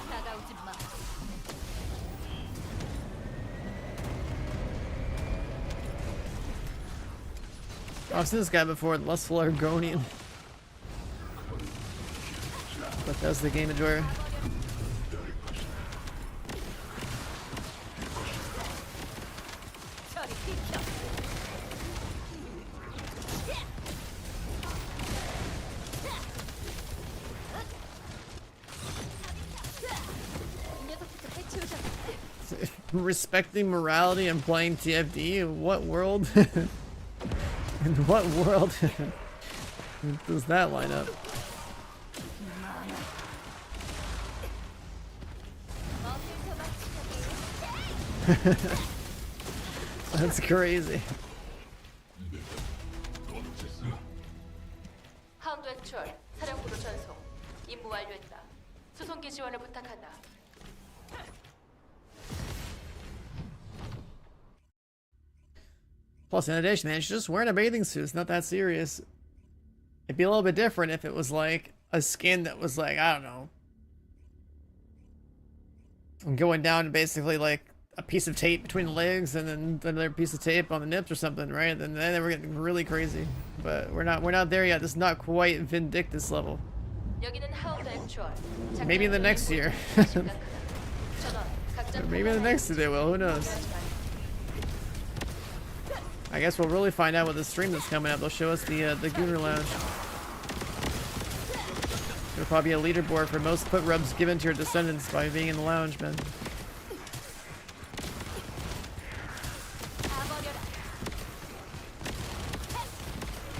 나가오지 마. I've seen this guy before, Lustful Argonian. But that's the game enjoyer. 저리 비켜. 이 녀석부터 해치우자. Respecting morality and playing TFD? In what world? In what world does that line up? That's crazy. 하운드 액추얼, 사령부로 전송. 임무 완료했다. 수송기 지원을 부탁한다. Plus, in addition, man, she's just wearing a bathing suit. It's not that serious. It'd be a little bit different if it was like a skin that was like, I don't know, going down to basically like a piece of tape between the legs and then another piece of tape on the nips or something, right? Then we're getting really crazy. But we're not there yet. This is not quite Vindictus level. 여기는 하운드 액추얼. Maybe in the next year. 전원, 각자 Maybe in the next year they will. Who knows? I guess we'll really find out with the stream that's coming up. They'll show us the Gooner Lounge. There'll probably be a leaderboard for most foot rubs given to your descendants by being in the lounge, man.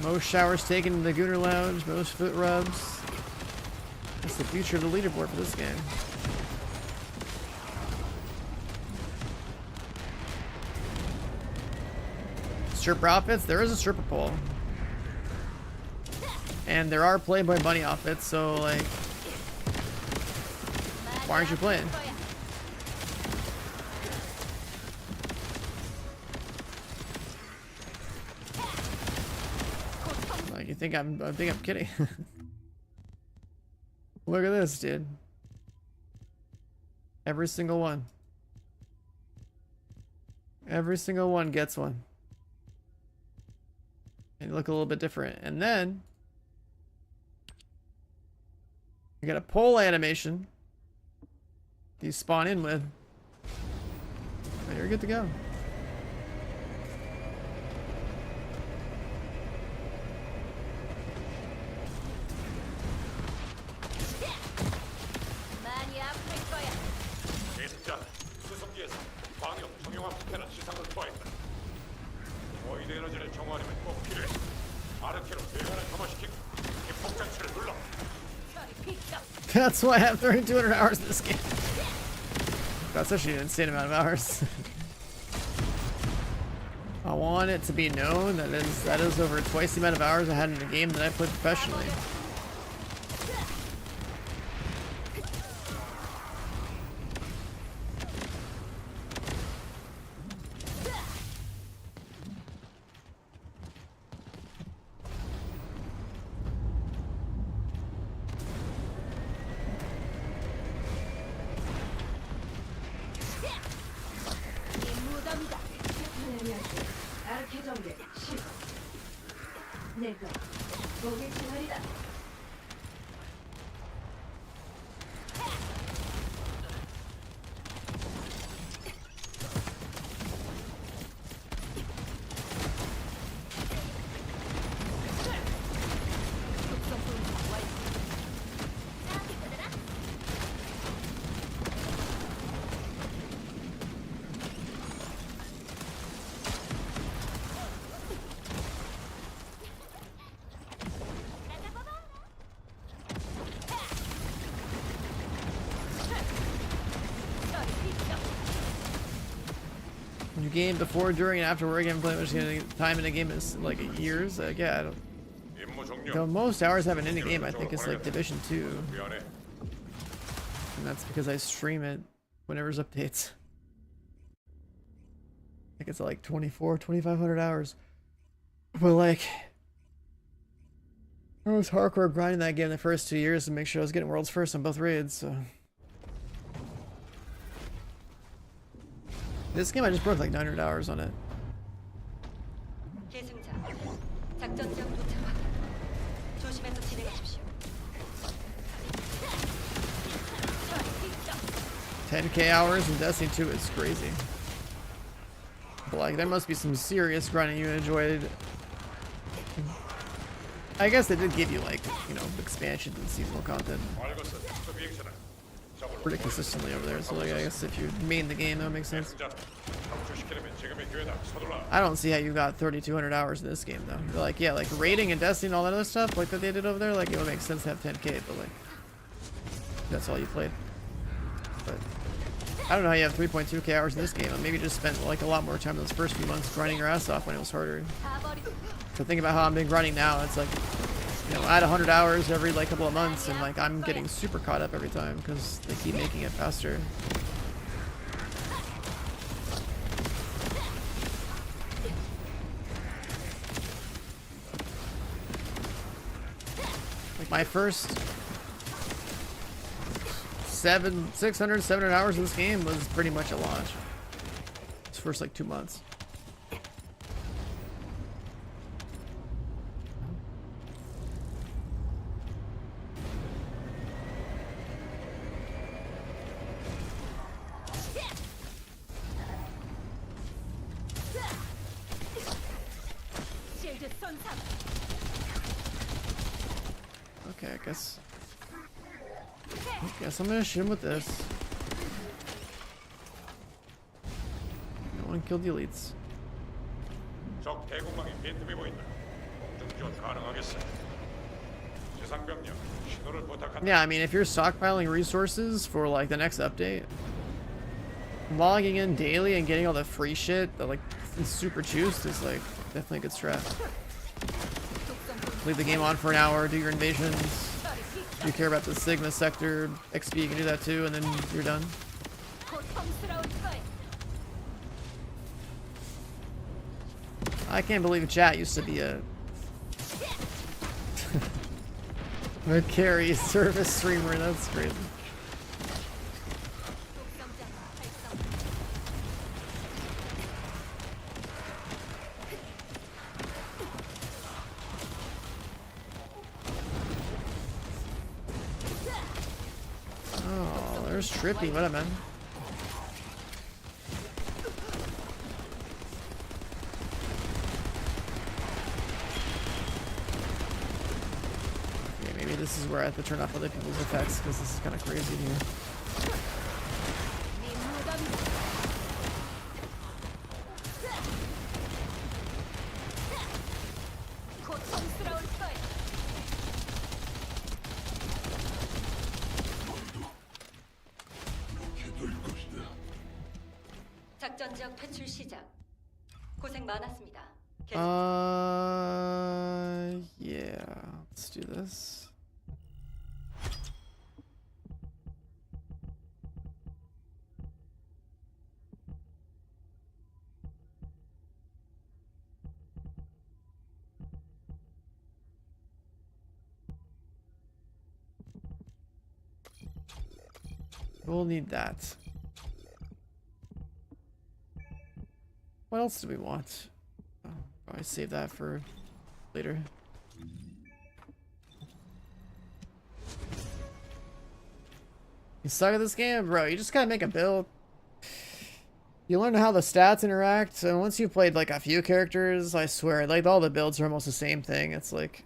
Most showers taken in the Gooner Lounge, most foot rubs. That's the future of the leaderboard for this game. Stripper outfits? There is a stripper pole. And there are Playboy Bunny outfits, so like, why aren't you playing? Like, you think I think I'm kidding. Look at this, dude. Every single one. Every single one gets one. And look a little bit different. And then you got a pole animation you spawn in with. And you're good to go. 계승자, 수송기에서 광역 정형화 스캐너 지상을 투하했다. 보이드 에너지를 정화하려면 꼭 필요해. 아르케로 대관을 점화시키고 기폭 장치를 눌러. That's why I have 3,200 hours in this game. That's actually an insane amount of hours. I want it to be known that is over twice the amount of hours I had in a game that I played professionally. New game before, during, and after work game playing, which time in a game is like years. Like, yeah, I don't. 임무 종료. The most hours I have in any game, I think, is like Division 2, 미안해. and that's because I stream it whenever there's updates. I think it's like 2,500 hours. But like, I was hardcore grinding that game the first 2 years to make sure I was getting worlds first on both raids. So this game I just broke like 900 hours on it. 계승자, 작전장 도착. 조심해서 진행하십시오. 10k hours in Destiny 2 is crazy. But like, there must be some serious grinding you enjoyed. I guess they did give you like, you know, expansions and seasonal content 알겠어. 저 비행선은 적을 pretty consistently over there. So like, I guess if you main the game, that would make sense. 계승자 탈출시키려면 지금의 기회다. 서둘러. I don't see how you got 3,200 hours in this game though. You're like, yeah, like raiding and Destiny and all that other stuff like that they did over there, like it would make sense to have 10k, but like, that's all you played. But I don't know how you have 3.2k hours in this game. Maybe you just spent like a lot more time those first few months grinding your ass off when it was harder. So think about how I'm been grinding now. It's like, you know, I add 100 hours every like couple of months, and like I'm getting super caught up every time because they keep making it faster. Like my first 600, 700 hours in this game was pretty much at launch. It's first like 2 months. Okay, I guess I'm gonna shoot him with this. No one killed the elites. 적 대공망이 빈틈이 보인다. 공중 지원 가능하겠어. 지상병력 신호를 부탁한다. Yeah, I mean, if you're stockpiling resources for like the next update, logging in daily and getting all the free shit that like is super juiced is like definitely a good strat. Leave the game on for an hour, do your invasions. If you care about the Sigma sector XP, you can do that too, and then you're done. I can't believe chat used to be a carry service streamer. That's crazy. Oh, there's Trippy. What up, man? This is where I have to turn off other people's effects because this is kind of crazy here. 작전 지역 퇴출 시작. 고생 많았습니다. 계속 Yeah. Let's do this. We'll need that. What else do we want? Oh, probably save that for later. You suck at this game, bro. You just gotta make a build. You learn how the stats interact, and once you've played like a few characters, I swear, like all the builds are almost the same thing. It's like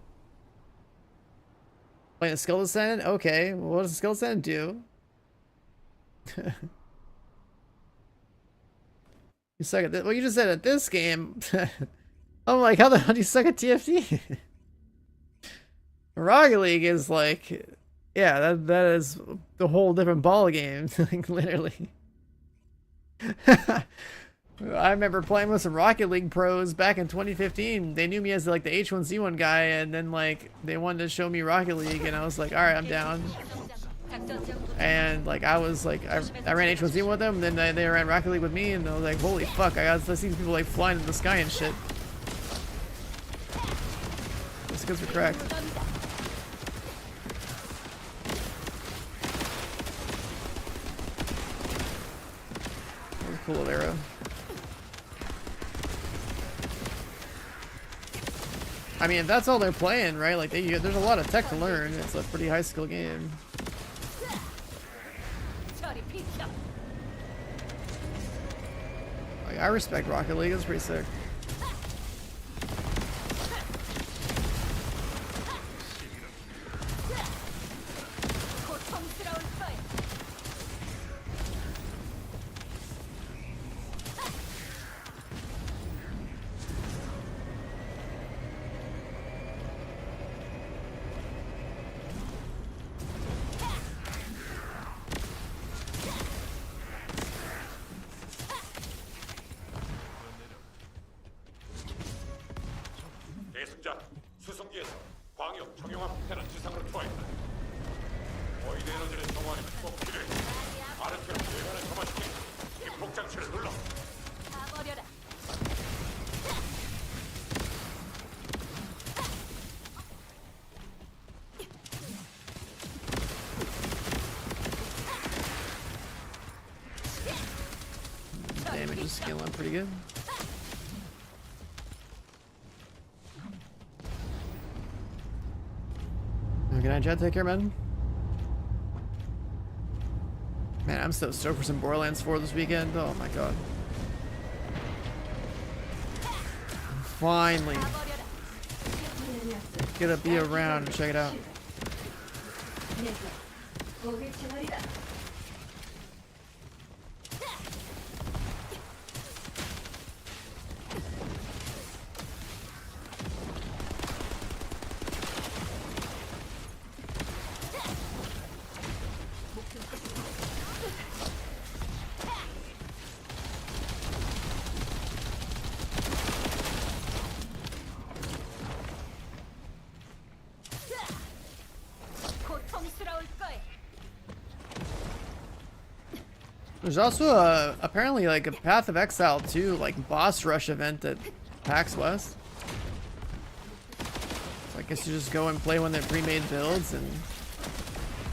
playing a skill descent. Okay, well, what does a skill descent do? You suck at this. Well, you just said at this game. I'm like, how the hell do you suck at TFT? Rocket League is like, yeah, that is the whole different ball game. Like literally. I remember playing with some Rocket League pros back in 2015. They knew me as like the H1Z1 guy, and then like they wanted to show me Rocket League, and I was like, all right, I'm down. 작전 지역 도착. And like I was like, I ran H1Z1 with them, and then they ran Rocket League with me, and I was like, holy fuck, I see people like flying in the sky and shit. Those skills are cracked. That was a cool little arrow. I mean, if that's all they're playing, right? Like, there's a lot of tech to learn. It's a pretty high skill game. Like, I respect Rocket League. It's pretty sick. 대승자 수송기에서 광역 정용화 패턴을 지상으로 투하했다. 보이드 에너지를 정화하려면 꼭 필요해. 아르테로 외관을 점화시키고 기폭 장치를 눌러. Damage is scaling pretty good. Good night, Jet. Take care, man. Man, I'm so stoked for some Borderlands 4 this weekend. Oh my god. Finally. Gonna be around and check it out. There's also apparently like a Path of Exile 2 like boss rush event at PAX West. So I guess you just go and play one of their pre-made builds, and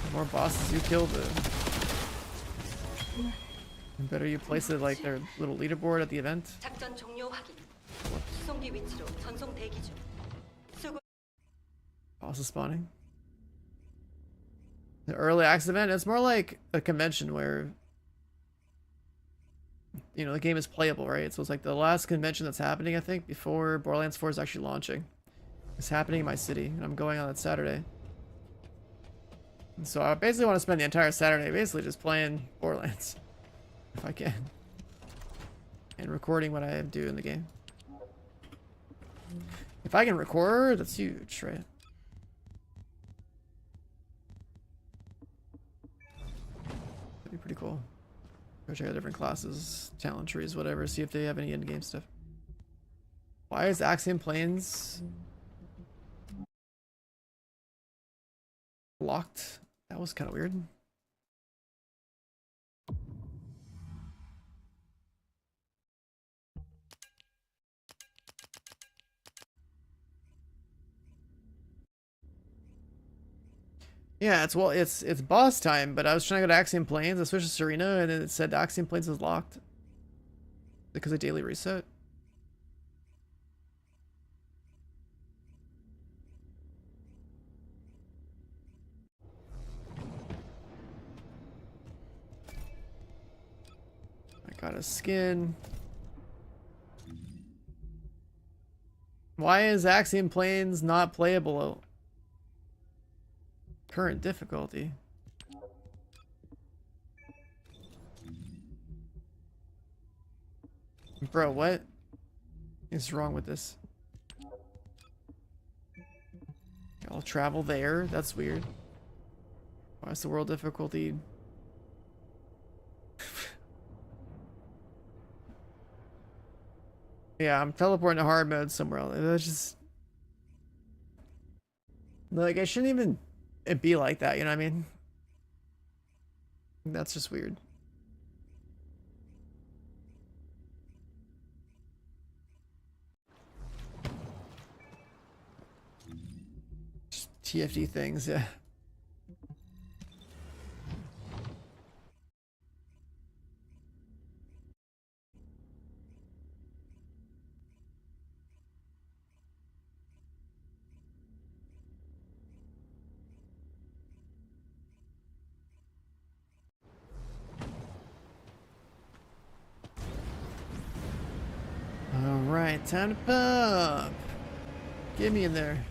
the more bosses you kill, the better you place it like their little leaderboard at the event. 작전 종료 확인. 수송기 위치로 전송 대기 중. 수고. Bosses spawning. The early access event, it's more like a convention where, you know, the game is playable, right? So it's like the last convention that's happening, I think, before Borderlands 4 is actually launching. It's happening in my city, and I'm going on that Saturday. And so I basically want to spend the entire Saturday basically just playing Borderlands, if I can, and recording what I do in the game. If I can record, that's huge, right? That'd be pretty cool. Go check out different classes, talent trees, whatever. See if they have any in-game stuff. Why is Axiom Plains locked? That was kind of weird. Yeah, it's boss time, but I was trying to go to Axiom Plains, I switched to Serena, and then it said Axiom Plains is locked because of daily reset. I got a skin. Why is Axiom Plains not playable? Current difficulty. Bro, what is wrong with this? I'll travel there. That's weird. Why is the world difficulty? Yeah, I'm teleporting to hard mode somewhere else. That's just like it shouldn't even it be like that, you know what I mean? That's just weird. Just TFD things, yeah. Alright, time to pump. Get me in there.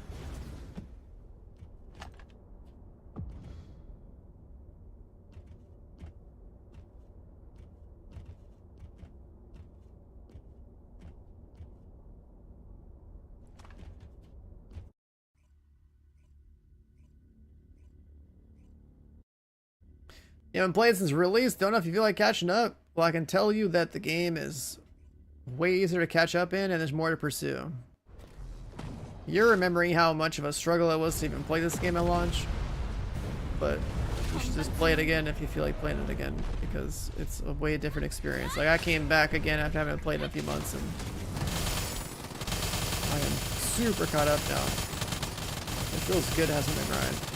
You haven't played since release. Don't know if you feel like catching up. Well, I can tell you that the game is way easier to catch up in and there's more to pursue. You're remembering how much of a struggle it was to even play this game at launch, but you should just play it again if you feel like playing it again, because it's a way different experience. Like, I came back again after having played it a few months and I am super caught up now. It feels good, hasn't been right.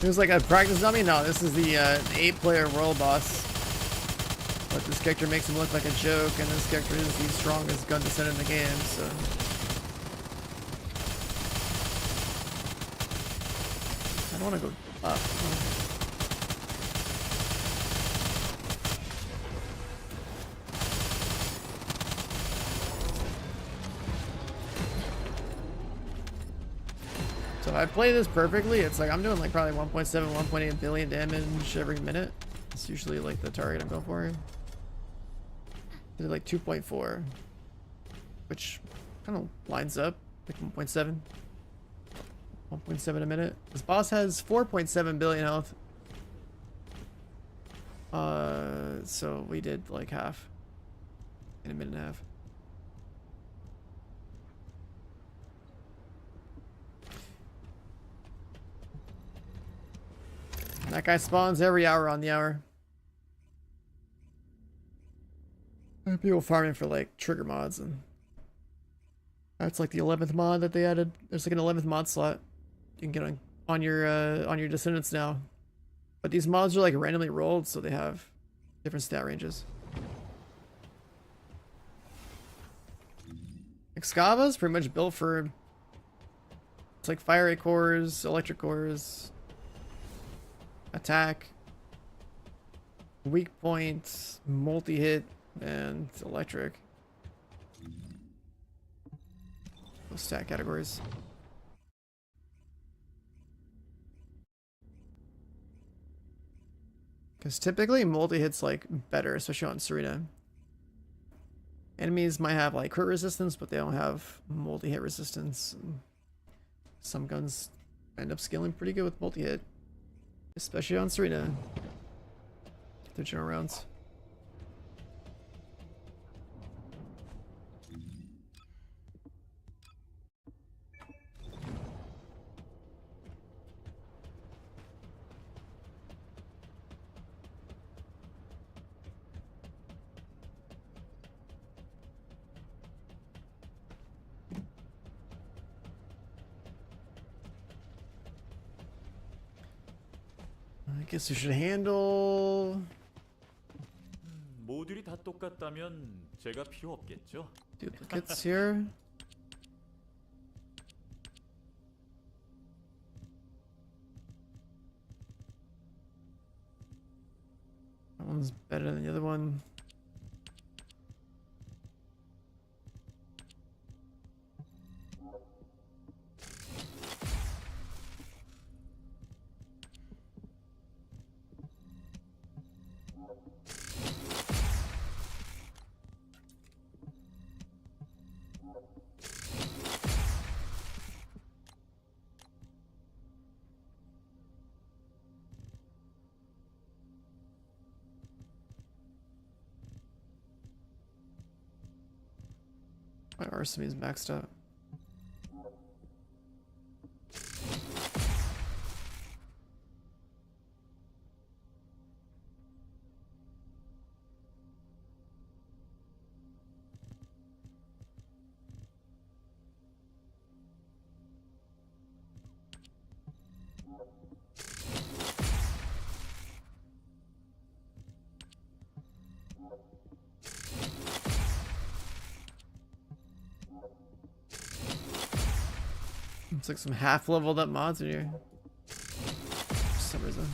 It was like a practice dummy? No, this is the 8-player world boss. But this character makes him look like a joke, and this character is the strongest gun descendant in the game, so... I don't want to go up. So if I play this perfectly, it's like I'm doing like probably 1.7, 1.8 billion damage every minute. It's usually like the target I'm going for. It's like 2.4, which kind of lines up like 1.7. 1.7 a minute. This boss has 4.7 billion health. So we did like half in a minute and a half. That guy spawns every hour on the hour. People farming for like trigger mods, and that's like the 11th mod that they added. There's like an 11th mod slot you can get on your Descendants now. But these mods are like randomly rolled, so they have different stat ranges. Excava's pretty much built for, it's like fire rate cores, electric cores, attack, weak point, multi-hit, and electric. Those stat categories. Because typically multi-hit's like better, especially on Serena. Enemies might have like crit resistance, but they don't have multi-hit resistance. Some guns end up scaling pretty good with multi-hit, especially on Serena. Their general rounds. I guess we should handle 모듈이 다 똑같다면 제가 필요 없겠죠? duplicates here. That one's better than the other one. My arsenal is maxed out. It's like some half leveled up mods in here. For some reason.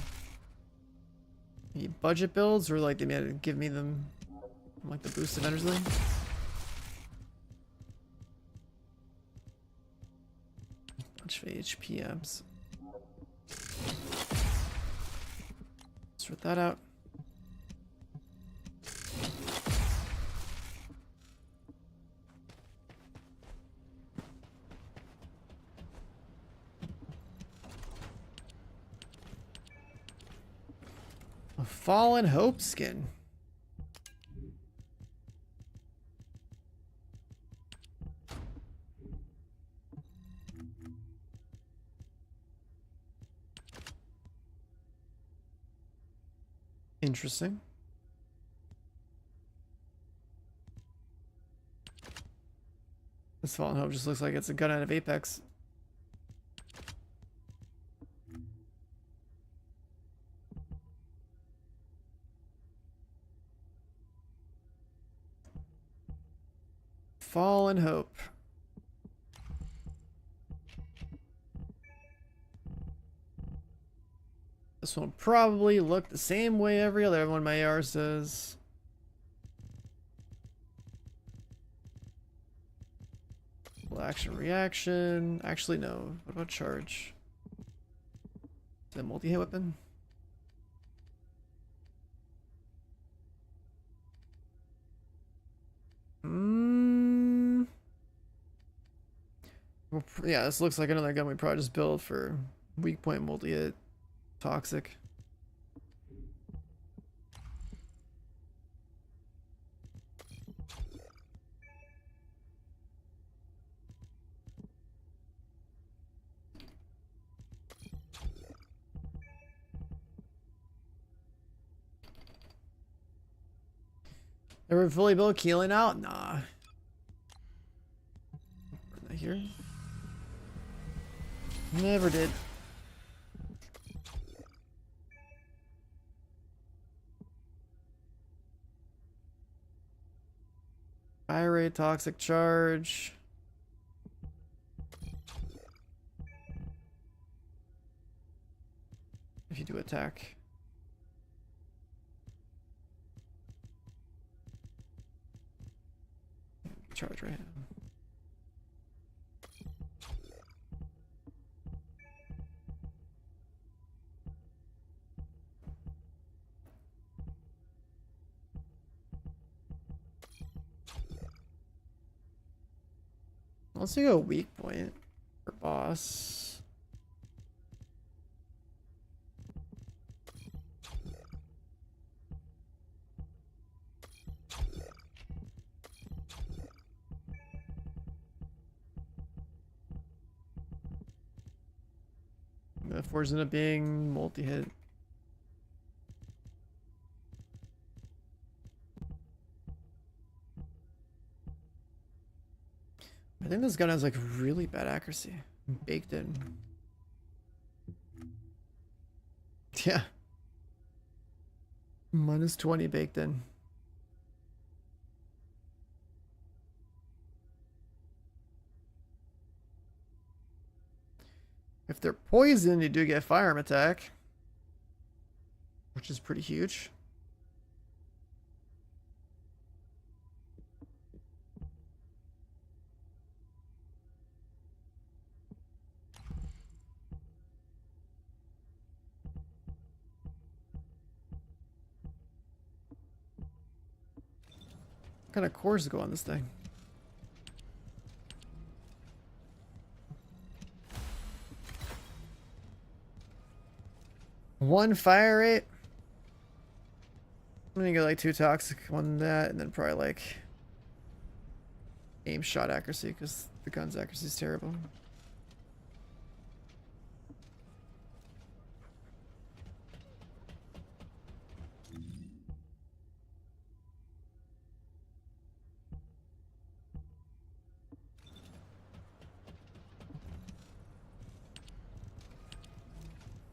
Any budget builds, or like they made it give me them like the boost event or something? Bunch of HP abs. Sort that out. A Fallen Hope skin. Interesting. This Fallen Hope just looks like it's a gun out of Apex. Fallen Hope. This one will probably look the same way every other one of my ARs does. Full action reaction. Actually, no. What about charge? Is that a multi-hit weapon? Well, yeah, this looks like another gun we probably just built for weak point multi-hit. Toxic. Ever fully built Keeling out? Nah. Burn that here. Never did. Fire rate, toxic charge. If you do attack. Charge right. Let's go weak point for boss. The fours end up being multi-hit. I think this gun has like really bad accuracy baked in. Yeah. Minus 20 baked in. If they're poisoned, you do get firearm attack, which is pretty huge. What kind of cores go on this thing? One fire rate. I'm gonna get like 2 toxic, 1 that, and then probably like aim shot accuracy because the gun's accuracy is terrible.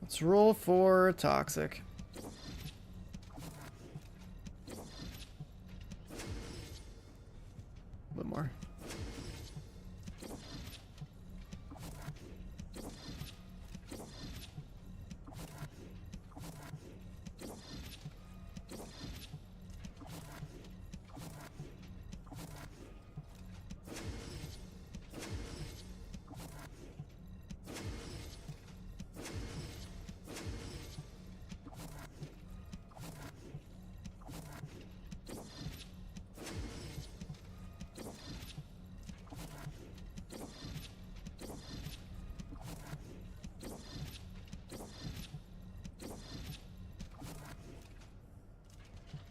Let's roll for toxic. A bit more.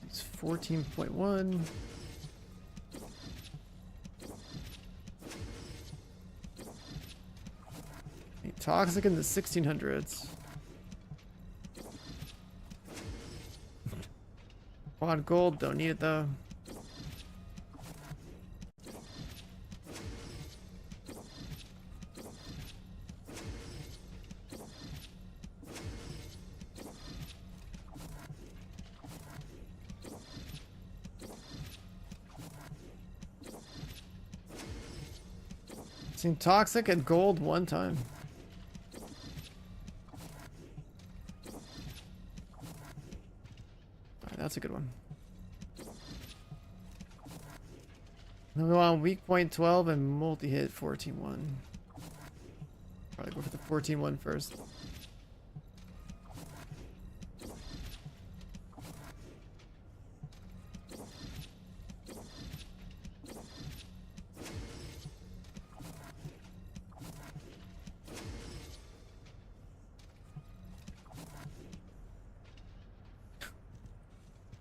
It's 14.1. Toxic in the 1600s. Quad gold, don't need it though. Seen toxic and gold one time. Alright, that's a good one. Then we want weak point 12 and multi-hit 14-1. Probably go for the 14-1 first.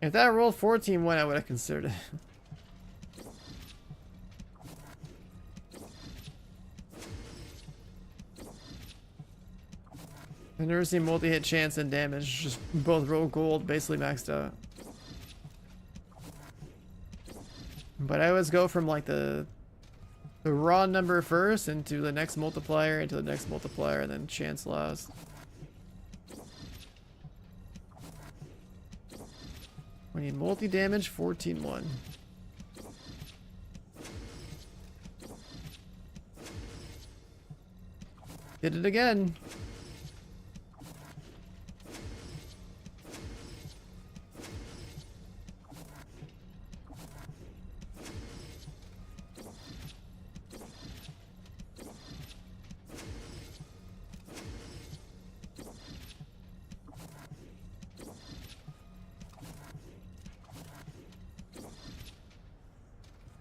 If that rolled 14-1, I would have considered it. I've never seen multi-hit chance and damage. Just both roll gold, basically maxed out. But I always go from like the raw number first into the next multiplier, into the next multiplier, and then chance last. We need multi-damage, 14-1. Did it again.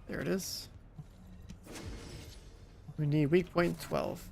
There it is. We need weak point 12.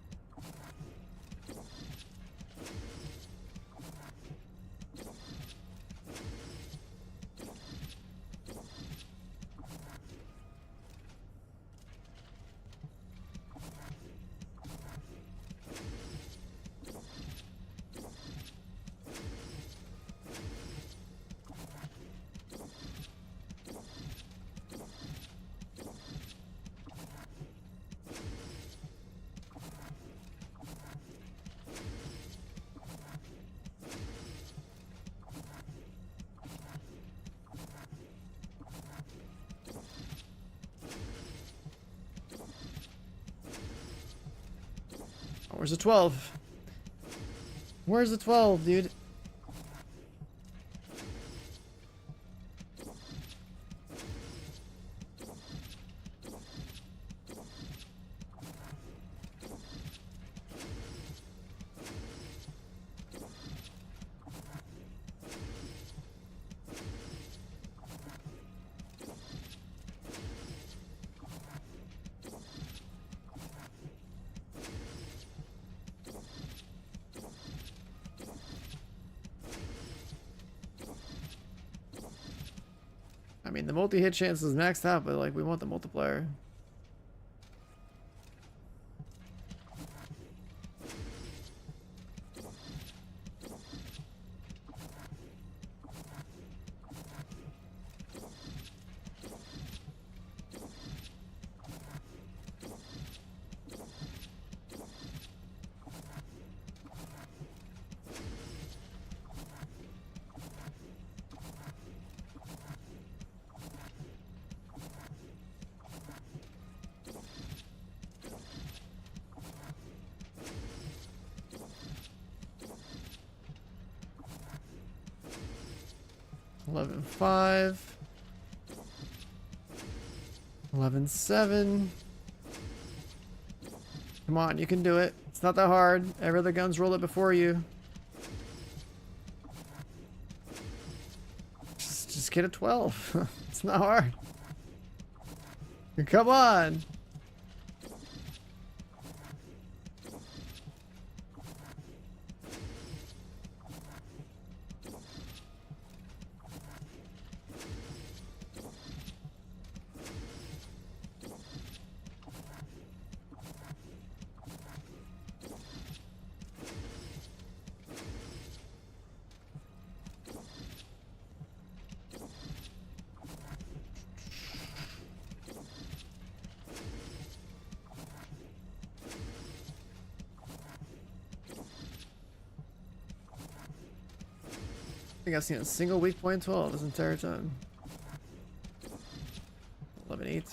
Where's the 12? Where's the 12, dude? I mean, the multi-hit chance is maxed out, but like, we want the multiplier. Eleven 5. 11-7. Come on, you can do it. It's not that hard. Every other gun's rolled it before you. Just get a 12. It's not hard. Come on. I think I've seen a single weak point 12 this entire time. 11-8.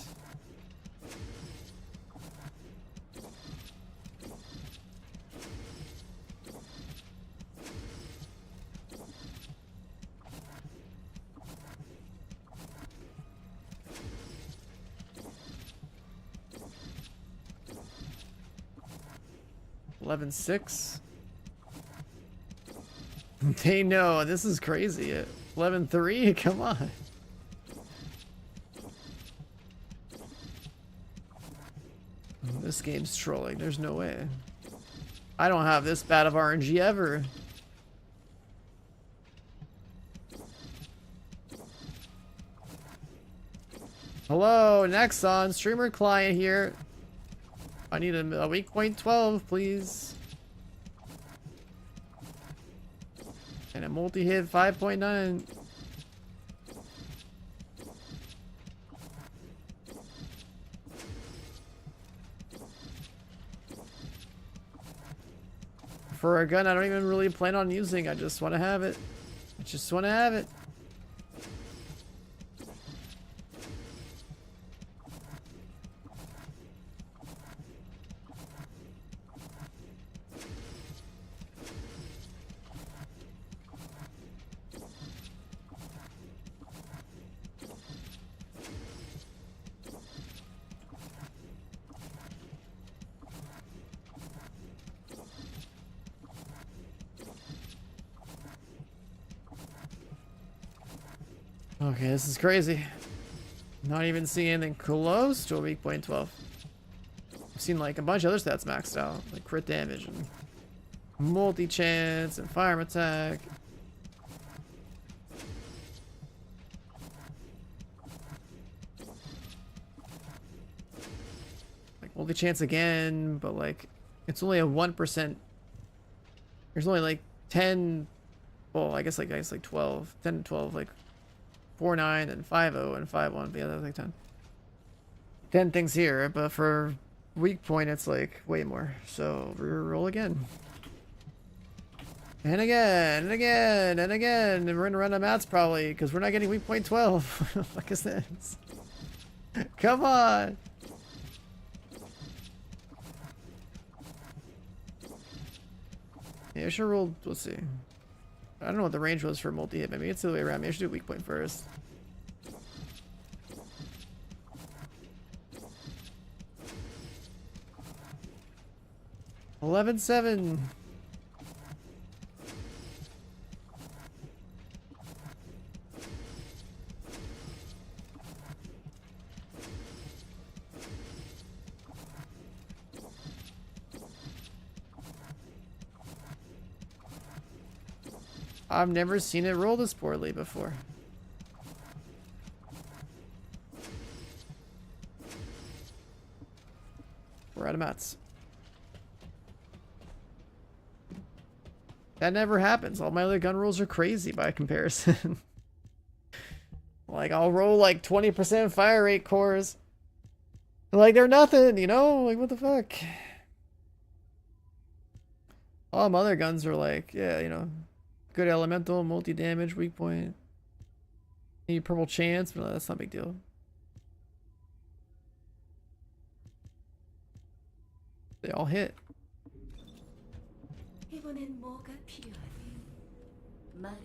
$11-6. They know this is crazy. 11-3. Come on. This game's trolling. There's no way. I don't have this bad of RNG ever. Hello, Nexon, streamer client here. I need a weak point 12, please. And a multi-hit 5.9. for a gun I don't even really plan on using. I just want to have it. I just want to have it. Okay, this is crazy. Not even seeing anything close to a weak point 12. I've seen like a bunch of other stats maxed out, like crit damage and multi-chance and firearm attack. Like multi-chance again, but like it's only a 1%. There's only like 10, well, I guess like 12, 10 to 12, like 4-9 and 5-0 and 5-1. But yeah, that's like 10. 10 things here, but for weak point, it's like way more. So roll again. And again, and again, and again. And we're gonna run out of mats probably, because we're not getting weak point 12. What the fuck is this? Come on! Yeah, I should roll, let's see. I don't know what the range was for multi-hit. Maybe it's the other way around. Maybe I should do weak point first. $11,700. I've never seen it roll this poorly before. We're out of mats. That never happens. All my other gun rolls are crazy by comparison. Like, I'll roll like 20% fire rate cores. Like, they're nothing, you know? Like, what the fuck? All my other guns are like, yeah, you know, good elemental, multi-damage, weak point. Need purple chance, but no, that's not a big deal. They all hit.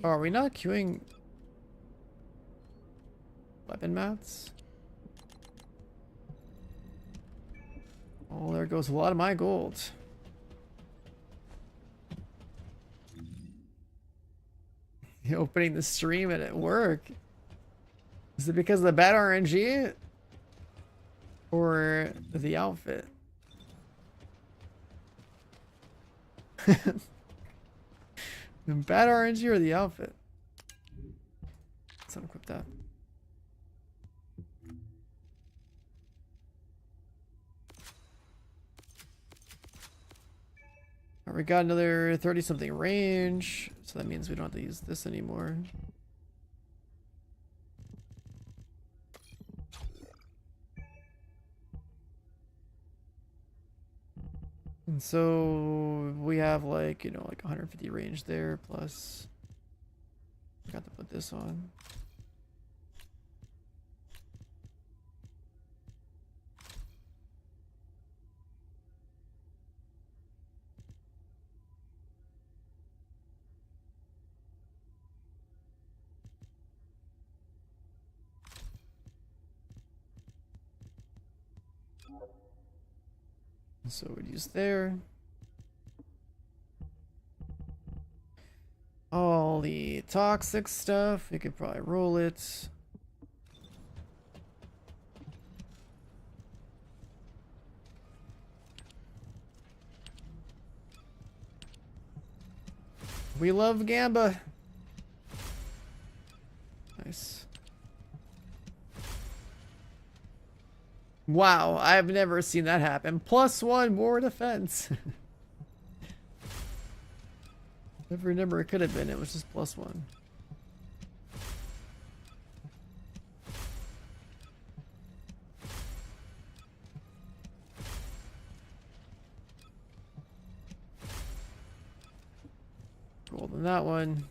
Oh, are we not queuing weapon mats? Oh, there goes a lot of my gold. Opening the stream and at work. Is it because of the bad RNG? Or the outfit? The bad RNG or the outfit? Let's unequip that. Alright, we got another 30 something range, so that means we don't have to use this anymore. And so we have like, you know, like 150 range there, plus forgot to put this on. So we'd use there. All the toxic stuff, we could probably roll it. We love Gamba. Nice. Wow, I've never seen that happen. +1 more defense. Every number it could have been, it was just +1. gold in that one.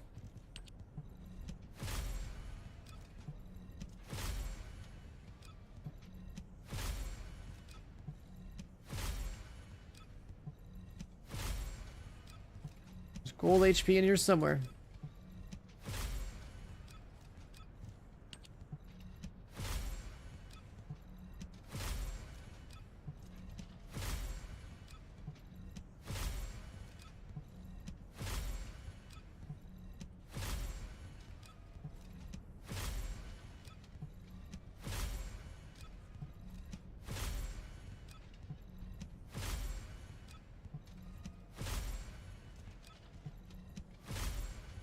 There's gold HP in here somewhere.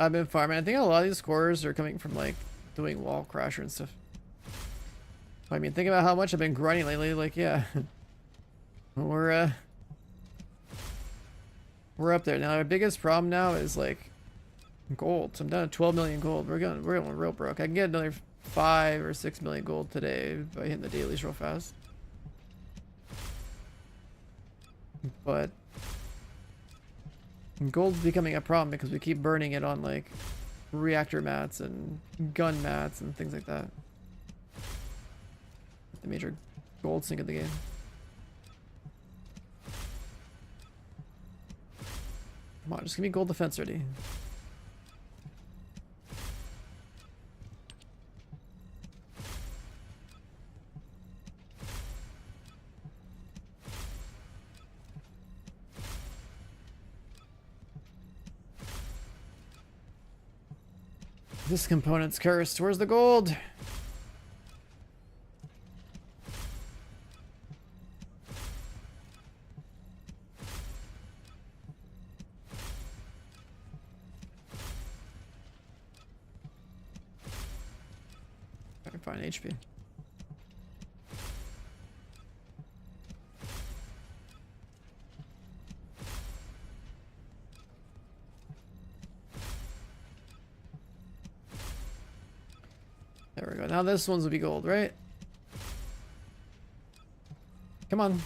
I've been farming. I think a lot of these scores are coming from like doing wall crasher and stuff. I mean, think about how much I've been grinding lately. Like, yeah, we're up there now. Our biggest problem now is like gold. So I'm down to 12 million gold. We're going real broke. I can get another 5 or 6 million gold today by hitting the dailies real fast. But gold's becoming a problem because we keep burning it on like reactor mats and gun mats and things like that. The major gold sink of the game. Come on, just give me gold defense ready. This component's cursed. Where's the gold? I can find HP. There we go. Now this one's will be gold, right? Come on.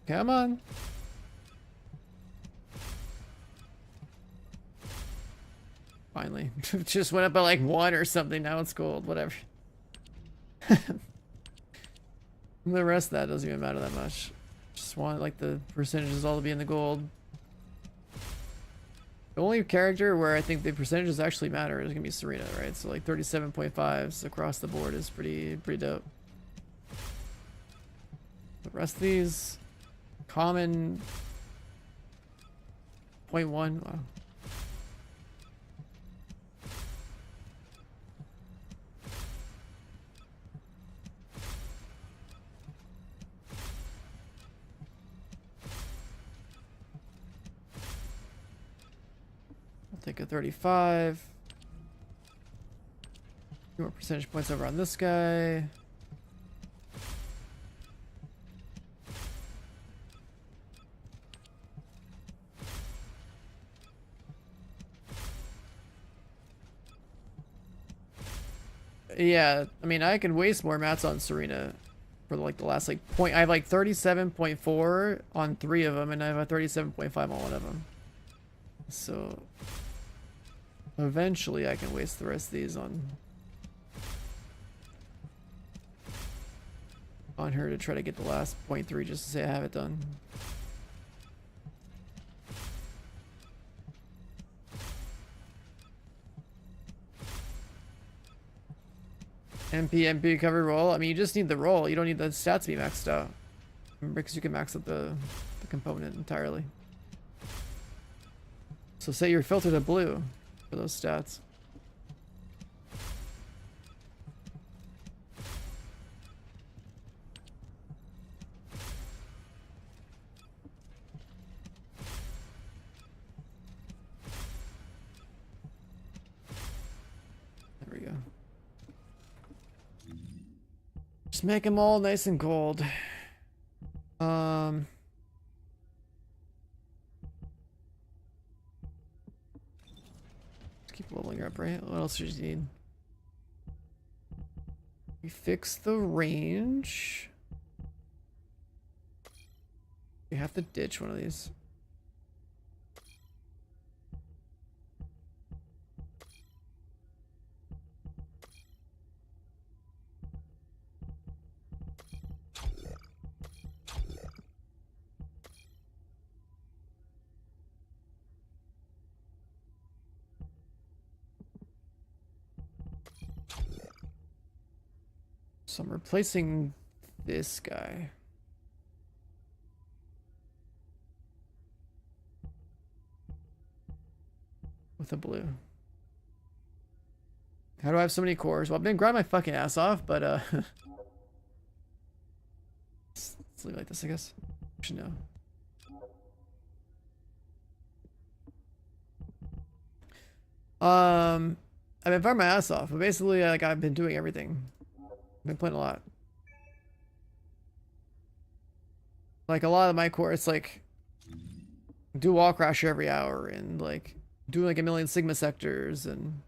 Come on. Finally. Just went up by like 1 or something. Now it's gold. Whatever. The rest of that doesn't even matter that much. Just want like the percentages all to be in the gold. The only character where I think the percentages actually matter is gonna be Serena, right? So like 37.5s across the board is pretty dope. The rest of these common 0.1. Wow. I'll take a 35. Few more percentage points over on this guy. Yeah, I mean, I can waste more mats on Serena for like the last like point. I have like 37.4 on 3 of them, and I have a 37.5 on 1 of them. So eventually, I can waste the rest of these on her to try to get the last 0.3 just to say I have it done. MP cover roll. I mean, you just need the roll. You don't need the stats to be maxed out. Because you can max out the component entirely. So say you're filtered to blue for those stats. Just make them all nice and gold. Just keep leveling her up, right? What else do you need? We fix the range. We have to ditch one of these. So I'm replacing this guy. With a blue. How do I have so many cores? Well, I've been grinding my fucking ass off, but let's leave it like this, I guess. Actually, no. I've been firing my ass off, but basically, like, I've been doing everything. I've been playing a lot. Like, a lot of my core, it's like do wall crasher every hour and like do like a million sigma sectors and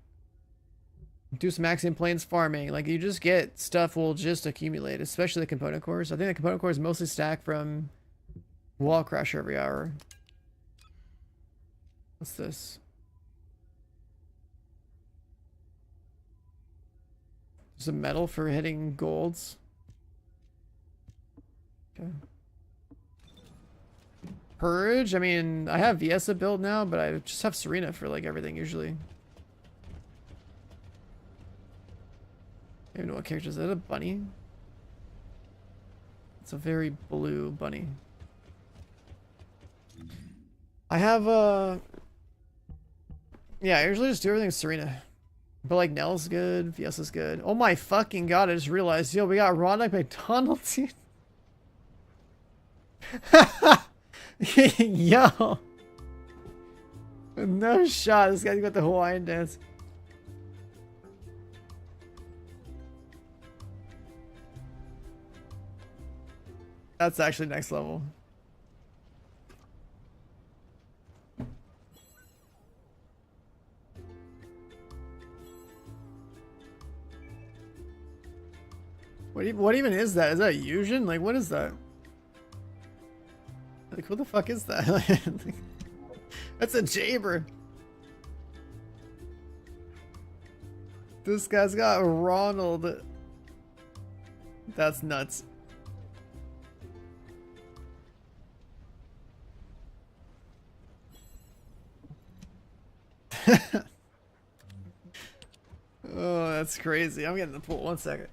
do some axiom planes farming. Like, you just get stuff will just accumulate, especially the component cores. I think the component cores mostly stack from wall crasher every hour. What's this? There's a medal for hitting golds. Okay. Purge? I mean, I have Viesa built now, but I just have Serena for like everything usually. I don't even know what character is that. A bunny? It's a very blue bunny. I have yeah, I usually just do everything with Serena. But like Nell's good, Viesa's good. Oh my fucking god, I just realized, yo, we got Ronda McDonald's. Yo. No shot, this guy's got the Hawaiian dance. That's actually next level. What even is that? Is that a Fusion? Like, what is that? Like, who the fuck is that? That's a Jaber. This guy's got Ronald. That's nuts. Oh, that's crazy. I'm getting the pool. 1 second.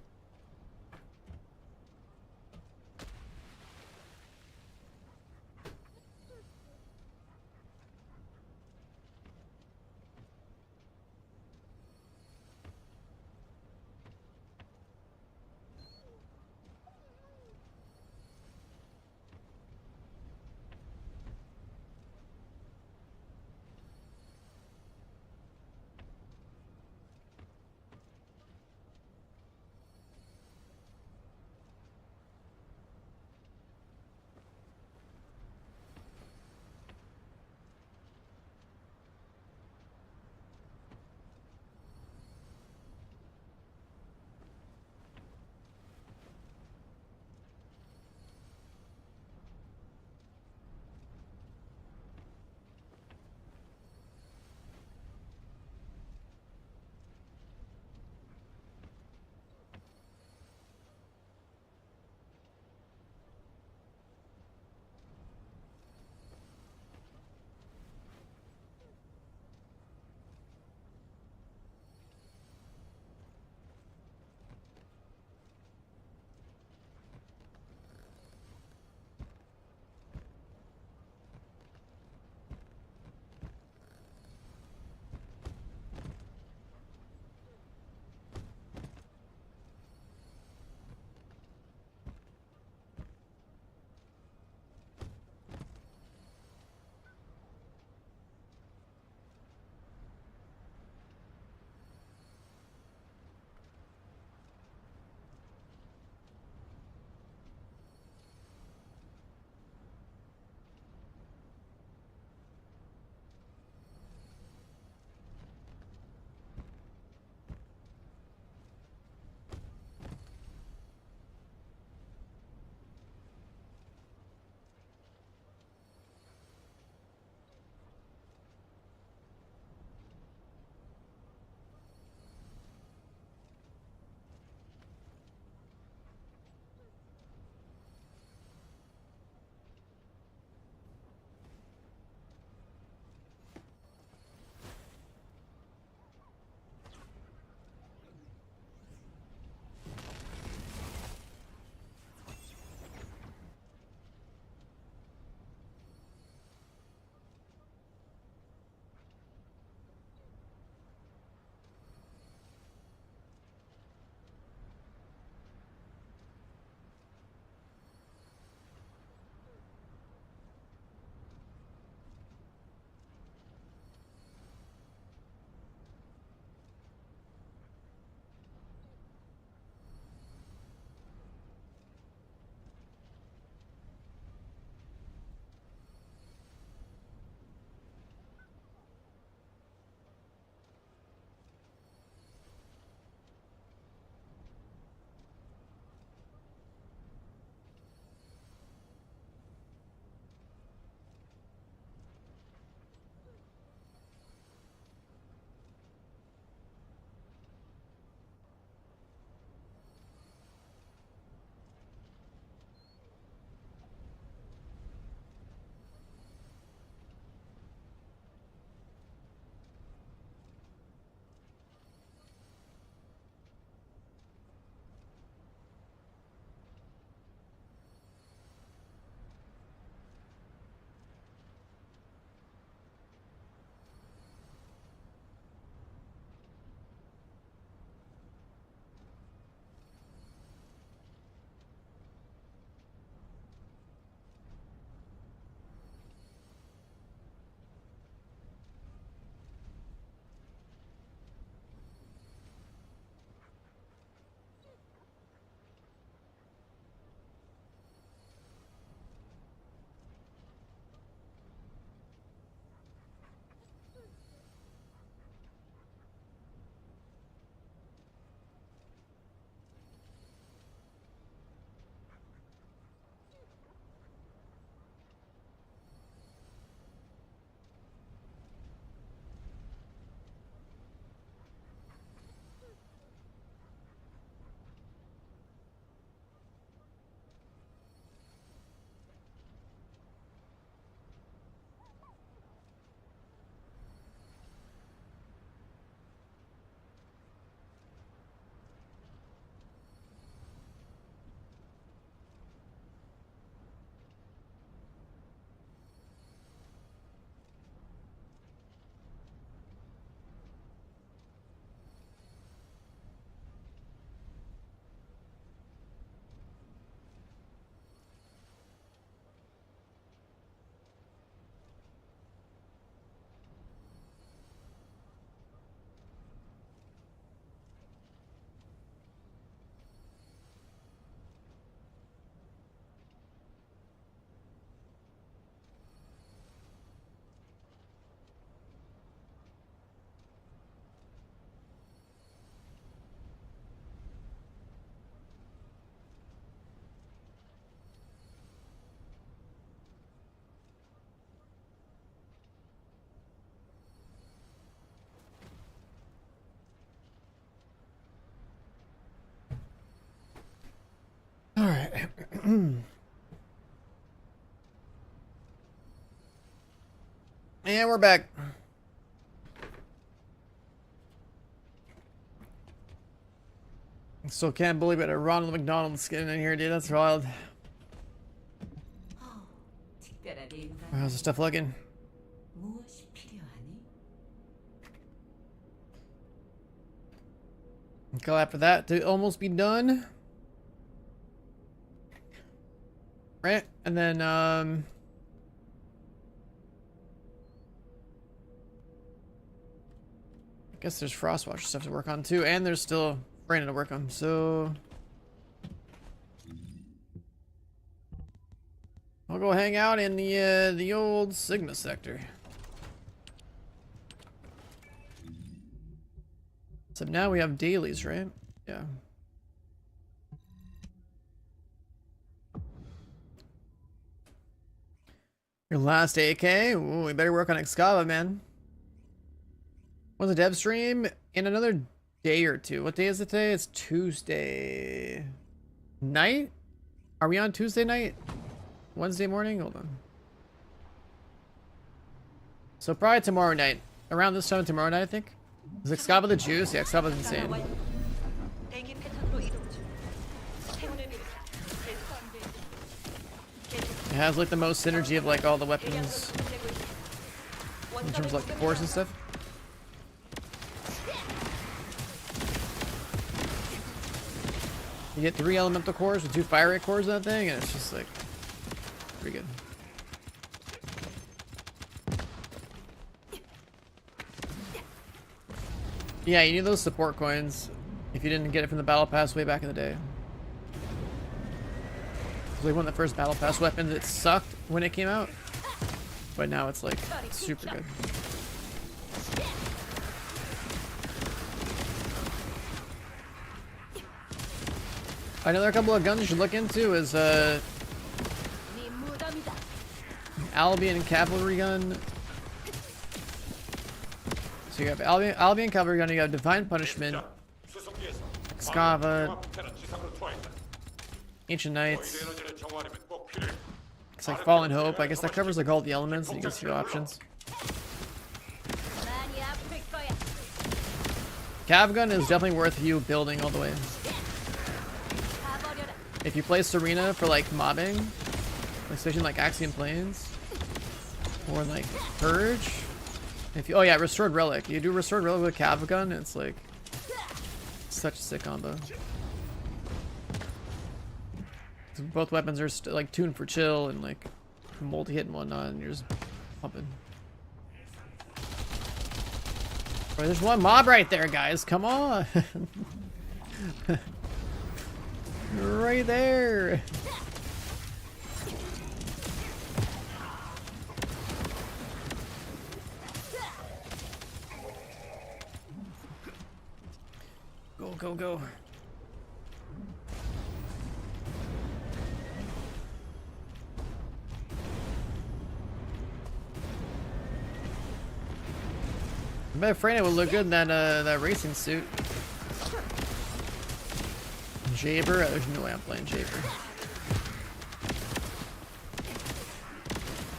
And we're back. Still can't believe it. A Ronald McDonald skin in here, dude. That's wild. 특별한 인간 How's the stuff looking? 무엇이 필요하니? Glad for that to almost be done. Right, and then I guess there's Frostwatch stuff to work on too, and there's still Brandon to work on. So I'll go hang out in the old Sigma sector. So now we have dailies, right? Yeah. Your last AK? Ooh, we better work on Excava, man. When's the dev stream? In another day or two. What day is it today? It's Tuesday night? Are we on Tuesday night? Wednesday morning? Hold on. So probably tomorrow night. Around this time tomorrow night, I think. Is Excava the juice? Yeah, Excava's insane. 대기 패턴으로 이동 중. 행운을 빌자. 계속 안 돼. 계속 It has like the most synergy of like all the weapons 되고 있어. in terms of like the cores and stuff. You get 3 elemental cores with 2 fire rate cores in that thing, and it's just like pretty good. Yeah, you need those support coins if you didn't get it from the battle pass way back in the day. It was like one of the first battle pass weapons. It sucked when it came out, but now it's like super good. Another couple of guns you should look into is Albion cavalry gun. So you have Albion cavalry gun, you have Divine Punishment, 수송기에서 Excava, 광역 테러 지상으로 투하했다. Ancient 너희의 Knights. 에너지를 정화하려면 꼭 필요해. It's like Fallen Hope. I guess that covers like all the elements and you get a few options. Cav gun is definitely worth you building all the way. If you play Serena for like mobbing, especially in like Axiom Plains, or like Purge. If you, oh yeah, Restored Relic. You do Restored Relic with Cav gun, it's like such a sick combo. Both weapons are like tuned for chill and like multi-hit and whatnot, and you're just pumping. Oh, there's one mob right there, guys. Come on. Right there. Go, go, go. I bet Freyna would look good in that racing suit. Jaber? There's no way I'm playing Jaber.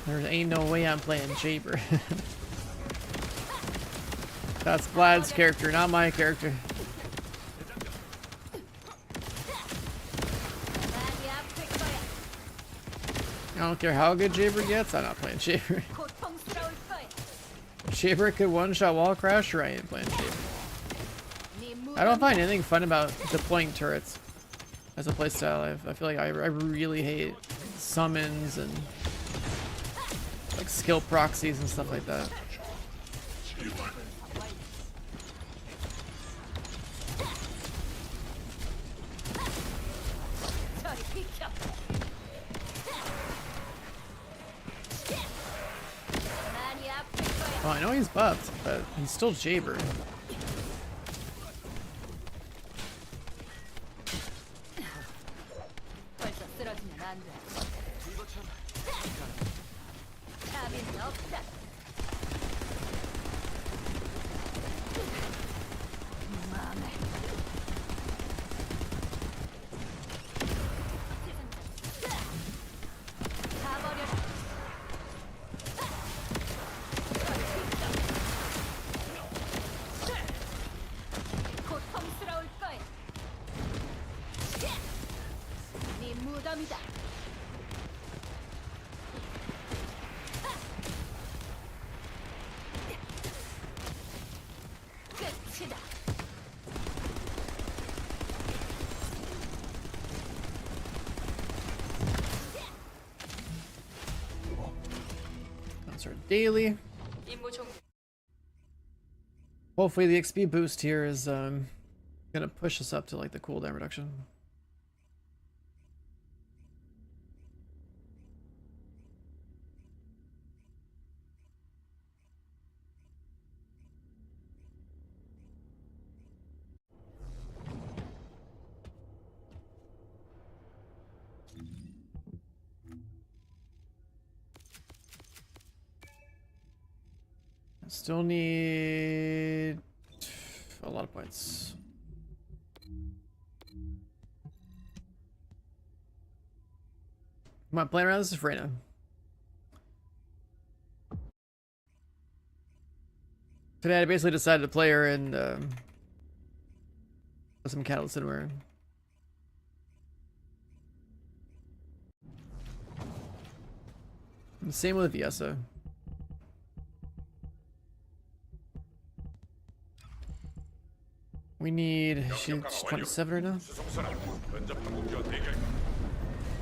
There ain't no way I'm playing Jaber. That's Vlad's character, not my character. I don't care how good Jaber gets, I'm not playing Jaber. Jaber could one-shot wall crash, or I ain't playing Jaber. I don't find anything fun about deploying turrets as a playstyle. I feel like I really hate summons and like skill proxies and stuff like that. Well, I know he's buffed, but he's still Jaber. 무덤이다. 끝이다. That's our daily. 임무 종료. Hopefully the XP boost here is gonna push us up to like the cooldown reduction. Still need a lot of points. Come on, playing around. This is Freyna. Today I basically decided to play her and put some catalyst in her. And same with Yessa. We need, she's 27 right now. 수송선은 근접 항공기와 대결.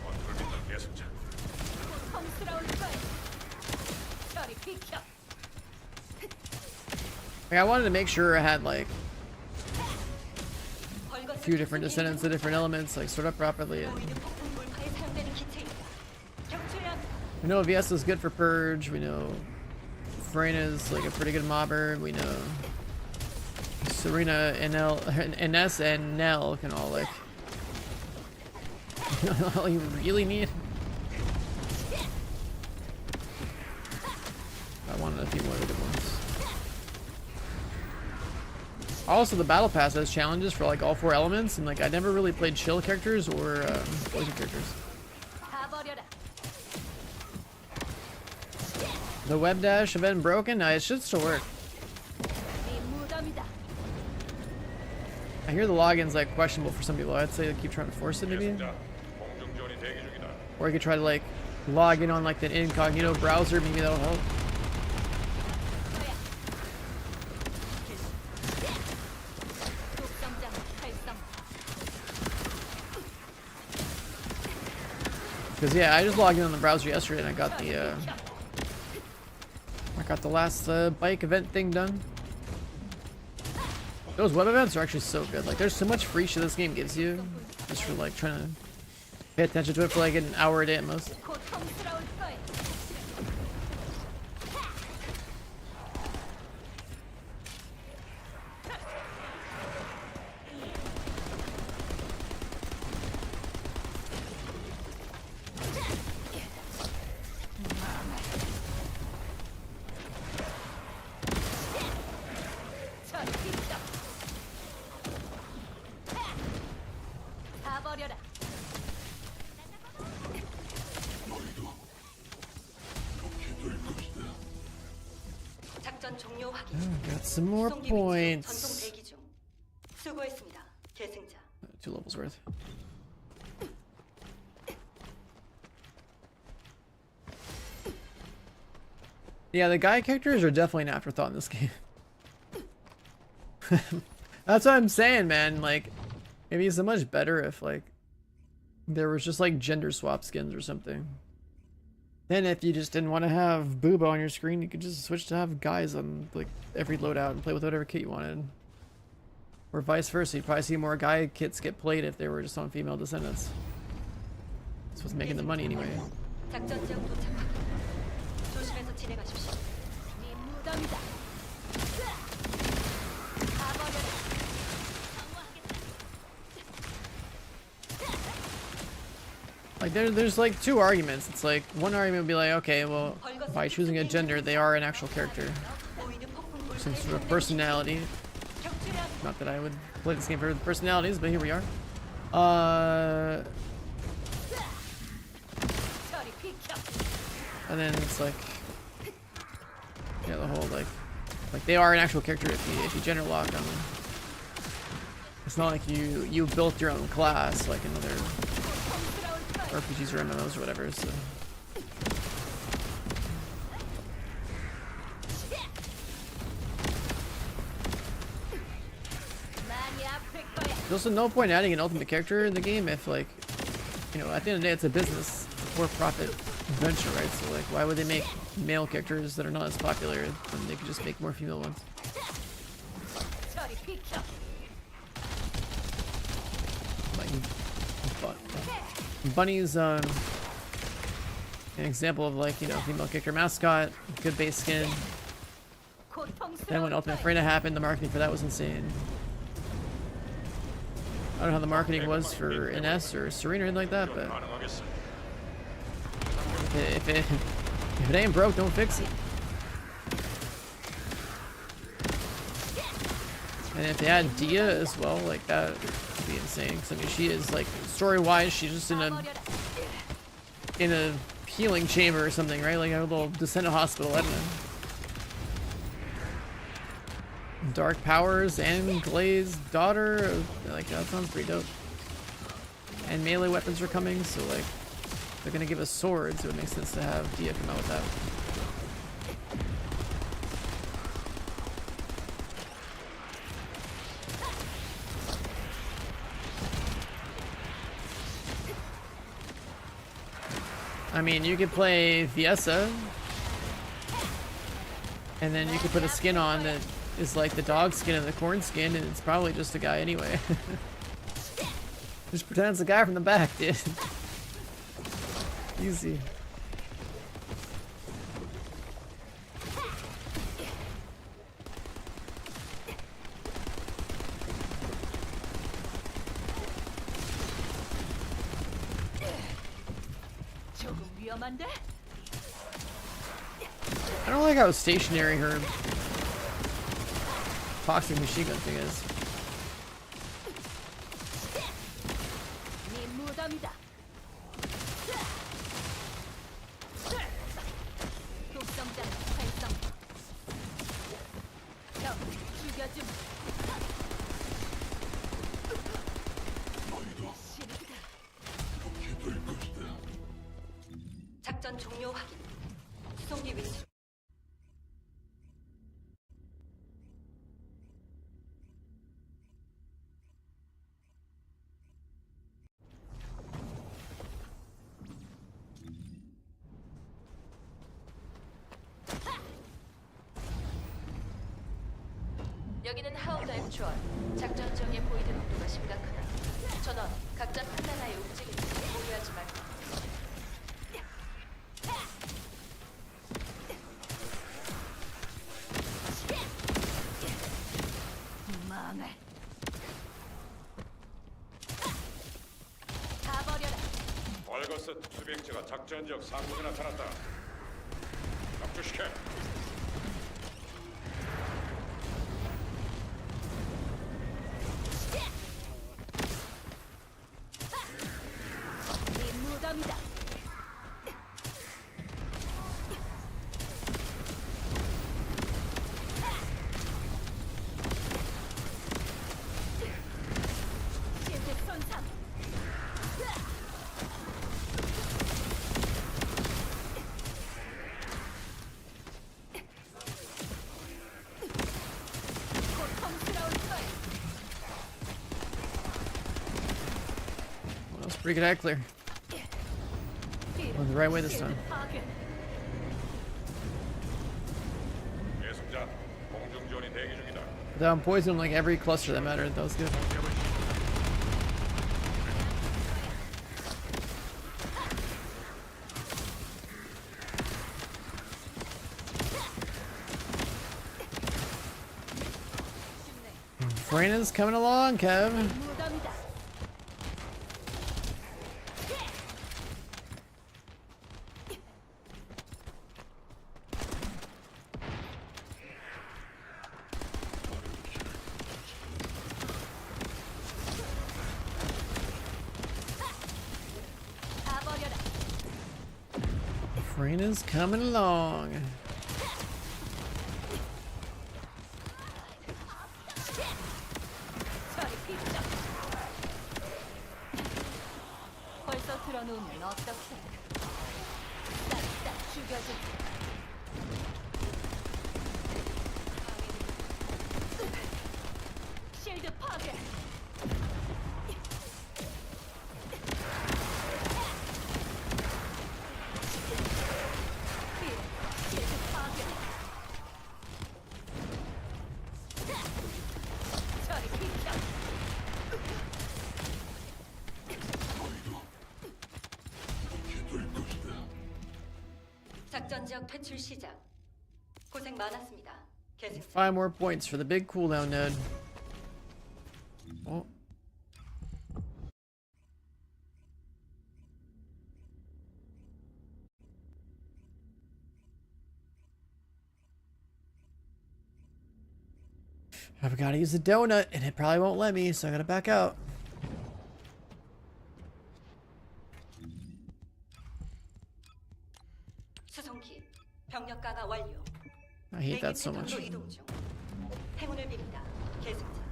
건투를 믿는 계승자. 험스러울 거야. 저리 비켜. Like, I wanted to make sure I had like a few different descendants to different elements, like sort up properly. And 보이드 폭풍 돌파에 사용되는 기체입니다. 격추해야 합니다. we know VS is good for purge. We know Freyna's like a pretty good mobber. We know Serena, Ines, and Nell can all like. All you really need. I wanted a few more good ones. Also, the battle pass has challenges for like all 4 elements, and like I never really played chill characters or poison characters. 다 버려라. The web dash have been broken. No, it should still work. 네 무덤이다. I hear the login's like questionable for some people. I'd say keep trying to force it maybe, 계승자, 공중 지원이 대기 중이다. or you could try to like log in on like the incognito browser. Maybe that'll help. 독성장 활성. Because yeah, I just logged in on the browser yesterday and I got the last bike event thing done. Those web events are actually so good. Like, there's so much free shit this game gives you, just for like trying to pay attention to it for like an hour a day at most. 고통스러울 거야. 저리 비켜. 다 버려라. 작전 종료 확인. Got some more 수송기 위치로 전송 points. 대기 중. 수고했습니다. 계승자. 2 levels worth. Yeah, the guy characters are definitely an afterthought in this game. That's what I'm saying, man. Like, maybe it's so much better if like there was just like gender swap skins or something. Then if you just didn't want to have Booba on your screen, you could just switch to have guys on like every loadout and play with whatever kit you wanted. Or vice versa. You'd probably see more guy kits get played if they were just on female descendants. That's what's making the money anyway. 작전 지역 도착 확인. 조심해서 진행하십시오. 네 무덤이다. 다 버려라. Like there's like 2 arguments. It's like one argument would be like, okay, well, by choosing a gender, they are an actual character. 보이드 폭풍 Some 돌파에 sort of 사용되는 personality. 격추해야 합니다. Not that I would play this game for the personalities, but here we are. 저리 비켜. And then it's like, yeah, the whole like they are an actual character if you gender lock on them. It's not like you built your own class like another 고통스러울 거야. RPGs or MMOs or whatever. So. There's also no point adding an ultimate character in the game if, like, you know, at the end of the day, it's a business, it's a for-profit venture, right? So, like, why would they make male characters that are not as popular when they could just make more female ones? Like, Bunny's an example of, like, you know, female character mascot, good base skin. Then when Ultimate Freyna happened, the marketing for that was insane. I don't know how the marketing was for Ines or Serena or anything like that, but if it ain't broke, don't fix it. And if they add Dia as well, like that would be insane. Cause I mean, she is like story-wise, she's just in a healing chamber or something, right? Like a little Descendant hospital. I don't know. Dark powers and Glade's daughter, like that sounds pretty dope. And melee weapons are coming, so like they're gonna give us swords, so it makes sense to have Dia come out with that. I mean, you could play Viessa, and then you could put a skin on that is like the dog skin and the corn skin, and it's probably just a guy anyway. Just pretend it's a guy from the back, dude. Easy. I don't like how stationary her toxic machine gun thing is. 작전 종료 확인. 수송기 위치. 여기는 하운드 액추얼. 작전 지역의 보이드 농도가 심각하다. 전원, 각자 판단하에 움직임을 보류하지 말고. 벌거스 특수비행체가 작전 지역 상공에 나타났다. 납주시켜. Pretty good eye clear. Went the right way this time. 계속자, 공중 지원이 대기 중이다. Down poison like every cluster that mattered. That was good. Freyna's coming along, Kev. Freyna's coming along. 들어놓으면 어떡해? 싹다 죽여줄게. 실드 파괴. 실드 파괴. 저리 비켜. 작전 지역 퇴출 시작. 고생 많았습니다. 계속 5 more points for the big cooldown node. Oh. I've got to use the donut, and it probably won't let me, so I gotta back out. 수송기 병력 강화 완료. I hate that so 대기 much. 태평로 이동 중. 행운을 빕니다. 계승자.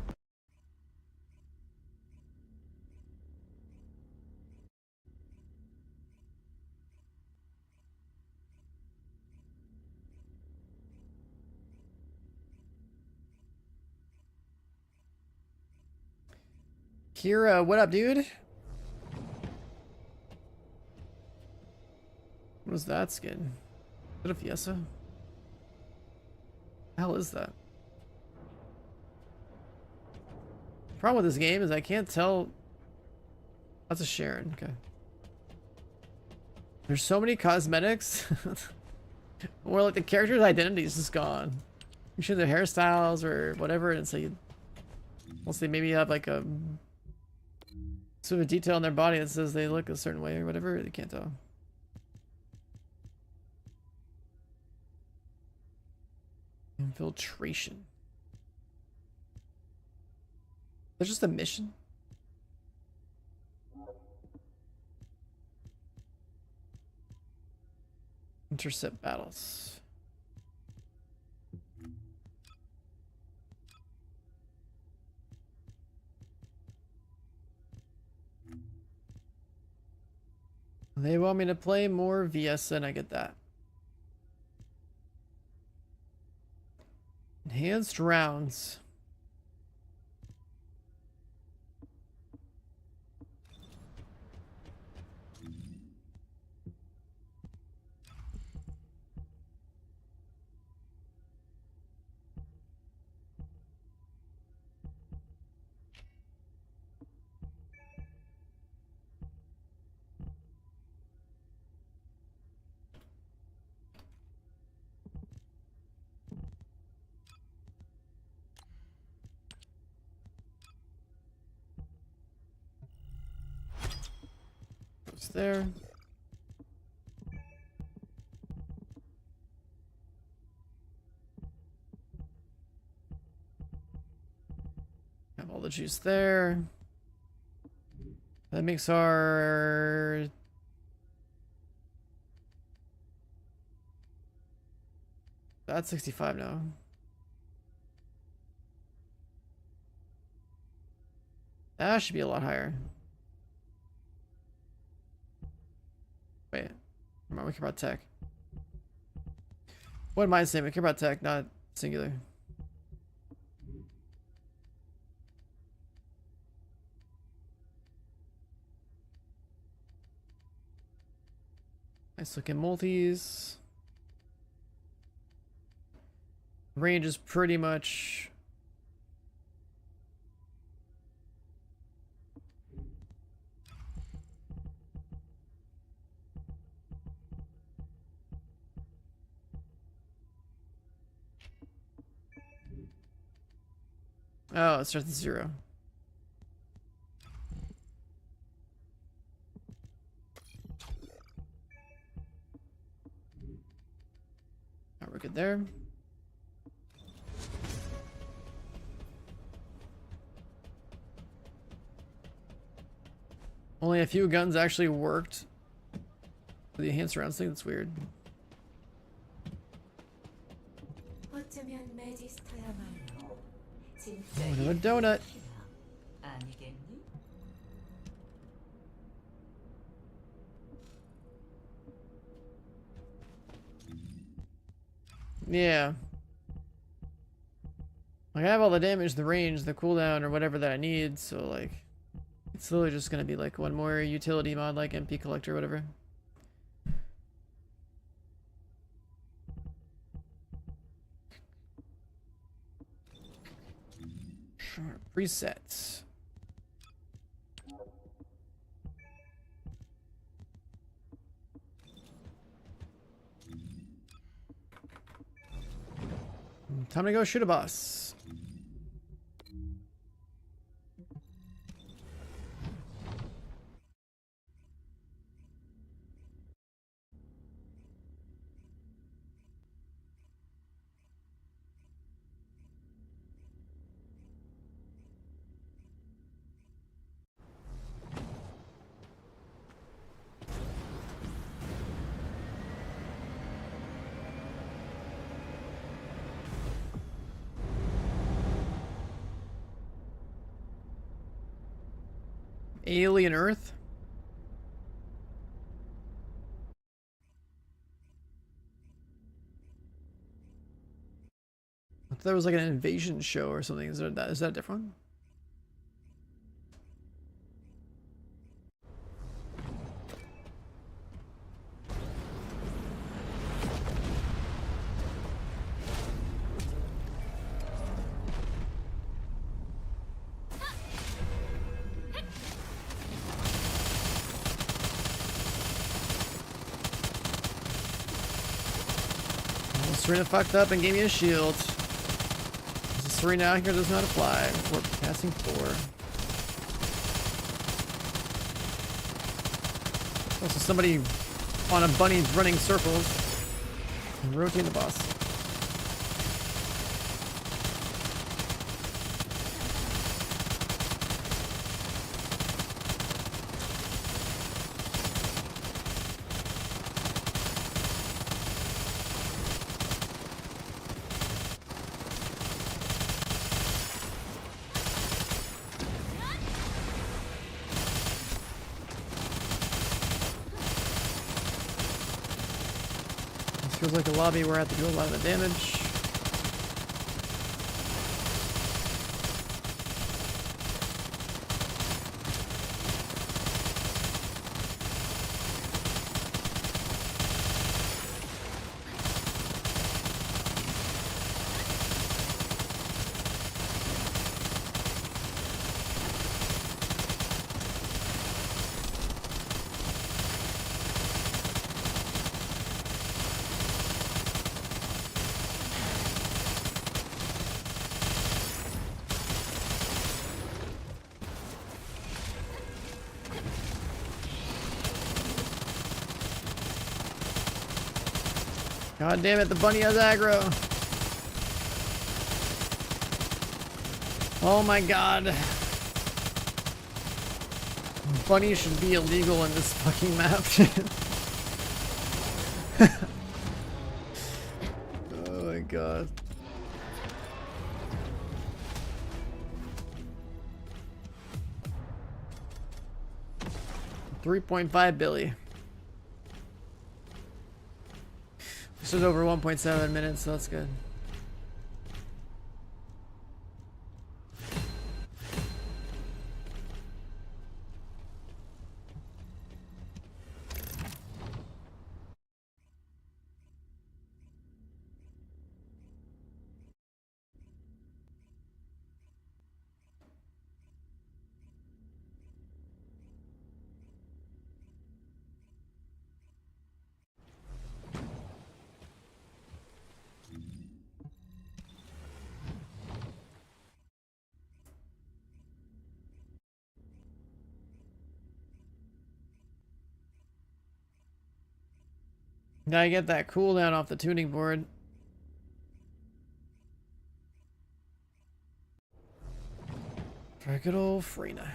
Kira, what up, dude? What is that skin? Is that a Fiesta? The hell is that? The problem with this game is I can't tell. That's a Sharon, okay. There's so many cosmetics. Or like the character's identity is just gone. You show their hairstyles or whatever, and it's like, unless they maybe have like a sort of detail in their body that says they look a certain way or whatever, you can't tell. Infiltration. That's just a mission? Intercept battles. They want me to play more VS, and I get that. Enhanced rounds. Goes there. Have all the juice there. That makes our that's 65 now. That should be a lot higher. Wait, come on, we care about tech. What am I saying? We care about tech, not singular. Nice looking multis. Range is pretty much oh, it starts at 0. Oh, we're good there. Only a few guns actually worked for the enhanced rounds thing. That's weird. 어쩌면 매지스터야말로 진짜 Oh, another donut. 아니겠니? Yeah. Like I have all the damage, the range, the cooldown, or whatever that I need, so like it's literally just gonna be like one more utility mod like MP collector or whatever. Sure. Presets. Time to go shoot a boss. Alien Earth? I thought there was like an invasion show or something. Is that a different one? Well, Serena fucked up and gave me a shield. Serena out here does not apply before passing 4. Also somebody on a bunny running circles and rotating the boss. Feels like a lobby where I have to do a lot of the damage. God damn it, the bunny has aggro. Oh my god. Bunny should be illegal in this fucking map. Oh my god. $3.5 billion. This is over 1.7 minutes, so that's good. Gotta get that cooldown off the tuning board. For good old Freyna.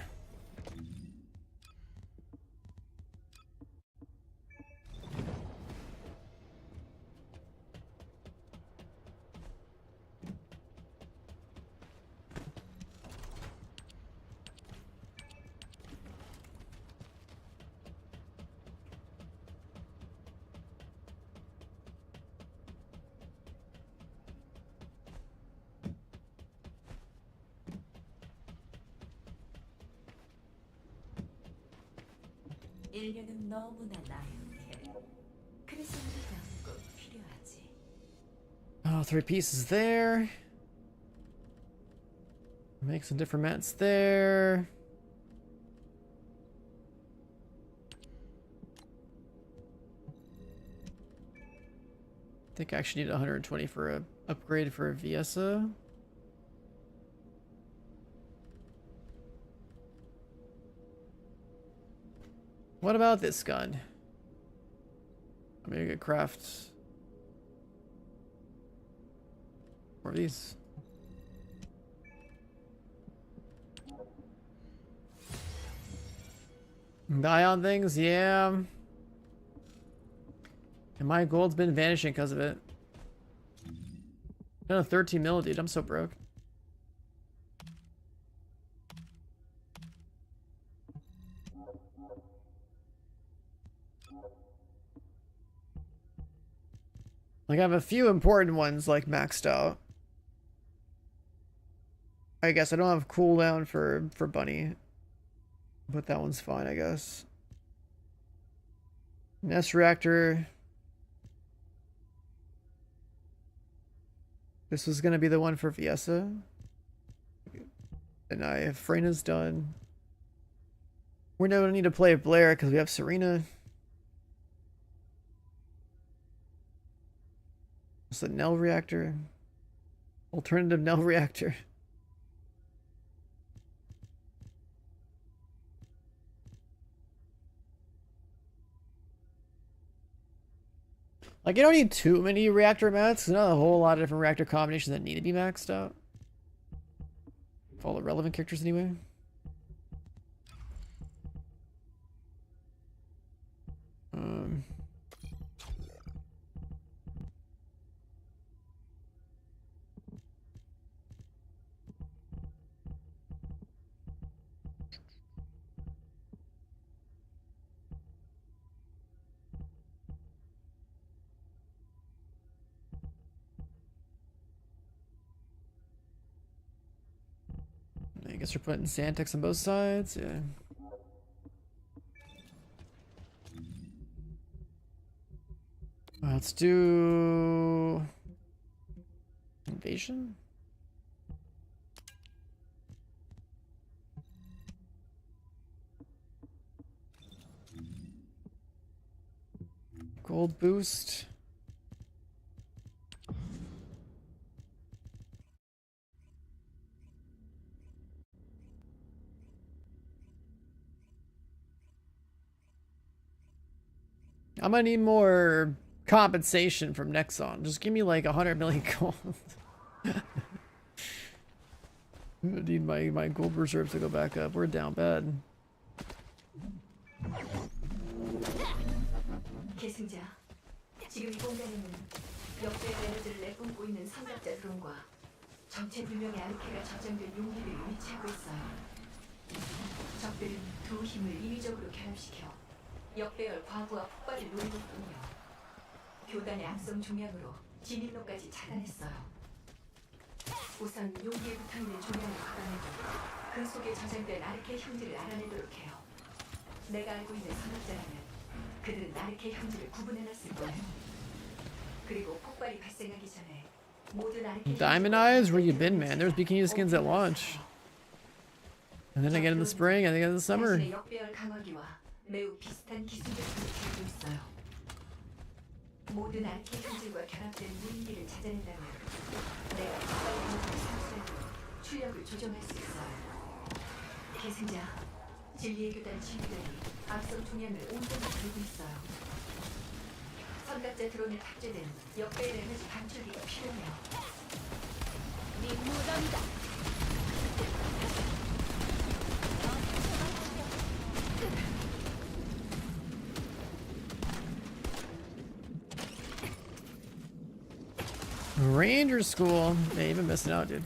인류는 너무나 나약해. 그래서 우리가 꼭 필요하지. Oh, 3 pieces there. Make some different mats there. I think I actually need 120 for a upgrade for a VSO. What about this gun? I'm gonna get craft more of these. Die on things, yeah. And my gold's been vanishing because of it. No, 13 mil, dude. I'm so broke. Like, I have a few important ones, like, maxed out. I guess I don't have cooldown for Bunny. But that one's fine, I guess. Nest reactor. This was gonna be the one for Viesa. And Frena's done. We're never gonna need to play Blair because we have Serena. What's the Nell reactor? Alternative Nell reactor. Like, you don't need too many reactor mats. There's not a whole lot of different reactor combinations that need to be maxed out. For all the relevant characters, anyway. I guess we're putting Santex on both sides, yeah. Let's do invasion. Gold boost. I'm gonna need more compensation from Nexon. Just give me like 100 million gold. I need my gold reserves to go back up. We're down bad. 계승자, 지금 이 공간에는 역대의 에너지를 내뿜고 있는 삼각자 드론과 정체불명의 아르케가 저장된 용기를 위치하고 있어요. 적들은 두 힘을 인위적으로 결합시켜 역배열 과부하 폭발을 노리고 있군요. 교단의 악성 중량으로 진입로까지 차단했어요. 우선 용기에 붙어있는 중량을 걷어내고 그 속에 저장된 아르케 형질을 알아내도록 해요. 내가 알고 있는 선악자라면 그들은 아르케 형질을 구분해놨을 거예요. 그리고 폭발이 발생하기 전에 모든 아르케 Diamond Eyes, where you been, man? There was bikini skins at launch. And then again in the spring, and again in the summer. 당신의 역배열 강화기와 매우 비슷한 기술 제품을 가지고 있어요. 모든 아르케 형질과 결합된 무인기를 찾아낸다면 내가 폭발 에너지를 상쇄하고 출력을 조정할 수 있어요. 계승자, 진리의 교단 친구들이 악성 종양을 온전히 들고 있어요. 선각자 드론에 탑재된 역배열 에너지 방출기가 필요해요. 네 무덤이다. Ranger school. Man, you've been missing out, dude.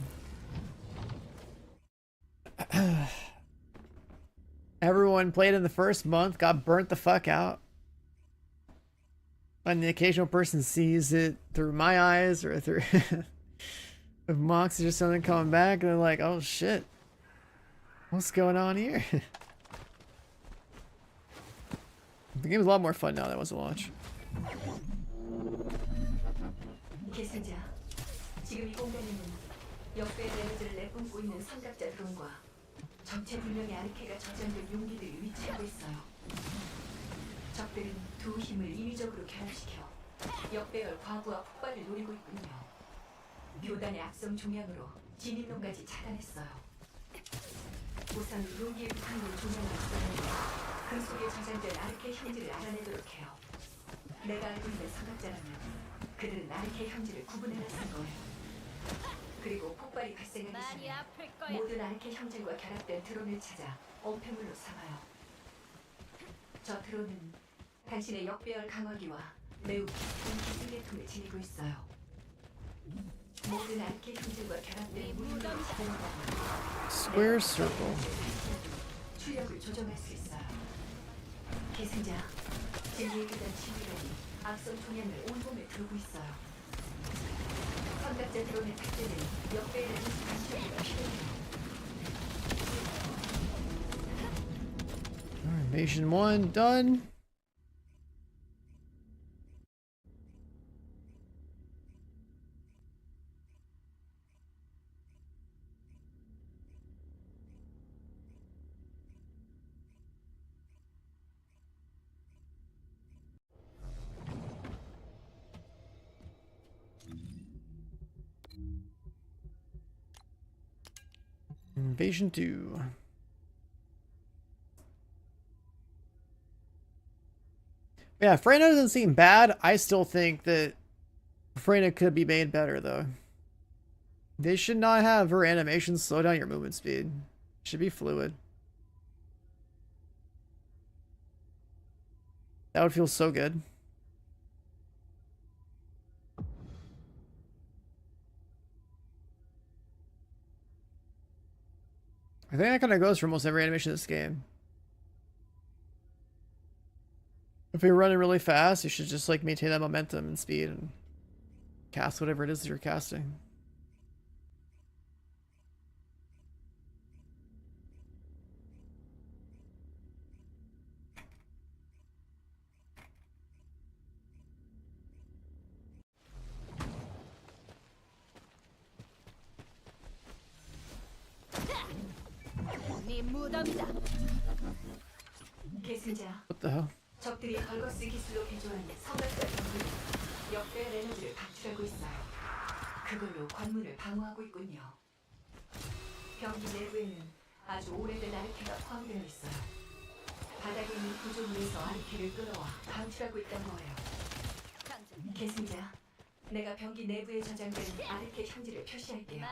Everyone played in the first month, got burnt the fuck out. And the occasional person sees it through my eyes or through if Moxie or something coming back, and they're like, oh shit. What's going on here? The game's a lot more fun now than it was to launch. 계승자, 지금 이 공간에는 역배의 에너지를 내뿜고 있는 삼각자 드론과 정체불명의 아르케가 저장된 용기들이 위치하고 있어요. 적들은 두 힘을 인위적으로 결합시켜 역배열 과부하 폭발을 노리고 있군요. 교단의 악성 종양으로 진입로까지 차단했어요. 우선 용기의 북한으로 종양을 쏘는데 그 속에 저장된 아르케 형질을 알아내도록 해요. 내가 알고 있는 삼각자라면 그들은 아르케 형질을 구분해놨을 거예요. 그리고 폭발이 발생하기 전에 모든 아르케 형질과 결합된 드론을 찾아 엄폐물로 삼아요. 저 드론은 당신의 역배열 강화기와 매우 깊은 기술계통을 지니고 있어요. 모든 아르케 형질과 결합된 무기를 사용하고 Square circle. 출력을 조정할 수 있어요. 계승자, 진리의 교단 지휘관이 악성 종양을 온몸에 두르고 있어요. 삼각자 드론의 특징은 역배를 감시하기가 필요해요. Alright, Mission 1 done. Invasion 2. Yeah, Freyna doesn't seem bad. I still think that Freyna could be made better, though. They should not have her animations slow down your movement speed. It should be fluid. That would feel so good. I think that kind of goes for almost every animation in this game. If you're running really fast, you should just like maintain that momentum and speed and cast whatever it is that you're casting. 계승자, What the hell? 적들이 벌거스 기술로 개조한 성각자 병기로 역배열 에너지를 방출하고 있어요. 그걸로 관문을 방어하고 있군요. 병기 내부에는 아주 오래된 아르케가 포함되어 있어요. 바닥에 있는 구조물에서 아르케를 끌어와 방출하고 있던 거예요. 계승자, 내가 병기 내부에 저장된 아르케 형질을 표시할게요.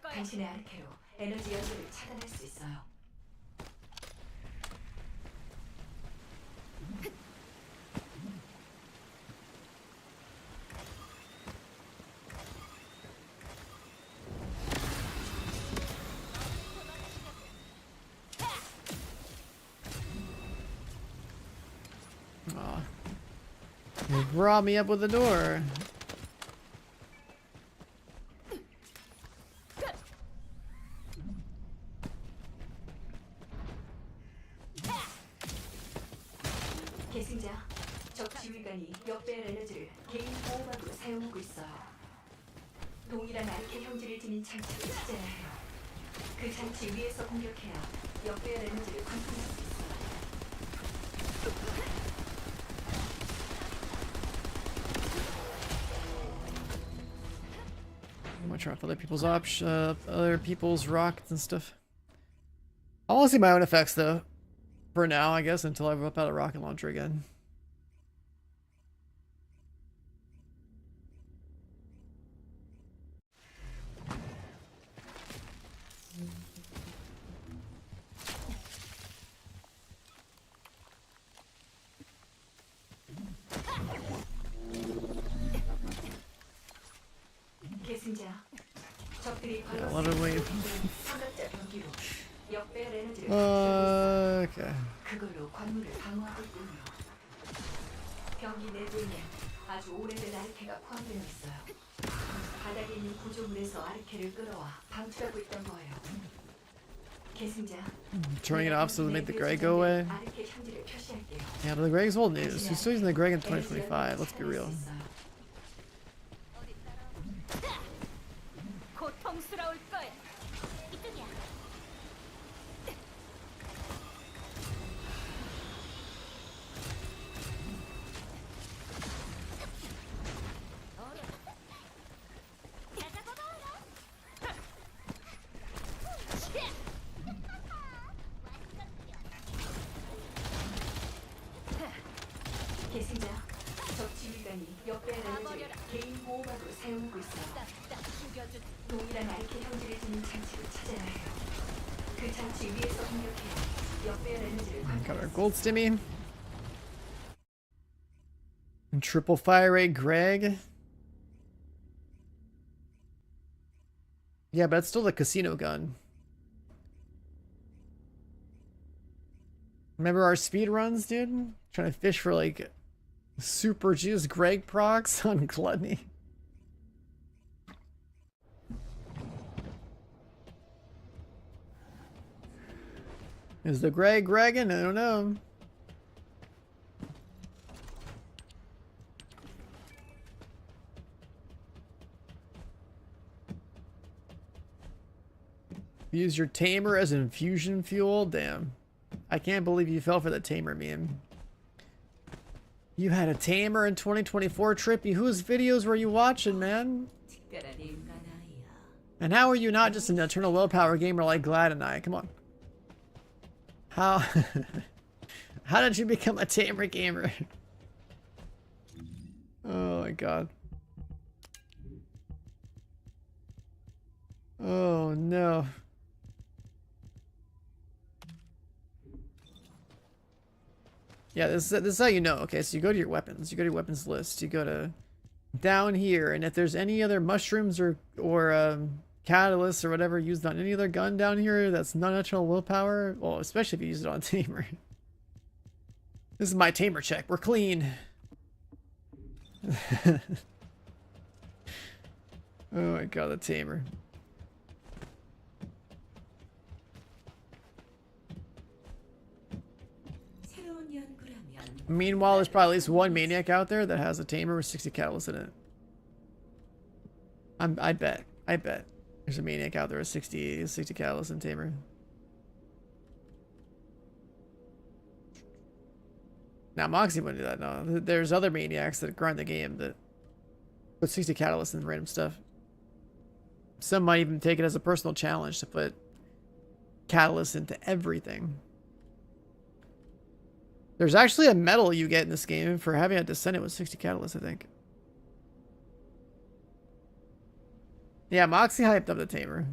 당신의 아르케로 에너지 연결을 차단할 수 있어요. Aw. You brought me up with the door. 계승자, 적 지휘관이 역배열 에너지를 개인 보호막으로 사용하고 있어요. 동일한 아르케 형질을 지닌 장치를 찾아야 해요. 그 장치 위에서 공격해야 역배열 에너지를 관통할 수 있어요. I'm gonna try off other people's rockets and stuff. I want to see my own effects though. For now, I guess, until I whip out a rocket launcher again. 계승자, 적들이 Yeah, let it wait. 삼각자 병기로 역배열 에너지를 Okay. 그걸로 관문을 방어하고 있군요. 병기 내부에는 아주 오래된 아르케가 포함되어 있어요. 바닥에 있는 구조물에서 아르케를 끌어와 방출하고 있던 거예요. 계승자. Turning it off so to make the Greg go away. 아르케 형질을 표시할게요. Yeah, but the Greg's old news. He's still using the Greg in 2025. Let's be real. 고통스러울 거야. 이쪽이야. 계승자. 적 지휘관이 역배 에너지를 개인 보호막으로 사용하고 있어요. 동일한 아르케 형질을 지닌 장치를 찾아야 해요. 그 장치 위에서 공격해야 역배 에너지를 Got our 관찰할 gold stimmy. And triple fire rate Greg. Yeah, but it's still the casino gun. Remember our speed runs, dude? Trying to fish for like super juice Greg procs on Gluttony. Is the Greg Greggin? I don't know. Use your tamer as infusion fuel? Damn. I can't believe you fell for the tamer meme. You had a tamer in 2024, Trippy. Whose videos were you watching, man? And how are you not just an eternal willpower gamer like Glad and I? Come on. How how did you become a tamer gamer? Oh my god. Oh no. Yeah, this is how you know. Okay, so you go to your weapons. You go to your weapons list. You go to down here, and if there's any other mushrooms or catalysts or whatever used on any other gun down here that's non-natural willpower, well, especially if you use it on tamer. This is my tamer check. We're clean. Oh my god, the tamer. Meanwhile, there's probably at least one maniac out there that has a tamer with 60 catalysts in it. I bet there's a maniac out there with 60 catalysts in tamer. Now Moxie wouldn't do that. No, there's other maniacs that grind the game that put 60 catalysts in random stuff. Some might even take it as a personal challenge to put catalysts into everything. There's actually a medal you get in this game for having a Descendant with 60 catalysts, I think. Yeah, Moxie hyped up the tamer.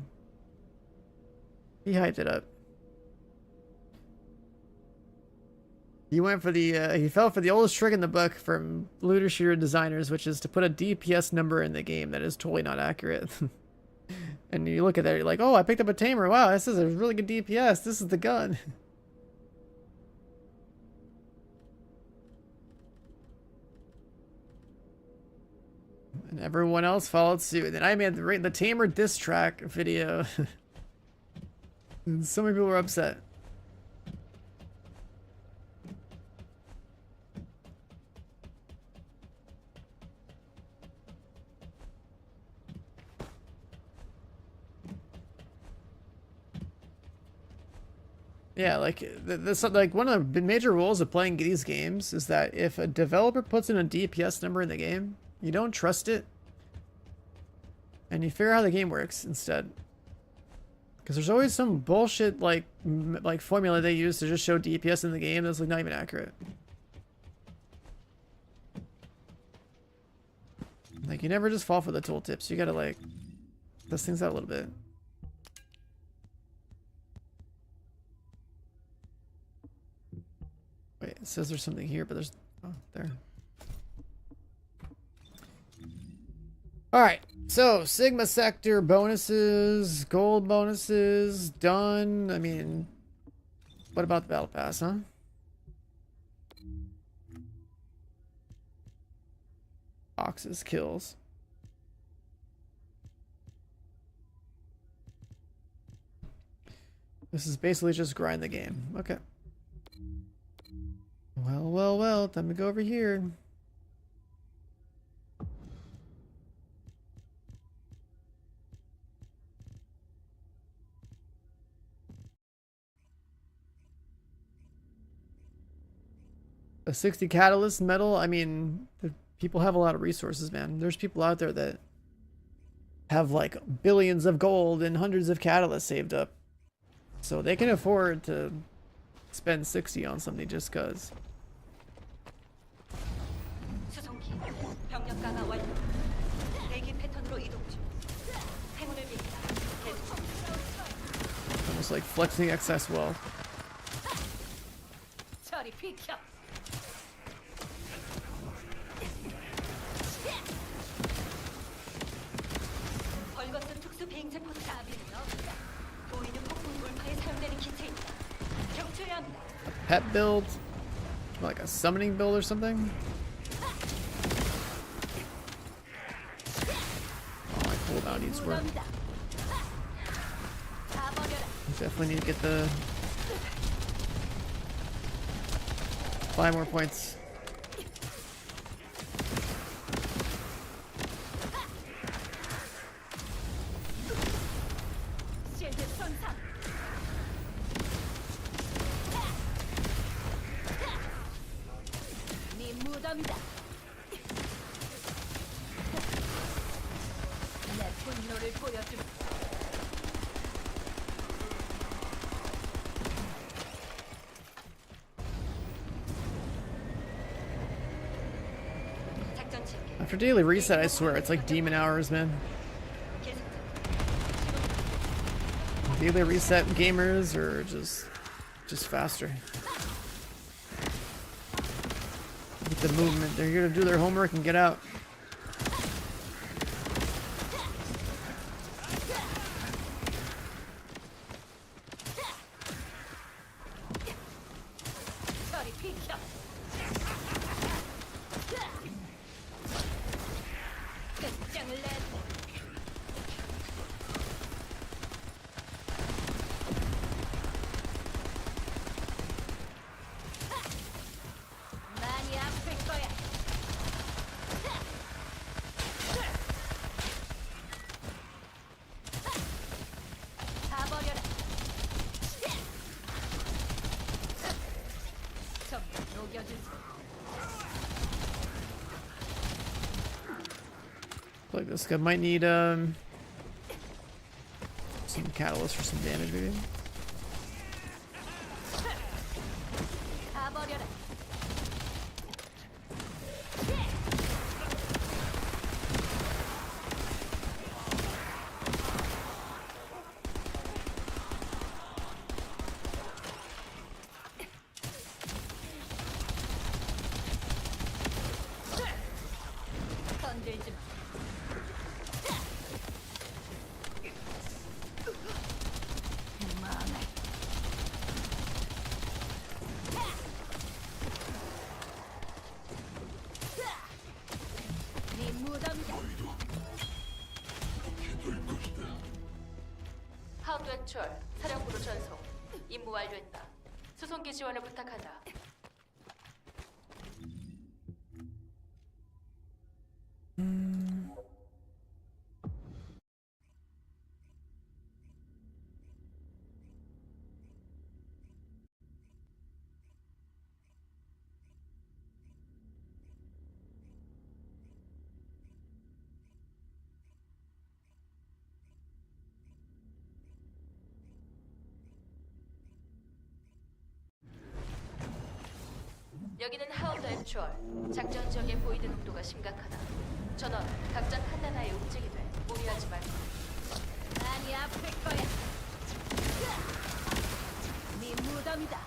He hyped it up. He went for the, he fell for the oldest trick in the book from looter shooter designers, which is to put a DPS number in the game that is totally not accurate. And you look at that, you're like, oh, I picked up a tamer. Wow, this is a really good DPS. This is the gun. And everyone else followed suit. And then I made the tamer diss track video. And so many people were upset. Yeah, like this, like one of the major rules of playing these games is that if a developer puts in a DPS number in the game, you don't trust it, and you figure out how the game works instead. Because there's always some bullshit like formula they use to just show DPS in the game that's like not even accurate. Like you never just fall for the tooltips. You gotta like test things out a little bit. Wait, it says there's something here, but there's... Oh, there. Alright, so Sigma Sector bonuses, gold bonuses, done. I mean, what about the Battle Pass, huh? Boxes, kills. This is basically just grind the game. Okay. Well, well, well. Time to go over here. A 60 catalyst metal. I mean, people have a lot of resources, man. There's people out there that have like billions of gold and hundreds of catalysts saved up. So they can afford to spend 60 on something just cause. 수송기 병력 강화 완료. 대기 패턴으로 이동 중. 행운을 빕니다. 계속. Almost like flexing excess wealth. 저리 비켜. 벌거슨 특수 비행체 포탑이 없다. 보이는 폭풍 돌파에 사용되는 기체입니다. 경초해야 합니다. Pet build? Like a summoning build or something? Oh, my cooldown needs work. Definitely need to get the 5 more points. 네 무덤이다. 내 분노를 보여주마. 작전 체계. After daily reset, I swear, it's like demon hours, man. 계속. Daily reset gamers are just faster. Get the movement. They're here to do their homework and get out. 저리 비켜. 끝장을 내. 많이 아플 거야. 다 버려라. 전부 녹여주지. Like this guy might need some catalyst for some damage, maybe. 다 버려라. 건들지 마. 망할. 네 무덤이다. 하우드 액츄얼 사령부로 전송. 임무 완료했다. 수송기 지원을 부탁한다. 여기는 하우드 액츄얼. 작전 지역의 보이드 농도가 심각하다. 전원, 각자 판단하에 움직이되 무리하지 말고. 많이 아플 거야. 네 무덤이다.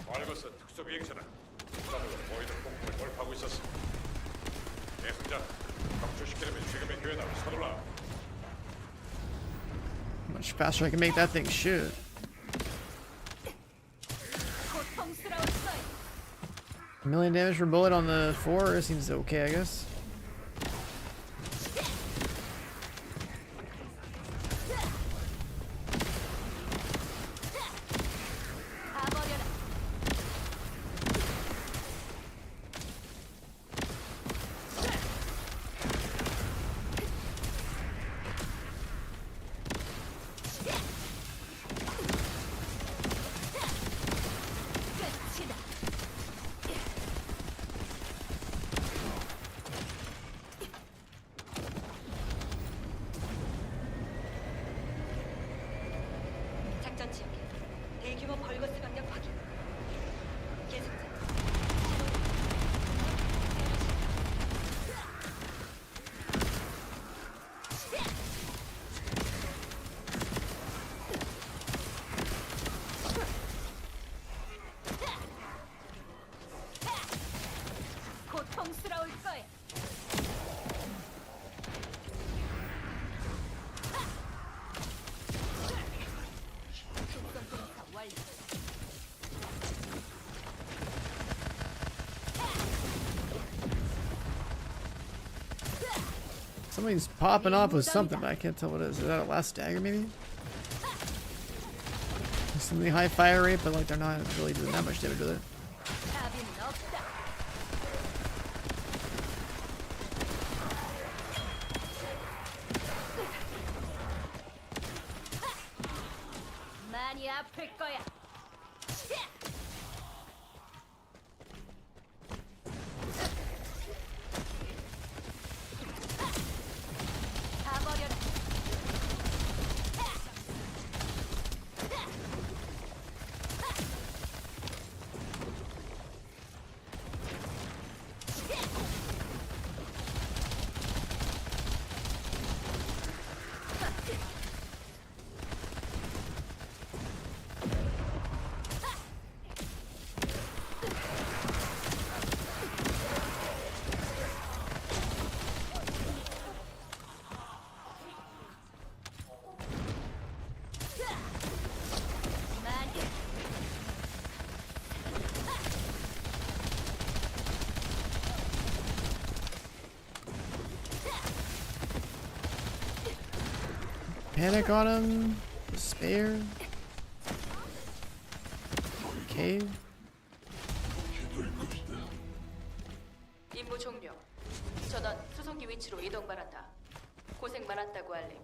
벌거슨 특수 비행체는 나도 보이는 폭풍을 돌파하고 있었어. 대승자, 경주시키려면 지금의 기회다. 서둘러. Much faster I can make that thing shoot. 고통스러울 거야. A million damage per bullet on the 4 seems okay, I guess. 작전 지역에 대규모 벌거스 병력 확인. 계속자. 고통스러울 거야. 완료. Something's popping off with something, but I can't tell what it is. Is that a last dagger, maybe? Something high fire rate, but like they're not really doing that much damage with it. 답은 없다. 많이 아플 거야. 다 버려라. 많이 Panic on him. Despair. Cave. 임무 종료. 전원 수송기 위치로 이동 바란다. 고생 많았다고 알림.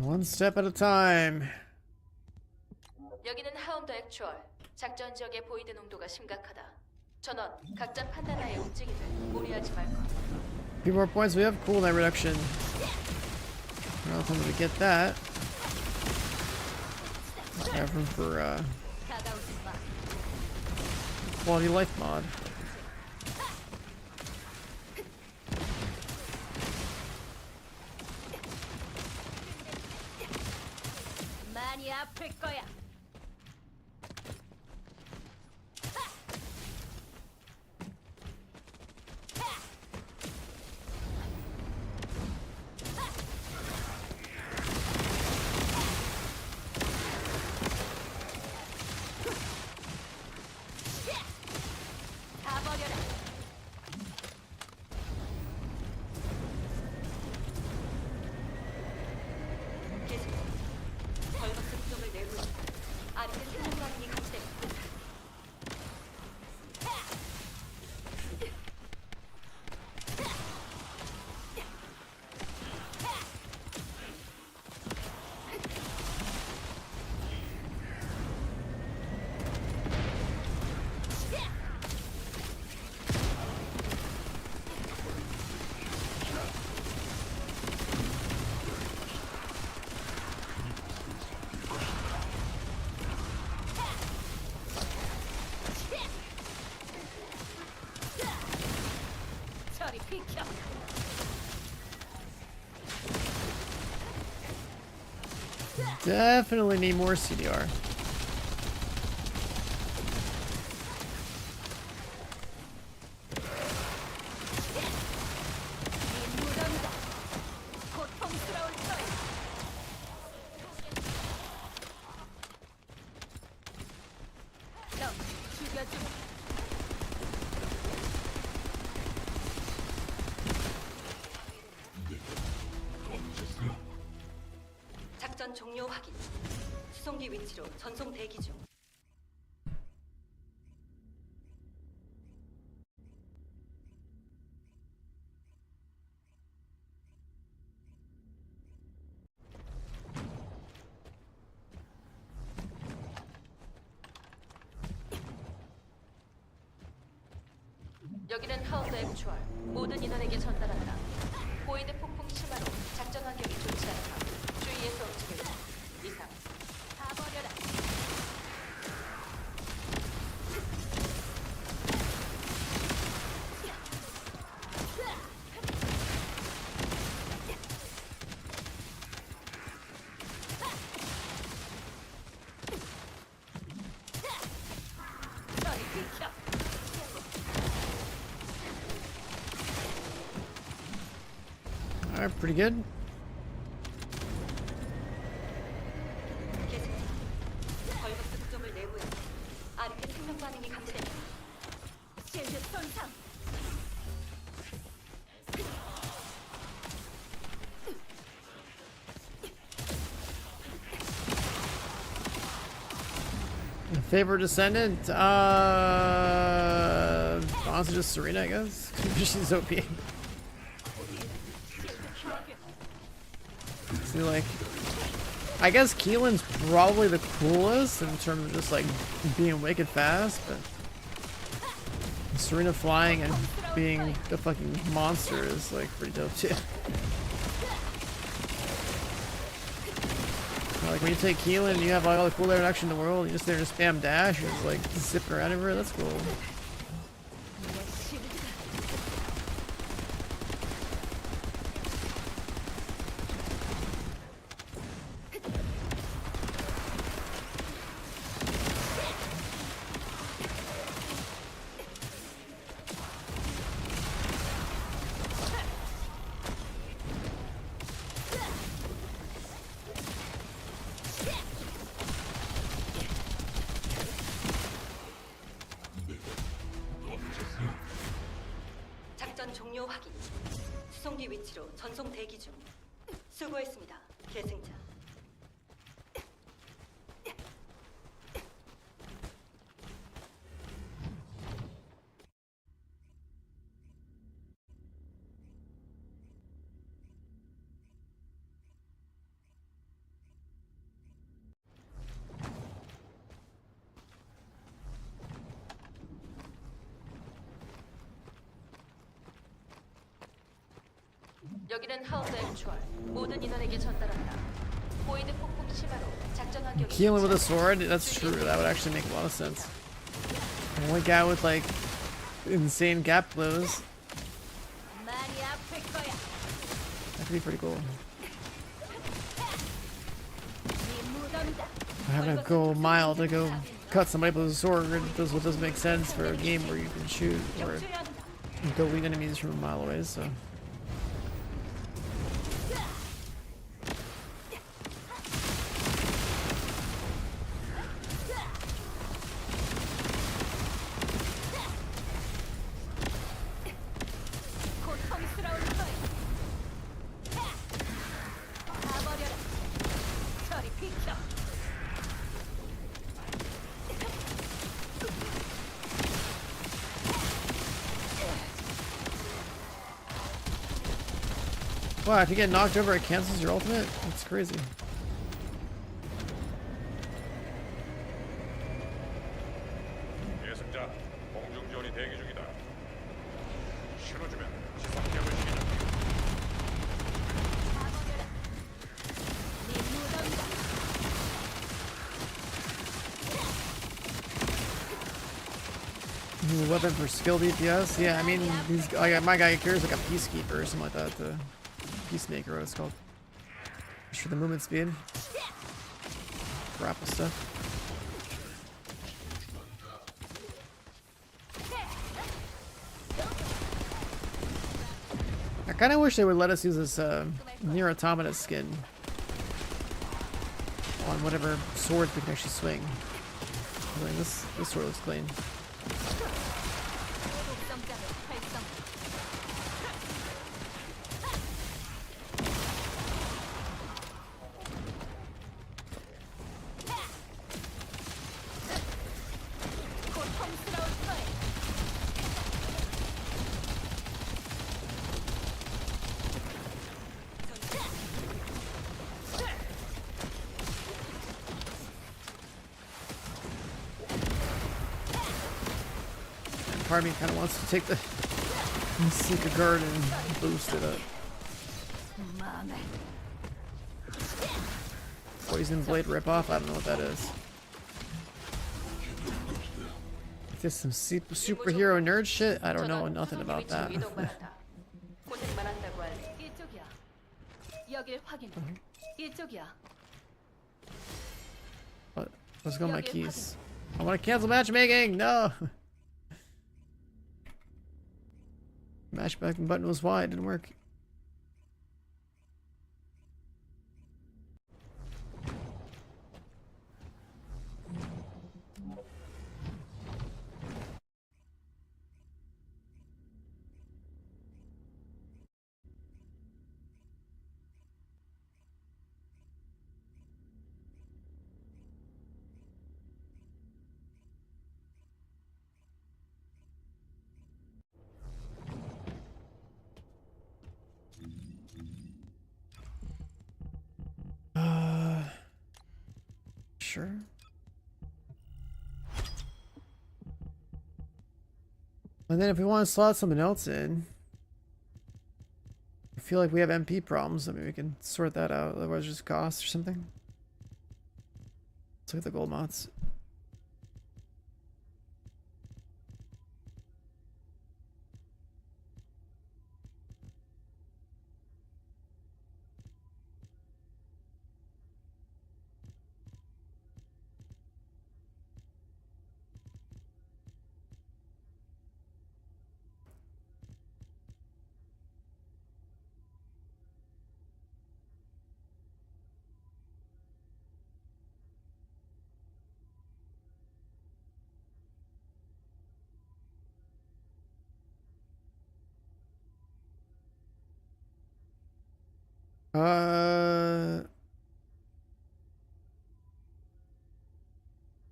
One step at a time. 여기는 하운드 액추얼. 작전 지역의 보이드 농도가 심각하다. 전원 각자 판단하에 움직이되 무리하지 말고. Few more points. We have cooldown reduction. Nothing to get that. I have room for 다가오지 마. quality life mod. 많이 아플 거야. 다 버려라. 계속자. 벌거스 부족을 내부. 비켜. Definitely need more CDR. 이 무덤이다. 고통스러울 거야. 너 죽여주마. 작전 종료 확인. 수송기 위치로 전송 대기 중. 여기는 하운드 액추얼. 모든 인원에게 전달한다. 보이드 폭풍 심화로 작전 환경이 좋지 않다. 주의해서 움직여라. 이상. 다 버려라. 저리 비켜. Alright, pretty good. 계속 벌거스 구조물 내부에 아르케 생명 반응이 감지됩니다. 실드 손상. Favorite Descendant? Honestly, just Serena, I guess. She's OP. See, like, I guess Keelan's probably the coolest in terms of just like being wicked fast, but Serena flying and being the fucking monster is like pretty dope too. Like when you take Keelan, you have like all the cool air action in the world. You just there to spam dash, it's like zipping around everywhere. That's cool. 작전 종료 확인. 수송기 위치로 전송 대기 중. 수고했습니다. 계승자. 여기는 하운드 액추얼. 모든 인원에게 전달한다. 보이드 폭풍 심화로 작전 환경이 Keelan with a 좋지 sword? That's true. That would actually make a lot of sense. Only guy with like insane gap blows. 않아. 많이 아플 거야. That could be pretty cool. 이 무덤이다. Having to go a mile to go cut somebody with a sword doesn't make sense for a game where you can shoot or delete enemies from a mile away, so. 고통스러울 거야. 다 버려라. 저리 비켜. Wow, if you get knocked over, it cancels your ultimate? That's crazy. 계승자, 공중 지원이 대기 중이다. 신호주면 지상격을 시키자. 다 버려라. 네 무덤이다. New weapon for skill DPS. Yeah, I mean, my guy carries like a peacekeeper or something like that. Peacemaker, what it's called. Just for the movement speed. Grapple stuff. I kind of wish they would let us use this Nier Automata skin on whatever swords we can actually swing. I mean, this sword looks clean. Part of me kind of wants to take the Secret Guard and boost it up. Poison Blade ripoff? I don't know what that is. Just some superhero nerd shit? I don't know nothing about that. 고생 많았다고 할래. 이쪽이야. 여길 확인해. 이쪽이야. Let's go my keys. I want to cancel matchmaking! No! Matchmaking button was why it didn't work. Sure. And then if we want to slot something else in, I feel like we have MP problems. I mean, we can sort that out. Otherwise, just cost or something. Let's look at the gold mods.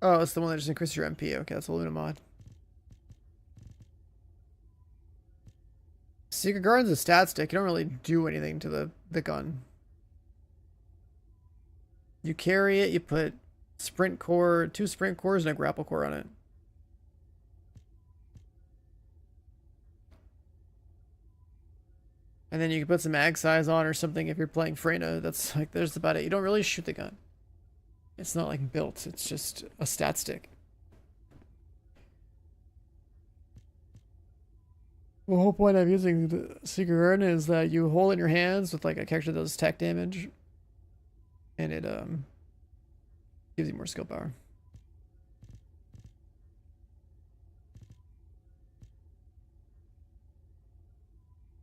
Oh, it's the one that just increases your MP. Okay, that's a Luna mod. Secret Guard's a stat stick. You don't really do anything to the gun. You carry it, you put sprint core, 2 sprint cores and a grapple core on it. And then you can put some mag size on or something if you're playing Freyna. That's like, there's about it. You don't really shoot the gun. It's not like built, it's just a stat stick. The whole point of using the Secret Guard is that you hold it in your hands with like a character that does tech damage. And it gives you more skill power.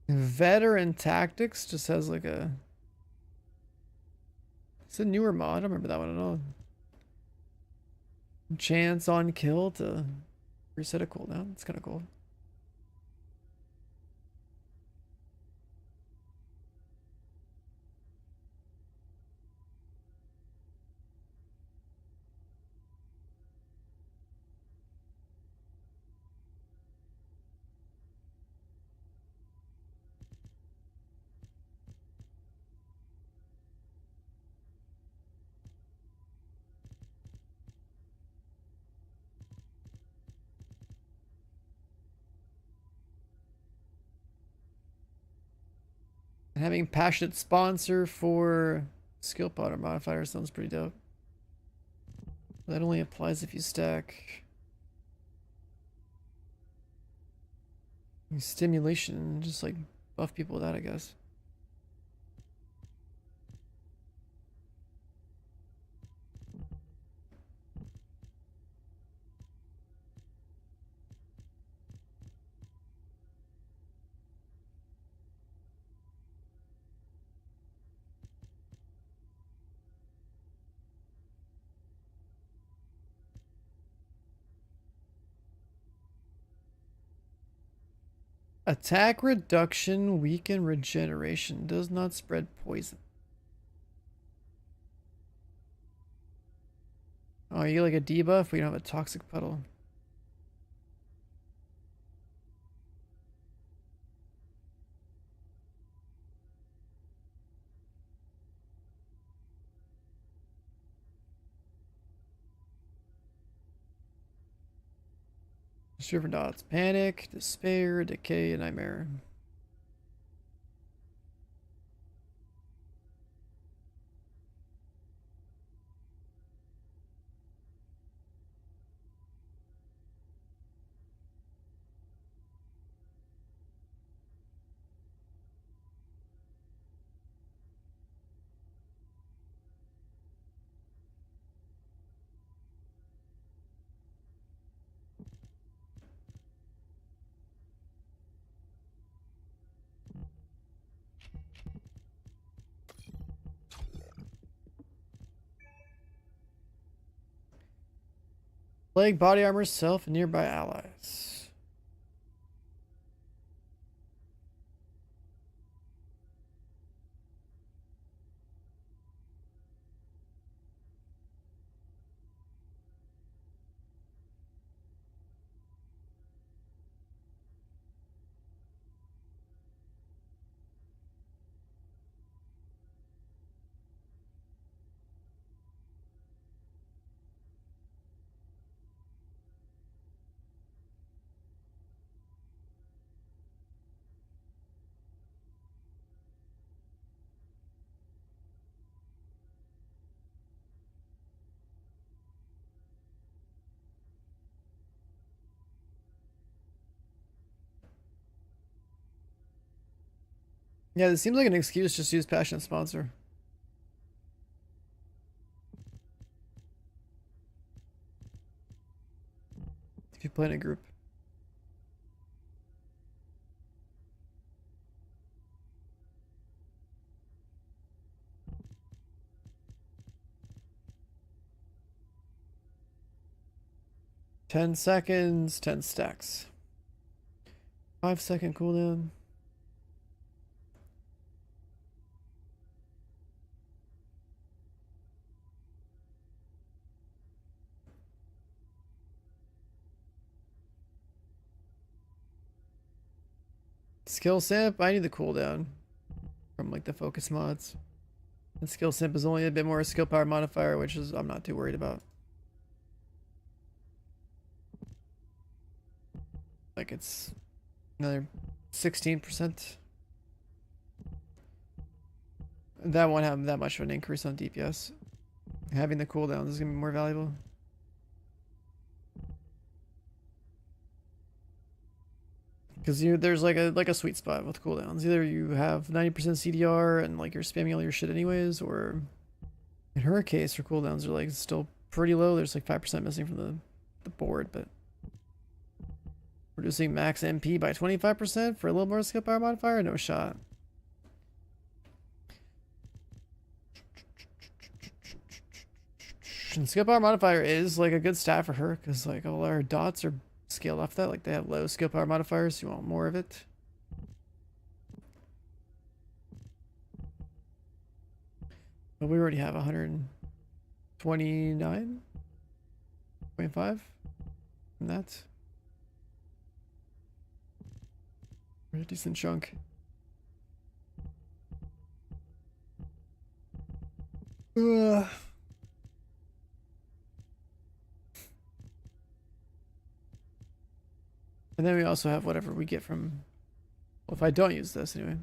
Veteran Tactics just has like a... It's a newer mod. I don't remember that one at all. Chance on kill to reset a cooldown. It's kind of cool. And having passionate sponsor for skill potter modifier sounds pretty dope. That only applies if you stack. Stimulation, just like buff people with that, I guess. Attack reduction, weaken regeneration, does not spread poison. Oh, you get like a debuff? We don't have a toxic puddle. Just different dots. Panic, despair, decay, and nightmare. Plague body armor self and nearby allies. Yeah, this seems like an excuse just to use passionate sponsor. If you play in a group. Ten seconds, 10 stacks. 5-second cooldown. Skill simp, I need the cooldown from like the focus mods. The skill simp is only a bit more skill power modifier, which is I'm not too worried about. Like it's another 16%. That won't have that much of an increase on DPS. Having the cooldowns is gonna be more valuable. Because there's like a sweet spot with cooldowns. Either you have 90% CDR and like you're spamming all your shit anyways, or in her case, her cooldowns are like still pretty low. There's like 5% missing from the board, but reducing max MP by 25% for a little more skill power modifier, no shot. And skill power modifier is like a good stat for her because like all our dots are scaled off that. Like they have low skill power modifiers, so you want more of it. But we already have 129.5 from that. We're a decent chunk. Ugh. And then we also have whatever we get from, well, if I don't use this anyway,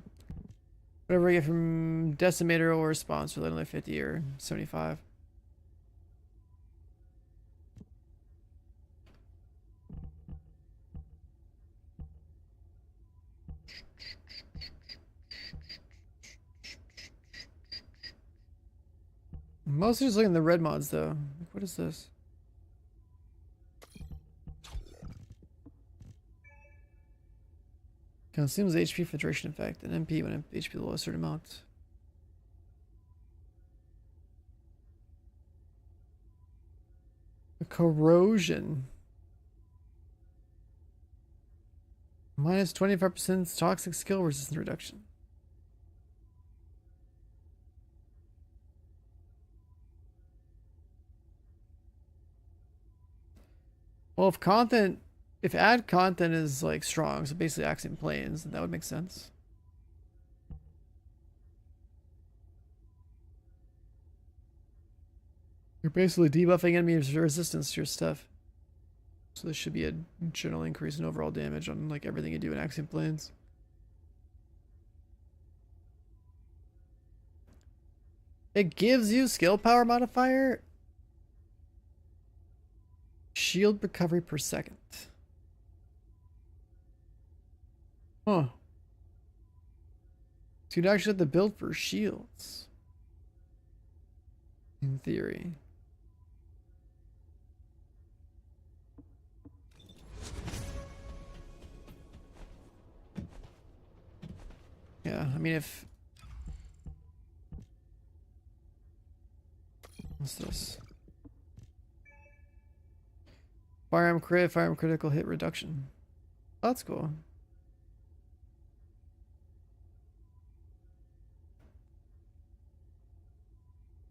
whatever we get from Decimator or Response for another 50 or 75. Mostly just looking at the red mods though. Like, what is this? Consumes HP for duration effect and MP when HP below a certain amount. Corrosion. Minus 25% toxic skill resistance reduction. Well, if add content is like strong, so basically Axiom Planes, then that would make sense. You're basically debuffing enemies' resistance to your stuff. So this should be a general increase in overall damage on like everything you do in Axiom Planes. It gives you skill power modifier. Shield recovery per second. Huh. So you'd actually have to build for shields. In theory. Yeah, I mean if... What's this? Firearm crit, firearm critical hit reduction. Oh, that's cool.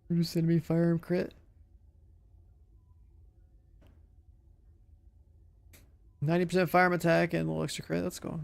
Reduce enemy firearm crit. 90% firearm attack and a little extra crit. That's cool.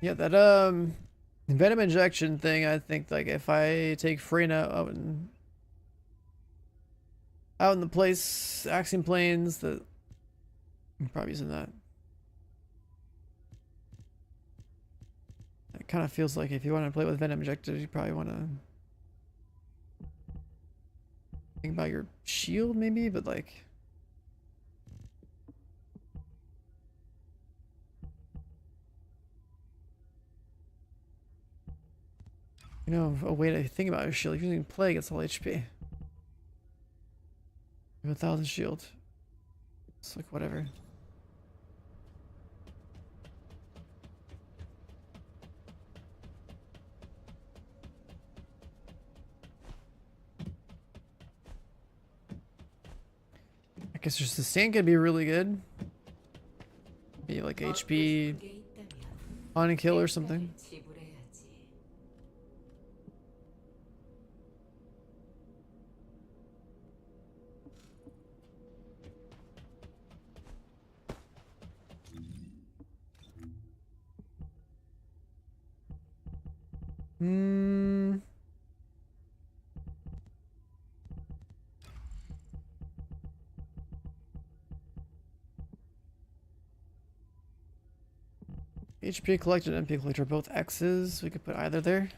Yeah, that venom injection thing, I think like if I take Freyna out in the place, Axiom Planes, that I'm probably using that. It kind of feels like if you want to play with venom injectors, you probably want to think about your shield maybe, but like you know, a way to think about your shield. You're using plague, it's all HP. You have 1,000 shield. It's like whatever. I guess just the stand could be really good. Be like HP on and kill or something. Hmm. HP collected and MP collector are both X's. We could put either there.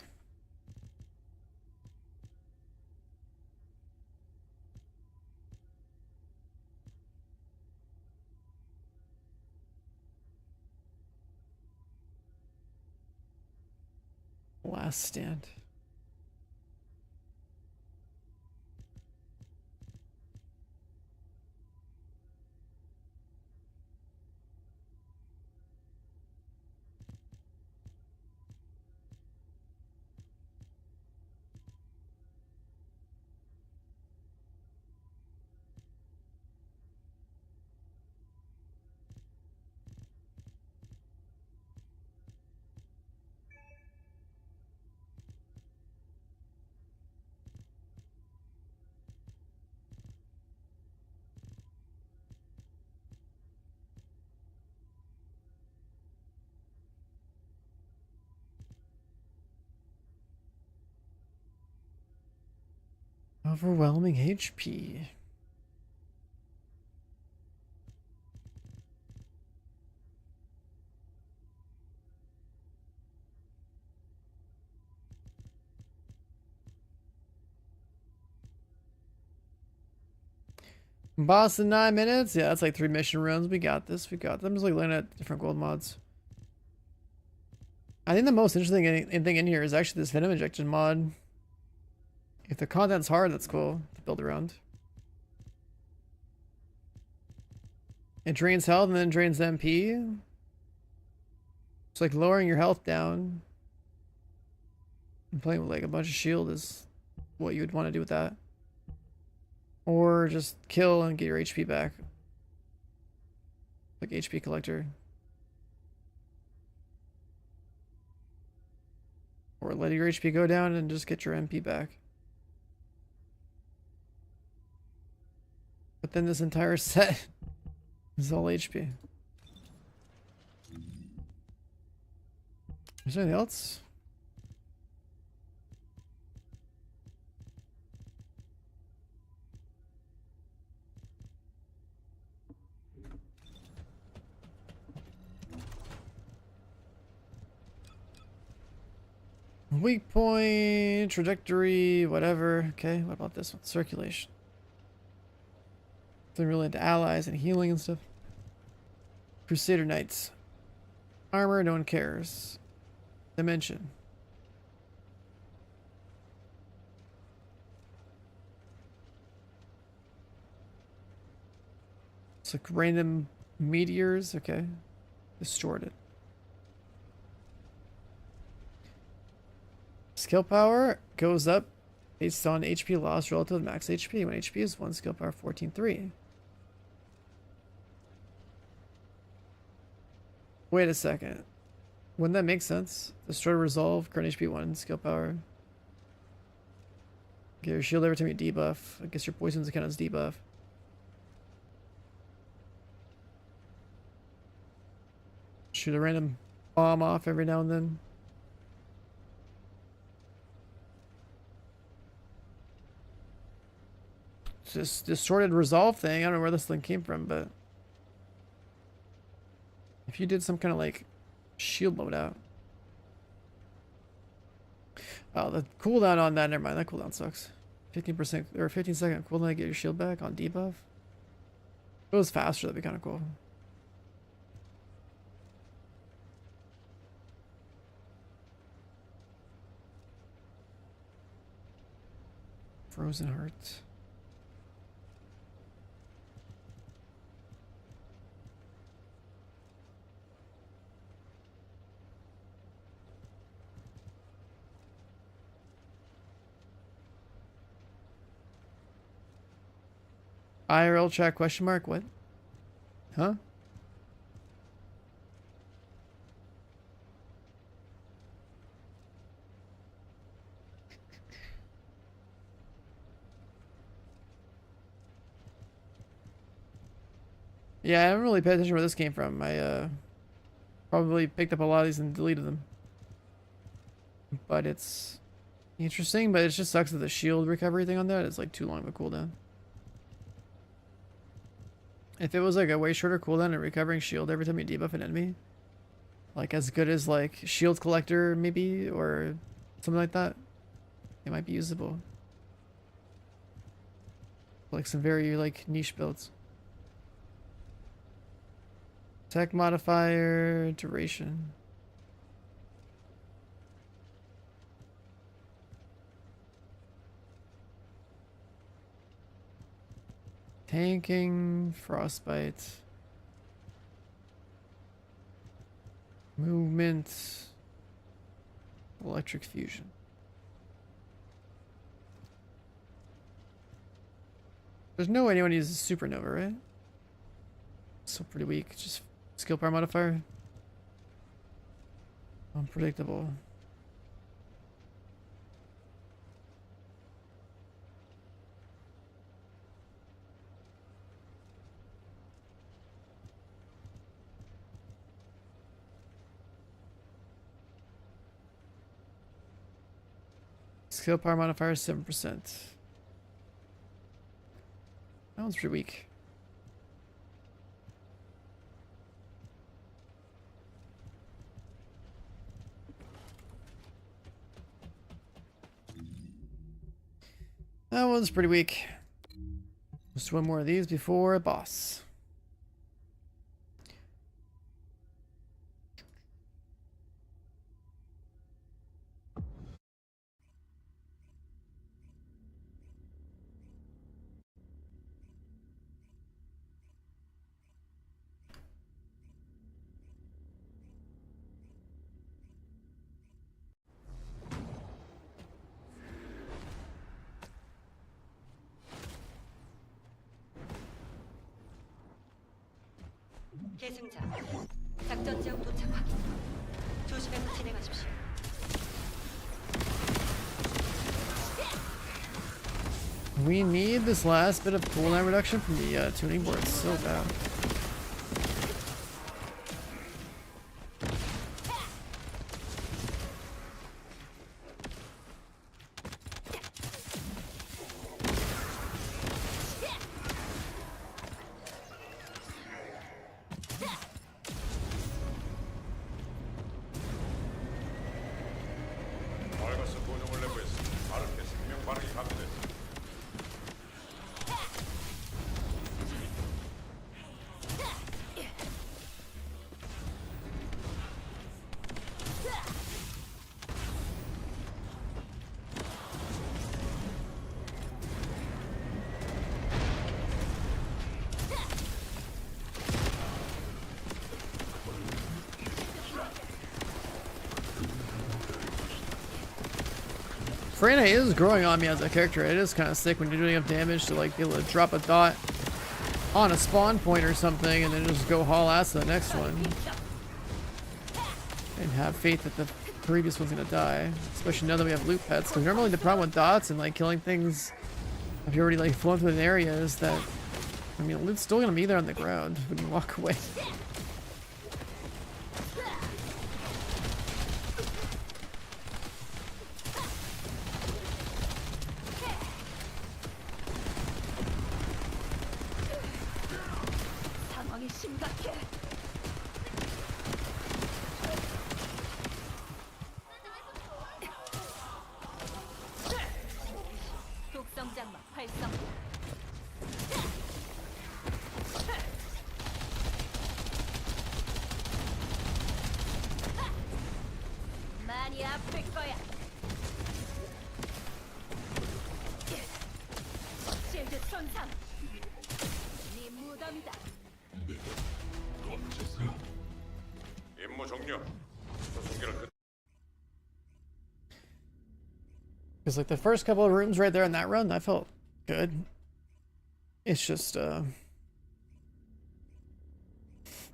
Last stand. Overwhelming HP. Boss in 9 minutes? Yeah, that's like 3 mission runs. We got this. We got them. Just like looking at different gold mods. I think the most interesting thing in here is actually this Venom Injection mod. If the content's hard, that's cool to build around. It drains health and then drains MP. It's like lowering your health down. And playing with like a bunch of shield is what you would want to do with that. Or just kill and get your HP back. Like HP collector. Or let your HP go down and just get your MP back. But then this entire set is all HP. Is there anything else? Weak point, trajectory, whatever. Okay, what about this one? Circulation. They're really into allies and healing and stuff. Crusader Knights. Armor, no one cares. Dimension. It's like random meteors. Okay. Distorted. Skill power goes up based on HP loss relative to max HP. When HP is 1, skill power 14.3. Wait a second. Wouldn't that make sense? Destroy resolve, current HP 1, skill power. Get your shield every time you debuff. I guess your poisons count as debuff. Shoot a random bomb off every now and then. This distorted resolve thing, I don't know where this thing came from, but if you did some kind of like shield loadout. Oh, the cooldown on that, never mind, that cooldown sucks. 15% or 15-second cooldown to get your shield back on debuff. If it was faster, that'd be kind of cool. Frozen Heart. IRL chat question mark? What? Huh? Yeah, I haven't really paid attention where this came from. I probably picked up a lot of these and deleted them. But it's interesting, but it just sucks that the shield recovery thing on that is like too long of a cooldown. If it was like a way shorter cooldown and recovering shield every time you debuff an enemy, like as good as like shield collector maybe, or something like that, it might be usable. Like some very like niche builds. Attack modifier, duration. Tanking, frostbite, movement, electric fusion. There's no way anyone uses supernova, right? So pretty weak. Just skill power modifier. Unpredictable. Skill power modifier 7%. one's pretty weak. That one's pretty weak. Just one more of these before a boss. 계승자, 작전 지역 도착 확인. 조심해서 진행하십시오. We need this last bit of cooldown reduction from the tuning board so bad. 밝아서 고정을 내고 있어. 아르케 생명 반응이 감지됐어. Freyna is growing on me as a character. It is kind of sick when you're doing enough damage to like be able to drop a dot on a spawn point or something and then just go haul ass to the next one. And have faith that the previous one's gonna die. Especially now that we have loot pets. Because normally the problem with dots and like killing things if you're already like flown through an area is that, I mean, loot's still gonna be there on the ground when you walk away. 상황이 심각해. 독성 장막 활성. 많이 아플 거야. 실드 손상. 네 무덤이다. 임무 종료. 소송기를 끝. Because like the first couple of rooms right there in that run, that felt good. It's just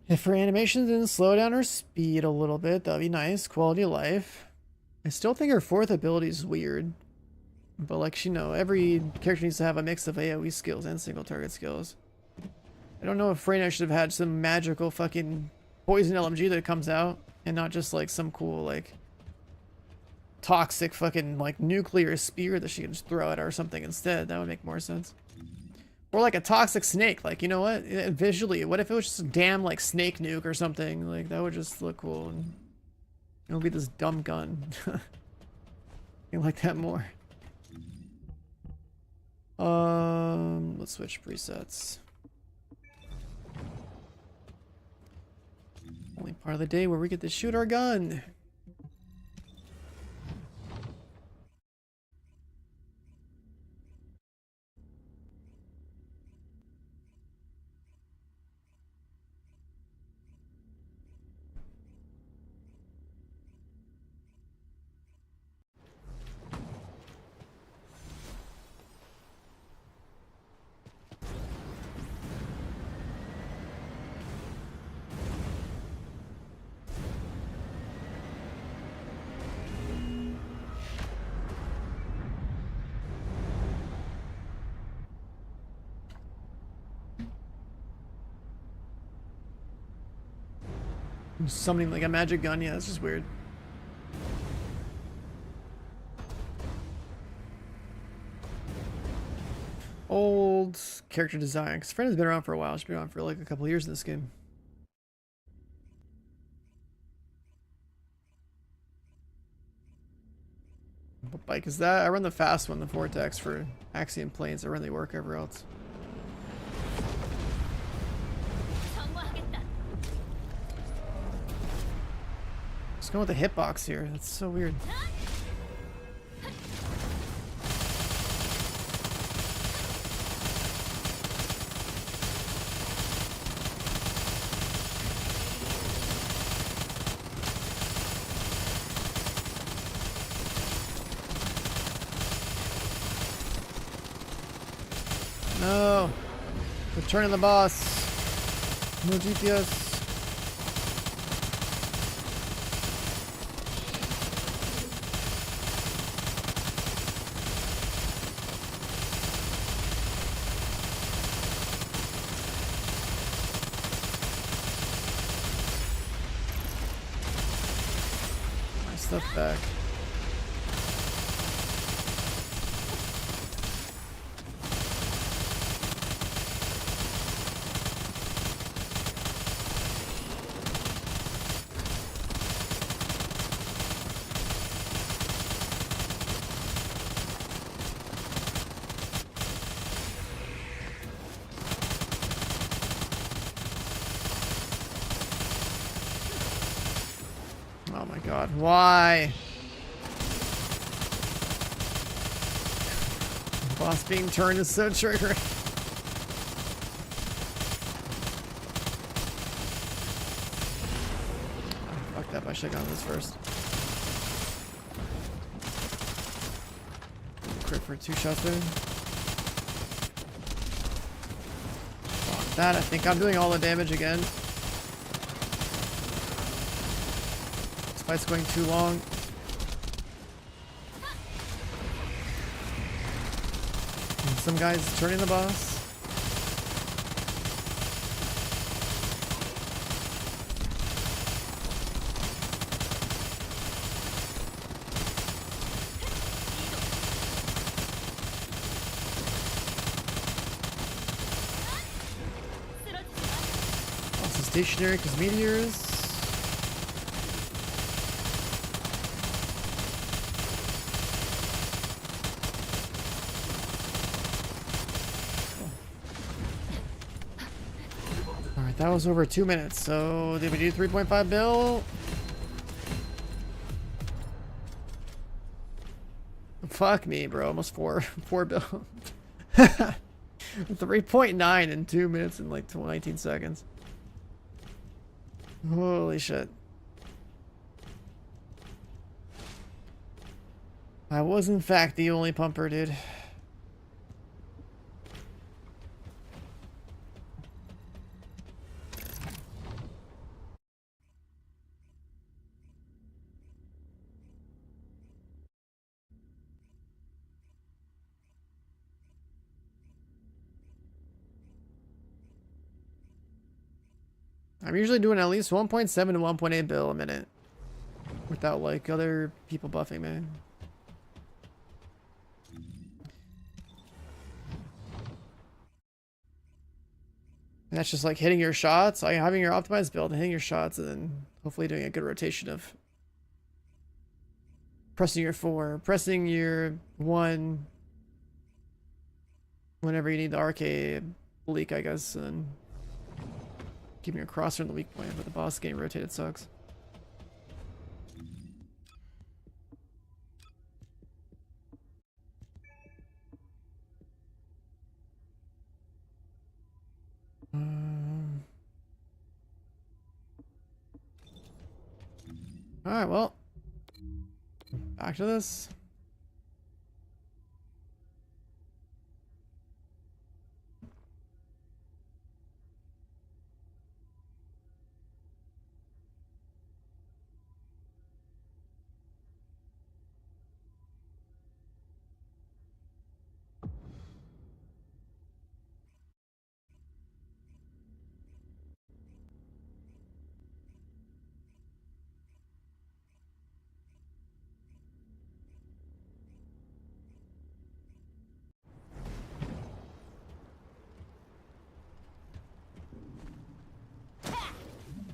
if her animations didn't slow down her speed a little bit, that'd be nice. Quality of life. I still think her fourth ability is weird. But like, you know, every character needs to have a mix of AoE skills and single target skills. I don't know if Freyna should have had some magical fucking poison LMG that comes out and not just like some cool like toxic fucking like nuclear spear that she can just throw at her or something instead. That would make more sense. Or like a toxic snake. Like, you know what? Visually, what if it was just a damn like snake nuke or something? Like that would just look cool. And it would be this dumb gun. I like that more. Let's switch presets. Only part of the day where we get to shoot our gun. Summoning like a magic gun, yeah, it's just weird. old character design. Because Friend has been around for a while. She's been around for like a couple years in this game. What bike is that? I run the fast one, the Vortex, for Axiom planes. I run the work everywhere else. What's going with the hitbox here? That's so weird. No! Returning the boss. No GPS. My stuff back. Oh my god, why? Boss being turned is so triggering. Oh, fuck that, I should have gone this first. Crit for 2 shots there. Fuck that, I think I'm doing all the damage again. This fight's going too long. And some guy's turning the boss. Also stationary because meteors. Alright, that was over 2 minutes. So did we do 3.5 bill? Fuck me, bro. Almost 4 bill. 3.9 in 2 minutes and like 19 seconds. Holy shit. I was in fact the only pumper, dude. I'm usually doing at least 1.7 to 1.8 bill a minute without like other people buffing me. And that's just like hitting your shots, like having your optimized build and hitting your shots, and then hopefully doing a good rotation of pressing your 4, pressing your 1 whenever you need the arcade leak, I guess, and keeping your crosser in the weak point, but the boss getting rotated sucks. Alright, well, back to this.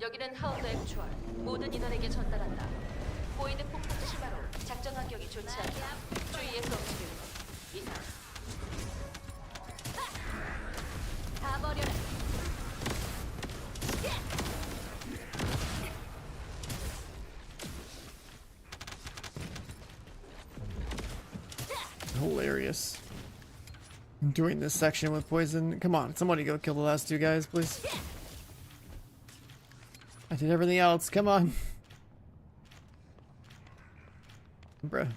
여기는 하운드 액추얼. 모든 인원에게 전달한다. 보이드 폭풍 심화로 작전 환경이 좋지 않다. 주의해서 움직이는 것. 이상. 다 버려라. Hilarious. I'm doing this section with poison. Come on, somebody go kill the last two guys, please. I did everything else. Come on. Bruh.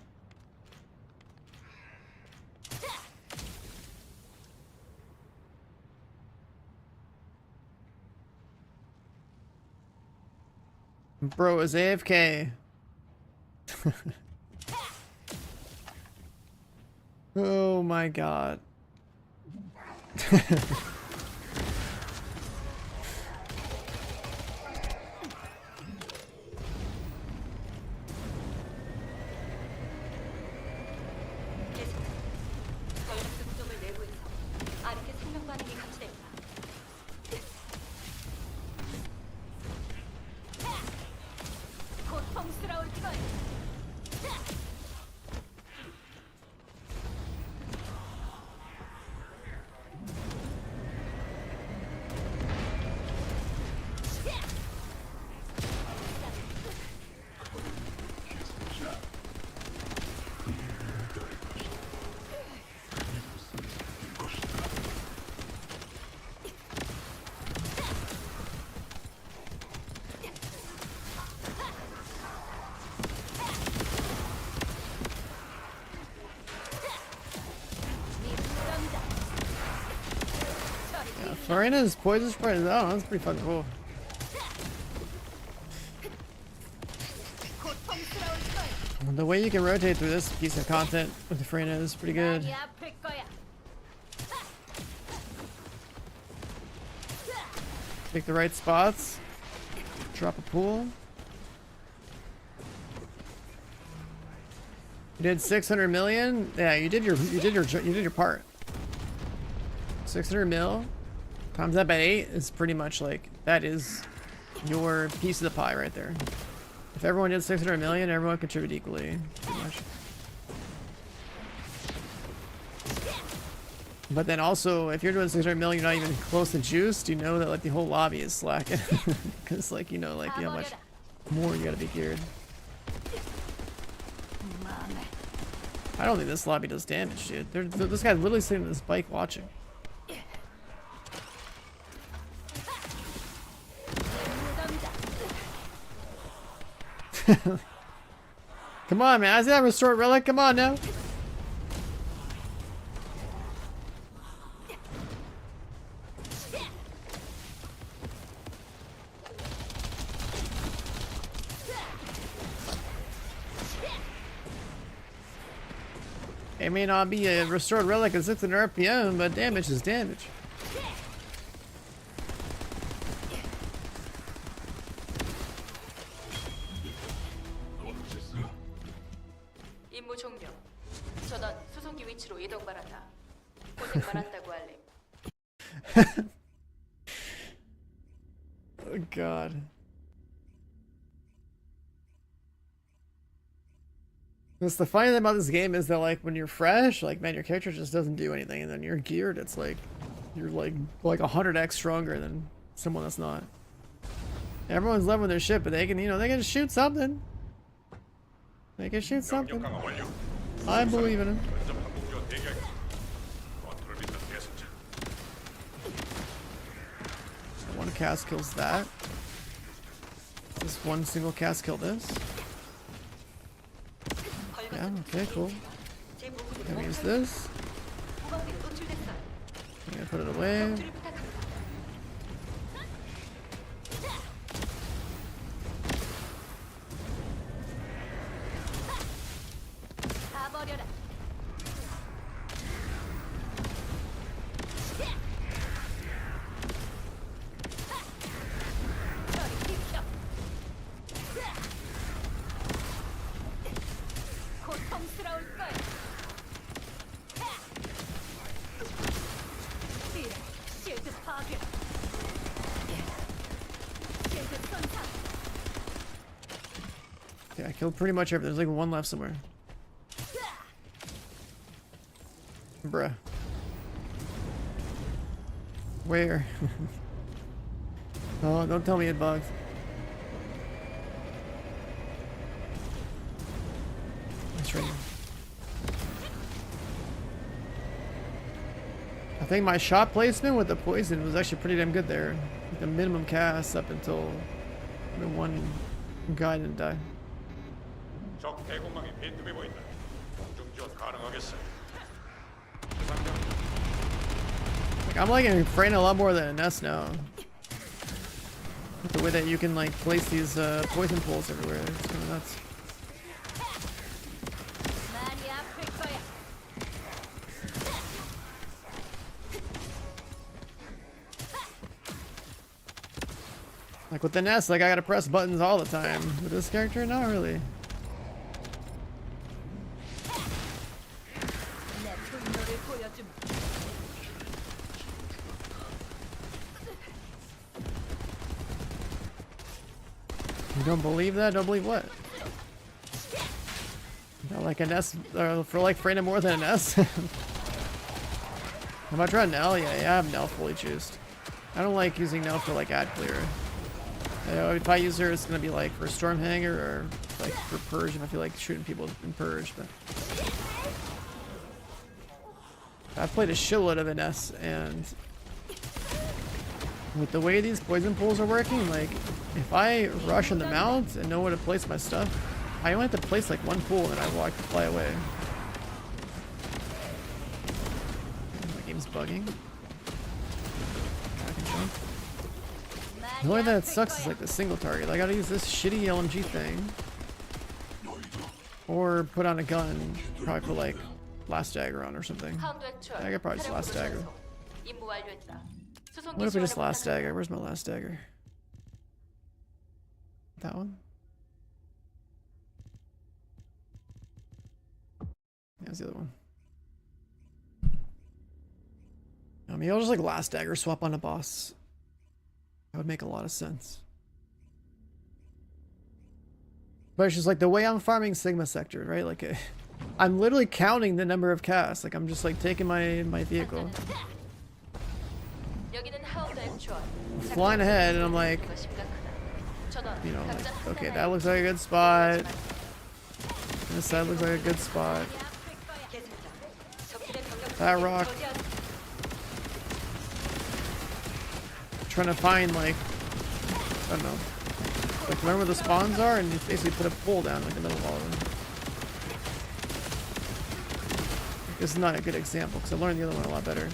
Bro is AFK. Oh my god. 전력수 구점을 내부에서 아르케 생명 반응이 감지됩니다. 고통스러울 거야. Farina's poison spray. Oh, that's pretty fucking cool. The way you can rotate through this piece of content with the Farina is pretty good. 많이 아플 거야. Pick the right spots. Drop a pool. You did 600 million. Yeah, you did your part. 600 mil times that by 8 is pretty much like that is your piece of the pie right there. If everyone did 600 million, everyone contributed equally, pretty much. But then also, if you're doing 600 million, you're not even close to juiced. You know that like the whole lobby is slacking, because like you know like how much more you gotta be geared. I don't think this lobby does damage, dude. This guy's literally sitting on this bike watching. Come on, man. I see that restored relic. Come on now. It may not be a restored relic at 600 RPM, but damage is damage. 임무 종료. 전원 수송기 위치로 이동 바란다. 고생 많았다고 알림. Oh god. That's the funny thing about this game is that like when you're fresh, like man, your character just doesn't do anything, and then you're geared, it's like you're like 100x stronger than someone that's not. Everyone's leveling their shit, but they can, you know, they can shoot something. They can shoot something. 강화 완료. I believe in him. 면접 항공기와 대기하겠다. 컨트롤 밑에 대승자. One cast kills that. This one single cast kill this. Yeah, okay, cool. 제 모습이 Gonna use this. 후방비로 노출됐어요. I'm gonna put it away. 줄을 부탁합니다. 다 버려라. 저리 비켜. 고통스러울 거야. 실드 파괴. 실드 선사. Okay, I killed pretty much everything. There's like one left somewhere. Bruh. Where? Oh, don't tell me it bugged. That's right. I think my shot placement with the poison was actually pretty damn good there. The minimum cast up until the one guy didn't die. 적 대공망이 빈틈이 보인다. 공중 지원 가능하겠어. 대상장 Like, I'm liking Freyna a lot more than Ness now. The way that you can like place these poison pools everywhere. It's kind of nuts. 많이 아플 거야. Like with the Ness, like I gotta press buttons all the time. With this character, not really. 내 분노를 보여줌. You don't believe that? Don't believe what? Not like an S, for like Freyna more than an S. How about trying Nell? Yeah, I have Nell fully choosed. I don't like using Nell for like ad clear. If I use her, it's gonna be like for Stormhanger or like for Purge if I feel like shooting people in Purge. But I've played a shitload of an S, and with the way these poison pools are working, like if I rush on the mount and know where to place my stuff, I only have to place like one pool and I walk to fly away. My game's bugging. I can jump. The only thing that sucks is like the single target. I gotta use this shitty LMG thing. Or put on a gun, probably put like last dagger on or something. 하운드 액추얼. I could probably just last dagger. 임무 완료했다. 수송기 What if we just 지원을 last 부탁한다. dagger? Where's my last dagger? That one? Yeah, that's the other one. I mean, I'll just like last dagger swap on a boss. That would make a lot of sense. But it's just like the way I'm farming Sigma Sector, right? Like, I'm literally counting the number of casts. Like, I'm just like taking my vehicle, 여기는 하운드 액추얼. flying ahead, and I'm like, 전원. you know, like, 각자 okay, 하나의 that looks like a good spot. This side looks like a good spot. 계속다. 적들의 병력 That rock. 저지하라. Trying to find like, I don't know, like learn where the spawns are and just basically put a pole down like in the middle of all of them. This is not a good example because I learned the other one a lot better.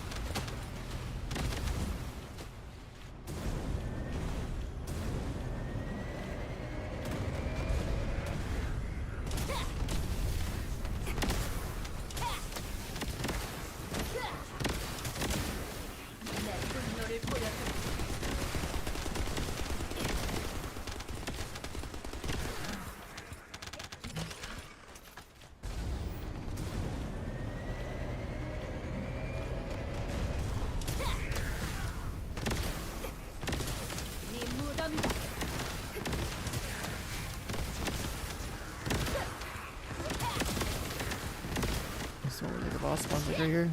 내 분노를 보여줌. 네 무덤이다. This one like a boss spawns like right here.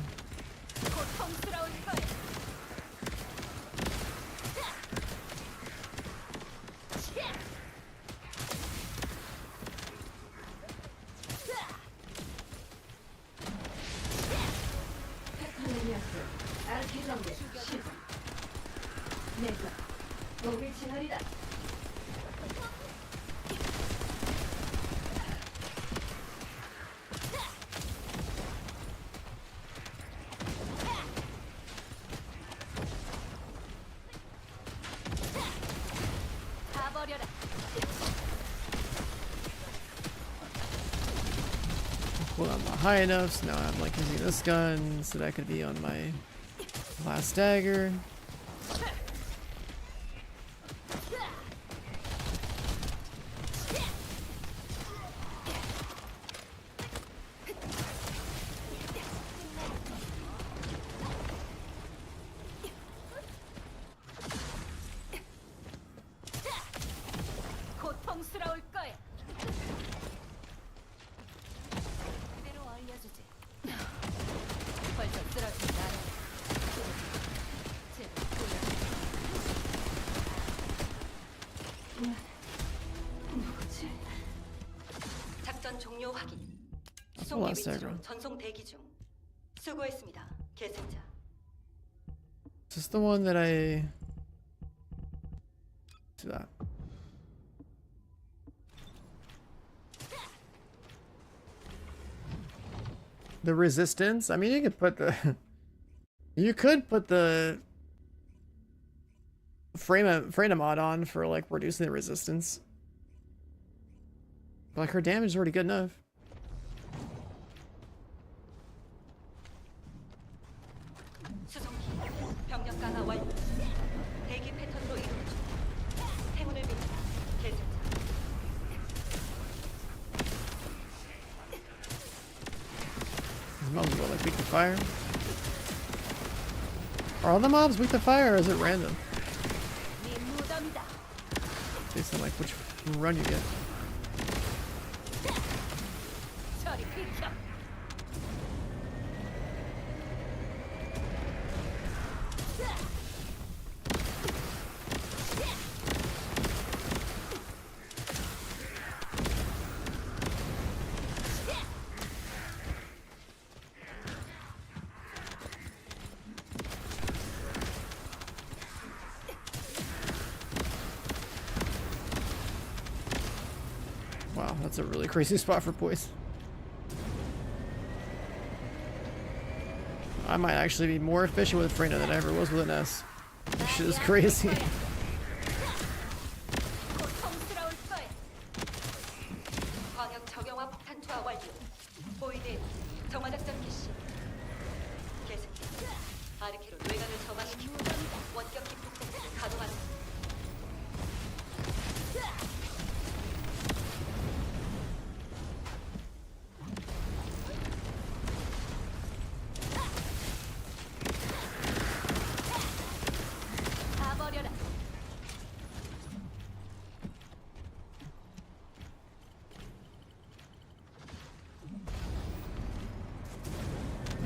고통스러울 거야. 테크노리아스 아르케정의 시작. 내가 목을 치너리다. 가버려라. Well, I'm not high enough, so now I'm like using this gun so that I could be on my last dagger. 고통스러울 거야. 동료 확인. That's the 수송기 last 위치로 aggro. 전송 대기 중. 수고했습니다. 계승자. Is this the one that I do that? The resistance? I mean, you could put the you could put the frame mod on for like reducing the resistance. But, like her damage is already good enough. 수송기 병력 강화 완료. 대기 패턴으로 이동 중. 행운을 빕니다. 계승자. These mobs go like weak to fire. Are all the mobs weak to fire or is it random? Based on like which run you get. Wow, that's a really crazy spot for poise. I might actually be more efficient with Freyna than I ever was with an S. This shit is crazy. 광역 적용화 폭탄 투하 완료. 보이드 정화작전 개시. 계승자. 아르케로 뇌관을 점화시키고 원격 기폭탄을 가동하는.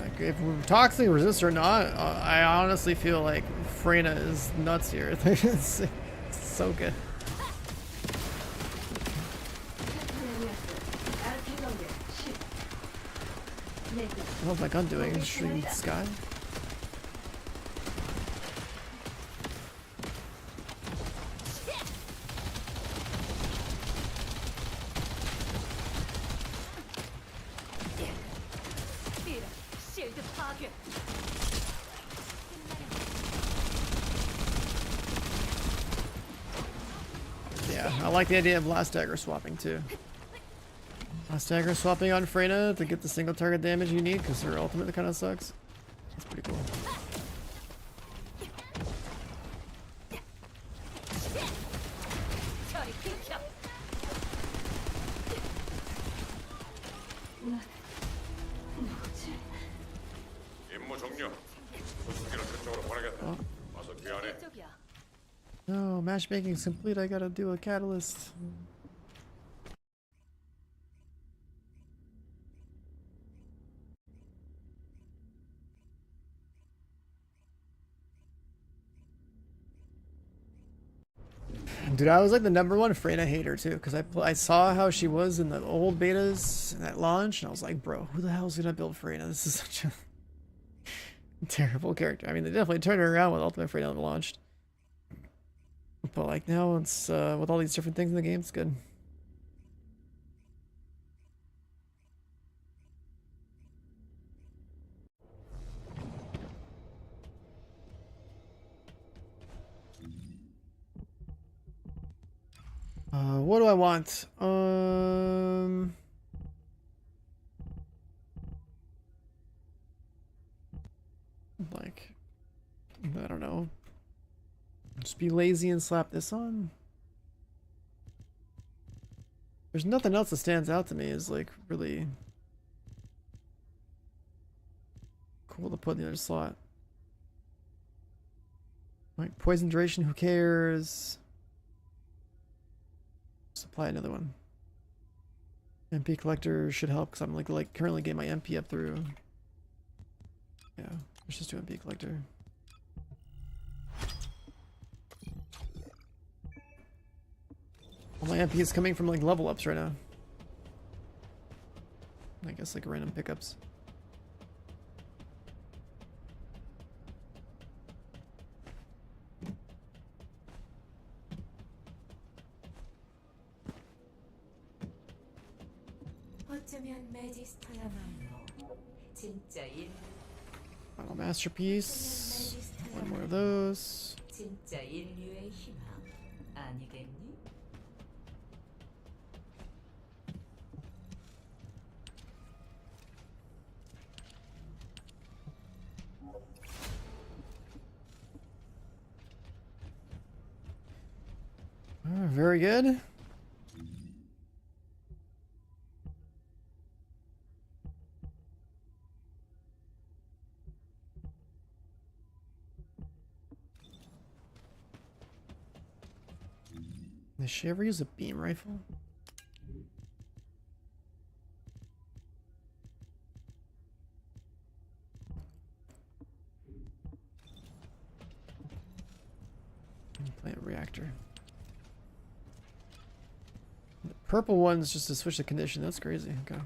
Like, if we're toxic resist or not, I honestly feel like Freyna is nuts here. It's so good. What's my gun doing? Shooting the sky? Yeah, I like the idea of last dagger swapping too. Last dagger swapping on Freyna to get the single target damage you need because her ultimate kind of sucks. That's pretty cool. 임무 종료. 수송기를 그쪽으로 보내겠다. 와서 귀환해. No, matchmaking's complete. I gotta do a catalyst. Dude, I was like the #1 Freyna hater too, because I saw how she was in the old betas at launch, and I was like, bro, who the hell's gonna build Freyna? This is such a terrible character. I mean, they definitely turned her around with Ultimate Freyna launched. But like now it's with all these different things in the game, it's good. What do I want? Like, I don't know. Just be lazy and slap this on. There's nothing else that stands out to me as like really cool to put in the other slot. Like poison duration, who cares? Supply another one. MP collector should help because I'm like currently getting my MP up through. Yeah, let's just do MP collector. All my MP is coming from like level ups right now. I guess like random pickups. 어쩌면 매지스터야말로 진짜 Final masterpiece. One more of those. 진짜 인류의 희망 아니겠니? Very good. Does she ever use a beam rifle? Plant reactor. The purple one's just to switch the condition. That's crazy. Okay.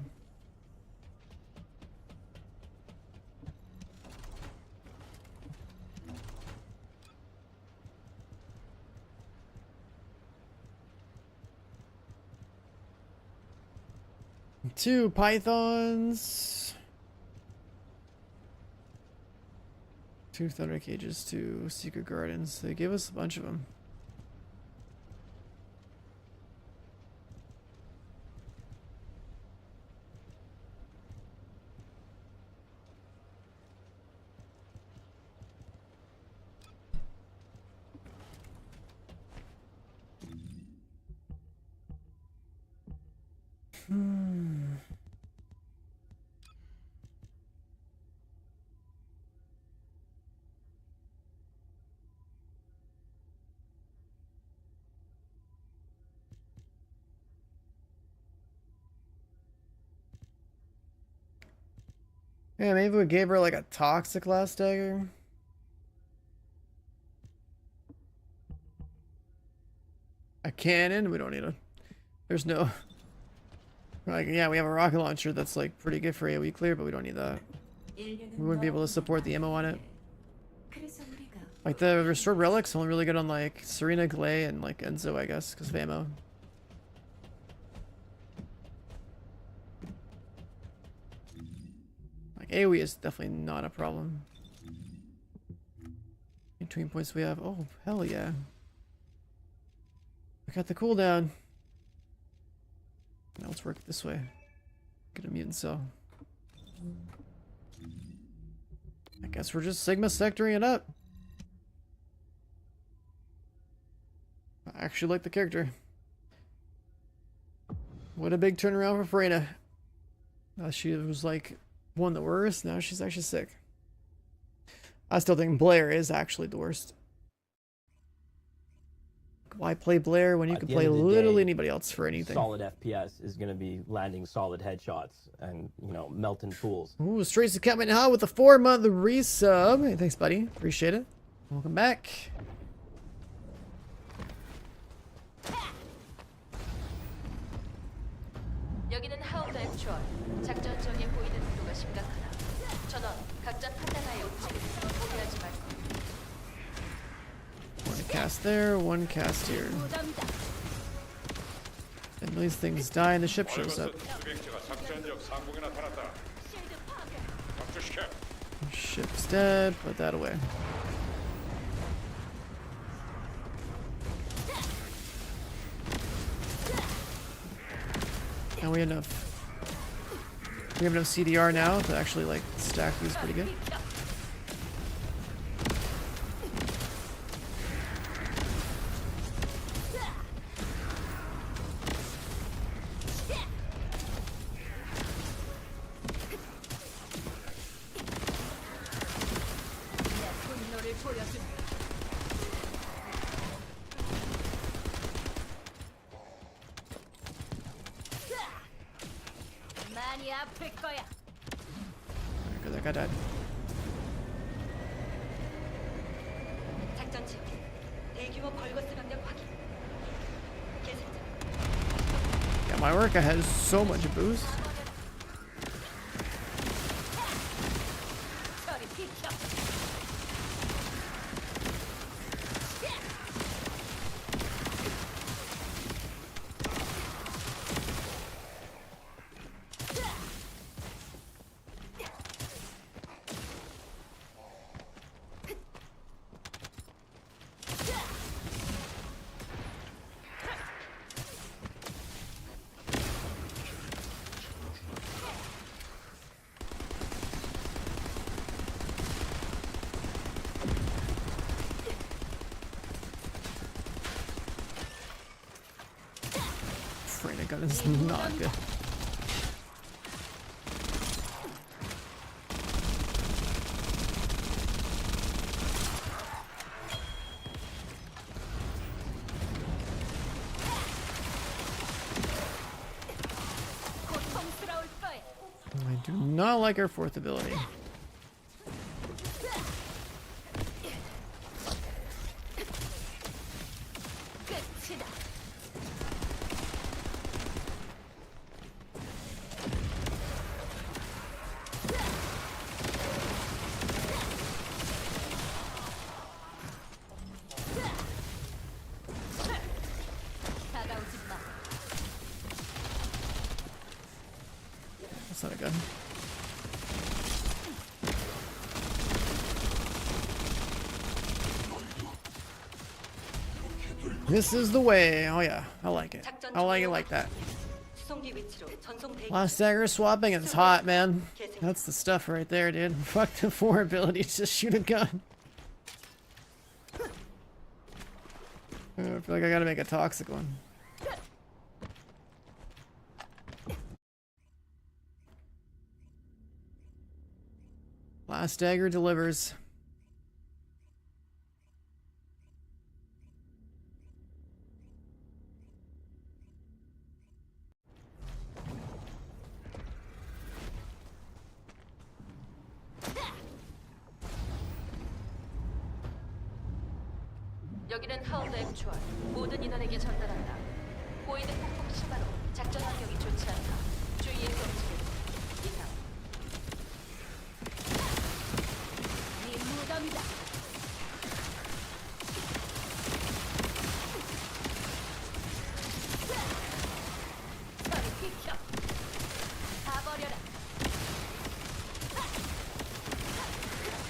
Two pythons. Two thunder cages, two secret gardens. They gave us a bunch of them. Yeah, maybe we gave her like a toxic last dagger. A cannon? We don't need a... There's no... Like, yeah, we have a rocket launcher that's like pretty good for AoE clear, but we don't need that. We wouldn't be able to support the ammo on it. Like the restored relics only really good on like Serena, Glay, and like Enzo, I guess, because of ammo. Like AoE is definitely not a problem. Between points we have, oh hell yeah. We got the cooldown. Now let's work it this way. Get a mutant cell. I guess we're just Sigma sectoring it up. I actually like the character. What a big turnaround for Freyna. She was like one of the worst, now she's actually sick. I still think Blair is actually the worst. Why play Blair when you can play literally anybody else for anything? Solid FPS is going to be landing solid headshots and, you know, melting fools. Ooh, Strays Captain How with the 4-month resub. Hey, thanks, buddy. Appreciate it. Welcome back. 여기는 하운드 액추얼. 작전 지역에 보이는 농도가 심각하다. 전원 각자 판단하여 움직임. 포기하지 말고. One cast there, one cast here. And these things die and the ship shows up. Ship's dead, put that away. And we have enough CDR now to actually like stack these pretty good. Good, that guy died. 작전 지역에 대규모 벌거스 병력 확인. 계승자. Yeah, my work I had so much boost. is not good. 고통스러울 거야. I do not like our fourth ability. 끝이다. 다가오지 마. That's not good. This is the way. Oh yeah, I like it. I like it like that. 수송기 위치로 전송 대기. Last dagger swapping, it's hot, man. That's the stuff right there, dude. Fuck the 4 ability, just shoot a gun. I feel like I gotta make a toxic one. Last dagger delivers. 여기는 하운드 액추얼. 모든 인원에게 전달한다. 보이는 폭풍 심화로 작전 환경이 좋지 않다. 주의의 경지를 이상. 네 무덤이다. 저리 비켜. 가버려라.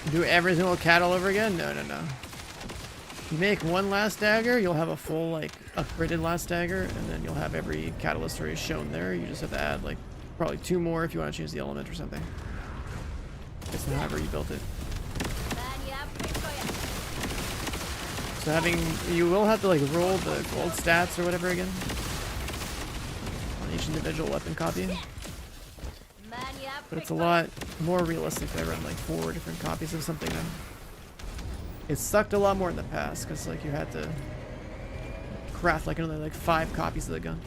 Do every single cat all over again? No, no, no. You make one last dagger, you'll have a full, like, upgraded last dagger, and then you'll have every catalyst already shown there. You just have to add, like, probably 2 more if you want to change the element or something. It's however you built it. 많이 아플 거야. So having, you will have to, like, roll the gold stats or whatever again on each individual weapon copy. 많이 아플 But it's a 거야. lot more realistic if I run, like, 4 different copies of something then. It sucked a lot more in the past, because, like, you had to craft, like, another, like, 5 copies of the gun.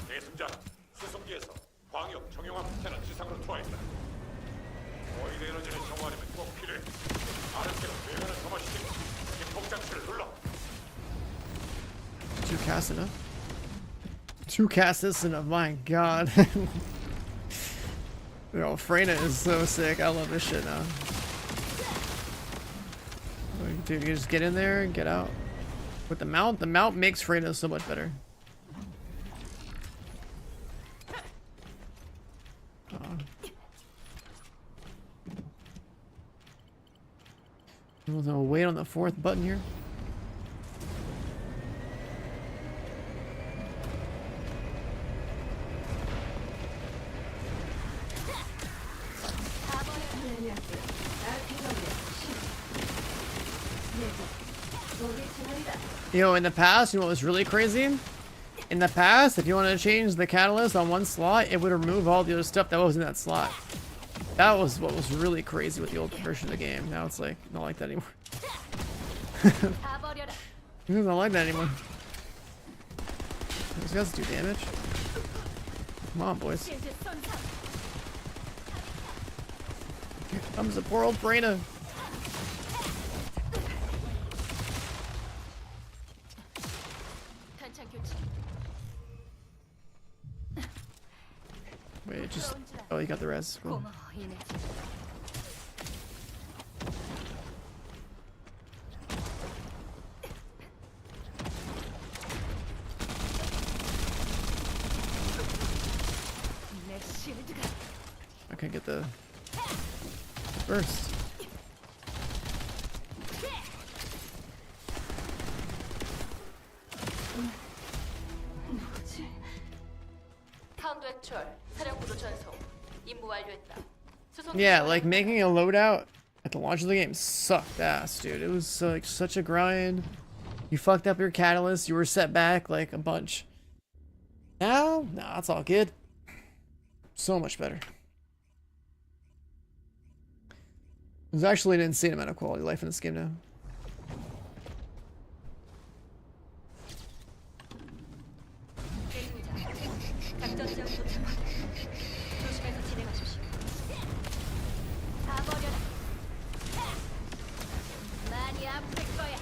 계승자, 수송기에서 광역 정형화 폭탄은 지상으로 투하했다. 보이드 에너지를 정화하려면 꼭 필요해. 아르케로 외관을 점화시키고 기폭 장치를 눌러. 2 casts enough? 2 casts is enough, my god. Yo, Freyna is so sick. I love this shit now. Dude, you just get in there and get out. With the mount makes Freyna so much better. We'll wait on the 4th button here. You know, in the past, you know what was really crazy? In the past, if you wanted to change the catalyst on one slot, it would remove all the other stuff that was in that slot. That was what was really crazy with the old version of the game. Now it's like, not like that anymore. 가버려라. It's not like that anymore. These guys do damage. Come on, boys. 실드 손상. Here comes the poor old Freyna. 탄창 교체. Wait, just... Oh, you got the res. Cool. 고마워, 이내지. 내 실드가 I can't get the... burst. 하운드 액추얼. 사령부로 전송. 임무 완료했다. 수송 Yeah, 기지와 like making a loadout At the launch of the game sucked ass, dude. It was like such a grind. You fucked up your catalyst. You were set back like a bunch. Now, nah, it's all good. So much better. There's actually an insane amount of quality of life in this game now. 작전 지역 도착. 조심해서 진행하십시오. 다 버려라. 많이 아플 거야.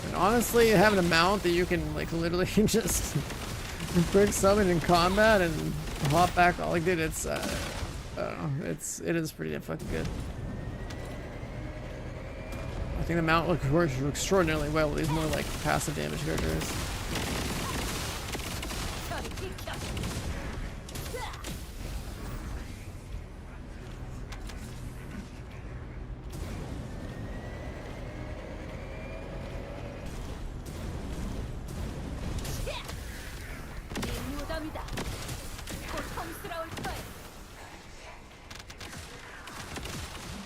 And honestly, having a mount that you can like literally just quick summon in combat and hop back, like dude, it's I don't know, it is pretty damn fucking good. I think the mount works extraordinarily well with these more like passive damage characters. 저리 비켜. 네 무덤이다. 고통스러울 거야.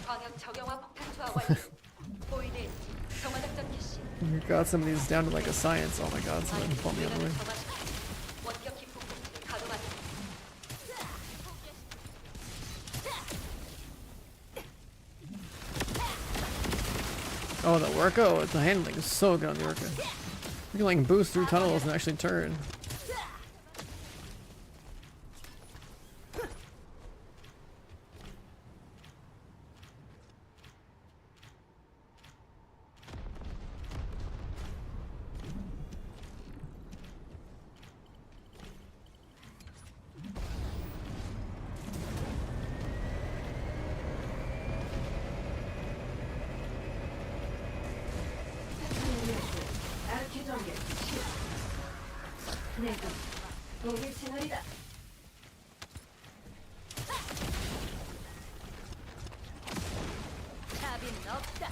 광역 적용화 폭탄 투하 완료. 보이네. 정화 작전 개시. We got some of these down to like a science. Oh my god, someone 아이들의 bump me out of the way. 뇌관을 점화시키고 원격 기폭 공격을 가동하겠다. Oh, the Orca? Oh, the handling is so good on the Orca. You can like boost through tunnels and actually turn. 아르케 전개 시작. 내가 공격 채널이다. 답은 없다.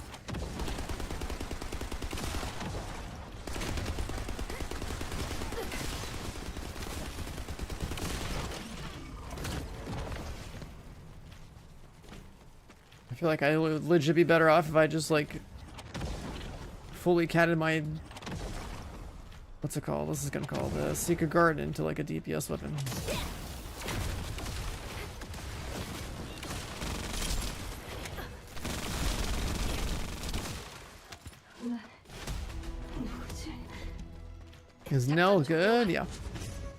I feel like I would legit be better off if I just like fully catted my, what's it called? This is gonna call the Secret Guard into like a DPS weapon. Is Nell good? Yeah.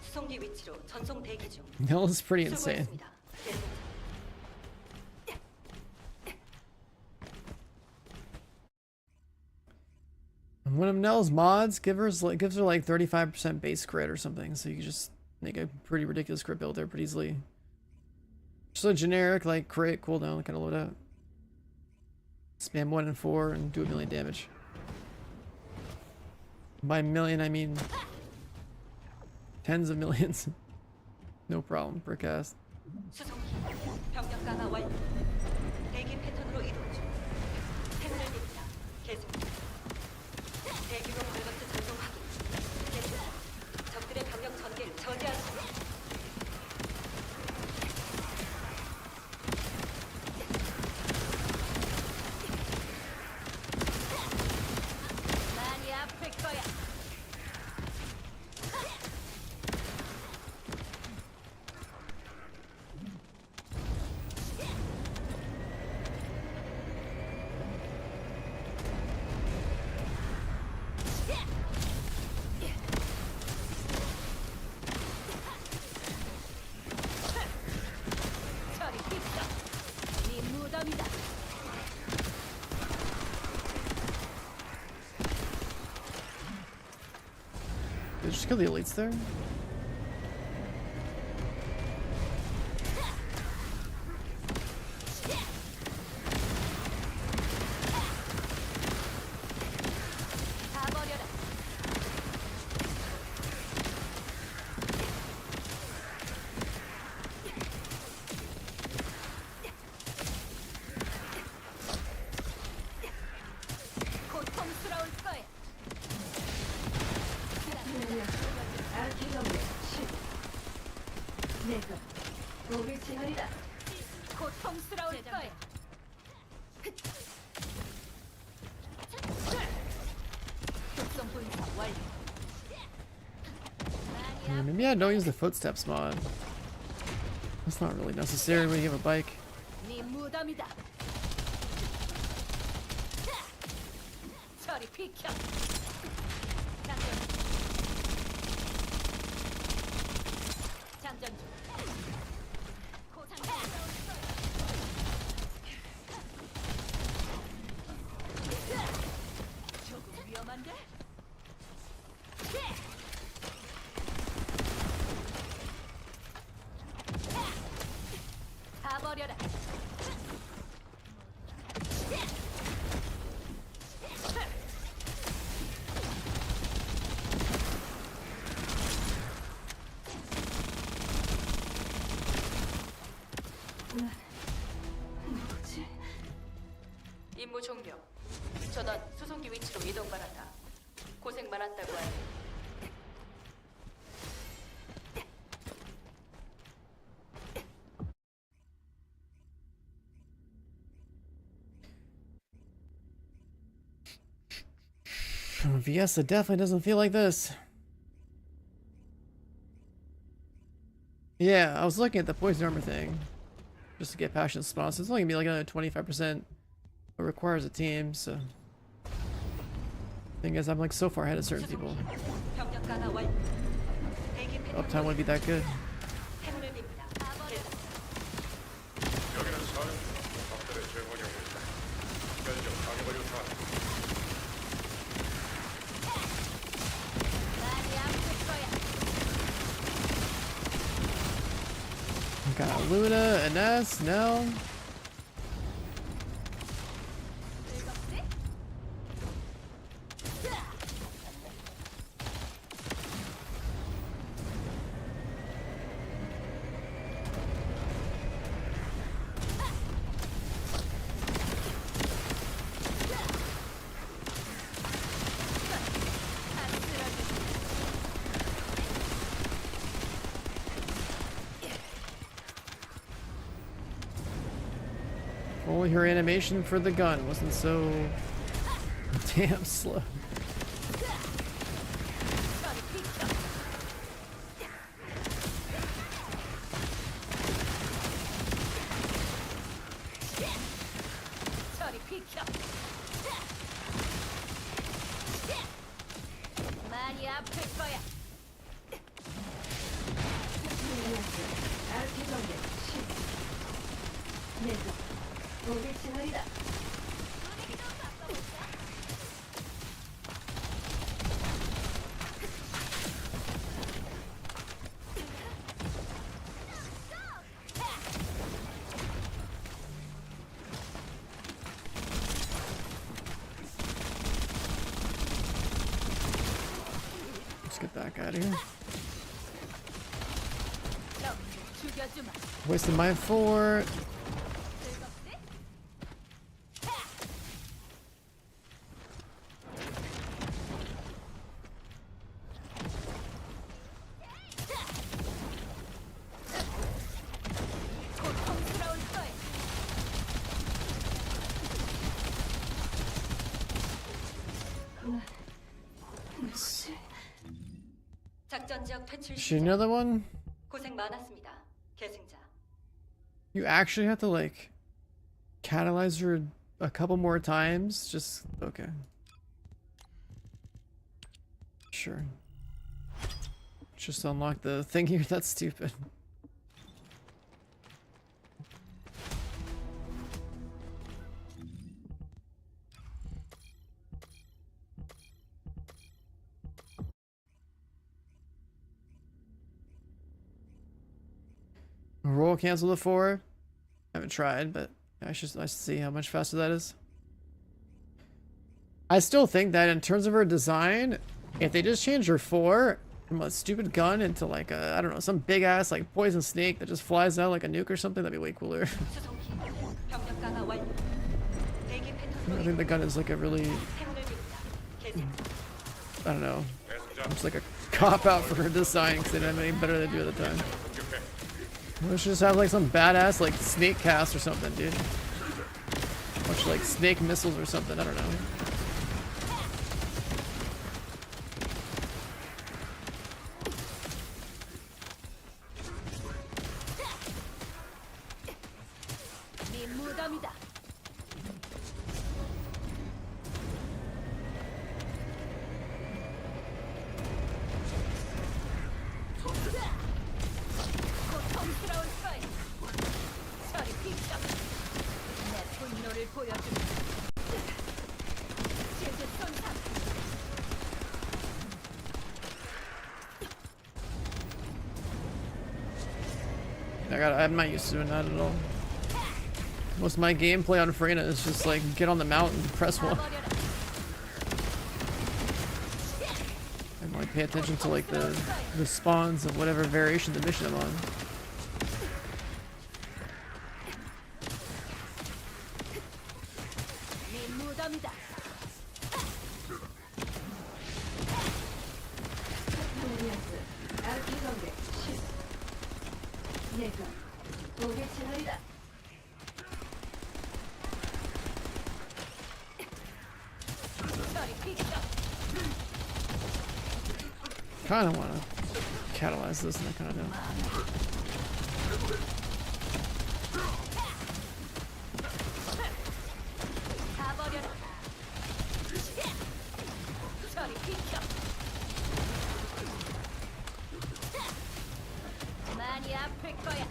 수송기 위치로 전송 대기 중. Nell is pretty insane. 수고했습니다. Descendant. And one of Nell's mods gives her like 35% base crit or something, so you can just make a pretty ridiculous crit build there pretty easily. Just a generic like crit cooldown kind of loadout. Spam 1 and 4 and do 1,000,000 damage. By million I mean tens of millions. No problem per cast. 수송기 병력 강화 완료. 대기 패턴으로 이동 중. 행운을 빕니다. 계속. 대규모 벌거스 전송 확인. 계속. 적들의 병력 전개를 저지하십시오. 많이 아플 거야. 저리 비켜. 네 무덤이다. Did you just kill the elites there? 다 버려라. 고통스러울 거야. 아르케 전개 우리 진원이다. 고통스러울 거야. 특성 분석 완료. Maybe I don't use the footsteps mod. That's not really necessary when you have a bike. 네 무덤이다. 저리 비켜. 장전 중. 조금 위험한데? 다 버려라. 누구지? 임무 종료. 전원 수송기 위치로 이동 바란다. 고생 많았다고 하니. Viesa definitely doesn't feel like this. Yeah, I was looking at the poison armor thing just to get passion spawns. It's only gonna be like another 25%. It requires a team, so. Thing is, I'm like so far ahead of certain people. 병력 강화 완료. 대기 Uptime wouldn't be that good. 행운을 빕니다. 계속. 여기는 사령 적들의 제공형입니다. 현재 방해버려 사 많이 아플 거야. Got Luna, Ines, Nell. Only her animation for the gun wasn't so damn slow. 저리 비켜. 많이 아플 거야. 아르케 전개 10. 내가 우리 진원이다. Let's get that guy out of here. 너 죽여주마. Wasted my fort. 고통스러울 거야. 누구지? 작전 지역 퇴출 Shoot 시작. another one? 고생 많았습니다. 계승자. You actually have to like catalyze her a couple more times? Just okay. Sure. Just unlock the thing here, that's stupid. Roll cancel the 4. I haven't tried, but I should see how much faster that is. I still think that in terms of her design, if they just changed her 4 from a stupid gun into like a, I don't know, some big ass like poison snake that just flies out like a nuke or something, that'd be way cooler. 수송기. 병력 강화 완료. 대기 I 패턴으로 think the gun is like a really, 행운을 빕니다. 계승. I don't know, 대승자 it's like a cop out for her design because they didn't have any better to do at the time. 공격해. We should just have like some badass like snake cast or something, dude. Much like snake missiles or something, I don't know. 네 무덤이다. 고통스러울 거야. 저리 비켜. 내 분노를 보여주마. 제주 손상. I'm not used to doing that at all. Most of my gameplay on Freyna is just like get on the mountain, press one, and like pay attention to like the spawns of whatever variation of the mission I'm on. 네 무덤이다. 텔레니아스 아르키건데 시. 내가 고개 채널이다. 저리 비켜. Kind of want to catalyze this, and I kind of don't. 가버려라. 저리 비켜. 많이 아플 거야.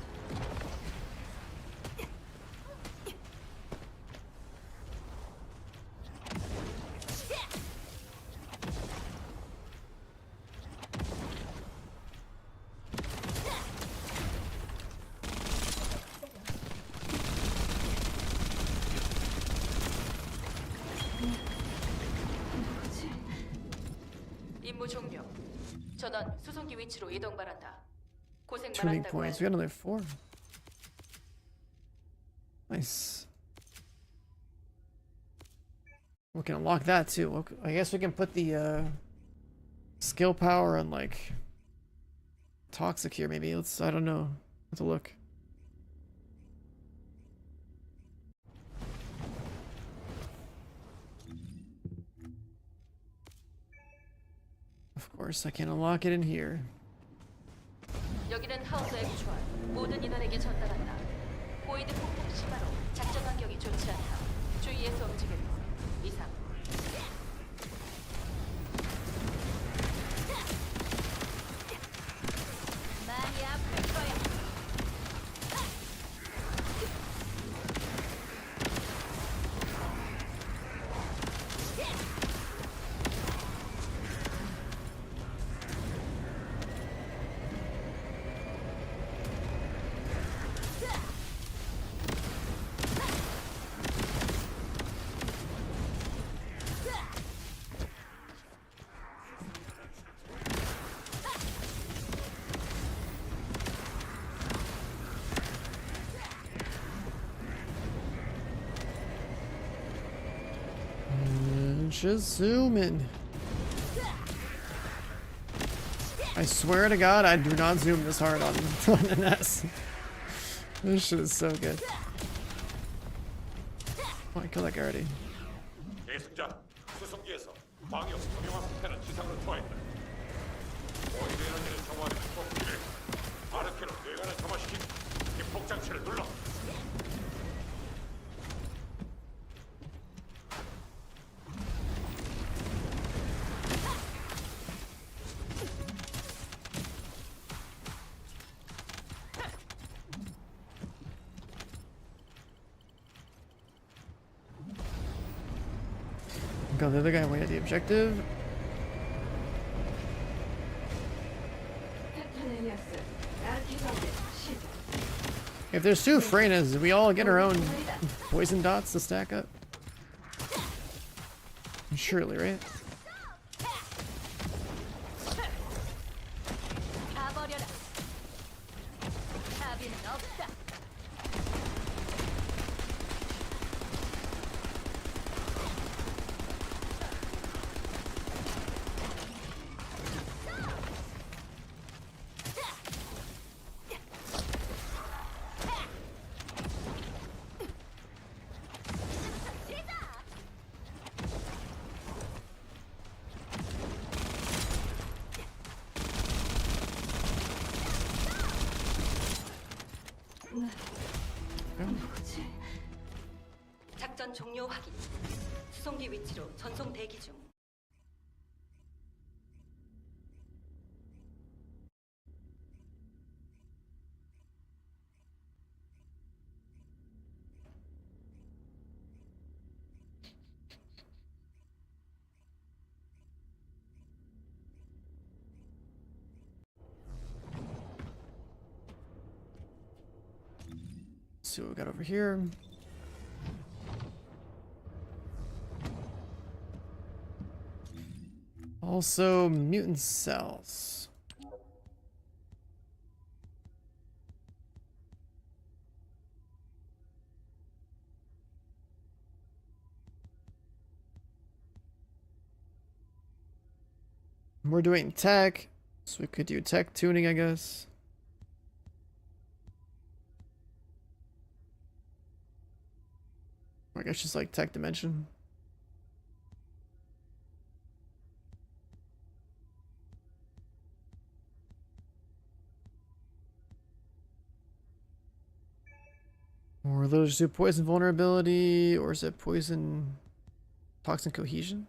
임무 종료. 전원 수송기 위치로 이동 바란다. 고생 Tuning 많았다고 points. 해. We got another 4. Nice. We can unlock that too. Okay, I guess we can put the skill power on like toxic here. Maybe let's. I don't know. Let's look. Of course, I can unlock it in here. 여기는 하우스 액추얼. 모든 인원에게 전달한다. 보이드 폭풍 심화로 작전 환경이 좋지 않다. 주의해서 움직여라. 이상. 많이 아플 거야. Just zooming. I swear to God, I do not zoom this hard on an S. This shit is so good. Oh, I killed that guy already. 계승자 수송기에서 광역 정형화 폭탄을 지상으로 투하했다. 보이드 에너지를 정화하는 꼭 필요해. 아르케로 뇌관을 점화시키고 기폭 장치를 눌러. Go the other guy away at the objective. 텔레니아스 아르키건데 시. If there's 2 Freynas, we all get our own poison dots to stack up. Surely, right? 가버려라. 답은 없다. 누구지? 작전 종료 확인. 수송기 위치로 전송 대기 중. See what we got over here. Also, mutant cells. We're doing tech, so we could do tech tuning, I guess. I guess just like tech dimension. Or those just do poison vulnerability, or is it poison toxin cohesion?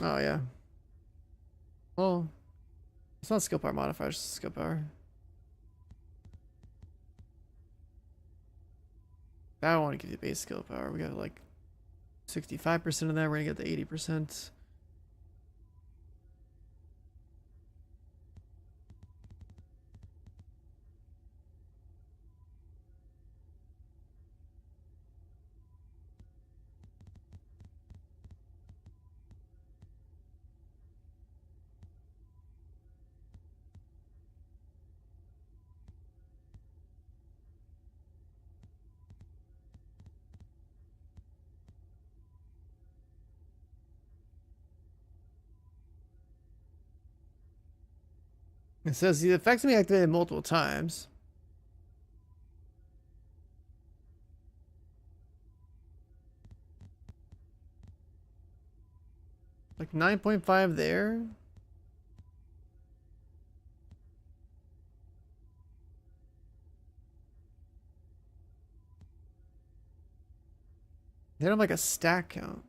Oh yeah. Well, it's not skill power modifier, it's just skill power. I want to give you base skill power. We got like 65% of that. We're gonna get the 80%. It says the effects can be activated multiple times. Like 9.5 there. They don't have like a stack count.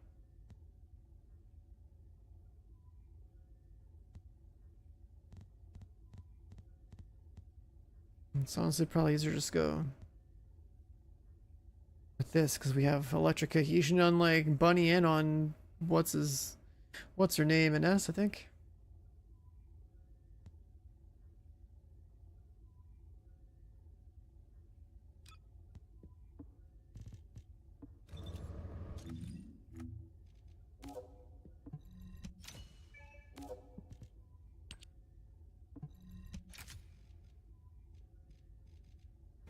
It's honestly probably easier to just go with this because we have electric cohesion on like Bunny and on what's her name in S, I think.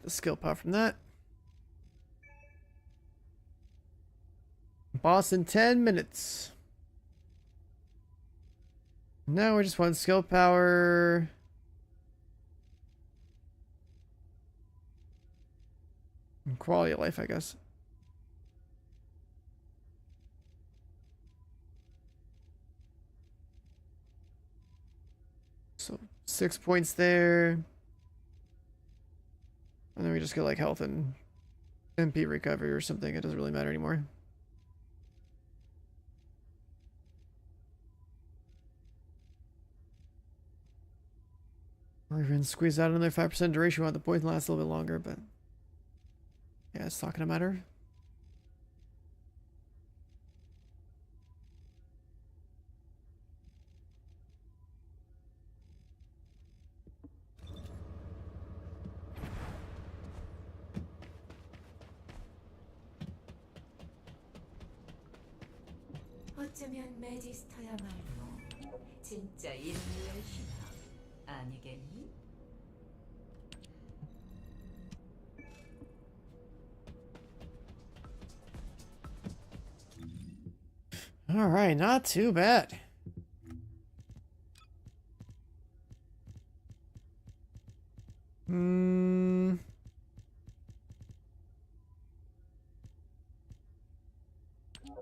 The skill power from that. Boss in 10 minutes. Now we just want skill power. And quality of life, I guess. So 6 points there. And then we just get like health and MP recovery or something. It doesn't really matter anymore. Or even squeeze out another 5% duration. We want the poison last a little bit longer, but yeah, it's not gonna matter. 어쩌면 매지스터야말로 진짜 인류의 희망 아니겠니? All right, not too bad.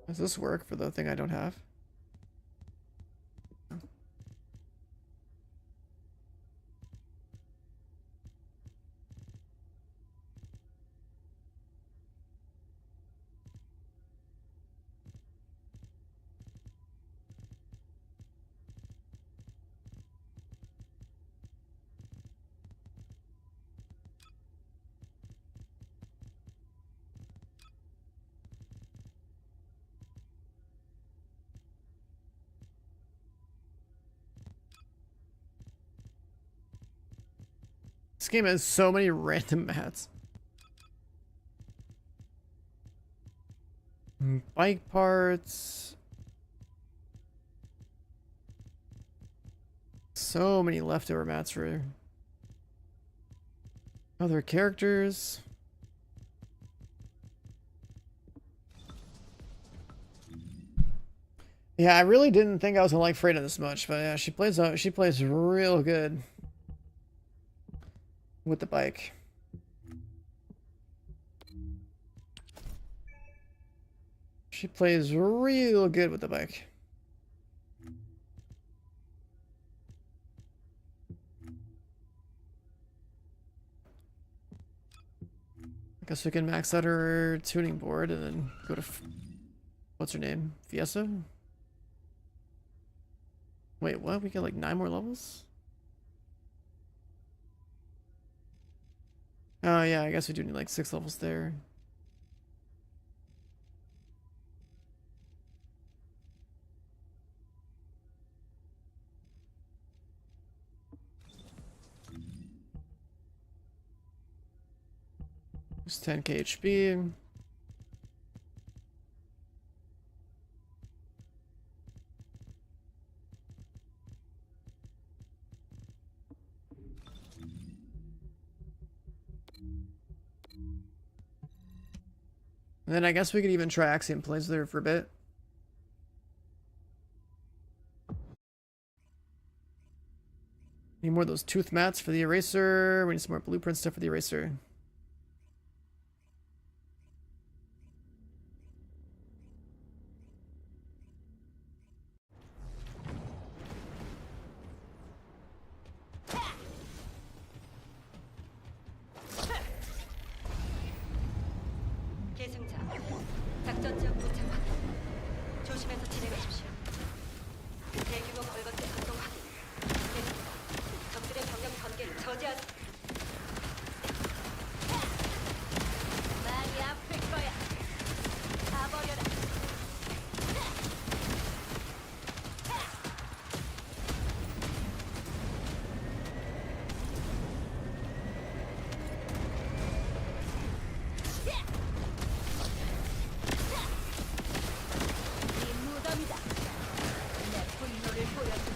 Does this work for the thing I don't have? This game has so many random mats. Bike parts. So many leftover mats for other characters. Yeah, I really didn't think I was gonna like Freyda this much, but yeah, she plays real good with the bike. She plays real good with the bike. I guess we can max out her tuning board and then go to what's her name? Fiesta? Wait, what? We get like 9 more levels? Oh yeah, I guess we do need like 6 levels there. It's 10k HP. And then I guess we could even try Axiom Plays there for a bit. Need more of those tooth mats for the eraser. We need some more blueprint stuff for the eraser. 계승자, 작전 지역 도착 확인. 조심해서 진행하십시오. 대규모 벌거트 전송 확인. 계승자, 적들의 병력 전개를 저지하세요. 많이 아플 거야. 가버려라. 네 무덤이다. 내 분노를 보여줘.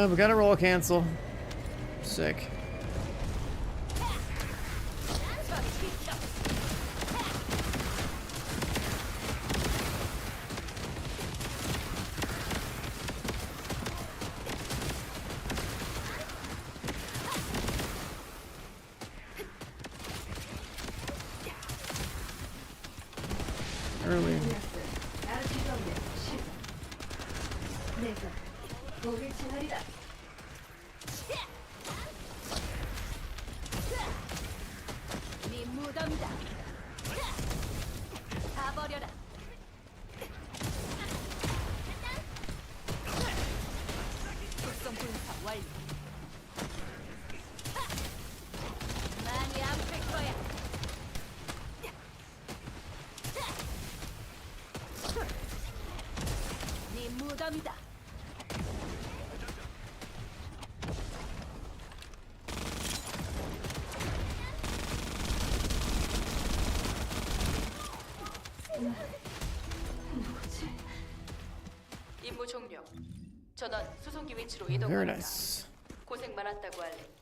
We got a roll cancel. Sick. Early. 내가 목을 지나리다. 네 무덤이다. 가버려라. 속성 분사 완료. 많이 아플 거야. 네 무덤이다. 임무 종료. 전원 수송기 위치로 Very 이동합니다. nice. 고생 많았다고 알림.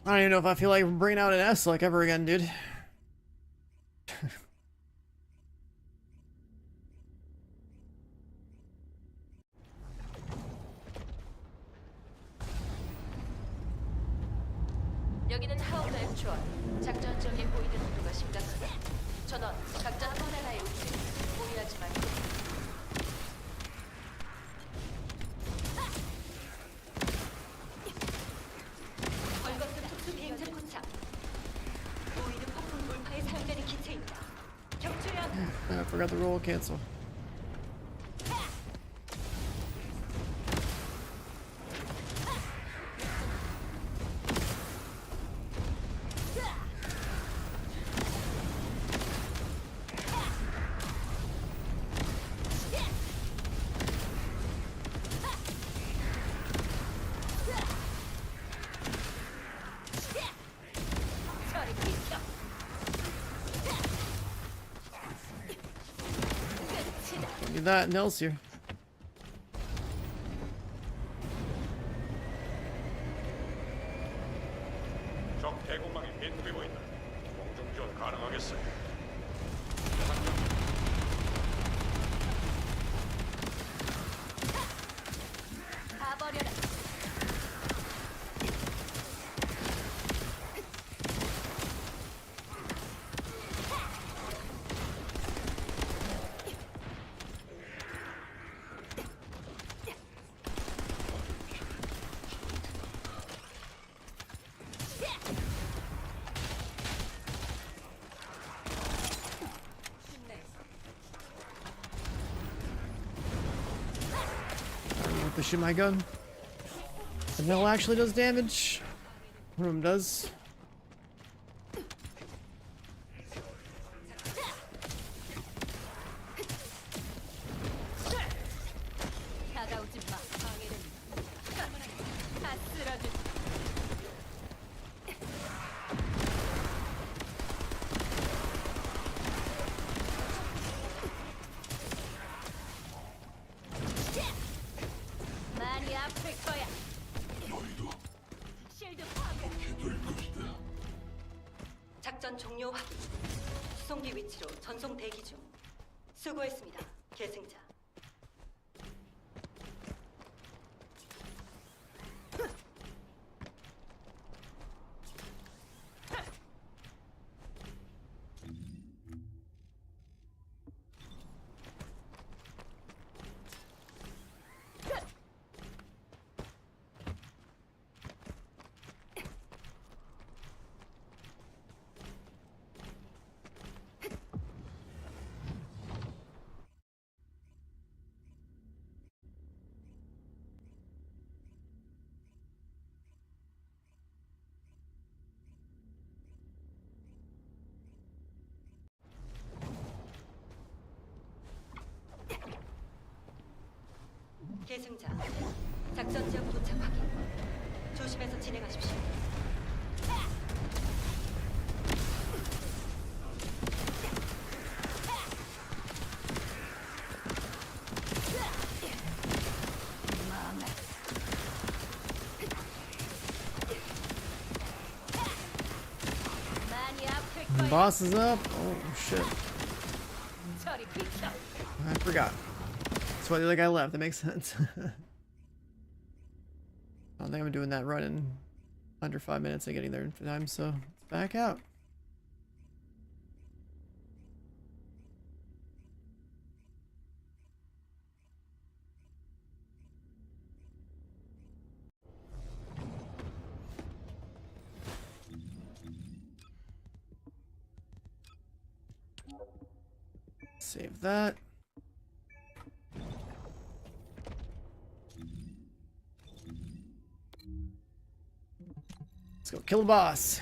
I don't even know if I feel like bringing out an S like ever again, dude. 여기는 하우드 액추얼. 작전 지역에 보이는 온도가 심각하다. 전원 각자 한 번에 나의 움직임. 무리하지 말고. forgot to roll cancel. Don't need that. Nels here. 적 대공망이 빈틈이 보인다. 공중 지원 가능하겠어. 가버려라. I don't know what to shoot my gun. The Nell actually does damage. One of them does. 다가오지 마. 방해는 다 쓰러질. 많이 아플 거야. 실드 파괴. 작전 종료 확인. 수송기 위치로 전송 대기 중. 수고했습니다. 계승자. 계승자. 작전 지역 도착 확인. 조심해서 진행하십시오. 많이 아플 거야. Boss is up. Oh shit. 저리 비켜. I forgot. That's why the other guy left. That makes sense. I don't think I'm doing that run in under 5 minutes and getting there in time, so let's back out. Save that. Let's go kill the boss.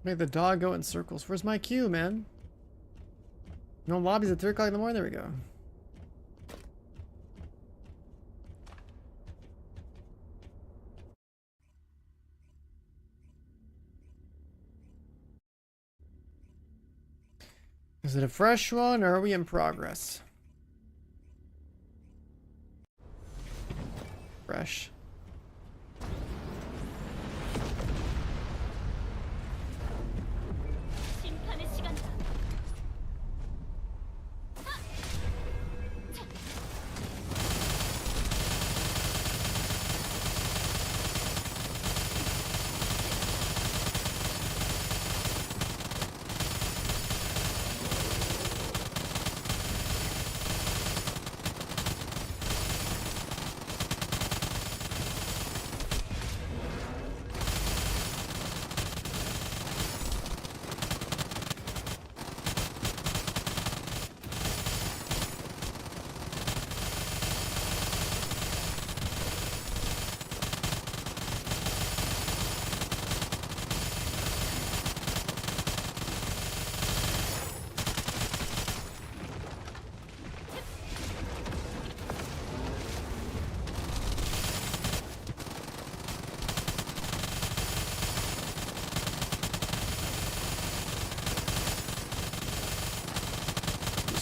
Make the dog go in circles. Where's my queue, man? No lobbies at 3 o'clock in the morning. There we go. Is it a fresh one or are we in progress? Fresh. 심판의 시간이다.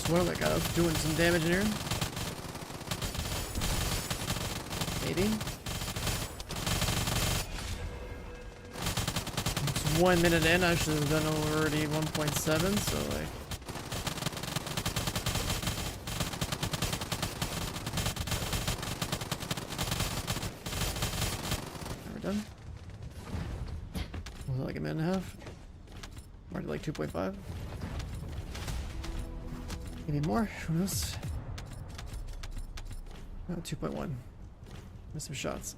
One of that guy was doing some damage in here. Maybe. It's 1 minute in. I should have done already 1.7. So like. We're done. Was it like a minute and a half? Or like 2.5? Maybe more, who knows? Oh, 2.1. Missed some shots.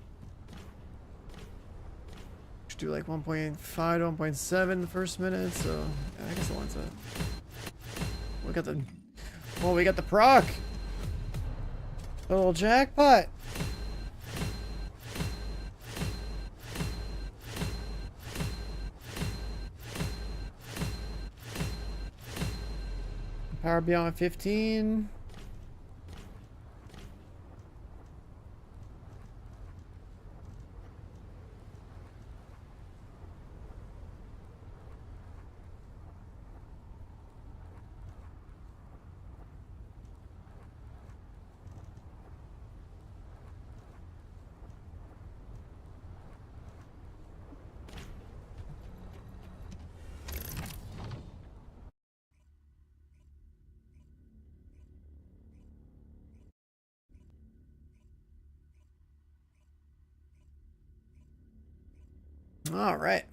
Should do like 1.5 to 1.7 the first minute, so yeah, I guess I want that. We got the... Oh, we got the proc! Oh, jackpot! Power beyond 15. All right.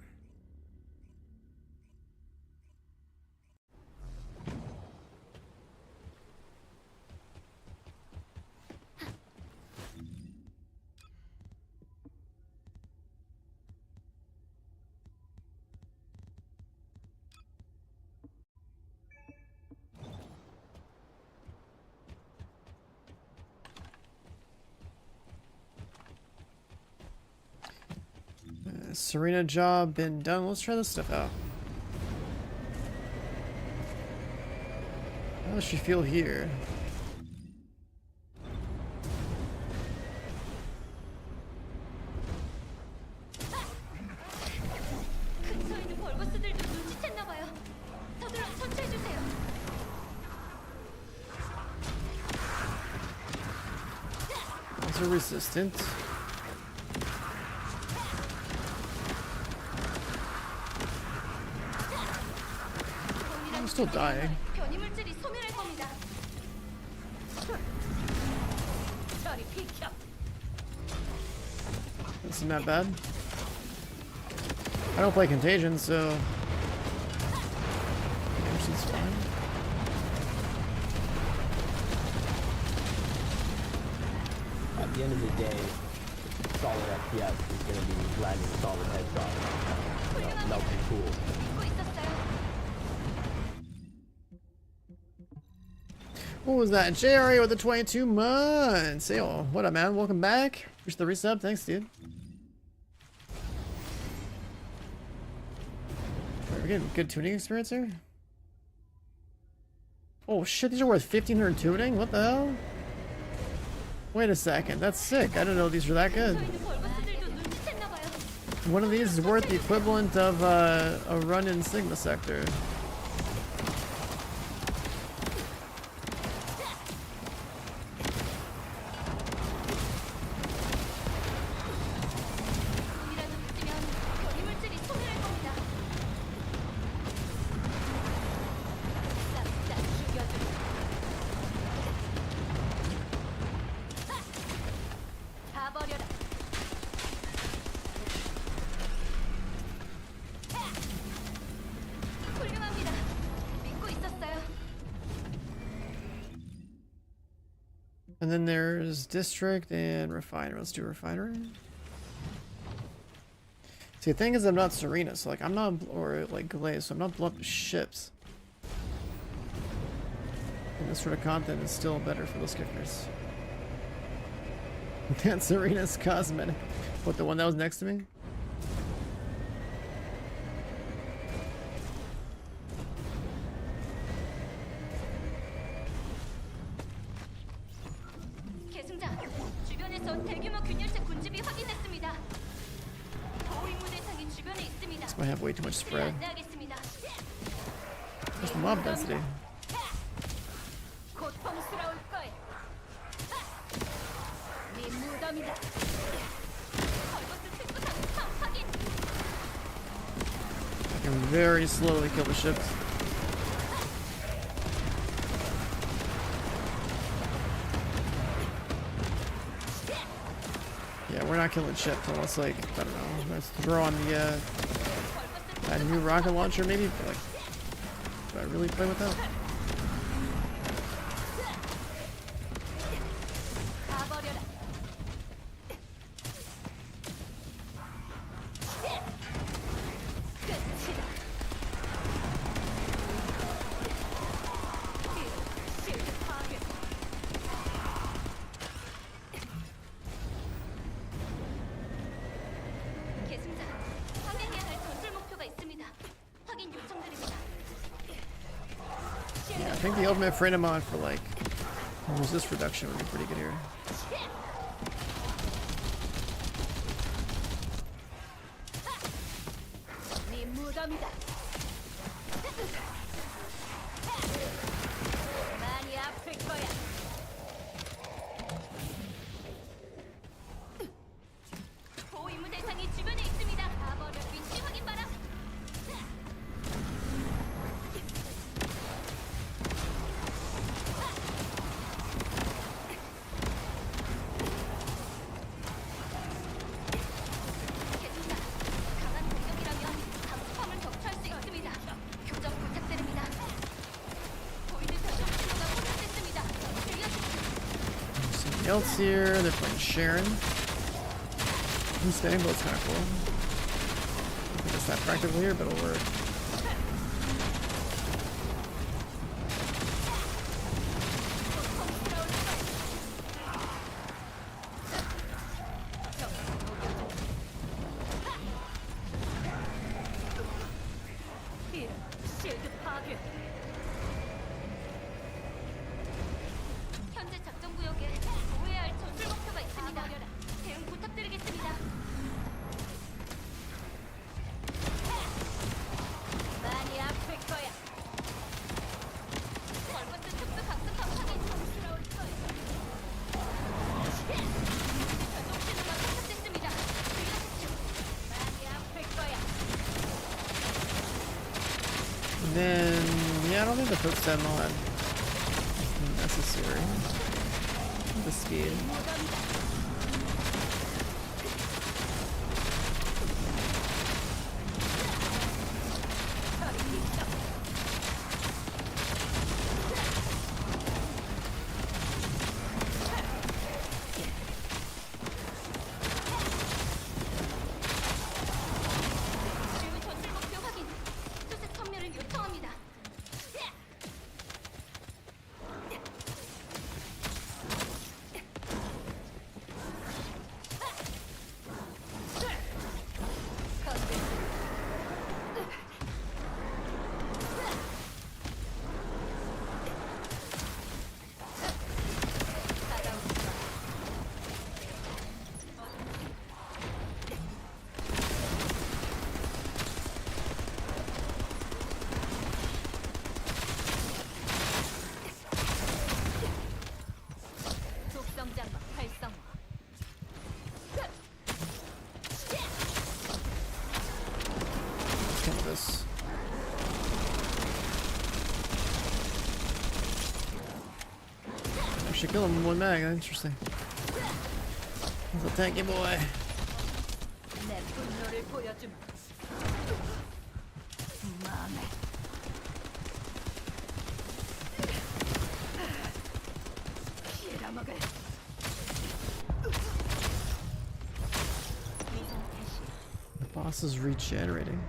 Serena job been done. Let's try this stuff out. How does she feel here? 근처에 있는 벌거스들도 눈치챘나 봐요. 서둘러 처치해 주세요. These are resistant. I'm still dying. 변이 물질이 소멸할 겁니다. 저리 비켜. This isn't that bad. I don't play Contagion, so she's fine. At the end of the day, solid FPS is going to be landing solid headshots, you know, melting cool. 믿고 있었어요. What was that? JRA with the 22 months. Hey, oh, what up, man? Welcome back. Appreciate the resub. Thanks, dude. We're getting good tuning experience here. Oh shit, these are worth 1,500 tuning? What the hell? Wait a second, that's sick. I didn't know these were that good. One of these is worth the equivalent of a run in Sigma Sector. And then there's district and refinery. Let's do refinery. See, the thing is, I'm not Serena, so like I'm not, or like Glaze, so I'm not blowing up ships. And this sort of content is still better for those kickers. That's Serena's cosmetic. What, the one that was next to me? 계승자, 주변에서 대규모 균열체 군집이 확인됐습니다. 보호임무 대상이 주변에 있습니다. This might have way too much spread. 안내하겠습니다. What's the mob density? 고통스러울 거야. 네 무덤이다. 벌거스 특수상 확인. I can very slowly kill the ships. Yeah, we're not killing ships unless, like, I don't know, let's throw on the, a new rocket launcher maybe, but, like, do I really play with that? 가버려라. 끝이다. 실드 파괴. 계승자, 확인해야 할 전술 목표가 있습니다. 확인 요청드립니다. Yeah, I think the ultimate freedom mod for, like, resist reduction would be pretty good here. 네 무덤이다. 많이 아플 거야. 보호 임무 대상이 주변에 있습니다. 가버려. 위치 확인 바람. 계승자, 강한 공격이라면 감수함을 격추할 수 있습니다. 교정 부탁드립니다. 보이드 변경 신호가 포착됐습니다. 들려주십시오. Something else here. They're playing Sharon. Who's staying, but it's kind of cool. I think it's not practical here, but it'll work. 실드 파괴. 현재 작전 구역에 보호해야 할 전술 목표가 있습니다. 대응 부탁드리겠습니다. 많이 아플 거야. 벌거스 특수 강습함 확인. 성스러울 거야. 전동 신호가 포착됐습니다. 들려주십시오. 많이 아플 거야. And then, yeah, I don't think the footstep mod is necessary. The speed. 주요 전술 목표 확인. 수색 선멸을 요청합니다. 독성장막 활성화. Let's kill this. I should kill him with one mag. Interesting. He's a tanky boy. 내 분노를 보여주마. 망해. 빌어먹을. The boss is regenerating.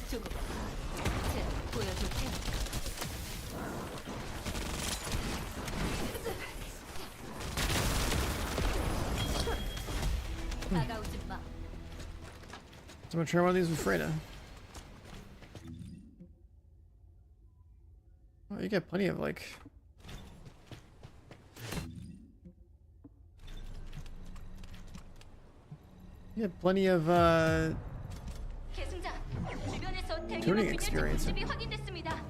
두고 봐. 제 보여줄 테니. 다가오지 마. So I'm gonna try one of these with Freyna. Oh, you get plenty of like. You get plenty of 계승자, 주변에서 대규모 Tuning 균열체 experience. 분집이 확인됐습니다.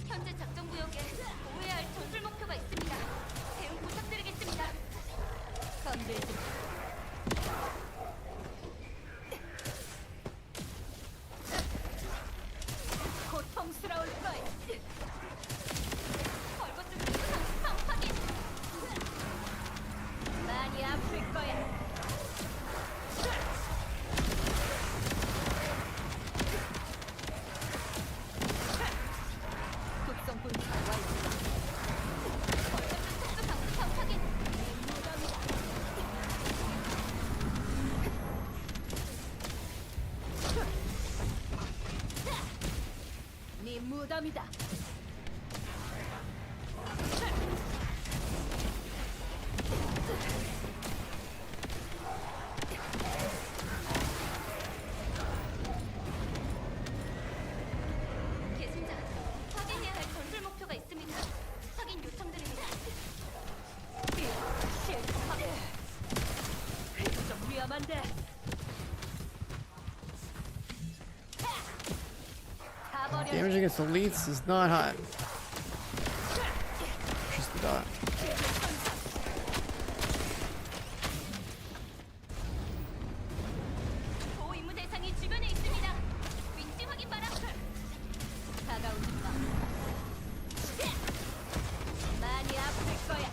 현재 작전 구역에 보호해야 할 전술 목표가 있습니다. 대응 부탁드리겠습니다. 건들지 마. 고통스러울 거야. 벌거벗은 확인. 많이 아플 거야. 독성 분사 완료. 벌거벗은 속도 방지턱 확인. 네 무덤이다. 계승자, 확인해야 할 전술 목표가 있습니다. 확인 요청드립니다. 좀 위험한데. 가버려. damage against elites is not hot. Just the dot. 보호 임무 대상이 주변에 있습니다. 위치 확인 바라. 다가오지 마. 많이 아플 거야.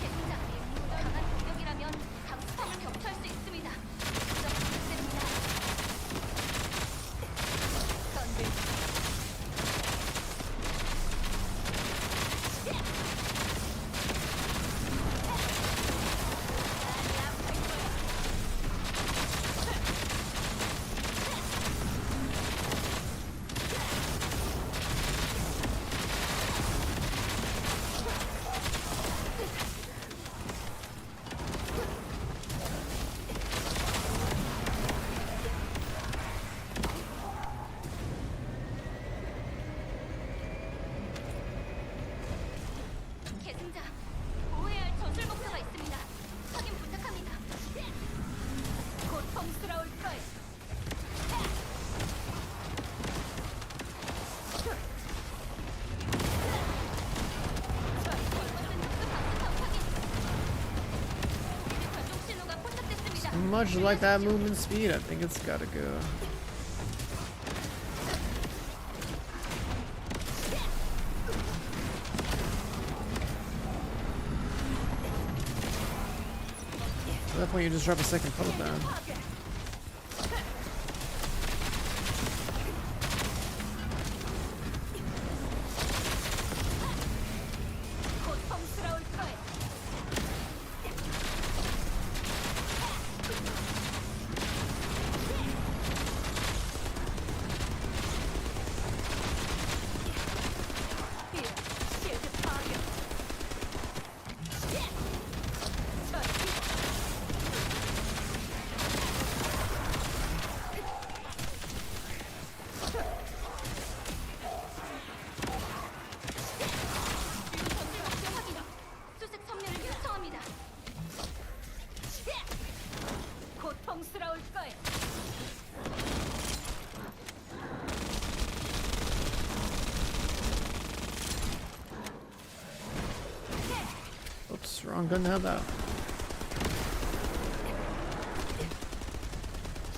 계승자, 강한 공격이라면 강수탄을 격추할 수 있습니다. 점 부탁드립니다. 건들. 많이 아플 거야. 계승자, 보호해야 할 전술 목표가 있습니다. 확인 부탁합니다. 고통스러울 거야. 벌거벗은 특수 방지턱 확인. 우리 전송 신호가 포착됐습니다. Much like that movement speed, I think it's gotta go. At that point, you just drop a second pump down. 고통스러울 거야. 실드 파괴. 전술 목표 확인. 수색 섬유를 요청합니다. 고통스러울 거야. Oops, wrong gun to have that.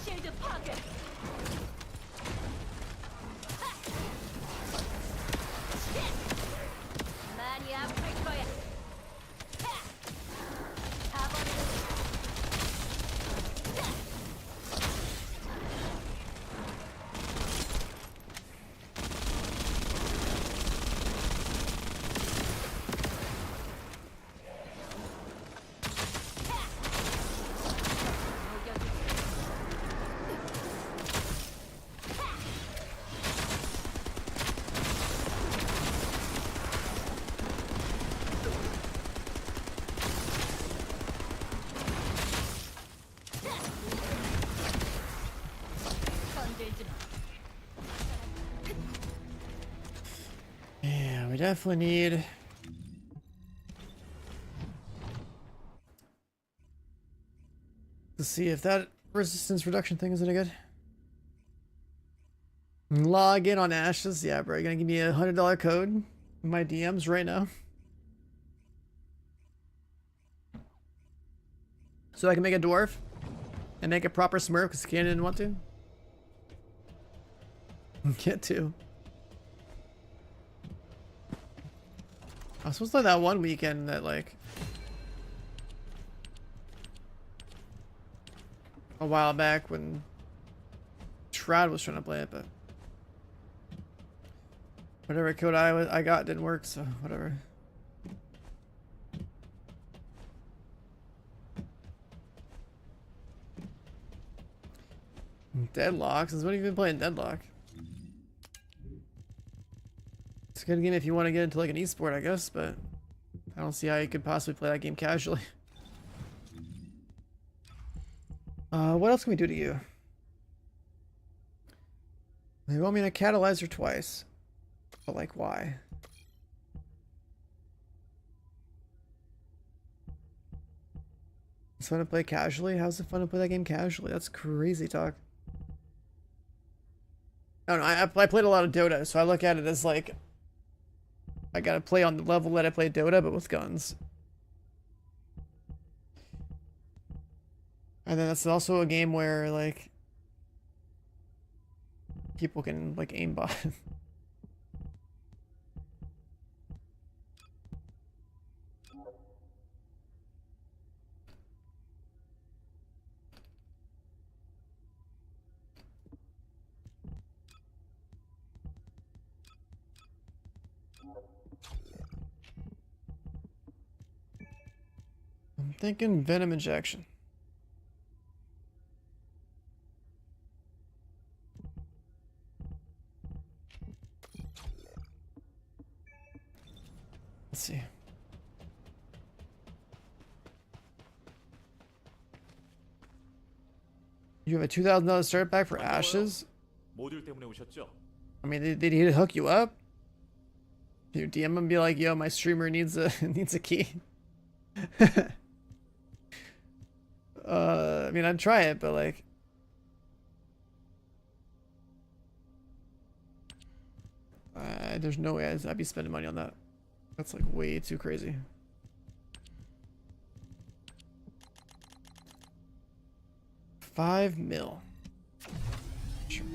실드 파괴. definitely need to see if that resistance reduction thing is any good. Log in on Ashes. Yeah, bro. You're gonna give me a $100 code in my DMs right now, so I can make a dwarf and make a proper Smurf because Cannon didn't want to. Get to. I was supposed to play that one weekend that like a while back when Trad was trying to play it, but whatever code I got didn't work, so whatever. Deadlock? Since when have you been playing Deadlock? It's a good game if you want to get into like an esport, I guess, but I don't see how you could possibly play that game casually. What else can we do to you? They want me to catalyze her twice. But like, why? It's fun to play casually? How's it fun to play that game casually? That's crazy talk. I don't know, I played a lot of Dota, so I look at it as like I gotta play on the level that I play Dota, but with guns. And then that's also a game where like people can like aimbot. I'm thinking venom injection. Let's see. You have a $2,000 start pack for Ashes? 모듈 때문에 오셨죠? I mean, did he hook you up? You DM him and be like, yo, my streamer needs a needs a key. I mean, I'd try it, but like there's no way I'd be spending money on that. That's like way too crazy. $5 mil. Sure.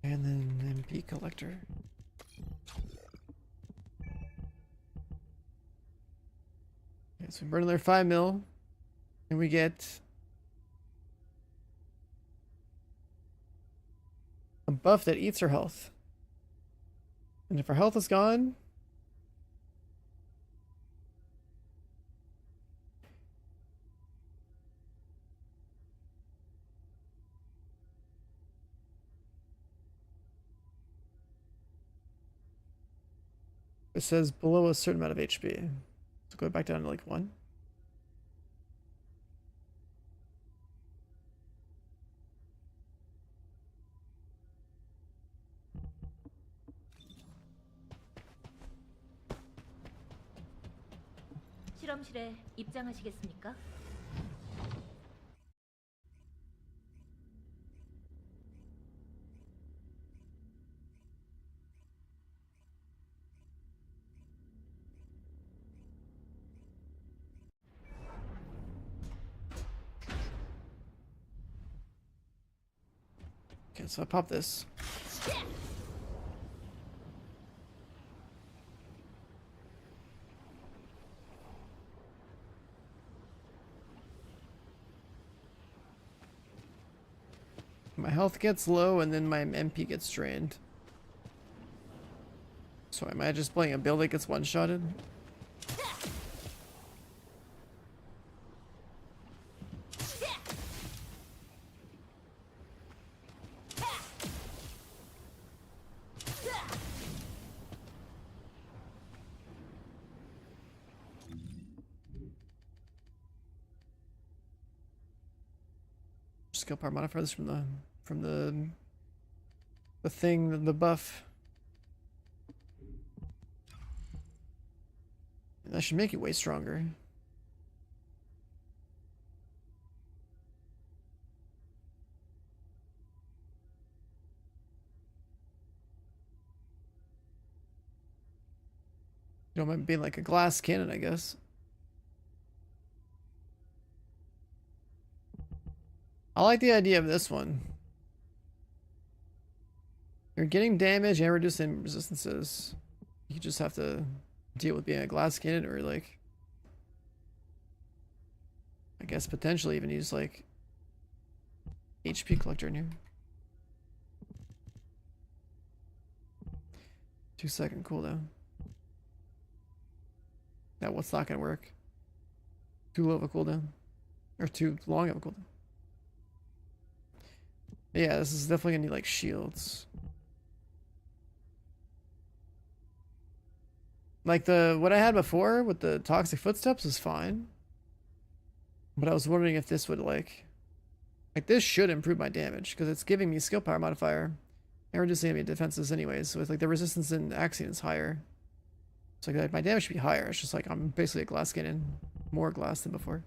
And then MP collector. Okay, so we burn another 5 mil, and we get a buff that eats our health. And if our health is gone, it says below a certain amount of HP. So go back down to like 1. 실험실에 입장하시겠습니까? Okay, so I pop this. My health gets low and then my MP gets drained. So am I just playing a build that gets one-shotted? skill power modifiers from the thing, the buff. That should make you way stronger. You know, being like a glass cannon, I guess. I like the idea of this one. You're getting damage and reducing resistances. You just have to deal with being a glass cannon, or like, I guess potentially even use like HP collector in here. 2-second cooldown. Now what's not gonna work? Too low of a cooldown. Or too long of a cooldown. Yeah, this is definitely gonna need like shields. Like what I had before with the toxic footsteps is fine. But I was wondering if this would like this should improve my damage, because it's giving me skill power modifier and reducing enemy defenses anyways. So it's like the resistance in Axion is higher. So like my damage should be higher. It's just like I'm basically a glass cannon, more glass than before.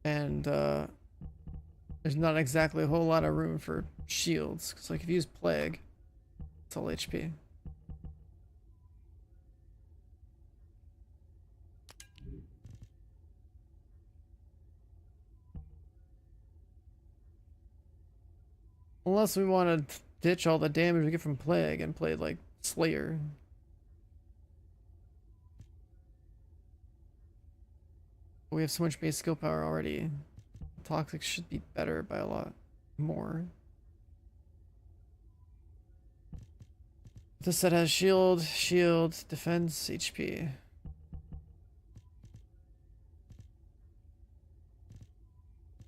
And there's not exactly a whole lot of room for shields, because like if you use plague, it's all HP. Unless we want to ditch all the damage we get from plague and play like Slayer. We have so much base skill power already. Toxic should be better by a lot more. This set has shield, defense, HP.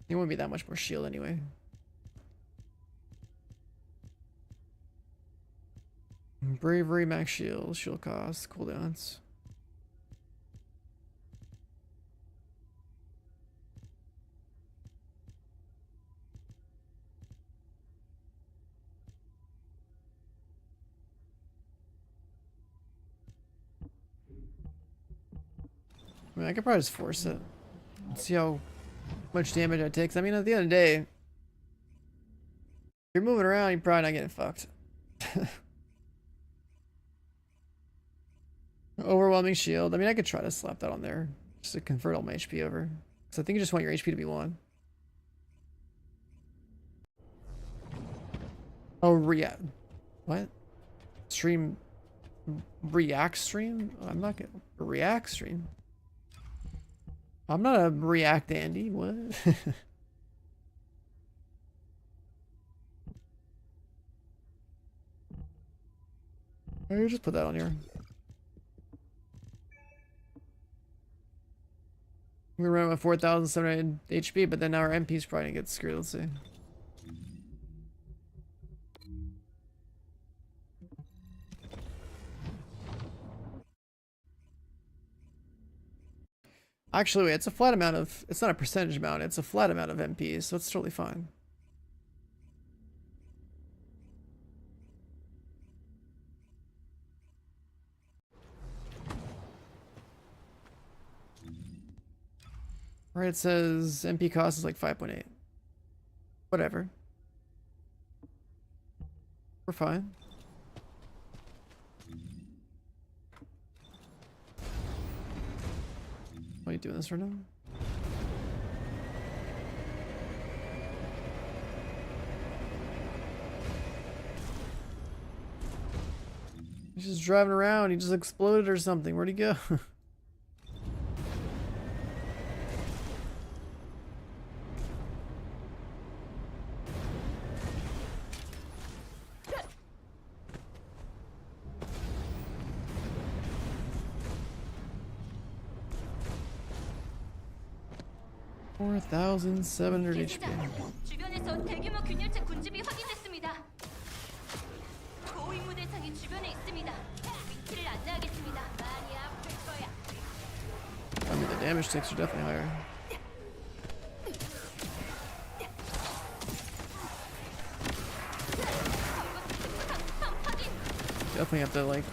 It wouldn't be that much more shield anyway. Bravery, max shield, shield cost, cooldowns. I mean, I could probably just force it. See how much damage it takes. I mean, at the end of the day, if you're moving around, you're probably not getting fucked. Overwhelming shield. I mean, I could try to slap that on there just to convert all my HP over. So I think you just want your HP to be 1. Oh, react. What? Stream. React stream? I'm not gonna. React stream? I'm not a React Andy. What? Or just put that on here. We're running with 4,700 HP, but then now our MP's probably gonna get screwed. Let's see. Actually, wait, it's a flat amount of, it's not a percentage amount, it's a flat amount of MPs, so it's totally fine. Right, it says MP cost is like 5.8. Whatever. We're fine. Why are you doing this right now? He's just driving around, he just exploded or something. Where'd he go? $4,700 HP. 주변에서 대규모 균열체 군집이 확인됐습니다. 고위무 대상이 주변에 있습니다. 위치를 안내하겠습니다. 많이 아플 거야. damage ticks are definitely higher. Definitely have to like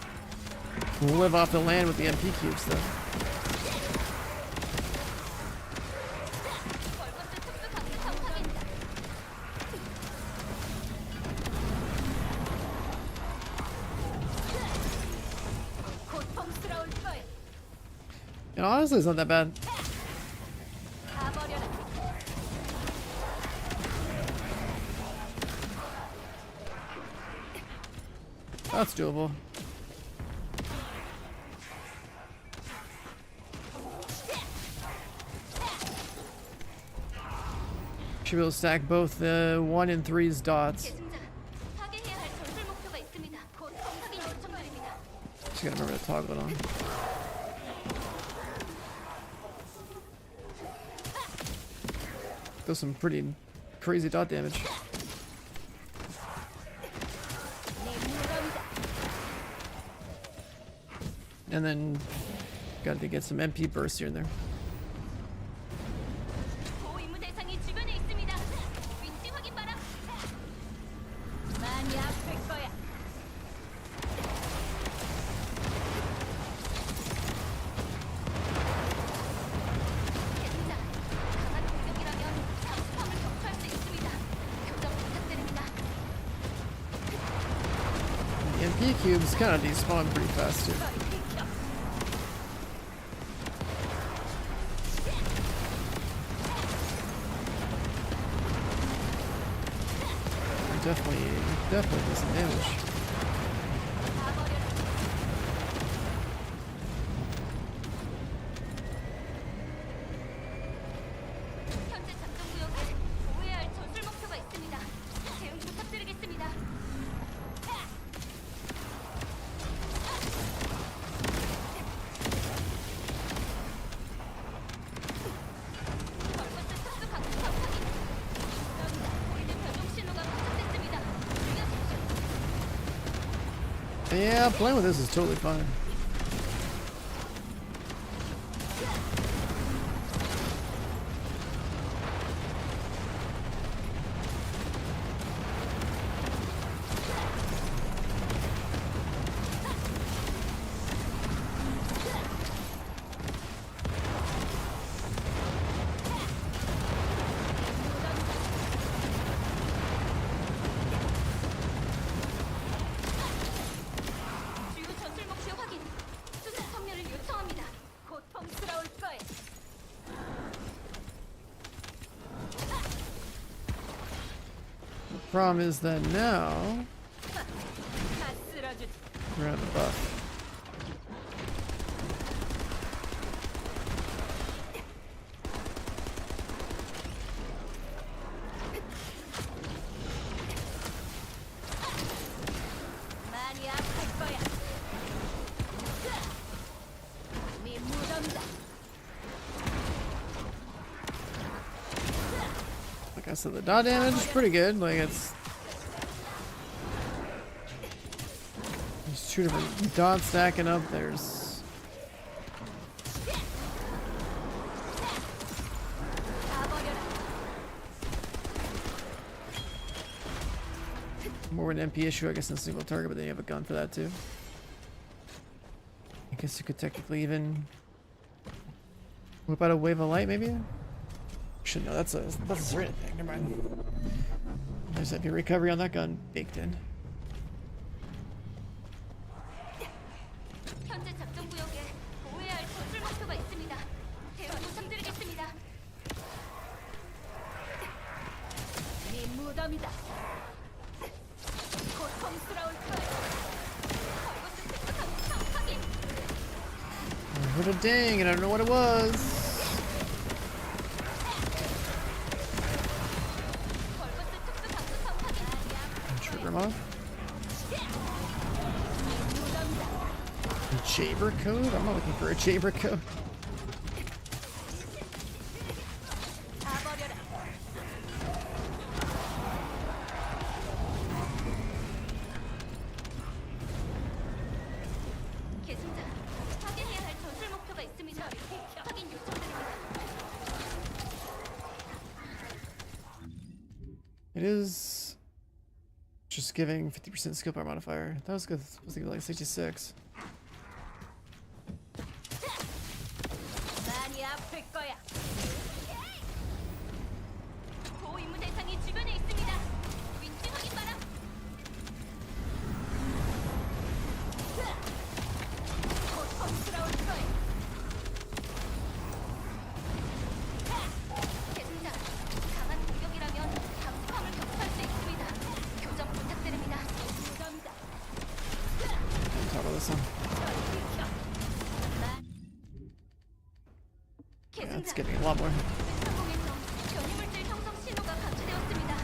live off the land with the MP cubes though. And honestly, it's not that bad. That's doable. Should be able to stack both the 1 and 3's dots. 파괴해야 할 전술 목표가 있습니다. 곧 확인 요청드립니다. Just gotta remember to toggle it on. Does some pretty crazy dot damage. And then got to get some MP bursts here and there. 고임무 대상이 주변에 있습니다. 위치 확인 바람. 많이 아플 거야. 대승자, 강한 공격이라면 상수함을 격추할 수 있습니다. 교정 부탁드립니다. The MP cubes kind of despawn pretty fast too. Definitely does some damage. 현재 작전 구역에 보호해야 할 전술 목표가 있습니다. 대응 부탁드리겠습니다. 벌거스 특수 강수탑 확인. 보이드 변종 신호가 포착됐습니다. 주의하십시오. Yeah, playing with this is totally fine. 주요 전술 목표 확인. 수색 선멸을 요청합니다. 고통스러울 거예요. Problem is that now 다 쓸어주지. we're gonna have the buff. 많이 아플 거야. 네 무덤이다. Like I said, the dot damage is pretty good. Like it's there's 2 different dots stacking up. There's 가버려라. more of an MP issue, I guess, in single target, but then you have a gun for that too. I guess you could technically even whip out a wave of light, maybe. Should know that's a certain thing. Never mind. There's heavy recovery on that gun baked in. 현재 작전 구역에 보호해야 할 전술 목표가 있습니다. 대응 부탁드리겠습니다. 네 무덤이다. 고통스러울 거야. 벌거스 특수 강수탑 확인. I heard a ding, and I don't know what it was. 벌거스 특수 강수탑 확인. Trigger him off. Jaber code? I'm not looking for a Jaber code. 가버려라. 계승자, 파괴해야 할 전술 목표가 있습니다. 확인 요청드립니다. It is just giving 50% skill power modifier. That was good. Supposed to give like 66. 많이 아플 거야. 고임무 대상이 주변에 있습니다. 위치 확인 바람. 고통스러울 거야. 계승자, 강한 공격이라면 감수함을 격파할 수 있습니다. 교정 부탁드립니다. 감사합니다. Talk about this one. Yeah, it's getting a lot more. 상공에서 변이물질 형성 신호가 감지되었습니다.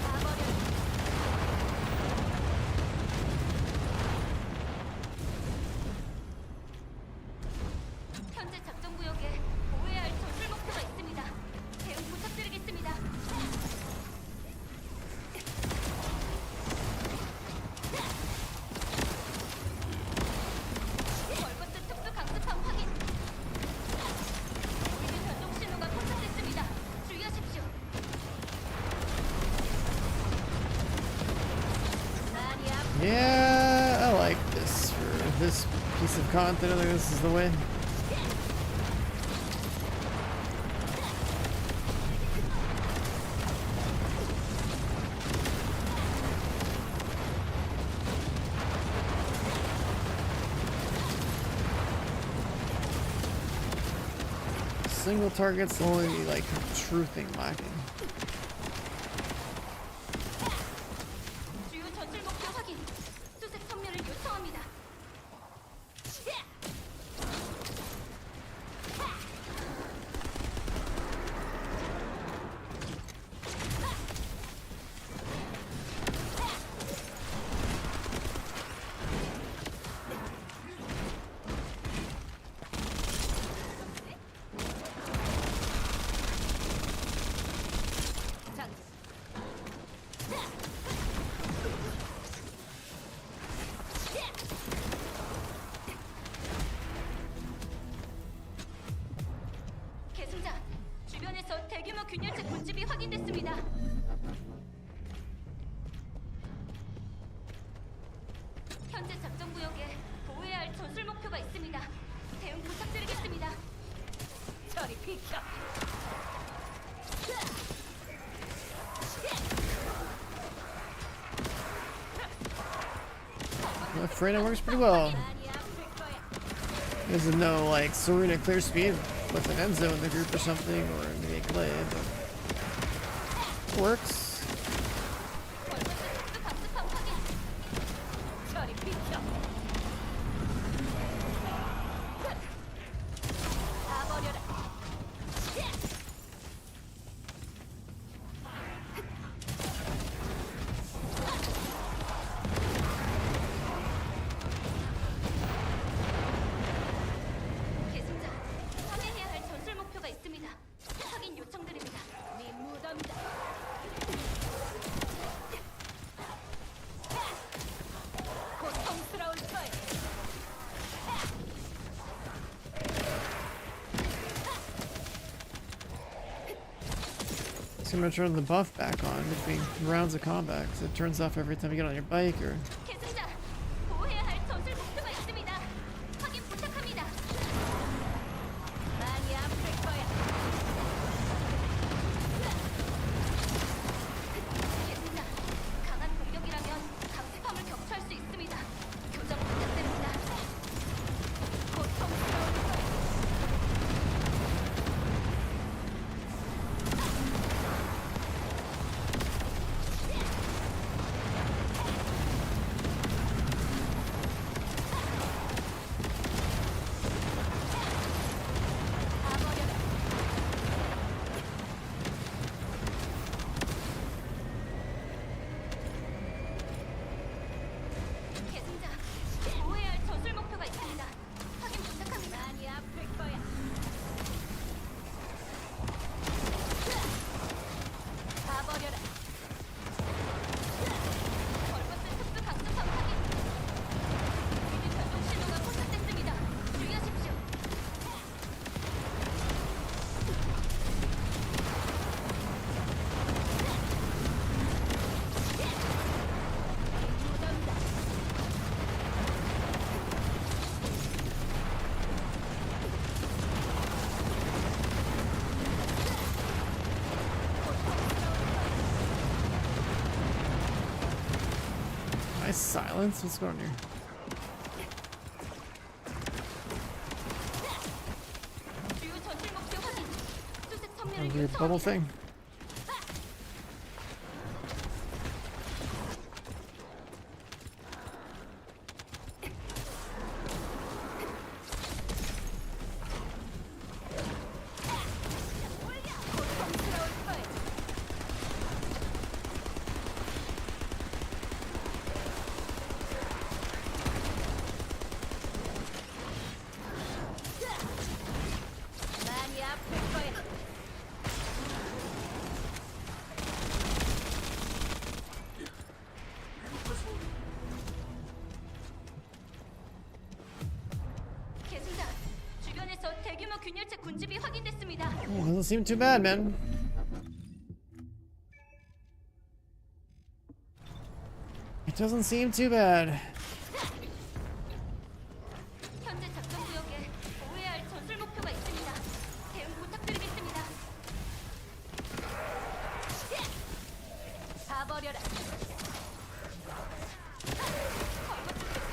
가버려. 현재 작전 구역에 보호해야 할 전술 목표가 있습니다. 대응 부탁드리겠습니다. 월버스 특수 강습함 확인. 우리 변동 신호가 포착됐습니다. 주의하십시오. 많이 아프. Yeah, I like this for this piece of content. I think this is the way. Single target's the only like true thing lacking. 주요 전술 목표 확인. 수색 선멸을 요청합니다. 계승자, 주변에서 대규모 균열체 군집이 확인됐습니다. 현재 작전 구역에 보호해야 할 전술 목표가 있습니다. 대응 부탁드리겠습니다. 저리 비켜. The Freyna works pretty well. 많이 아플 거야. There's no like Serena clear speed with an Enzo in the group or something, or maybe a Glade, but it works. 월버스 특수 강습함 확인. 저리 비켜. 다 버려라. 계승자, 확인해야 할 전술 목표가 있습니다. 확인 요청드립니다. 네 무덤이다. 고통스러울 거야. So I'm gonna turn the buff back on between rounds of combat, because it turns off every time you get on your bike or. 계승자, 보호해야 할 전술 목표가 있습니다. 확인 부탁합니다. 많이 아플 거야. 계승자, 강한 공격이라면 강습함을 격추할 수 있습니다. 교정 부탁드립니다. 고통스러울 거야. silence? What's going on here? 주요 전술 목표 확인. 수색 A 선멸을 weird bubble 요청합니다. thing. 고통스러울 거예요. 많이 아플 거예요. 계승자, 주변에서 대규모 균열체 군집이 확인됐습니다. Oh, doesn't seem too bad, man. It doesn't seem too bad. 현재 작전 구역에 보호해야 할 전술 목표가 있습니다. 대응 부탁드리겠습니다. 가버려라.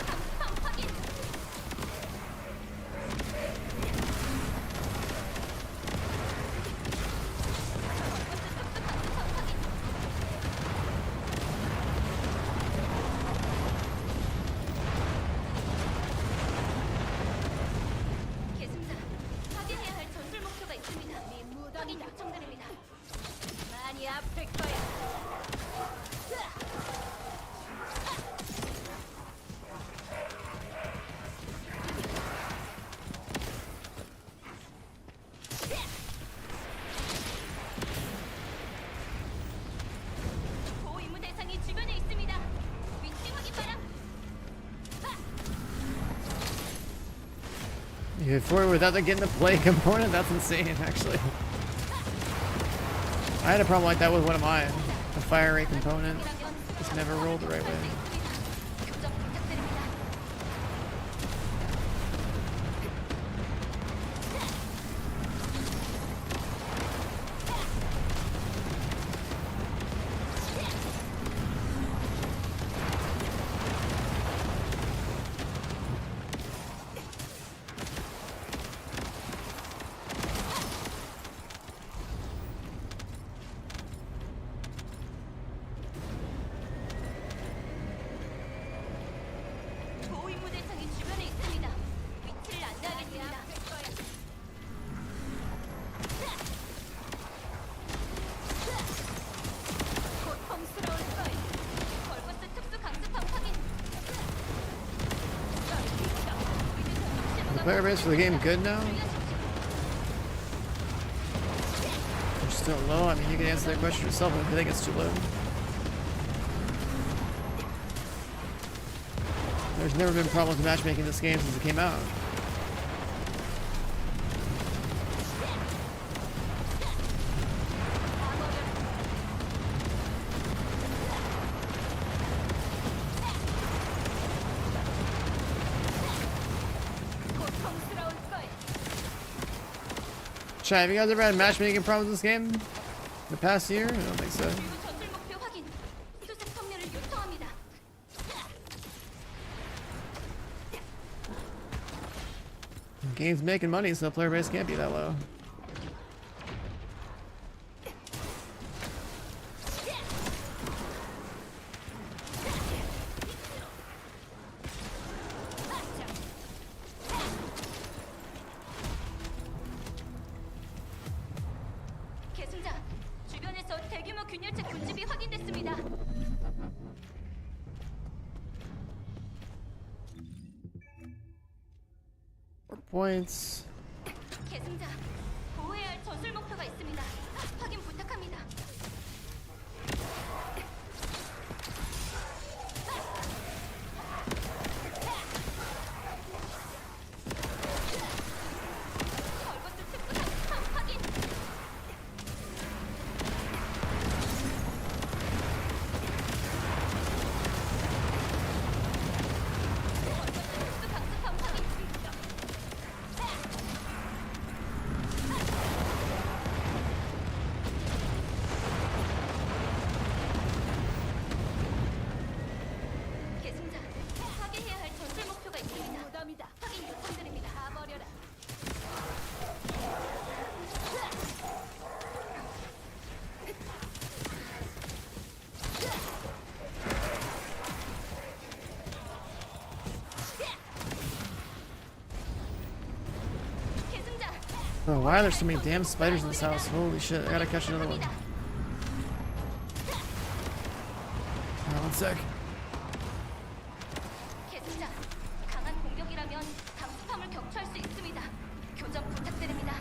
걸거스 확인. 계승자, 확인해야 할 전술 목표가 있습니다. 확인 요청드립니다. 많이 아플 거야. 보호 임무 대상이 주변에 있습니다. 위치 확인 바람. You hit forward without the getting the play component? That's insane, actually. I had a problem like that with one of mine. The fire rate component just never rolled the right way. 교정 부탁드립니다. 보호 임무 대상이 주변에 있습니다. 위치를 안내하겠습니다. 고통스러울 거예요. 걸버스 특수 강습함 확인. The player base for the game good now? They're still low? I mean, you can answer that question yourself if you think it's too low. There's never been problems with matchmaking this game since it came out. 고통스러울 거예요. Chat, have you guys ever had matchmaking problems with this game? In the past year? I don't think so. 주요 전술 목표 확인. 수색 선멸을 요청합니다. Game's making money, so the player base can't be that low. 계승자, 주변에서 대규모 균열체 군집이 확인됐습니다. 4 points. 계승자, 보호해야 할 전술 목표가 있습니다. 확인 부탁합니다. 걸거스 특수 강습함 확인. 특수 강습함 확인. 무덤이다. 확인 요청드립니다. 다 버려라. 계승자. Bro, why are there so many damn spiders in this house? Holy shit, I gotta catch another one. Alright, one sec. 계승자. 강한 공격이라면 감수함을 격추할 수 있습니다. 교전 부탁드립니다.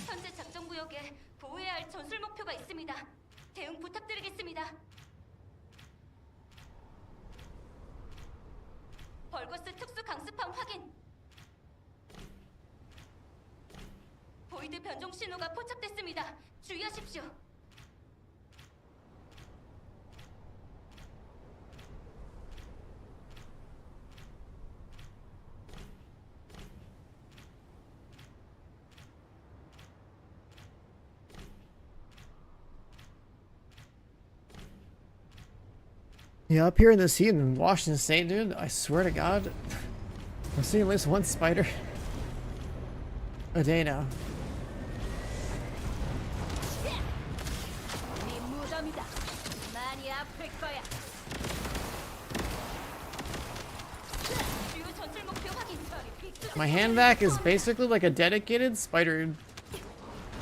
현재 작전 구역에 보호해야 할 전술 목표가 있습니다. 대응 부탁드리겠습니다. 벌거스 특수 강습함 확인. 보이드 변종 신호가 포착됐습니다. 주의하십시오. Yeah, up here in this heat in Washington State, dude, I swear to God, I'm seeing at least one spider a day now. 네 무덤이다. 많이 아플 거야. 주요 전술 목표 확인. My hand vac is basically like a dedicated spider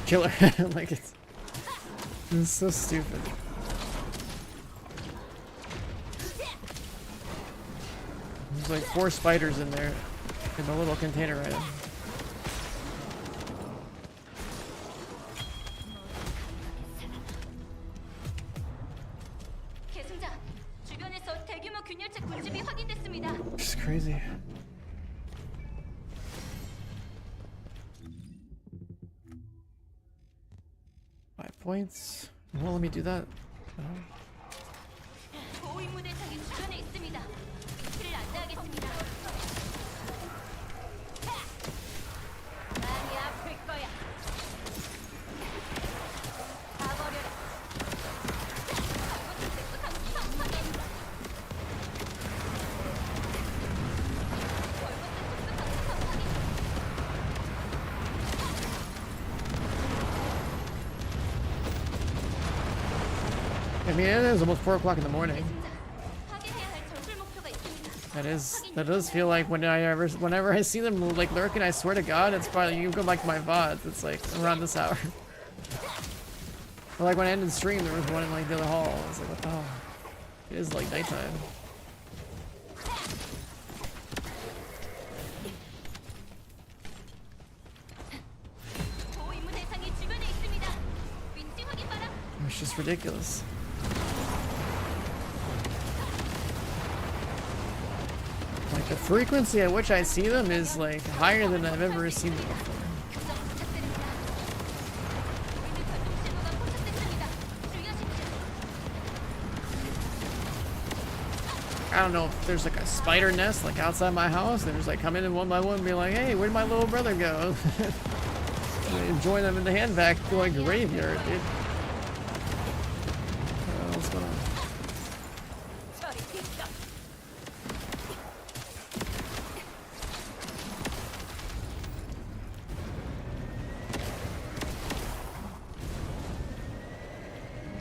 killer. Like it's so stupid. There's like 4 spiders in there in the little container item. 계승자, 주변에서 대규모 균열체 군집이 확인됐습니다. It's crazy. Five points. Well, let me do that. 보호 임무 대상이 주변에 있습니다. 위치를 안내하겠습니다. 많이 아플 거야. 다 버려라. 벌거스 특수 강습함 확인. 벌거스 특수 강습함 확인. I mean, it is almost 4 o'clock in the morning. 확인해야 할 전술 목표가 있습니다. That does feel like whenever I see them like lurking, I swear to God, it's probably you go back to my VODs. It's like around this hour. Or like when I ended the stream, there was one in like the other hall. I was like, oh, it is like nighttime. 보호 임무 대상이 주변에 있습니다. 위치 확인 바람. It's just ridiculous. Like the frequency at which I see them is like higher than I've ever seen them before. 교정 부탁드립니다. 보이드 변종 신호가 포착됐습니다. 주의하십시오. I don't know if there's like a spider nest like outside my house. They're just like come in one by one and be like, hey, where'd my little brother go? And join them in the hand vac like graveyard, dude. What's going on? 저리 비켜.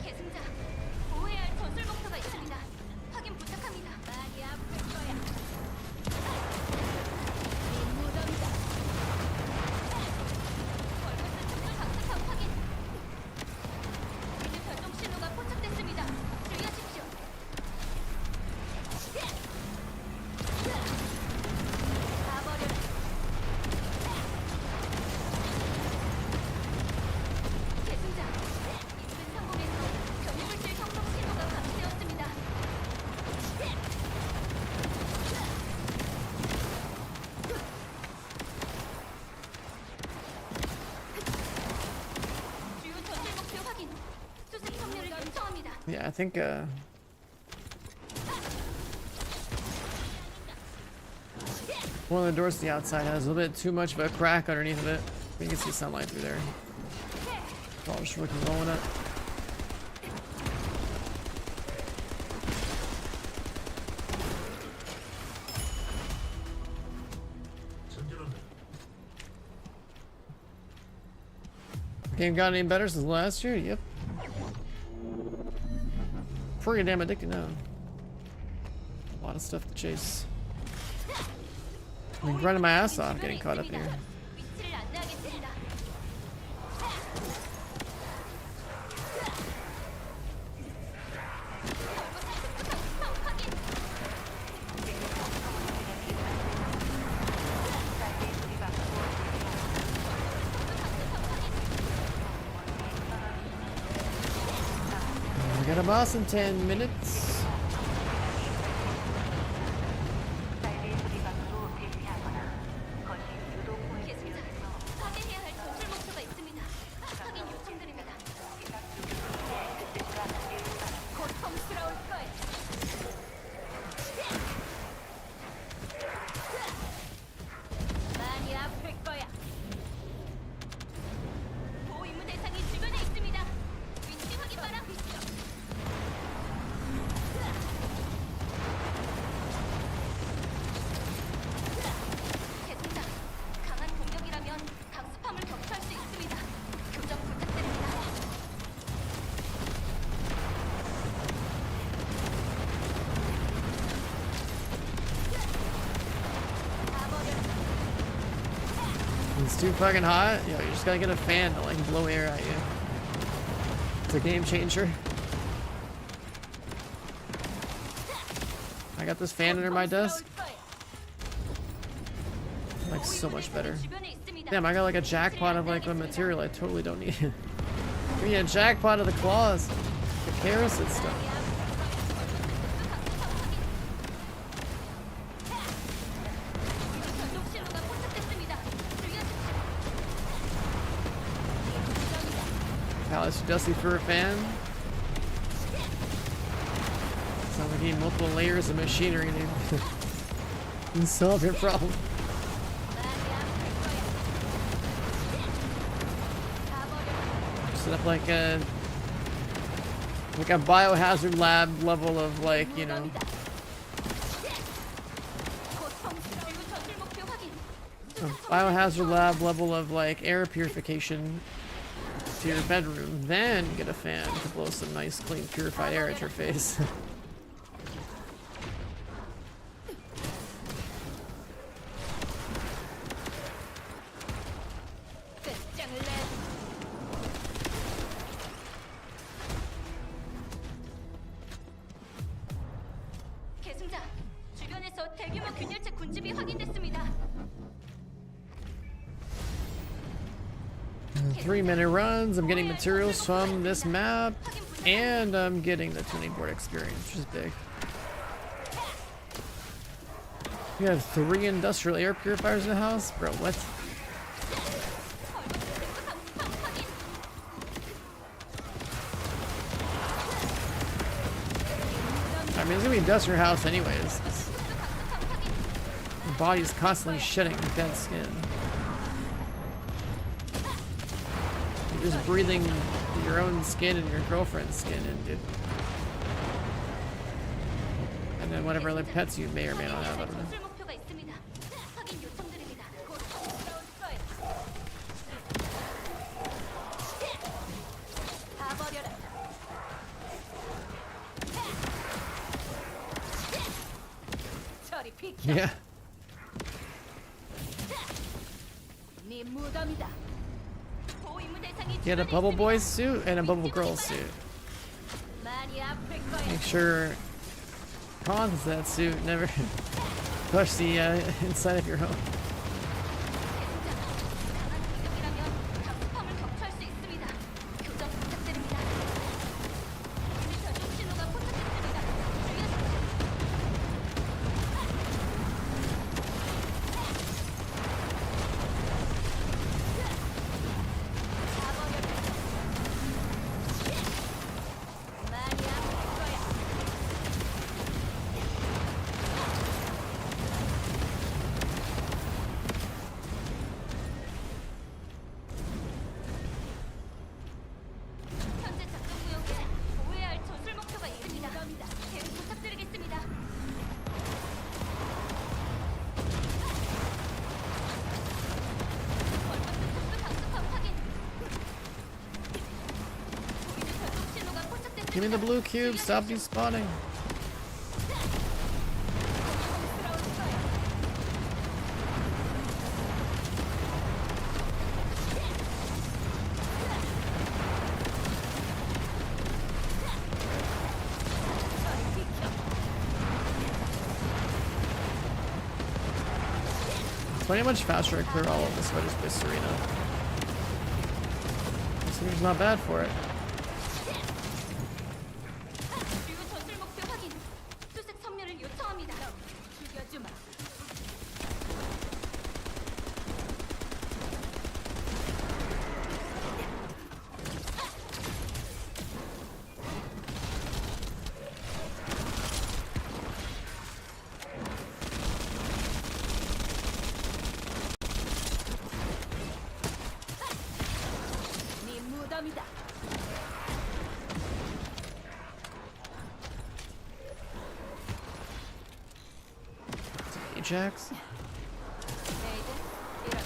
계승자, 보호해야 할 전술 목표가 있습니다. 확인 부탁합니다. 많이 아플 거야. 네 무덤이다. 벌거스 특수 강습함 확인. 보이드 변종 신호가 포착됐습니다. 주의하십시오. Yeah, I think one of the doors to the outside has a little bit too much of a crack underneath of it. You can see sunlight through there. It's all just looking rolling up. Game got any better since last year? Yep. Pretty damn addicted now. A lot of stuff to chase. I'm running my ass off getting caught up here. 위치를 안내하겠습니다. We got a boss in 10 minutes. 계속자, 확인해야 할 전술 목표가 있습니다. 확인 요청드립니다. 고통스러울 거예요. 많이 아플 거야. 보호 임무 대상이 주변에 있습니다. 위치 확인 바람. 계속자, 강한 공격이라면 강습함을 격추할 수 있습니다. 교정 부탁드립니다. It's too fucking hot. Yo, you just gotta get a fan to like blow air at you. It's a game changer. I got this fan under my desk. Like so much better. 주변에 있습니다. Damn, I got like a jackpot of like a material I totally don't need. Give me a jackpot of the claws. The Kerosene stuff. 전독신호가 포착됐습니다. 주의하십시오. Palace Dusty for a fan. Sounds like you need multiple layers of machinery to solve your problem. Set up like a biohazard lab level of like, you know, a biohazard lab level of like air purification to your bedroom, then get a fan to blow some nice clean purified air at your face. 끝장을 내. 계승자, 주변에서 대규모 균열체 군집이 확인됐습니다. 3-minute runs. I'm getting materials from this map, and I'm getting the tuning board experience, which is big. We have 3 industrial air purifiers in the house? Bro, what? I mean, it's gonna be a industrial house anyways. Your body's constantly shedding dead skin. You're just breathing your own skin and your girlfriend's skin in, dude. And then whatever other pets you may or may not have, I don't know. 전술 목표가 있습니다. 확인 요청드립니다. 고통스러울 거예요. 다 버려라. 저리 비켜. Yeah. 네 무덤이다. 보호 임무 대상이 Get a 주변에 Bubble 있습니다. Boy suit and a Bubble Girl suit. 많이 아플 거야. Make sure cons that suit never touch the inside of your home. 강한 공격이라면 강습함을 격추할 수 있습니다. 교정 부탁드립니다. 이미 전송 신호가 포착됐습니다. 주의하십시오. 다 버려라. 많이 Give me the blue cube. Stop despawning. It's funny how much faster I clear all of this if I just play Serena. Serena's not bad for it. 주요 전술 목표 확인. 수색 선멸을 요청합니다. 죽여주마. 네 무덤이다. Ajax. 메이드 이런.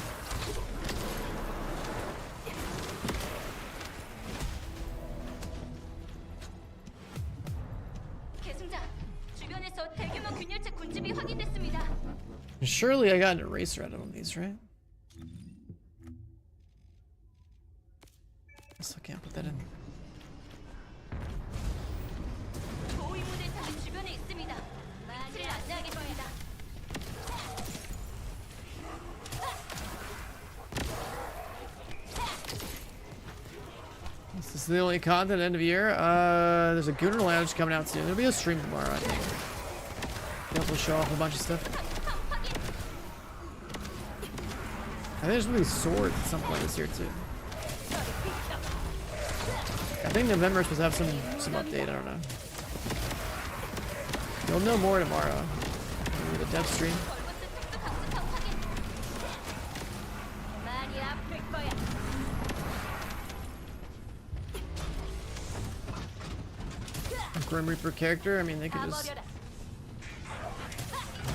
계승자, 주변에서 대규모 균열체 군집이 확인됐습니다. Surely I got an eraser out of these, right? I still can't put that in. 보호 무대탑이 주변에 있습니다. 위치를 안내하겠습니다. This is the only content end of year. There's a Gunner Lounge coming out soon. There'll be a stream tomorrow, I think. Be able to show off a bunch of stuff. I think there's gonna be swords at some point this year too. I think November is supposed to have some update. I don't know. You'll know more tomorrow. Maybe the dev stream. 많이 아플 거야. Grim Reaper character. I mean, they could 다 just 버려라.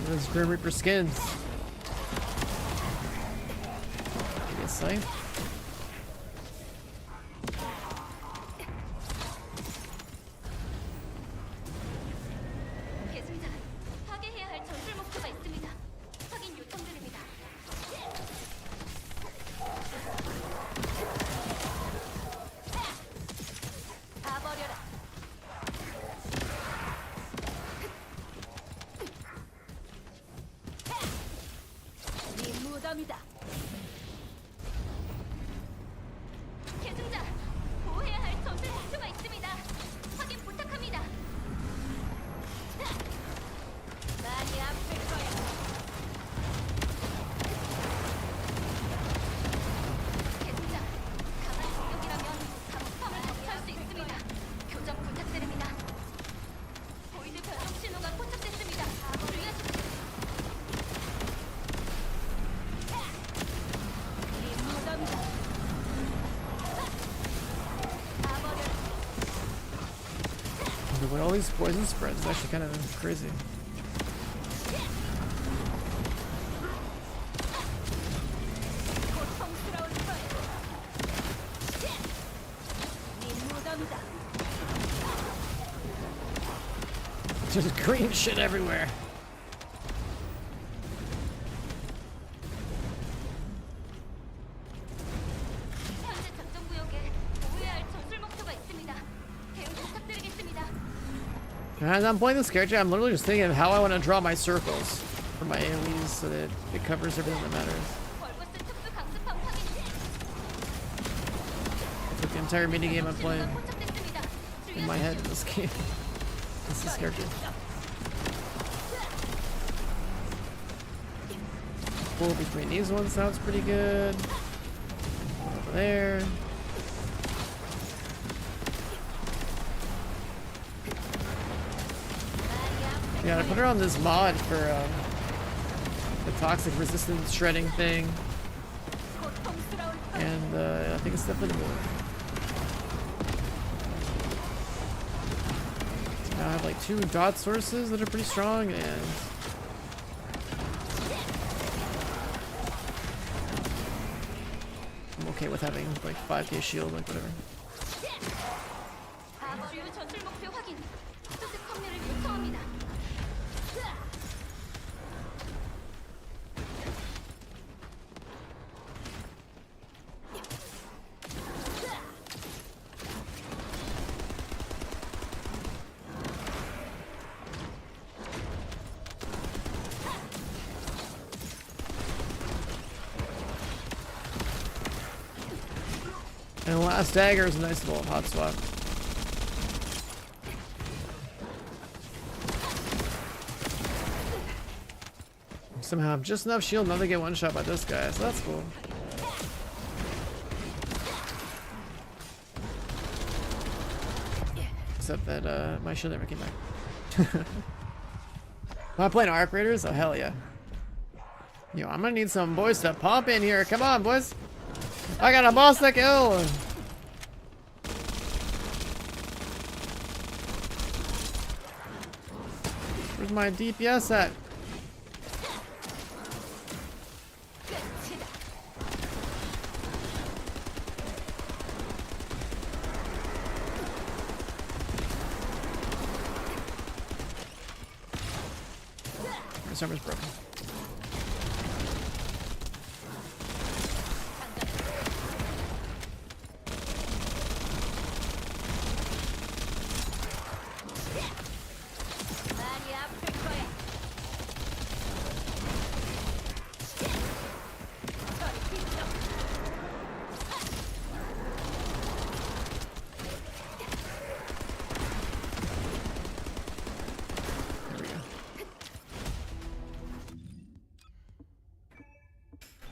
those Grim Reaper skins. Maybe a scythe. 계승자, 파괴해야 할 전술 목표가 있습니다. 확인 요청드립니다. 다 버려라. 네 무덤이다. 계승자, 보호해야 할 전술 목표가 있습니다. 확인 부탁합니다. 많이 아플 거야. 계승자, 강한 공격이라면 감염함을 덮할 수 있습니다. 교정 부탁드립니다. 보이드 변종 신호가 포착됐습니다. 주의하십시오. 네 무덤이다. 다 버려라. The way all these poison spreads is actually kind of crazy. 고통스러울 거야. 네 무덤이다. Just green shit everywhere. 현재 작전 구역에 보호해야 할 전술 목표가 있습니다. 대응 부탁드리겠습니다. As I'm playing this character, I'm literally just thinking of how I want to draw my circles for my AoEs so that it covers everything that matters. 벌거스 특수 강습함 확인. It's like the entire minigame I'm playing 신호가 포착됐습니다. in my head in this game. This character. Pull between these ones sounds pretty good. Over there. Yeah, I put her on this mod for the toxic resistance shredding thing, 고통스러울 거야. and I think it's definitely the move. So now I have like 2 dot sources that are pretty strong, and I'm okay with having like 5k shield, like whatever. 다 버려라. 주요 전술 목표 확인. 수습 컴퓨를 요청합니다. And the last dagger is a nice little hot swap. Somehow I'm just enough shield not to get one shot by this guy, so that's cool. Except that my shield never came back. Am I playing Arc Raiders? Oh hell yeah. Yo, I'm gonna need some boys to pump in here. Come on, boys. I got a boss to kill. Where's my DPS at? This armor's broken. 많이 아플 거야. 저리 비켜. There we go.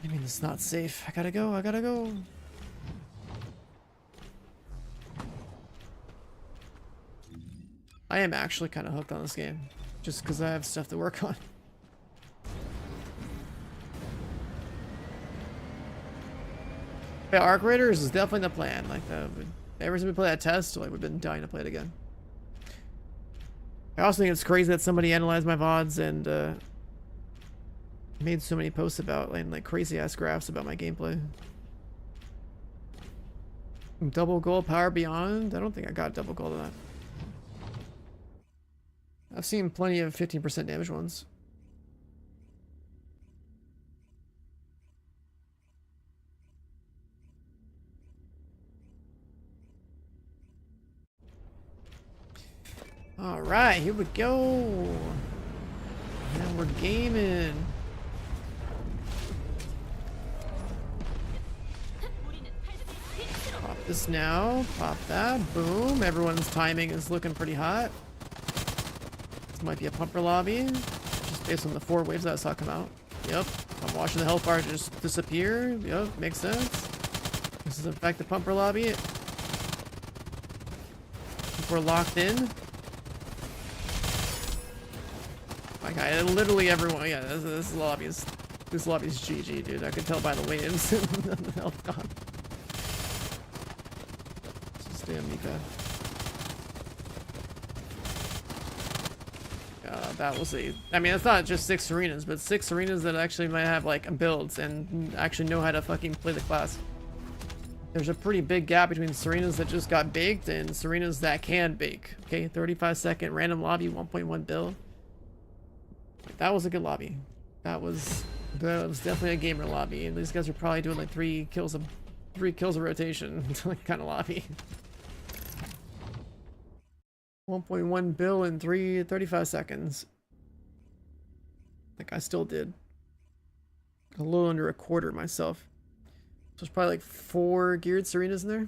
I mean, it's not safe. I gotta go. I gotta go. I am actually kind of hooked on this game, just because I have stuff to work on. Yeah, Arc Raiders is definitely the plan. Like, ever since we played that test, like we've been dying to play it again. I also think it's crazy that somebody analyzed my VODs and made so many posts about like crazy ass graphs about my gameplay. Double gold power beyond? I don't think I got double gold on that. I've seen plenty of 15% damage ones. All right, here we go. Now we're gaming. Pop this now. Pop that. Boom. Everyone's timing is looking pretty hot. This might be a pumper lobby, just based on the 4 waves that I saw come out. Yep. I'm watching the health bar just disappear. Yep, makes sense. This is in fact the pumper lobby. If we're locked in. My guy, literally everyone. Yeah, this lobby is GG, dude. I could tell by the waves and the health gone. Just damn Mika. That was I mean, it's not just 6 arenas, but 6 arenas that actually might have like builds and actually know how to fucking play the class. There's a pretty big gap between Serenas that just got baked and Serenas that can bake. Okay, 35-second random lobby, 1.1 bill. That was a good lobby. That was definitely a gamer lobby. And these guys are probably doing like 3 kills a rotation kind of lobby. 1.1 bill in 35 seconds. Like I still did. A little under a quarter myself. So there's probably like 4 geared Serenas in there.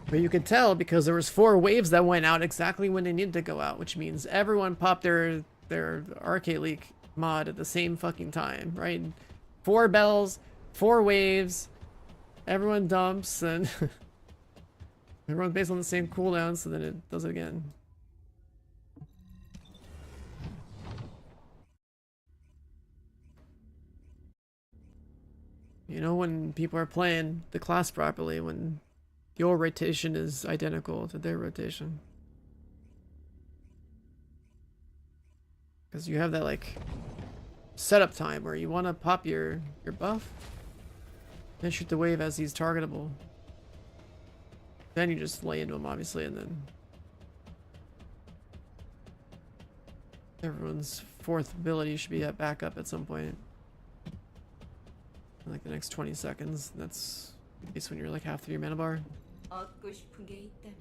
But you could tell because there was 4 waves that went out exactly when they needed to go out, which means everyone popped their arcade leak mod at the same fucking time, right? 4 bells, 4 waves, everyone dumps, and everyone's based on the same cooldown, so then it does it again. You know, when people are playing the class properly, when your rotation is identical to their rotation. Because you have that, like, setup time where you want to pop your buff, then shoot the wave as he's targetable. Then you just lay into them, obviously, and then everyone's fourth ability should be at backup at some point. In like the next 20 seconds. That's basically when you're like half through your mana bar. 얻고 싶은 게 있다면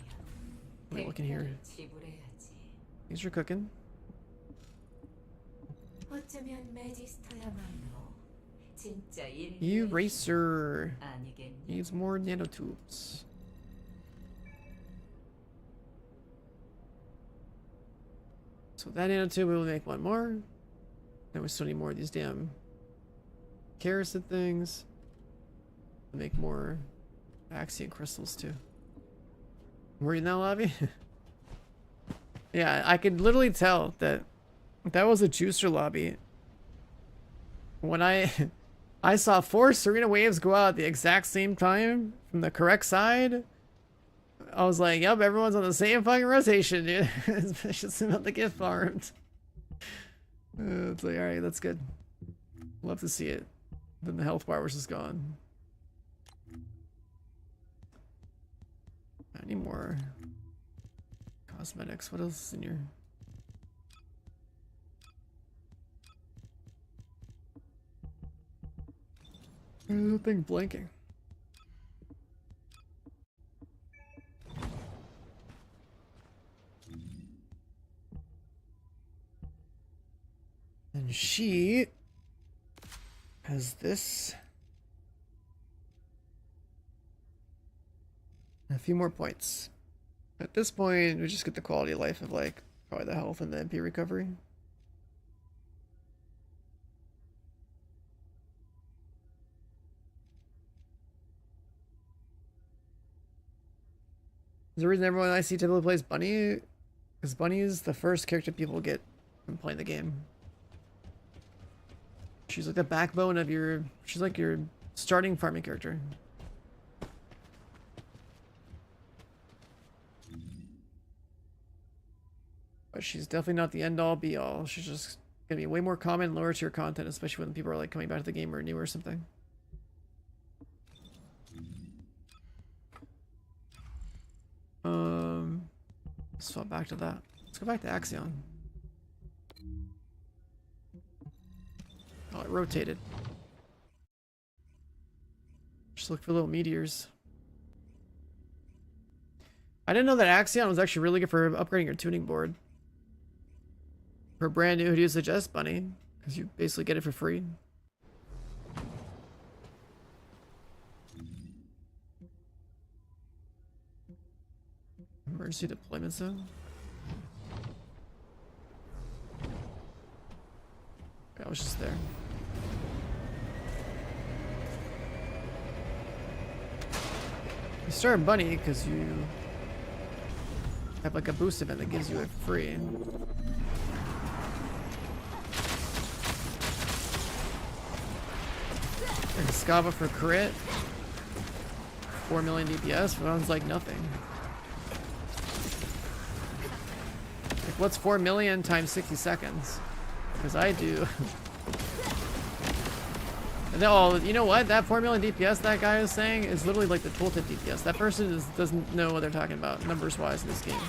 We're looking here. 지불해야지. Things are cooking. 어쩌면 매지스터야말로 진짜 Eraser 아니겠니? needs more nanotubes. So that nanotube will make one more. Then we still need more of these damn kerosene things. Make more Axion crystals too. Were you in that lobby? Yeah, I could literally tell that that was a juicer lobby. When I saw 4 Serena waves go out at the exact same time from the correct side, I was like, yep, everyone's on the same fucking rotation, dude. It's just about to get farmed. It's like, alright, that's good. Love to see it. Then the health bar was just gone. I need more cosmetics. What else is in here? There's a thing blinking. And she has this. A few more points. At this point, we just get the quality of life of like probably the health and the MP recovery. There's a reason everyone I see typically plays Bunny, because Bunny is the first character people get from playing the game. She's like the backbone of your. She's like your starting farming character. But she's definitely not the end all be all. She's just gonna be way more common, lower tier content, especially when people are like coming back to the game or new or something. Swap back to that. Let's go back to Axion. Oh, it rotated. Just look for little meteors. I didn't know that Axion was actually really good for upgrading your tuning board. For brand new, who do you suggest, Bunny? Because you basically get it for free. Emergency deployment zone. I was just there. You start Bunny because you have like a boost event that gives you it free. And Scava for crit. 4 million DPS sounds like nothing. Like, what's 4 million times 60 seconds? Because I do. Oh, you know what? That 4 million DPS that guy is saying is literally like the tooltip DPS. That person doesn't know what they're talking about, numbers-wise, in this game.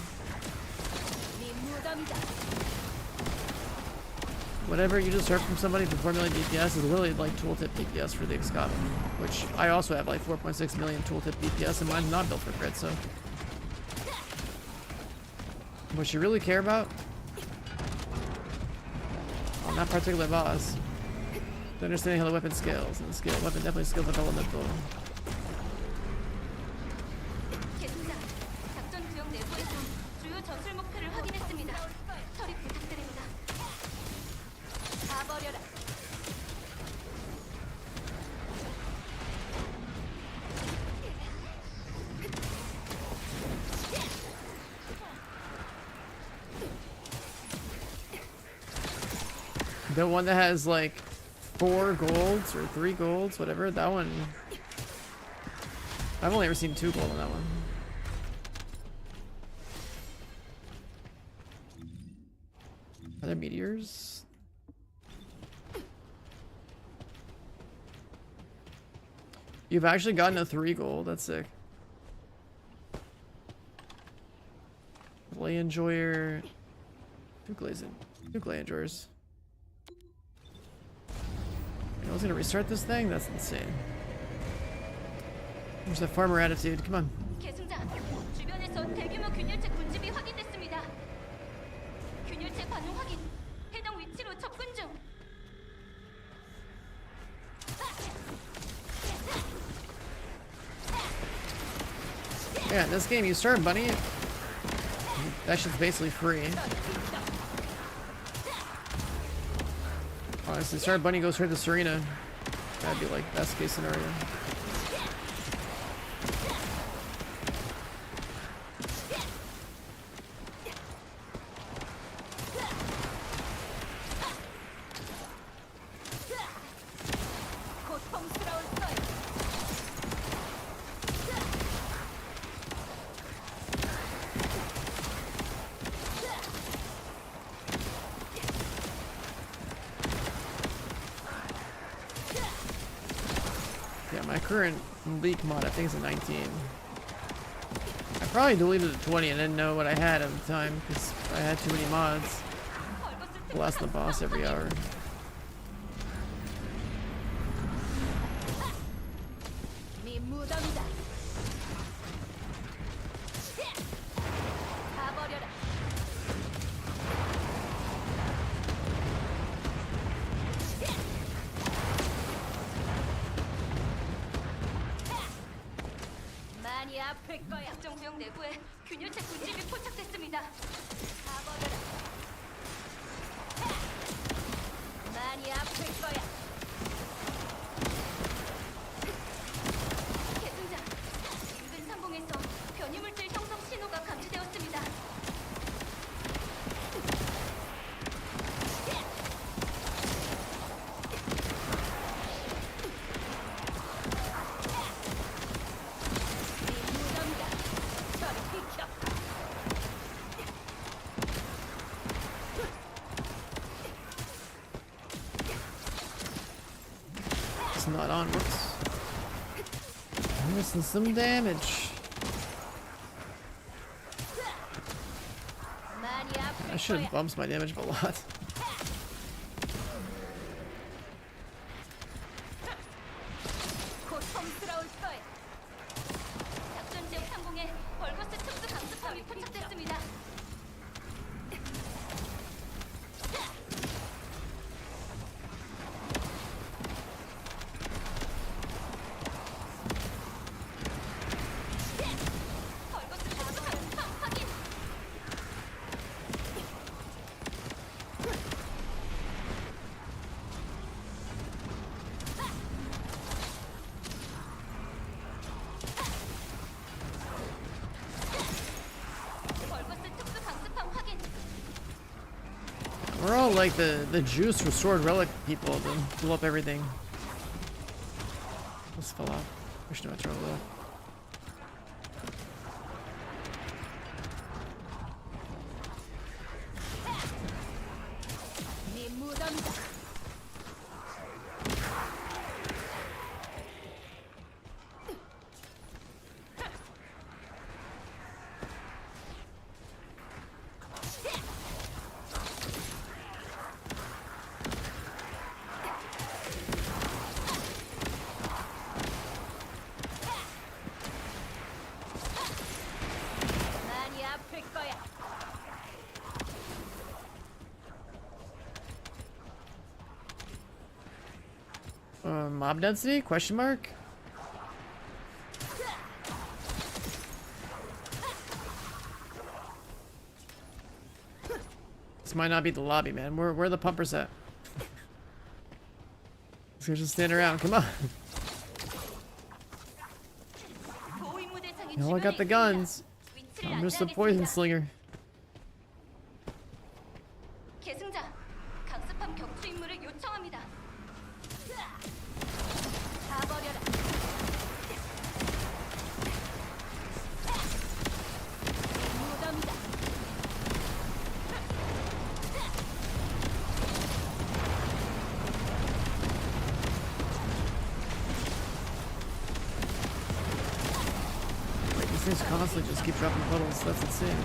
Whatever you just heard from somebody for 4 million DPS is literally like tooltip DPS for the Excava, which I also have like 4.6 million tooltip DPS, and mine's not built for crit, so. What you really care about on that particular boss, understanding how the weapon scales, and the weapon definitely scales with elemental. 계승자, 작전 구역 내부에서 주요 전술 목표를 확인했습니다. 처리 부탁드립니다. 가버려라. The one that has like 4 golds or 3 golds, whatever, that one. I've only ever seen 2 gold on that one. Are there meteors? You've actually gotten a 3 gold, that's sick. Glay Enjoyer. Two Glay Enjoyers. I was gonna restart this thing? That's insane. Where's the farmer attitude? Come on. 계승자, 주변에서 대규모 균열체 군집이 확인됐습니다. 균열체 반응 확인. 해당 위치로 접근 중. Yeah, in this game you start bunny. That shit's basically free. Honestly, start bunny goes straight to Serena. That'd be like best case scenario. Yeah, my current leak mod I think is a 19. I probably deleted a 20 and didn't know what I had at the time because I had too many mods. Blast the boss every hour. 네 무덤이다. 가버려라. 많이 아플 거야. 정구역 내부에 균열체 군집이 포착됐습니다. 가버려라. 많이 아플 거야. 계승자, 인근 상공에서 변이물질 형성 신호가 감지되었습니다. 네 무덤이다. 저리 비켜. It's not on. Whoops. I'm missing some damage. 많이 아플 I should 거야. have bumped my damage a lot. 고통스러울 거야. 작전 지역 상공에 벌거스 특수 강습함이 포착됐습니다. 벌거스 특수 강습함 확인. 벌거스 특수 강습함 확인. We're all like the juice restored relic people that blew up everything. This fell off. Wish no throw though. 네 무덤이다. 많이 아플 거야. Mob density? Question mark? This might not be the lobby, man. Where are the pumpers at? These guys just stand around. Come on. 보호 대상이 You all got the guns. 위치를 I'm just a poison 안내하겠습니다. slinger. 계승자, 강습함 격투 임무를 요청합니다. 가버려라. 네 무덤이다. Like, these things constantly just keep dropping puddles. That's insane.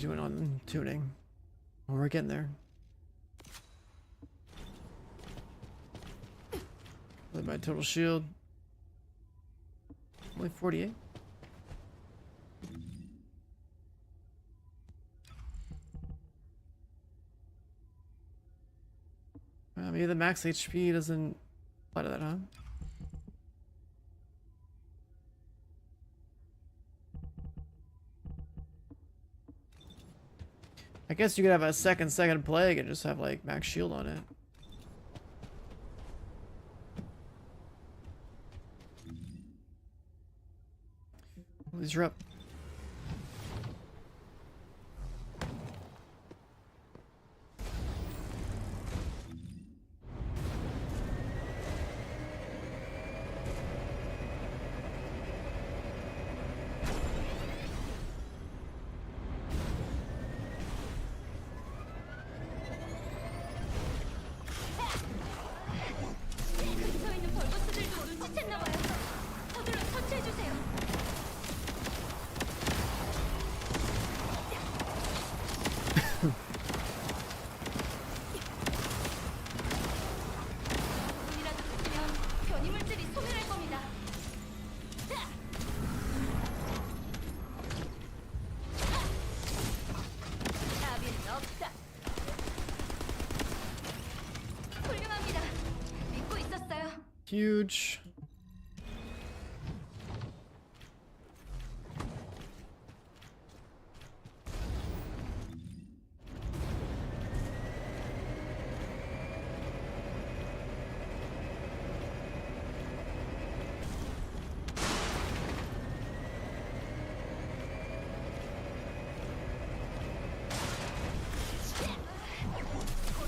doing on tuning? Oh, we're getting there. Look at my total shield. Only 48. Maybe the max HP doesn't apply to that, huh? I guess you could have a second plague and just have like max shield on it. These are up. 근처에 있는 벌거스들도 눈치챘나 봐요. 서둘러 처치해 주세요. 조금이라도 늦으면 변이 물질이 소멸할 겁니다. 자비는 없다. 훌륭합니다. 믿고 있었어요. Huge.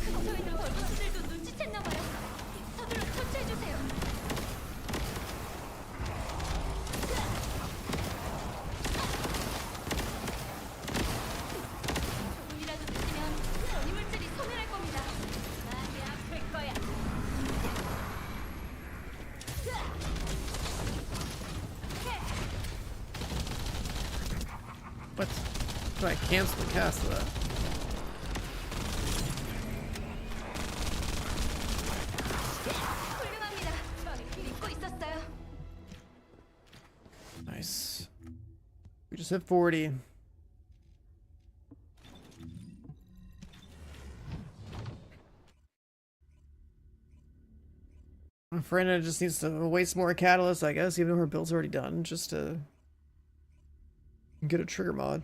근처에 있는 벌거스들도 눈치챘나 봐요. 서둘러 처치해 주세요. 조금이라도 늦으면 변이 물질이 소멸할 겁니다. 많이 아플 거야. What? Do I cancel the cast of that? 훌륭합니다. 저는 믿고 있었어요. Nice. We just hit 40. Freyna just needs to waste more catalyst, I guess, even though her build's already done, just to get a trigger mod.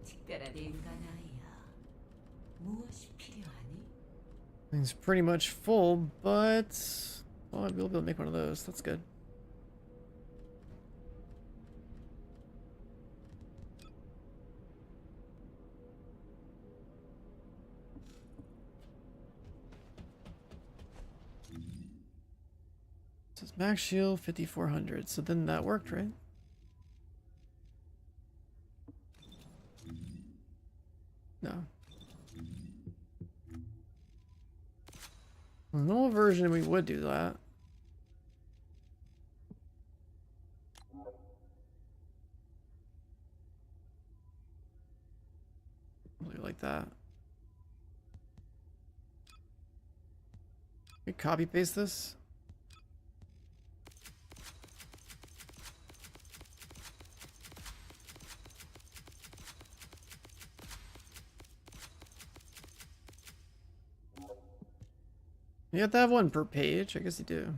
특별한 인간 아이야. 무엇이 필요하니? Thing's pretty much full, but well, I'll be able to make one of those. That's good. It says max shield 5400, so then that worked, right? No. On the normal version, we would do that. Really like that. We copy paste this. You have to have one per page. I guess you do.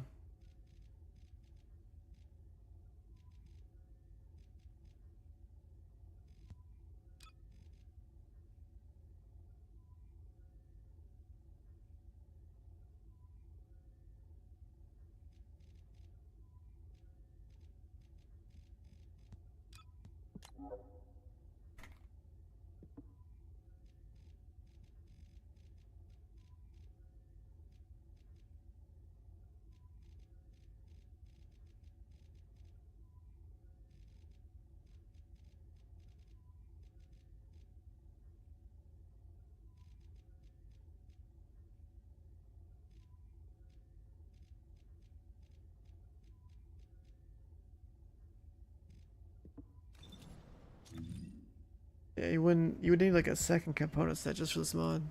Yeah, you wouldn't. You would need like a second component set just for this mod.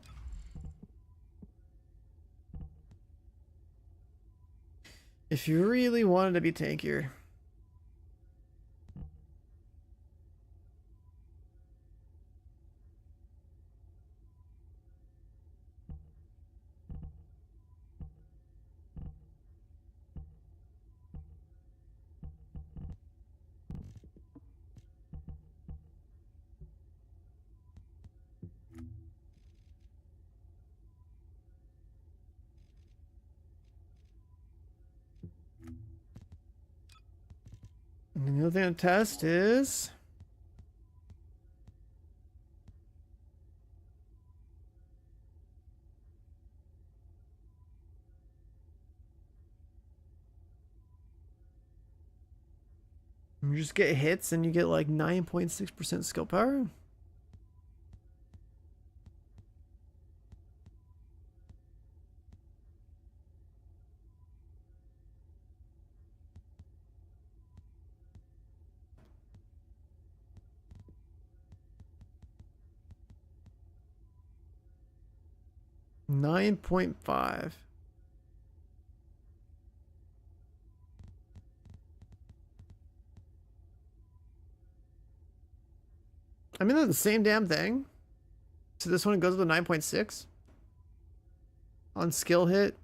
If you really wanted to be tankier. And the other thing to test is you just get hits and you get like 9.6% skill power. $9.5. I mean, they're the same damn thing. So this one goes with a 9.6 on skill hit.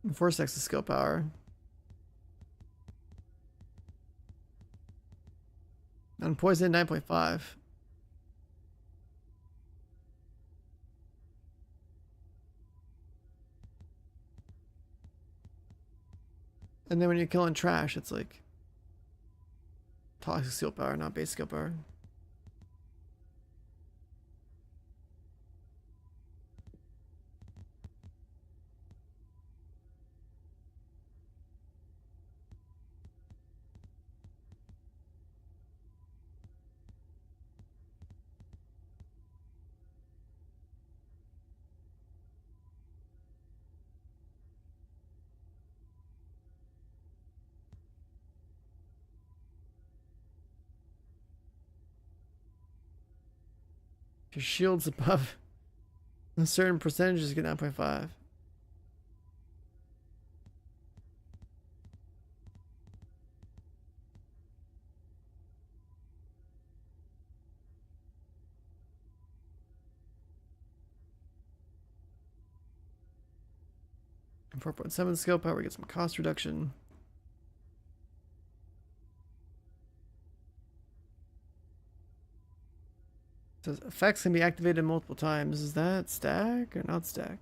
And 4 stacks of skill power. On poison, 9.5. And then when you're killing trash, it's like toxic skill power, not base skill power. Your shield's above a certain percentage, you get 9.5. And 4.7 skill power, we get some cost reduction. It says effects can be activated multiple times. Is that stack or not stack?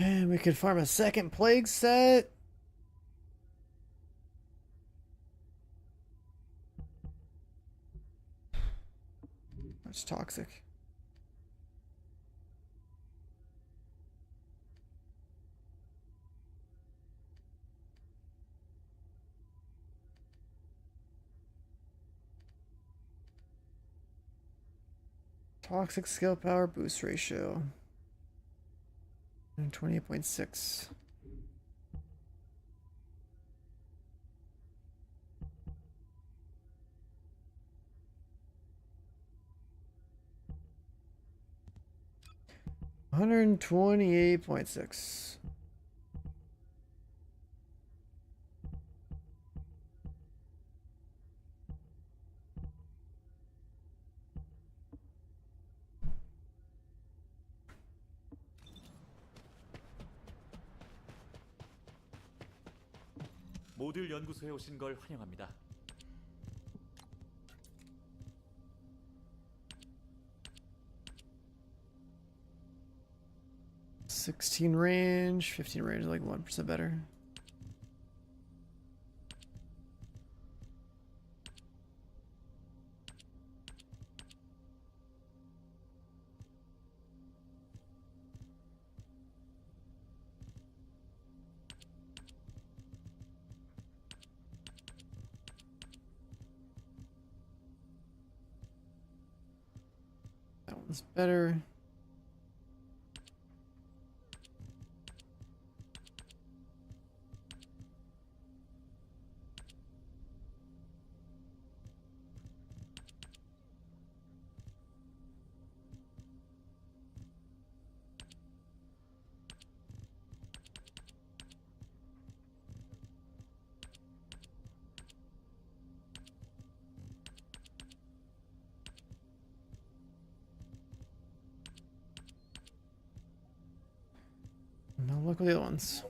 And we could farm a second plague set. That's toxic. Toxic skill power boost ratio. And 28.6. 128.6. 모듈 연구소에 오신 걸 환영합니다. 16 range, 15 range, like 1% better. That one's better. No luck with the other ones.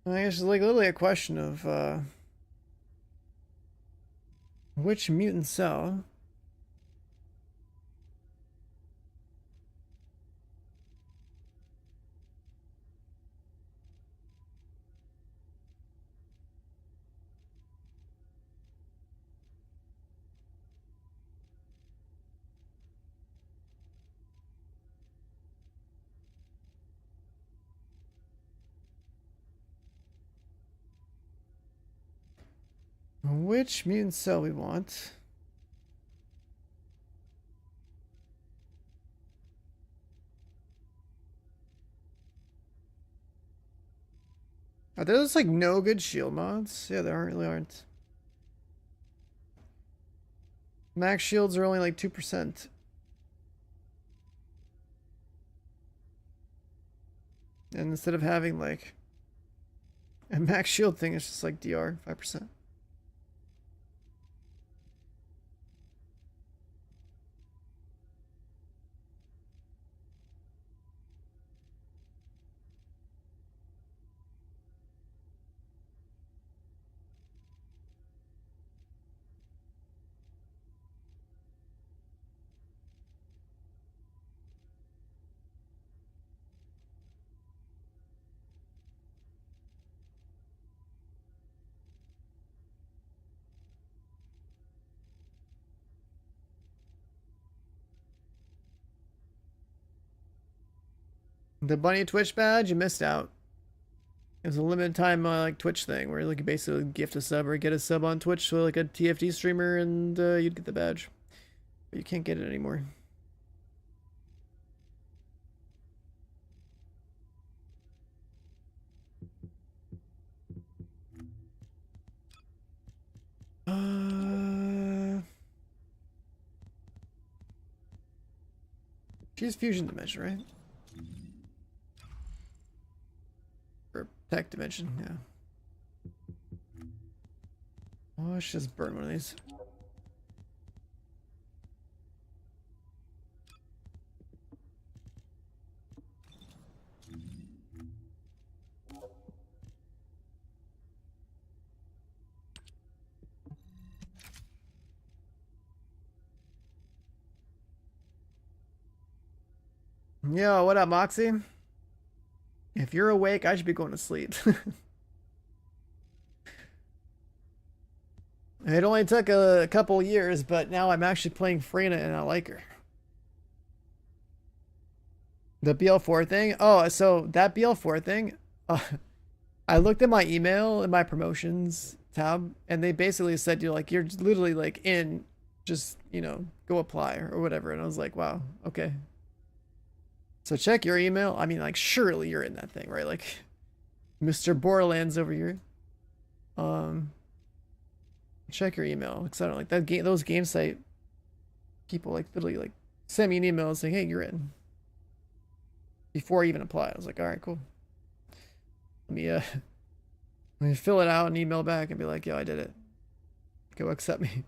I guess it's like literally a question of which mutant cell. Which mutant cell we want. Are there just like no good shield mods? Yeah, there really aren't. Max shields are only like 2%. And instead of having like a max shield thing, it's just like DR 5%. The bunny Twitch badge, you missed out. It was a limited time like Twitch thing where like you basically gift a sub or get a sub on Twitch to like a TFT streamer and you'd get the badge. But you can't get it anymore. She's fusion dimension, right? Or tech dimension, yeah. Oh, let's just burn one of these. Yo, what up, Moxie? If you're awake, I should be going to sleep. It only took a couple years, but now I'm actually playing Freyna and I like her. The BL4 thing? Oh, so that BL4 thing, uh, I looked at my email in my promotions tab, and they basically said you're literally like in, just, go apply or whatever. And I was like, wow, okay. So check your email. I mean, like, surely you're in that thing, right? Like, Mr. Borderlands over here. Check your email, because I don't like that game. Those game site people like literally like send me an email saying, "Hey, you're in." Before I even apply, I was like, "All right, cool. Let me fill it out and email back and be like, yo, I did it. Go accept me."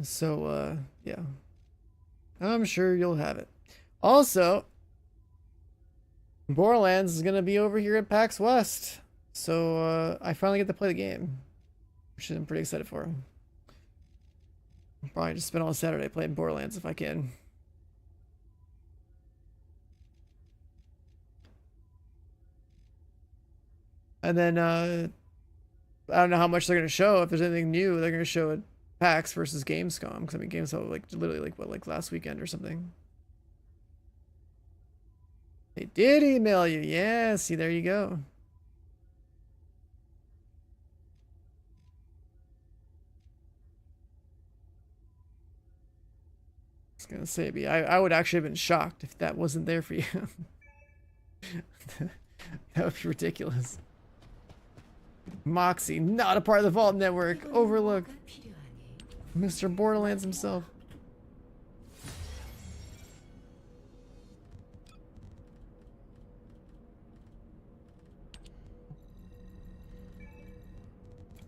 So, yeah. I'm sure you'll have it. Also, Borderlands is going to be over here at PAX West. So, I finally get to play the game, which I'm pretty excited for. I'll probably just spend all Saturday playing Borderlands if I can. And then, I don't know how much they're going to show. If there's anything new, they're going to show at PAX versus Gamescom. Because, I mean, Gamescom, like, literally, like, what, like last weekend or something. They did email you. Yeah, see, there you go. I was gonna say, I would actually have been shocked if that wasn't there for you. That would be ridiculous. Moxie, not a part of the Vault Network. Overlook. Mr. Borderlands himself.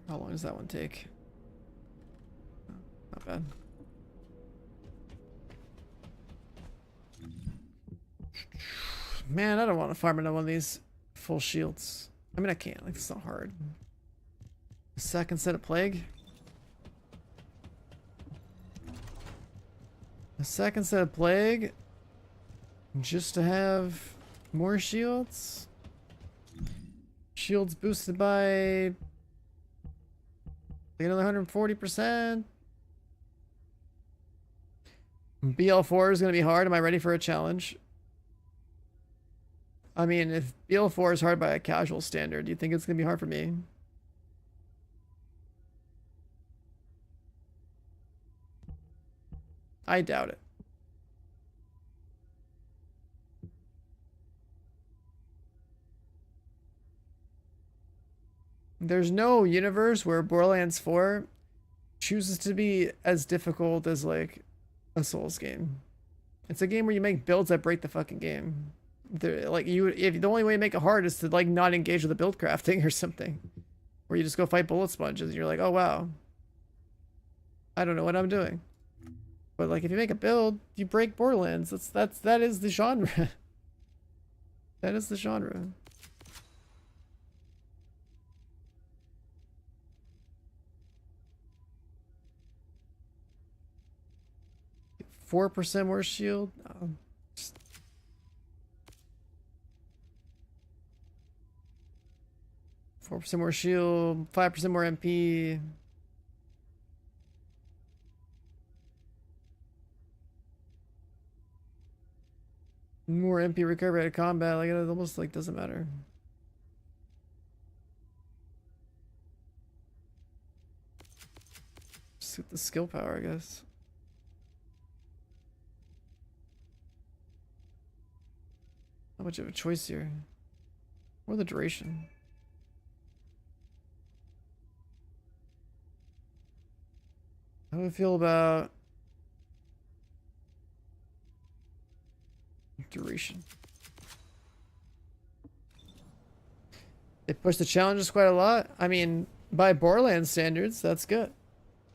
How long does that one take? Oh, not bad. Man, I don't want to farm another one of these full shields. I mean, I can't. Like, it's not hard. A second set of plague. A second set of plague. Just to have more shields. Shields boosted by another 140%. BL4 is going to be hard. Am I ready for a challenge? I mean, if BL4 is hard by a casual standard, do you think it's going to be hard for me? I doubt it. There's no universe where Borderlands 4 chooses to be as difficult as, like, a Souls game. It's a game where you make builds that break the fucking game. Like, if the only way to make it hard is to, like, not engage with the build crafting or something, where you just go fight bullet sponges and you're like, oh wow, I don't know what I'm doing. But, like, if you make a build, you break Borderlands. That is the genre. That is the genre. 4% more shield. 4% more shield, 5% more MP. More MP recovery out of combat. Like, it almost, like, doesn't matter. Just with the skill power, I guess. Not much of a choice here. Or the duration. How do I feel about duration? They push the challenges quite a lot. I mean, by Borderlands standards, that's good.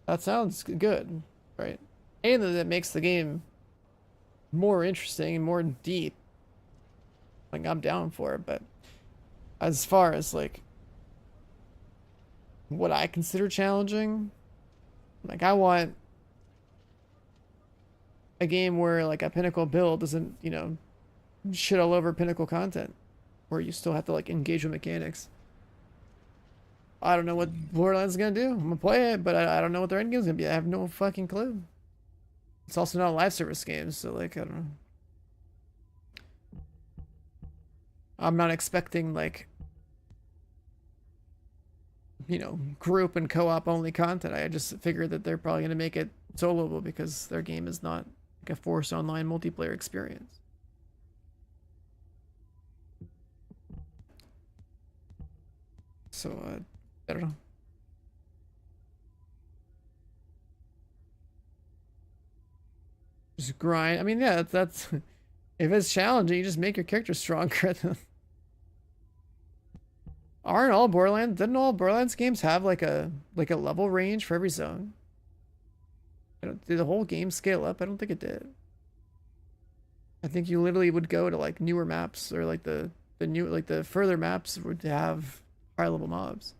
That sounds good, right? And that makes the game more interesting and more deep. Like, I'm down for it, but as far as, like, what I consider challenging, like, I want a game where, like, a Pinnacle build doesn't, you know, shit all over Pinnacle content, where you still have to, like, engage with mechanics. I don't know what Borderlands is gonna do. I'm gonna play it, but I don't know what their end game's gonna be. I have no fucking clue. It's also not a live service game, so like I don't know. I'm not expecting like, you know, group and co-op only content. I just figured that they're probably gonna make it soloable because their game is not like a forced online multiplayer experience. So I don't know. Just grind. I mean, yeah, that's if it's challenging, you just make your character stronger. Aren't all Borderlands? Didn't all Borderlands games have like a level range for every zone? Did the whole game scale up? I don't think it did. I think you literally would go to like newer maps or like the new like the further maps would have higher level mobs.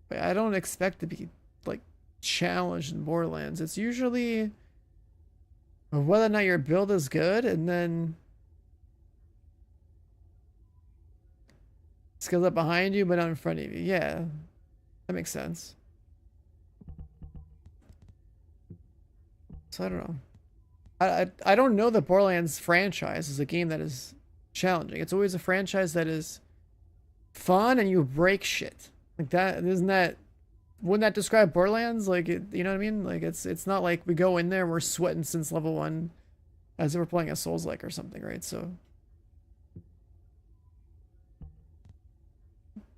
But I don't expect to be like challenged in Borderlands. It's usually whether or not your build is good, and then scales up behind you but not in front of you. Yeah, that makes sense. So I don't know. I don't know the Borderlands franchise is a game that is challenging. It's always a franchise that is fun and you break shit. Like that, wouldn't that describe Borderlands? Like it, you know what I mean? Like it's not like we go in there and we're sweating since level 1 as if we're playing a Souls-like or something, right? So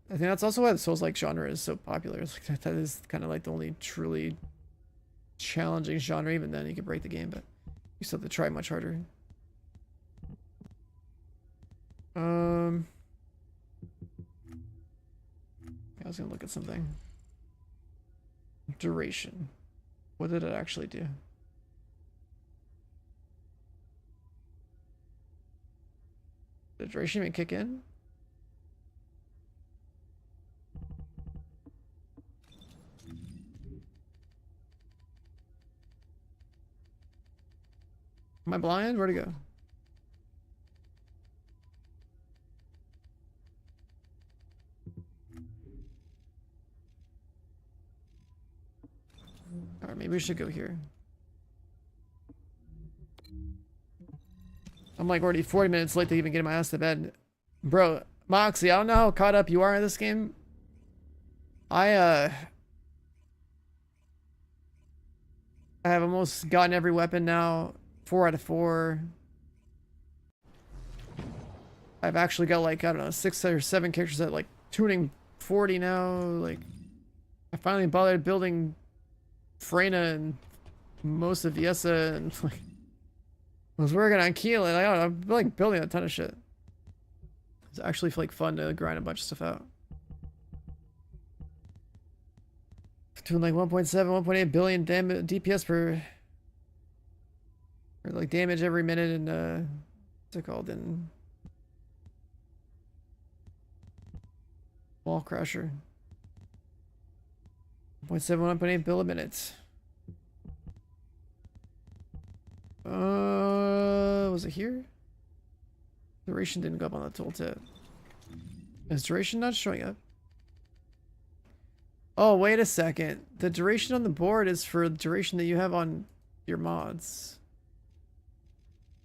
I think that's also why the Souls-like genre is so popular. It's like that is kind of like the only truly challenging genre. Even then you can break the game, but you still have to try much harder. I was gonna look at something. Duration. What did it actually do? Did duration even kick in? Am I blind? Where'd it go? Alright, maybe we should go here. I'm like already 40 minutes late to even get my ass to bed. Bro, Moxie, I don't know how caught up you are in this game. I have almost gotten every weapon now. 4 out of 4. I've actually got like, I don't know, 6 or 7 characters at like tuning 40 now. Like, I finally bothered building Freyna and most of Yessa, and like I was working on Keelan. I don't know, I'm like building a ton of shit. It's actually like fun to grind a bunch of stuff out. Doing like 1.7, 1.8 billion DPS per or like damage every minute, and what's it called in Wall Crasher. 1.7, 1.8 bill a minute. Was it here? Duration didn't go up on the tooltip. Is duration not showing up? Oh, wait a second. The duration on the board is for the duration that you have on your mods.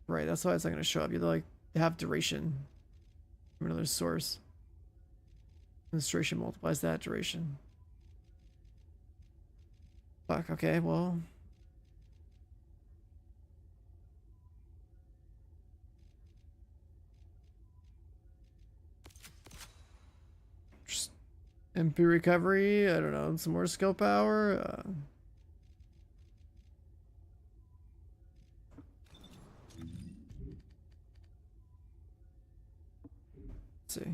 Right, that's why it's not going to show up. You like have duration from another source. And this duration multiplies that duration. Fuck, okay, well. Just MP recovery, I don't know, some more skill power. Let's see.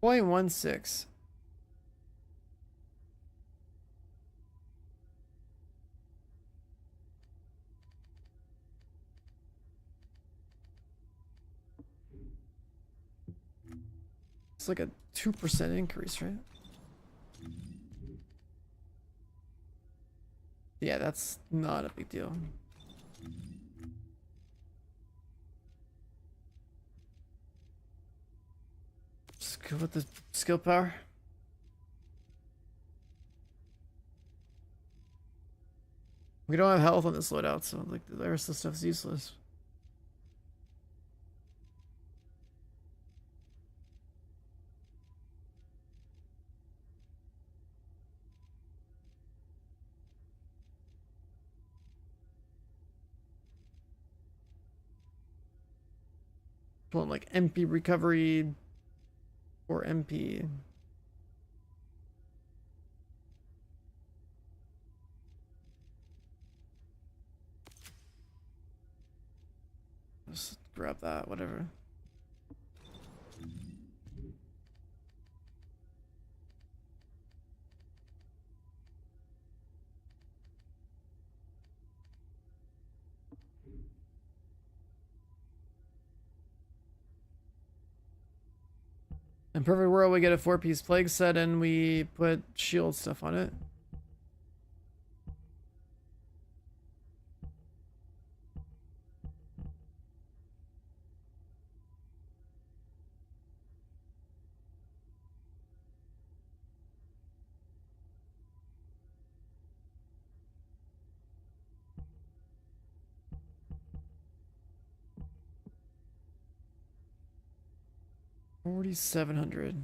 .16. It's like a 2% increase, right? Yeah, that's not a big deal. Just go with the skill power. We don't have health on this loadout, so like the rest of the stuff's useless. Want like MP recovery or MP. Just grab that, whatever. In perfect world, we get a 4-piece plague set and we put shield stuff on it. $4,700.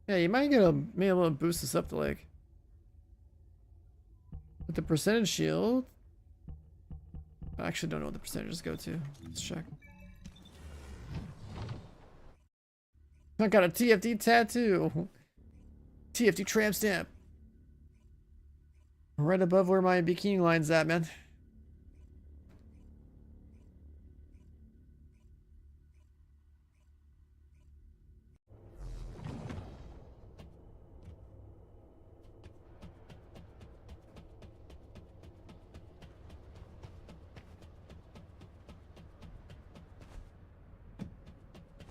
Yeah, you might get a maybe able to boost this up to like with the percentage shield. I actually don't know what the percentages go to. Let's check. I got a TFD tattoo. TFD tramp stamp. Right above where my bikini line's at, man.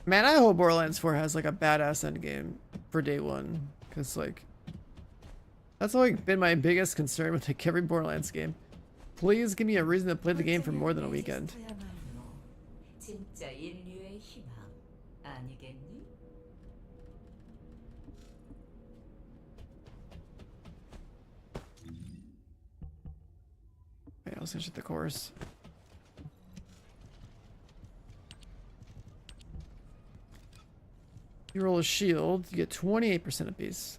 Man, I hope Borderlands 4 has like a badass end game for day one, cause like that's like been my biggest concern with like every Borderlands game. Please give me a reason to play the game for more than a weekend. 진짜 인류의 희망 아니겠니? Okay, I was gonna shoot the chorus. You roll a shield, you get 28% apiece.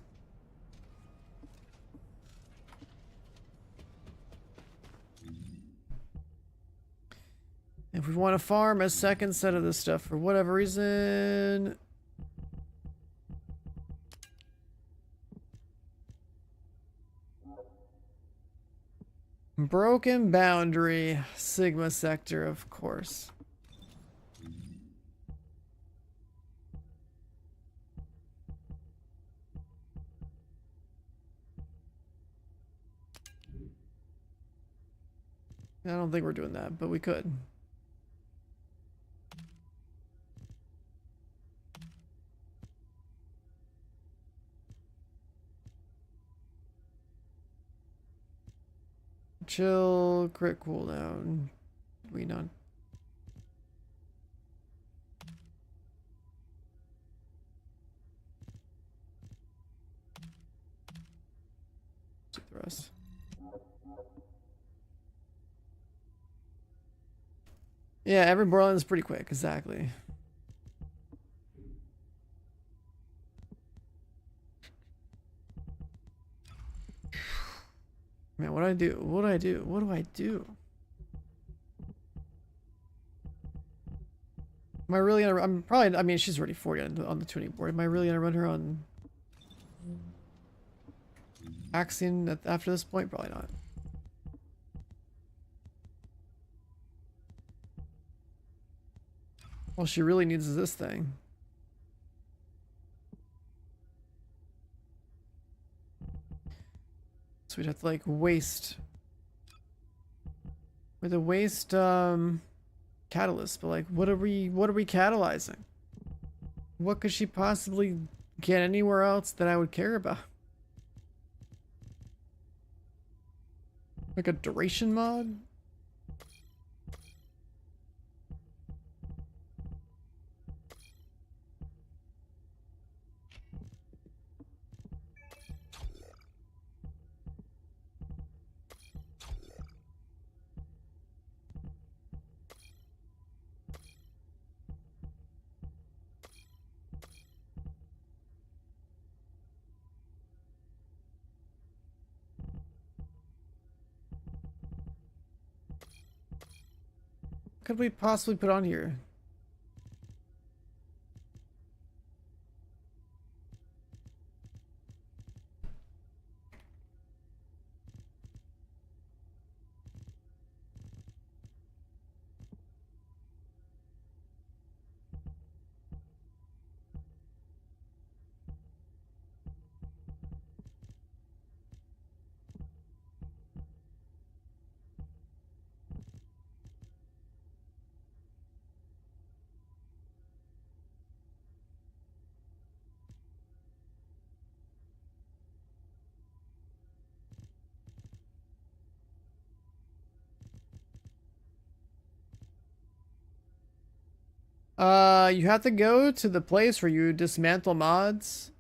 If we want to farm a second set of this stuff for whatever reason, broken boundary, Sigma sector, of course. I don't think we're doing that, but we could. Chill, crit cooldown. We not. Take the rest. Yeah, every Borderlands is pretty quick, exactly. Man, what do I do? What do I do? What do I do? Am I really gonna? I'm probably. I mean, she's already 40 on the tuning board. Am I really gonna run her on Axion after this point? Probably not. All she really needs is this thing. So we'd have to like waste. With a waste catalyst, but like what are we catalyzing? What could she possibly get anywhere else that I would care about? Like a duration mod? Could we possibly put on here? You have to go to the place where you dismantle mods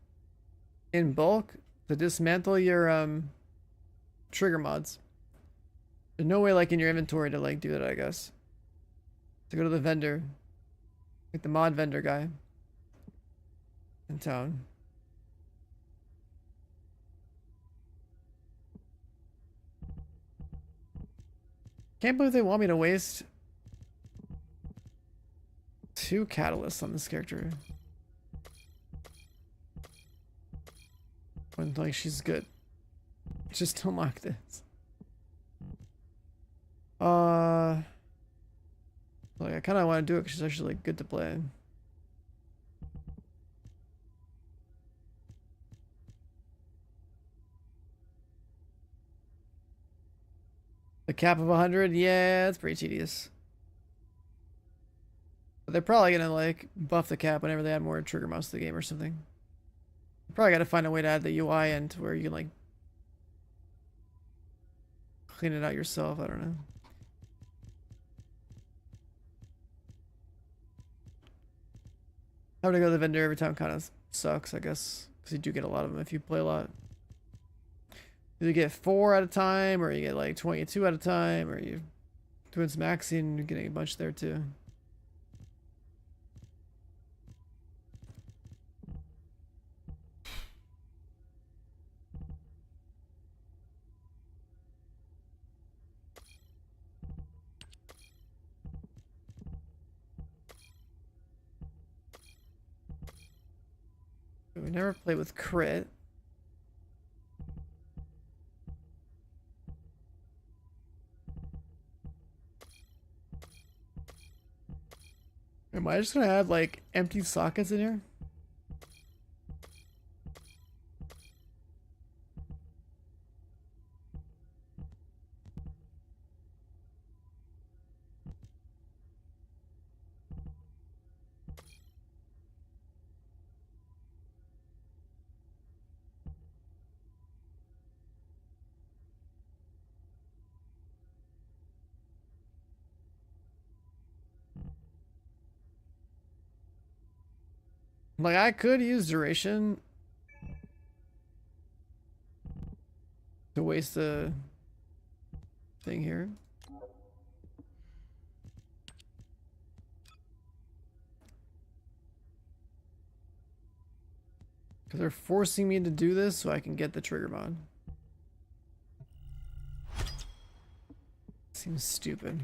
in bulk to dismantle your trigger mods. There's no way like in your inventory to like do that, I guess. To go to the vendor. Like the mod vendor guy in town. Can't believe they want me to waste 2 catalysts on this character. When like she's good. Just don't like this. Like I kinda wanna do it because she's actually like good to play. The cap of 100, yeah, it's pretty tedious. But they're probably gonna like buff the cap whenever they add more trigger mouse to the game or something. Probably gotta find a way to add the UI in to where you can like clean it out yourself. I don't know. Having to go to the vendor every time kind of sucks, I guess, because you do get a lot of them if you play a lot. You get 4 at a time, or you get like 22 at a time, or you're doing some maxing and you're getting a bunch there too. We never play with crit. Am I just gonna add like empty sockets in here? Like I could use duration to waste the thing here. Because they're forcing me to do this so I can get the trigger mod. Seems stupid.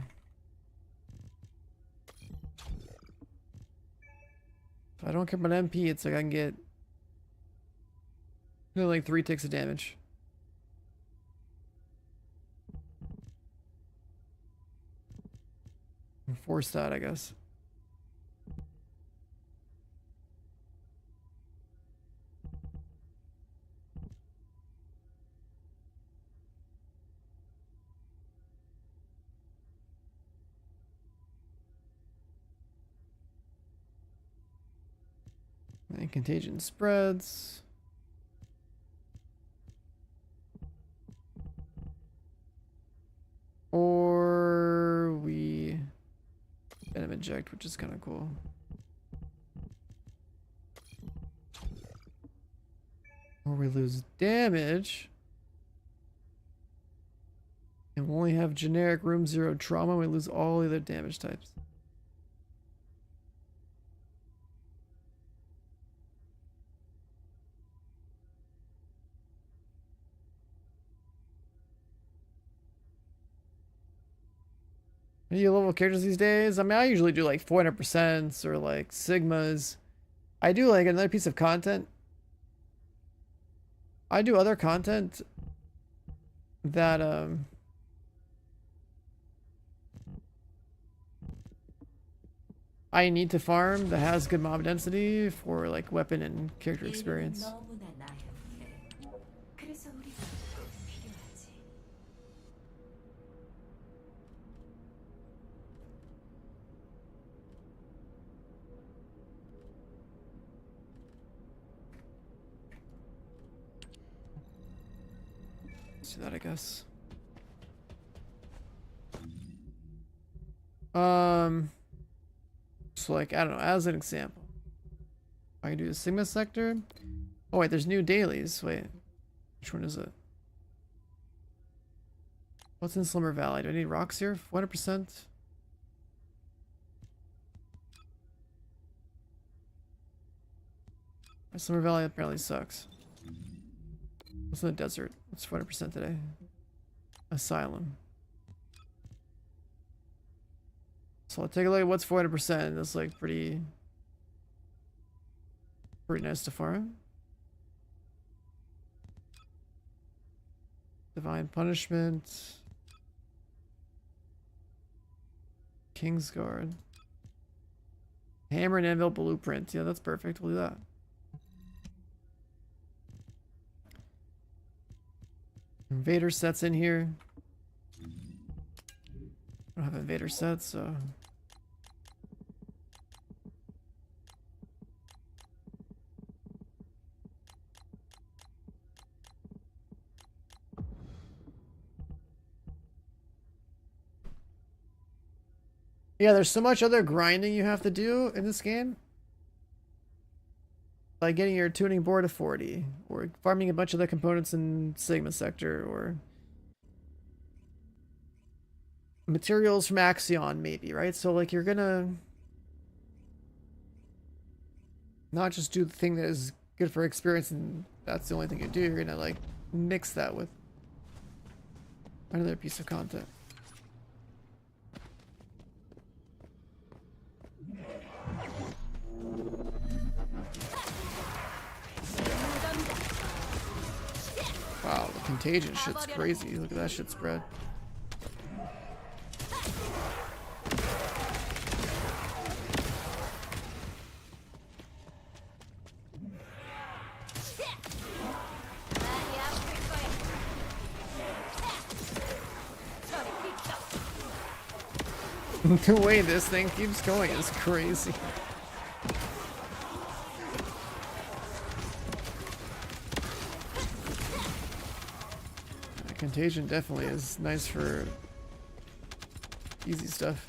If I don't care about MP, it's like I can get like 3 ticks of damage. Force that, I guess. And contagion spreads. Or we venom inject, which is kind of cool. Or we lose damage. And we only have generic room 0 trauma. We lose all the other damage types. Are you level characters these days? I mean, I usually do like 400% or like Sigmas. I do like another piece of content. I do other content that I need to farm that has good mob density for like weapon and character experience. 너무나 나약해. 그래서 우리가 꼭 필요하지. Let's do that, I guess. So like, I don't know, as an example, I can do the Sigma sector. Oh wait, there's new dailies. Wait, which one is it? What's in Slimmer Valley? Do I need rocks here? 100%. Slimmer Valley apparently sucks. What's in the desert? What's 40% today? Asylum. So I'll take a look at what's 400%. That's like pretty nice to farm. Divine Punishment. Kingsguard. Hammer and Anvil Blueprint. Yeah, that's perfect. We'll do that. Invader sets in here. I don't have invader sets, so. Yeah, there's so much other grinding you have to do in this game. Like getting your tuning board to 40, or farming a bunch of the components in Sigma sector, or materials from Axion maybe, right? So like you're gonna not just do the thing that is good for experience and that's the only thing you do, you're gonna like mix that with another piece of content. Wow, the contagion shit's crazy. Look at that shit spread. The way this thing keeps going is crazy. Contagion definitely is nice for easy stuff.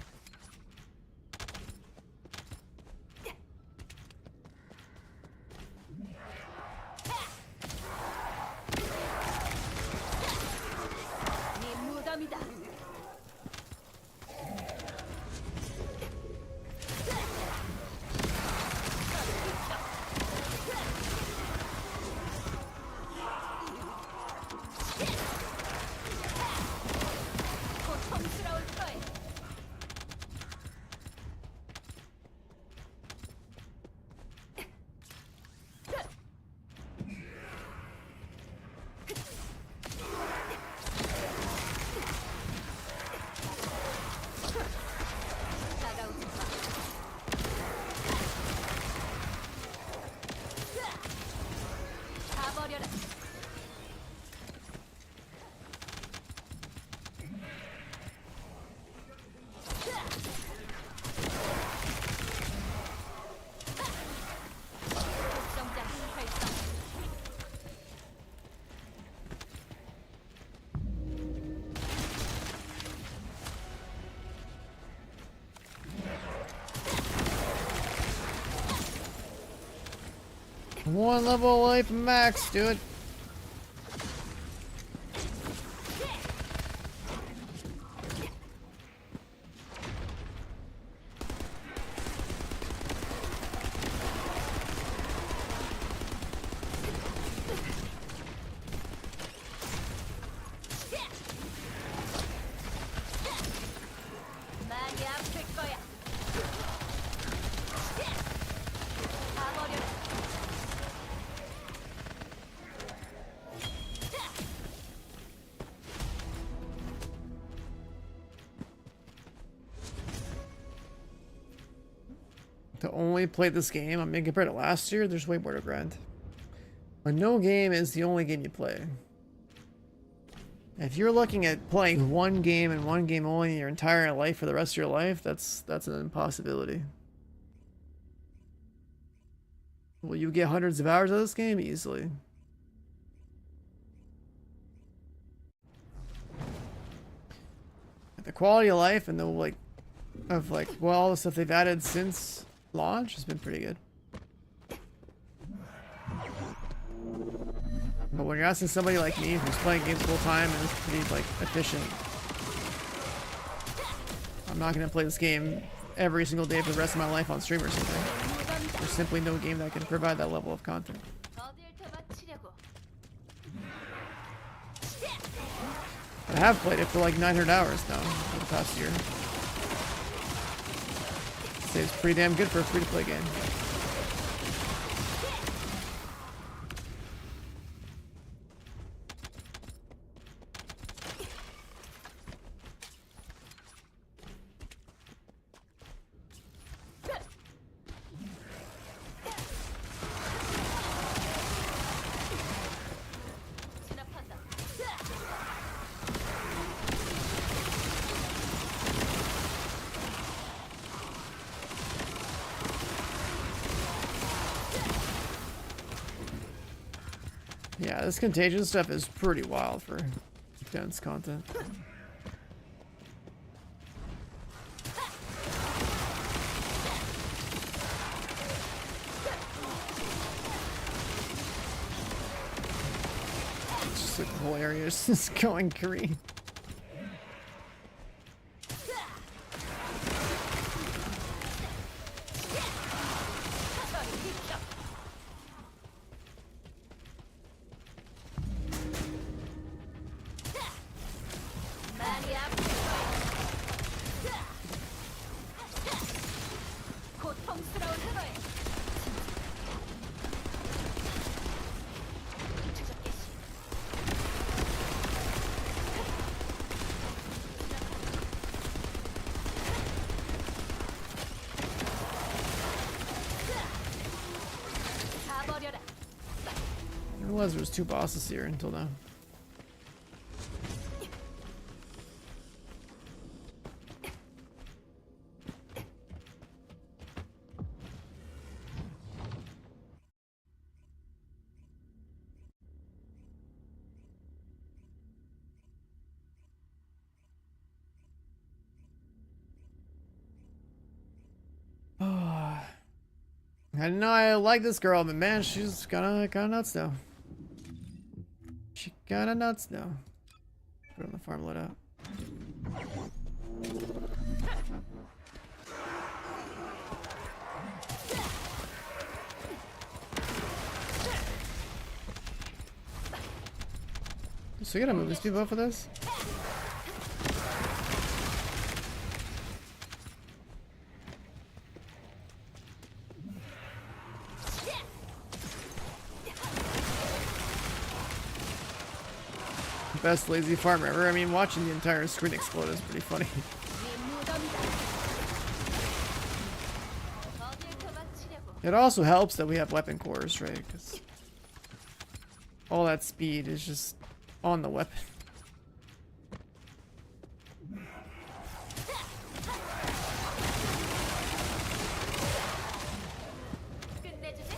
One level of life max, dude. 많이 아플 거야. 가버려. To only play this game, I mean, compared to last year, there's way more to grind. But no game is the only game you play. If you're looking at playing one game and one game only your entire life for the rest of your life, that's an impossibility. Will you get hundreds of hours of this game? Easily. The quality of life and the all the stuff they've added since launch has been pretty good. But when you're asking somebody like me who's playing games full time and is pretty efficient, I'm not gonna play this game every single day for the rest of my life on stream or something. There's simply no game that can provide that level of content. 어딜 더 바치려고. I have played it for like 900 hours now for the past year. I'd say it's pretty damn good for a free-to-play game. 진압한다. Yeah, this contagion stuff is pretty wild for dense content. It's just like the whole area is just going green. 많이 아플 거야. 고통스러운 거야. 추적 개시. 가버려라. I didn't realize there was 2 bosses here until now. I know I like this girl, but man, she's kinda nuts now. She kinda nuts now. Put her on the farm loadout. So we gotta move these people up for this? Best lazy farm ever. I mean, watching the entire screen explode is pretty funny. 어딜 더 바치려고. It also helps that we have weapon cores, right? Because all that speed is just on the weapon. 끝내주지.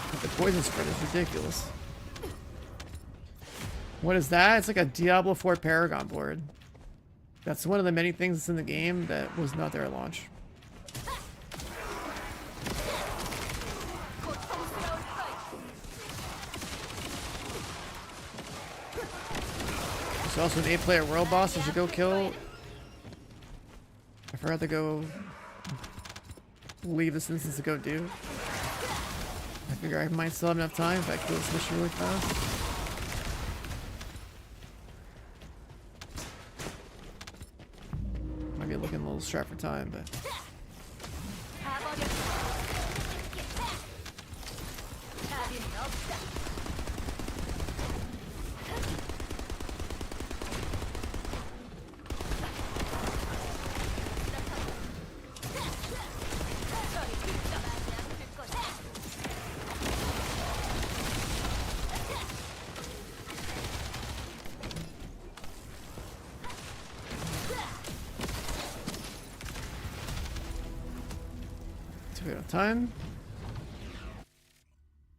But the poison spread is ridiculous. What is that? It's like a Diablo 4 Paragon board. That's one of the many things that's in the game that was not there at launch. There's also an 8-player world boss I should go kill. I forgot to go leave this instance to go do. I figure I might still have enough time if I kill this mission really fast. Might be looking a little strapped for time, but we have time.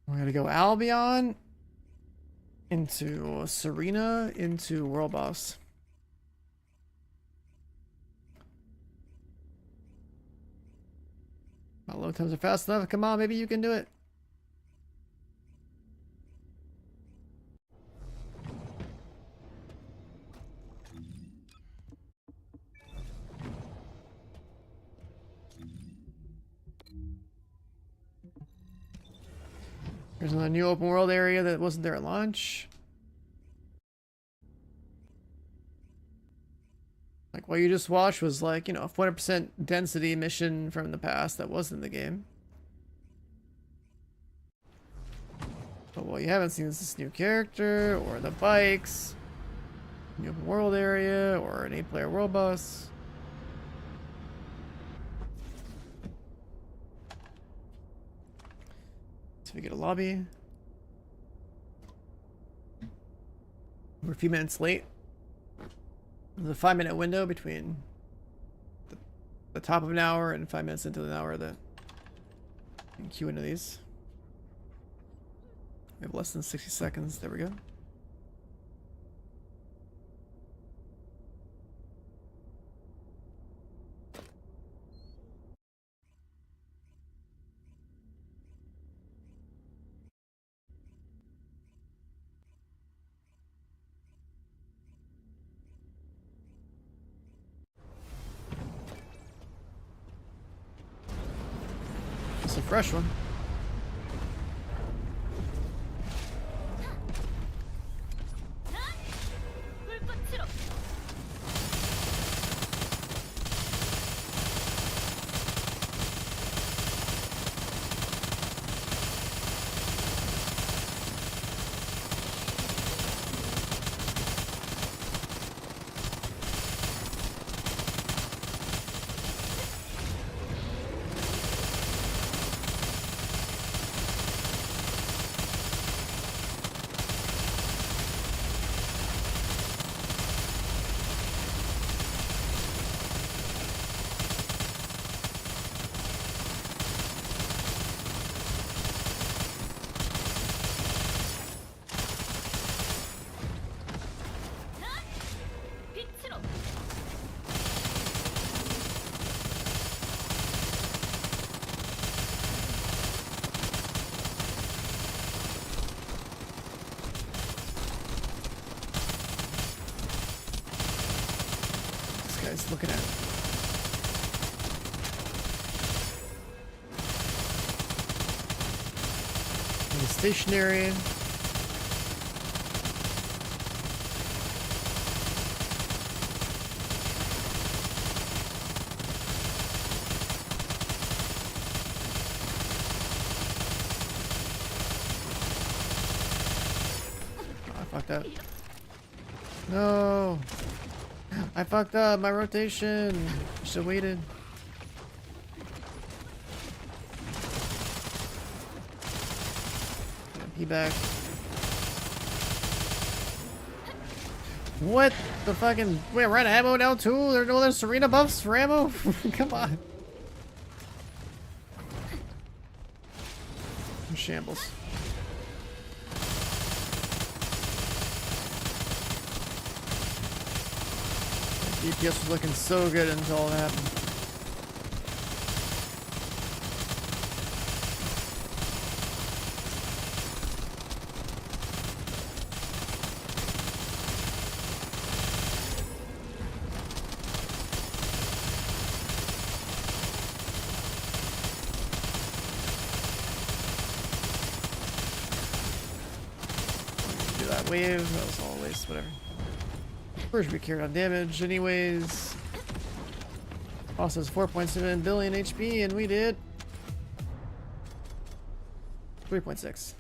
We're gonna go Albion into Serena into World Boss. My load times are fast enough. Come on, maybe you can do it. There's another new open world area that wasn't there at launch. Like what you just watched was like, you know, a 40% density mission from the past that wasn't in the game. But what you haven't seen is this new character, or the bikes, new open world area, or an 8-player world boss. So we get a lobby. We're a few minutes late. There's a 5-minute window between the top of an hour and 5 minutes into an hour that you can queue into these. We have less than 60 seconds. There we go. It's a fresh one. Looking at it. And the stationary. Oh, I fucked up. No. I fucked up my rotation. Should have waited. He back. What the fucking? Wait, we're out of ammo now too. There's no other Serena buffs for ammo. Come on. Shambles. DPS was looking so good until it happened. Do that wave, that was all a waste, whatever. First we carried on damage anyways. Also has 4.7 billion HP and we did 3.6.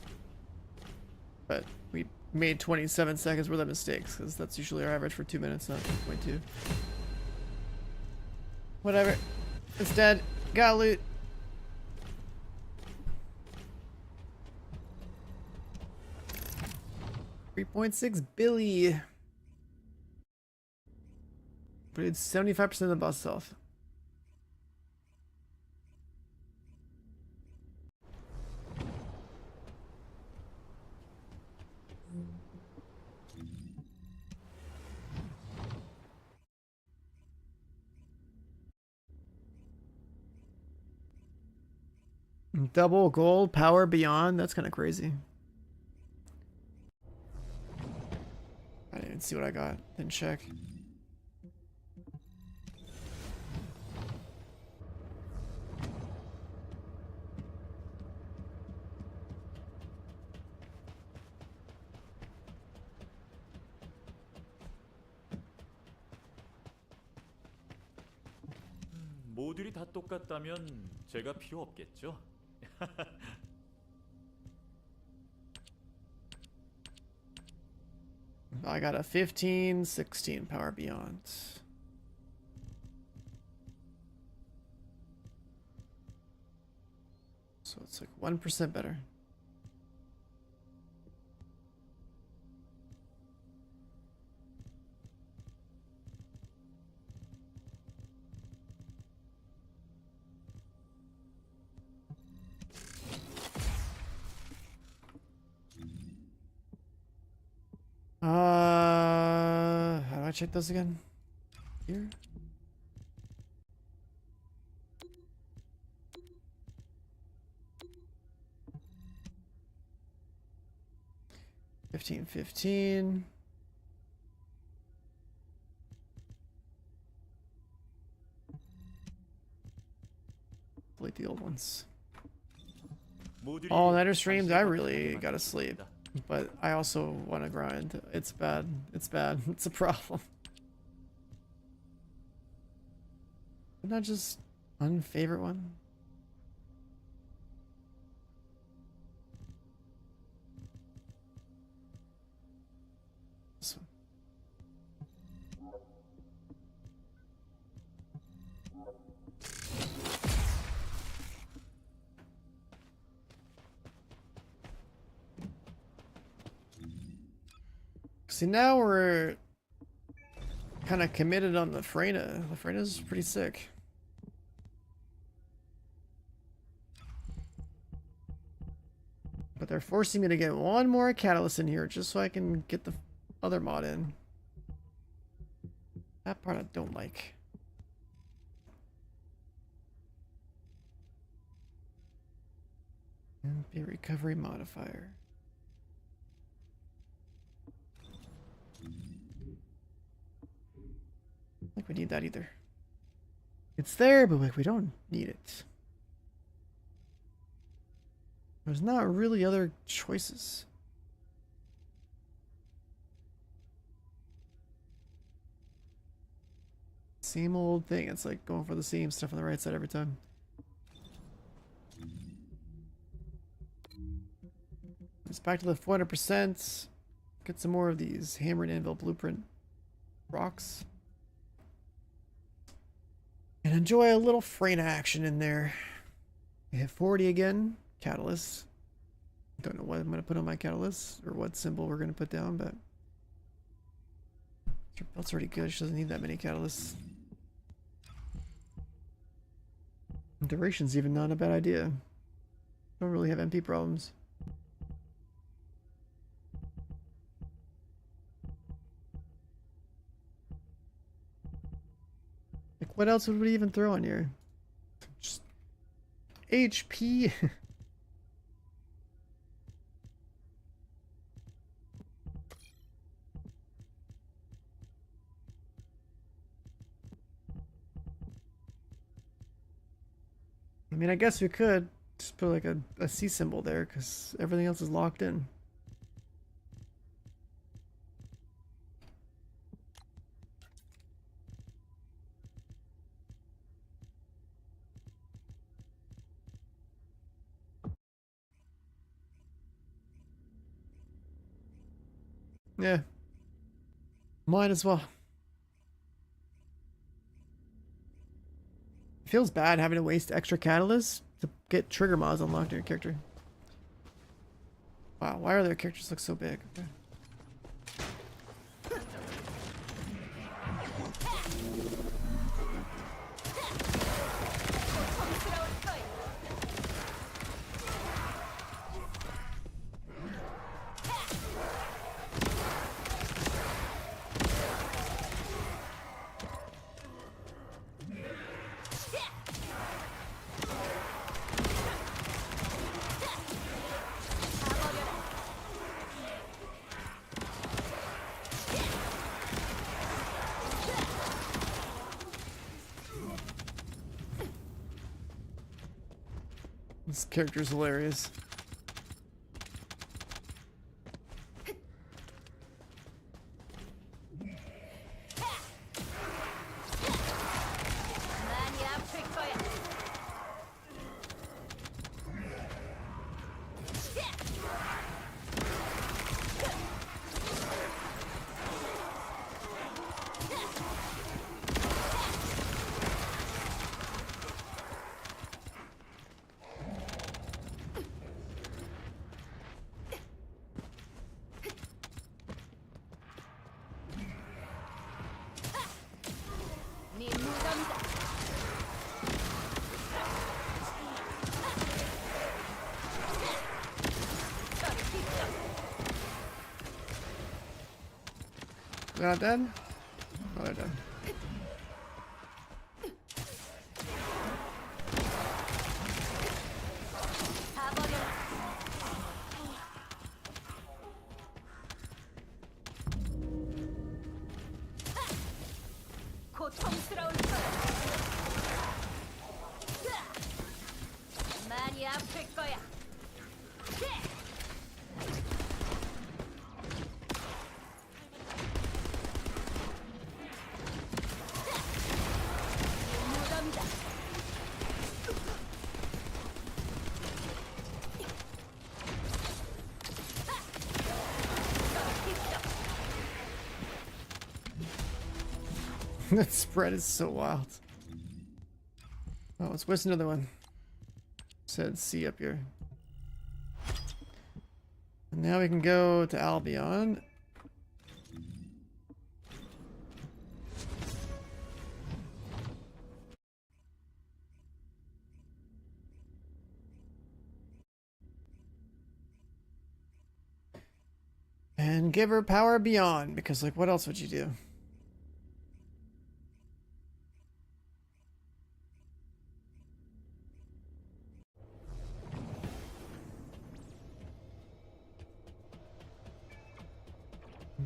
But we made 27 seconds worth of mistakes because that's usually our average for 2 minutes, not 2.2. Whatever. It's dead. Got loot. $3.6 billion. But it's 75% of the boss itself. Double gold power beyond? That's kind of crazy. I didn't even see what I got. Didn't check. 모듈이 다 똑같다면 제가 필요 없겠죠? I got a 15, 16 power beyond. So it's like 1% better. How do I check those again? Here? $15.15. Delete the old ones. All nighter streams, I really gotta sleep. But I also want to grind. It's bad. It's bad. It's a problem. Isn't that just unfavorite one? This one. See, now we're kind of committed on the Freyna. The Freyna's pretty sick. But they're forcing me to get one more catalyst in here just so I can get the other mod in. That part I don't like. MP recovery modifier. I think we need that either. It's there, but like we don't need it. There's not really other choices. Same old thing. It's like going for the same stuff on the right side every time. It's back to the 400%. Get some more of these hammer and anvil blueprint rocks. And enjoy a little Freyna action in there. We hit 40 again. Catalyst. Don't know what I'm going to put on my catalyst or what symbol we're going to put down, but her belt's already good. She doesn't need that many catalysts. Duration's even not a bad idea. Don't really have MP problems. What else would we even throw in here? Just HP. I mean, I guess we could just put like a C symbol there because everything else is locked in. Yeah, might as well. It feels bad having to waste extra catalysts to get trigger mods unlocked in your character. Wow, why are their characters look so big? Okay. This character's hilarious. They're not dead? Oh, they're dead. 고통스러울 거야. 많이 아플 거야. 무덤이다. That spread is so wild. Oh, let's waste another one. Said C up here. And now we can go to Albion. And give her power beyond, because like what else would you do?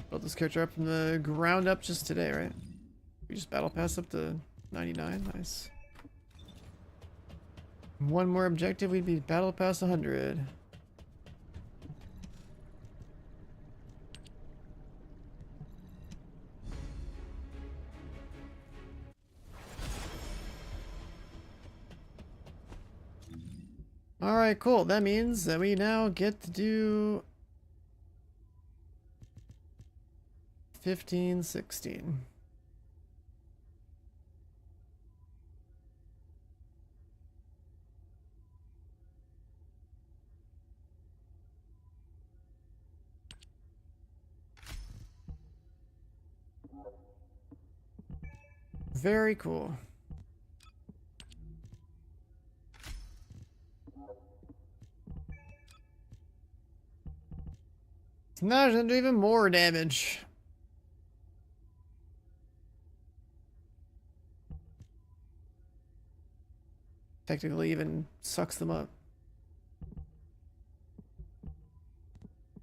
Built this character up from the ground up just today, right? We just battle pass up to 99, nice. One more objective, we'd be battle pass 100. Alright, cool. That means that we now get to do 15, 16. Very cool. So now it's gonna do even more damage. technically even sucks them up.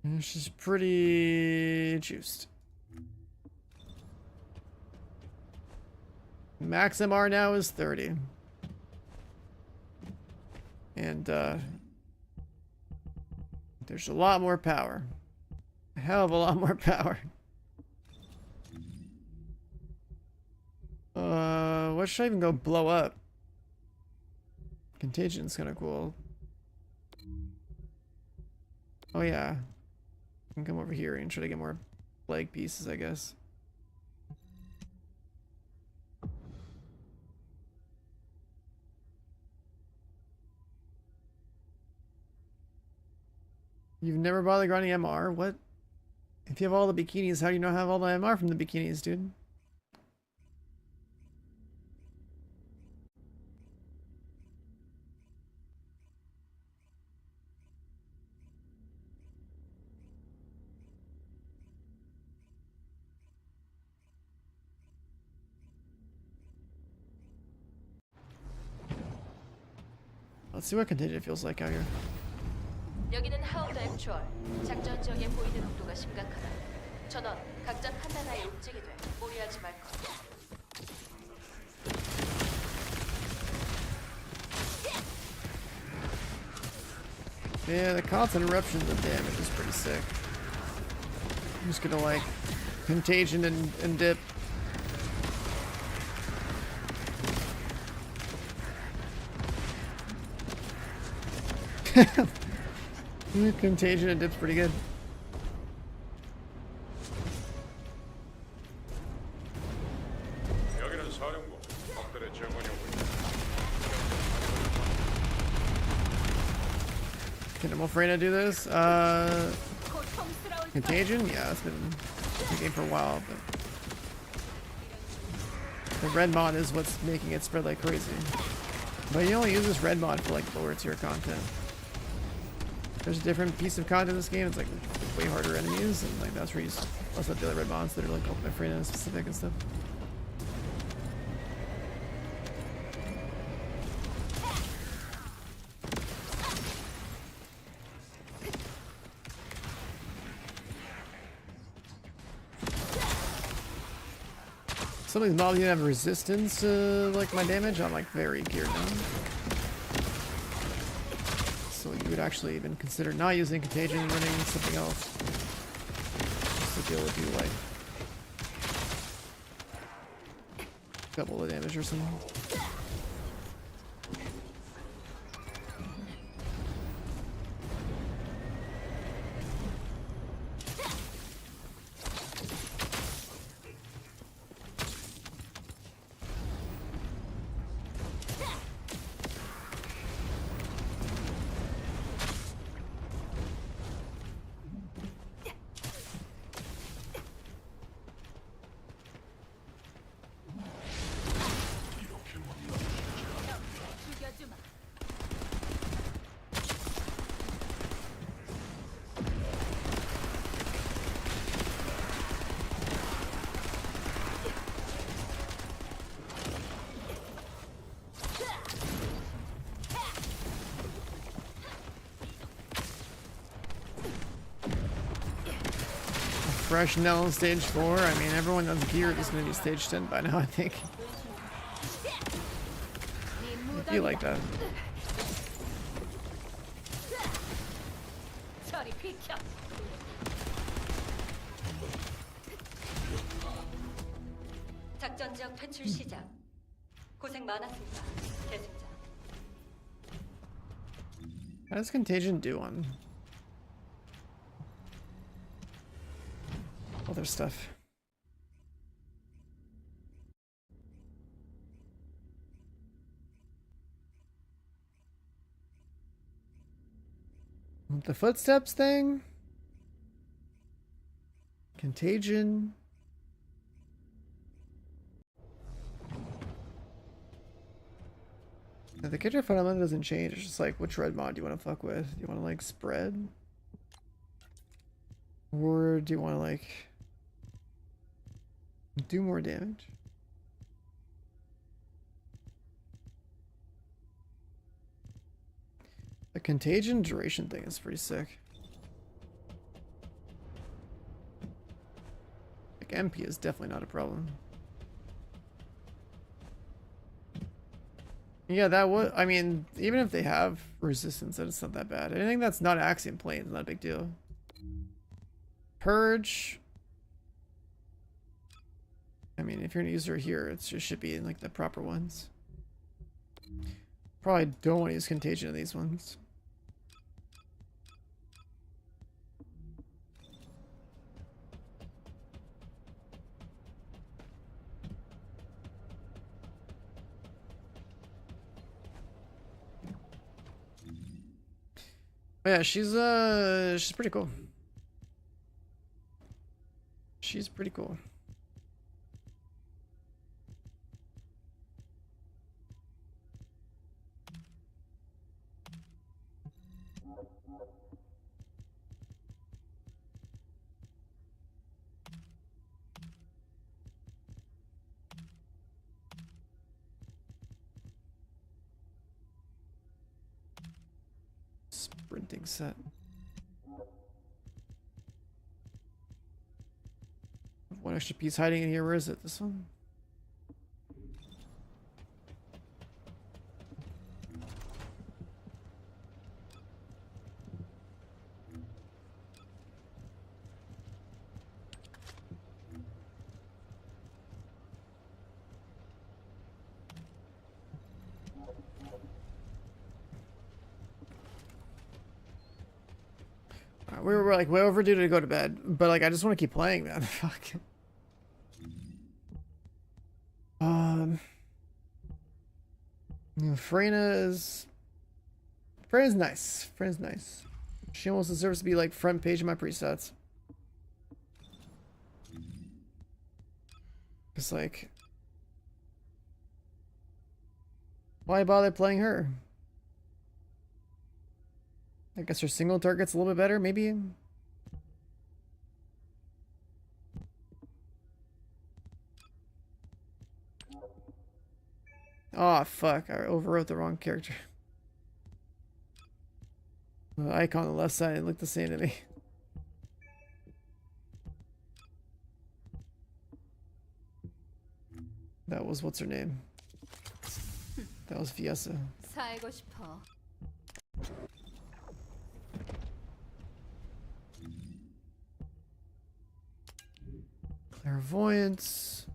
And she's pretty juiced. Max MR now is 30. And there's a lot more power. A hell of a lot more power. What should I even go blow up? Contagion's kind of cool. Oh yeah. I can come over here and try to get more leg pieces, I guess. You've never bothered grinding MR? What? If you have all the bikinis, how do you not have all the MR from the bikinis, dude? Let's see what Contagion feels like out here. 여기는 하운드 액추얼. 작전 지역에 보이는 농도가 심각하다. 전원 각자 판단하에 움직이되 무리하지 말 것. Yeah, the constant eruptions of damage is pretty sick. I'm just gonna like Contagion and dip. Contagion and dip's pretty good. 여기는 사령부. 적들의 정원이 오고 있다. Can Amofrena do this? Contagion? Yeah, it's been in the game for a while, but the red mod is what's making it spread like crazy. But you only use this red mod for like lower tier content. There's a different piece of content in this game. It's like way harder enemies, and like that's where you also have the other red mods that are like Amofrena specific and stuff. Some of these mobs even have resistance to like my damage. I'm like very geared down. So you would actually even consider not using Contagion and running something else. Just to be able to do like double the damage or something. Fresh Nell in stage 4. I mean, everyone that's geared is going to be stage 10 by now, I think. I feel like that. 작전 지역 퇴출 시작. 고생 많았습니다. 계승자. How does Contagion do on other stuff? The footsteps thing? Contagion? The character fundamental doesn't change. It's just like, which red mod do you want to fuck with? Do you want to like spread? Or do you want to like do more damage? The contagion duration thing is pretty sick. Like MP is definitely not a problem. Yeah, that would, I mean, even if they have resistance, then it's not that bad. Anything that's not Axiom Plane is not a big deal. Purge. I mean, if you're gonna use her here, it should be in like the proper ones. Probably don't want to use Contagion in these ones. Oh, yeah, she's pretty cool. She's pretty cool. Sprinting set. One extra piece hiding in here. Where is it? This one? We were like way overdue to go to bed, but like I just want to keep playing, man. Fuck. Freya's nice. Freya's nice. She almost deserves to be like front page of my presets. It's like, why bother playing her? I guess her single target's a little bit better, maybe. Oh fuck, I overwrote the wrong character. The icon on the left side looked the same to me. That was what's her name? That was Fiesa. 살고 싶어. Clairvoyance.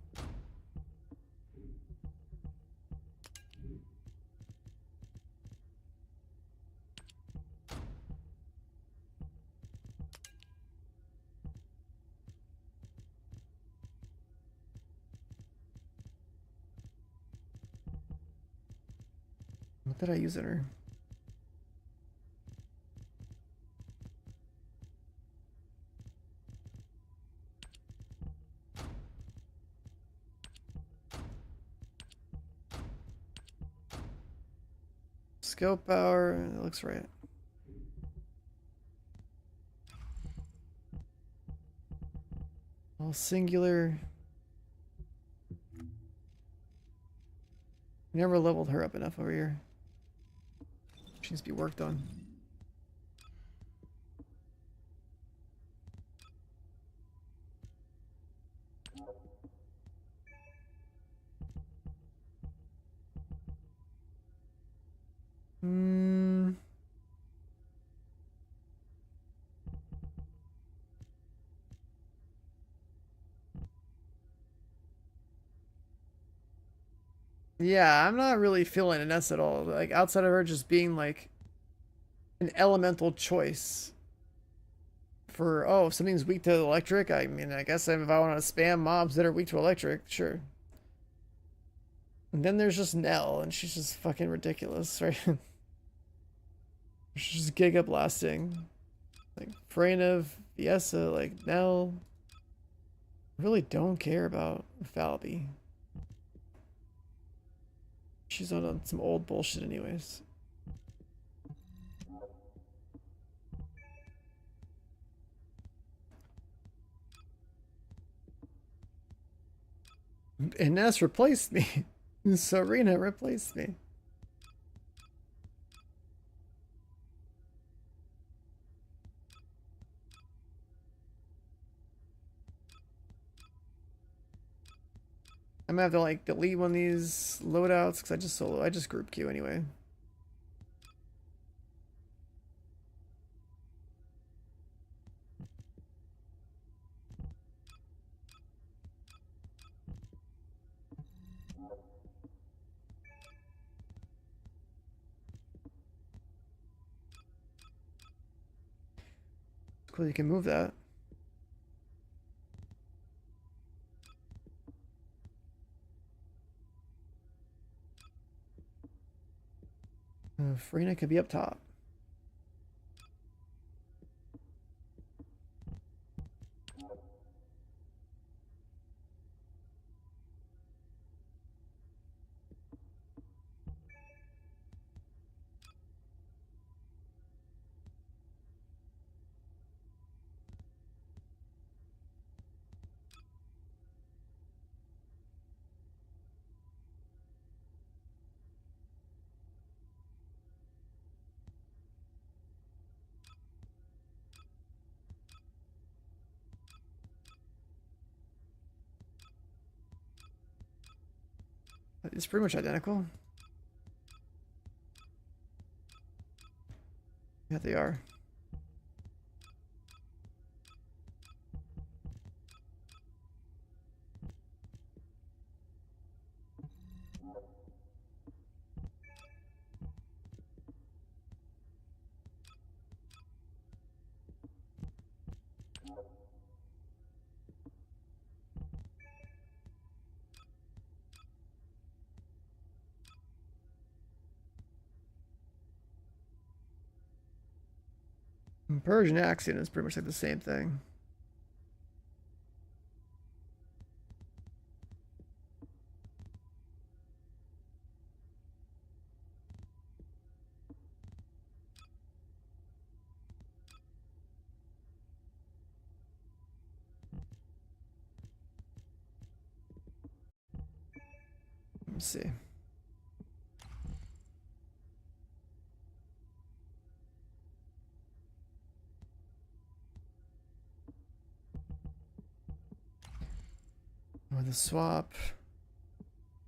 What did I use in her? Scope power, that looks right. All singular. Never leveled her up enough over here. She needs to be worked on. Yeah, I'm not really feeling an S at all. Like, outside of her just being like an elemental choice for, oh, if something's weak to electric, I mean, I guess if I want to spam mobs that are weak to electric, sure. And then there's just Nell, and she's just fucking ridiculous, right? She's just giga blasting. Like, Freyna, Fiesa, like, Nell. I really don't care about Falby. She's on some old bullshit anyways. And Ness replaced me. Serena replaced me. I'm gonna have to like delete one of these loadouts because I just group queue anyway. Cool, you can move that. Farina could be up top. It's pretty much identical. Yeah, they are. Persian accent is pretty much like the same thing. Let's see. Oh, the swap.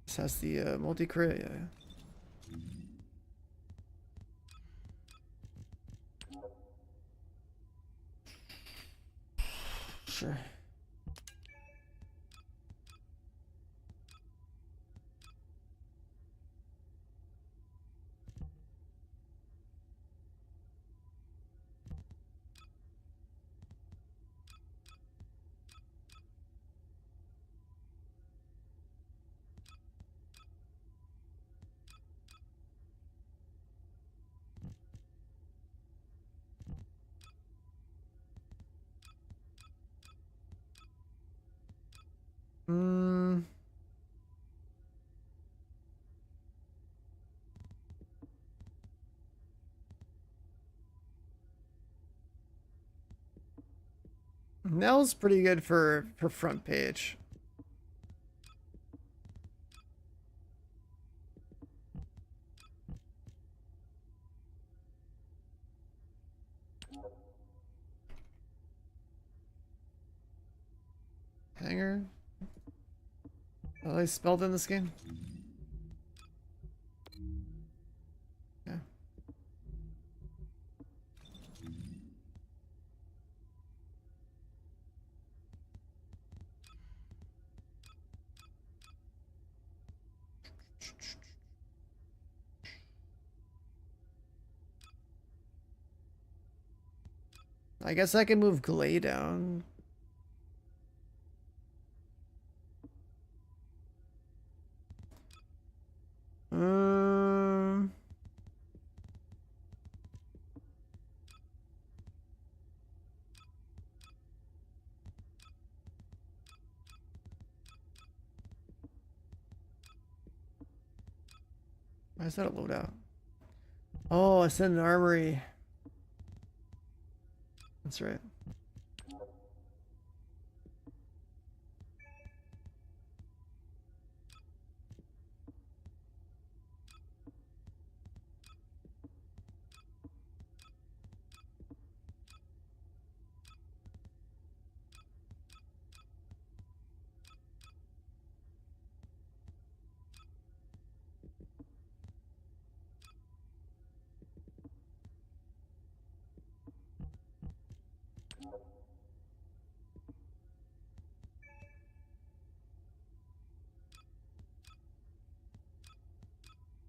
This has the multi-crit, yeah. Sure. Hmm. Nell's pretty good for front page. Hanger. Oh, they spelled in this game. Yeah. I guess I can move Glay down. Um, why is that a loadout? Oh, I sent an armory. That's right.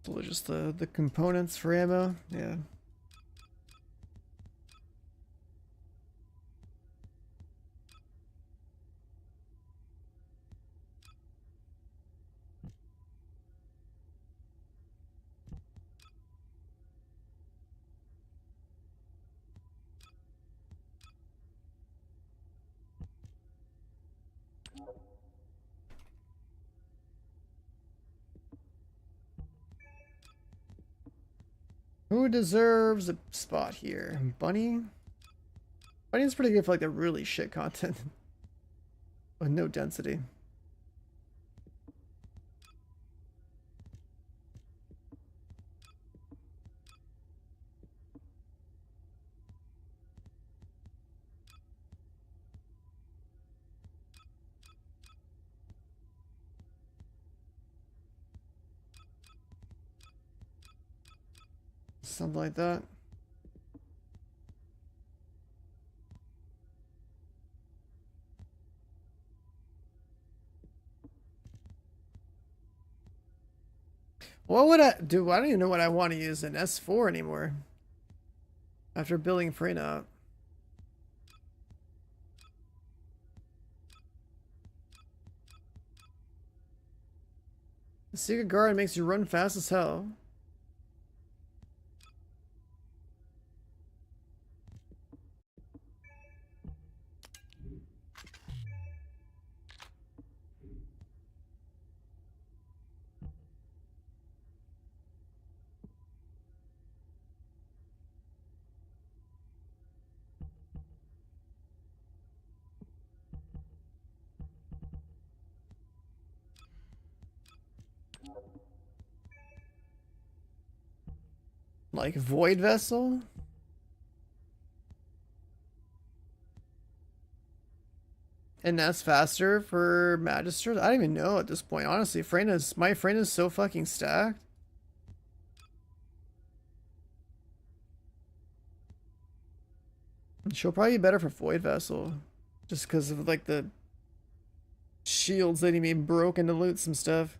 So just the components for ammo, yeah. Who deserves a spot here? Bunny? Bunny's pretty good for like the really shit content. With no density. Something like that. What would I do? I don't even know what I want to use in S4 anymore. After building Freyna up. The Secret Guard makes you run fast as hell. Like Void Vessel? And that's faster for Magister? I don't even know at this point, honestly. My Freyna's so fucking stacked. She'll probably be better for Void Vessel. Just because of like the shields letting me broken to loot some stuff.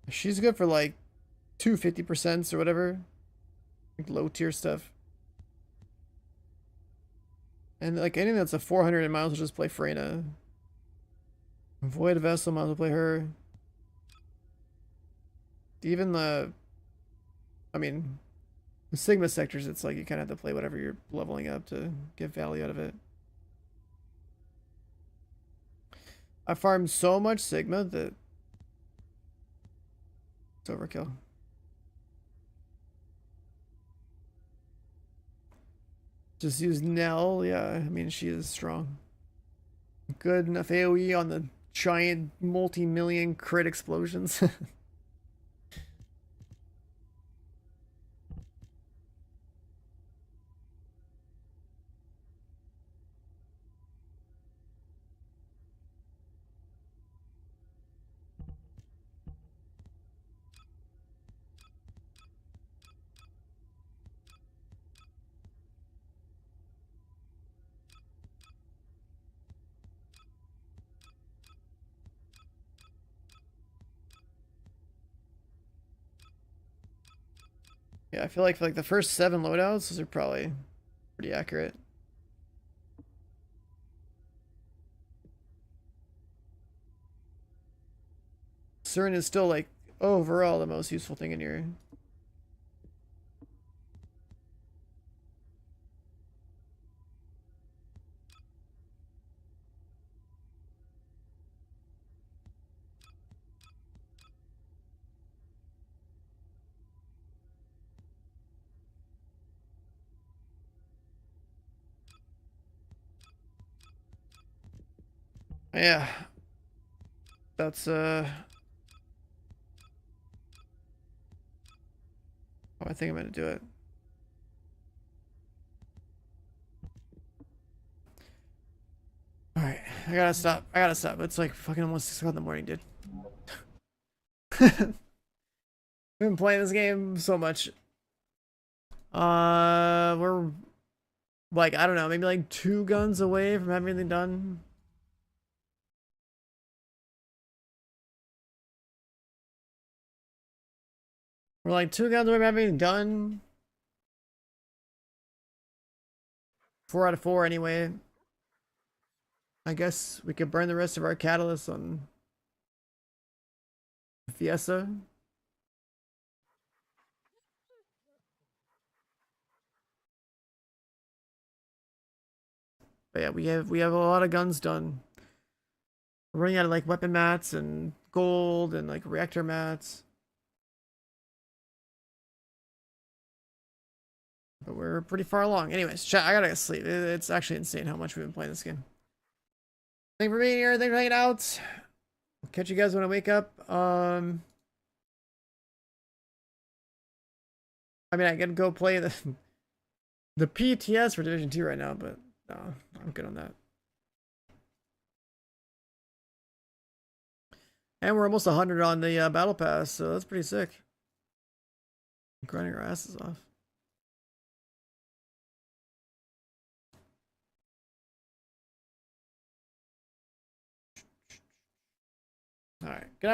She's good for like 250% or whatever. Like low tier stuff. And like anything that's a 400 might as well just play Freyna. Void Vessel, might as well play her. Even the Sigma sectors, it's like you kind of have to play whatever you're leveling up to get value out of it. I farmed so much Sigma that it's overkill. Just use Nell. Yeah, I mean, she is strong. Good enough AoE on the giant multi-million crit explosions. Yeah, I feel like for like the first 7 loadouts, those are probably pretty accurate. CERN is still like overall the most useful thing in your. Yeah. That's how I think I'm gonna do it. Alright, I gotta stop. It's like fucking almost 6 o'clock in the morning, dude. I've been playing this game so much. We're like, I don't know, maybe like 2 guns away from having everything done. We're like 2 guns away from having done. 4 out of 4 anyway. I guess we could burn the rest of our catalysts on Fiesta. But yeah, we have a lot of guns done. We're running out of like weapon mats and gold and like reactor mats. But we're pretty far along. Anyways, chat, I gotta go sleep. It's actually insane how much we've been playing this game. Thank you for being here. Thank you for hanging out. I'll catch you guys when I wake up. I mean, I can go play the PTS for Division 2 right now, but no, I'm good on that. And we're almost 100 on the Battle Pass, so that's pretty sick. Grinding our asses off. All right. Good night.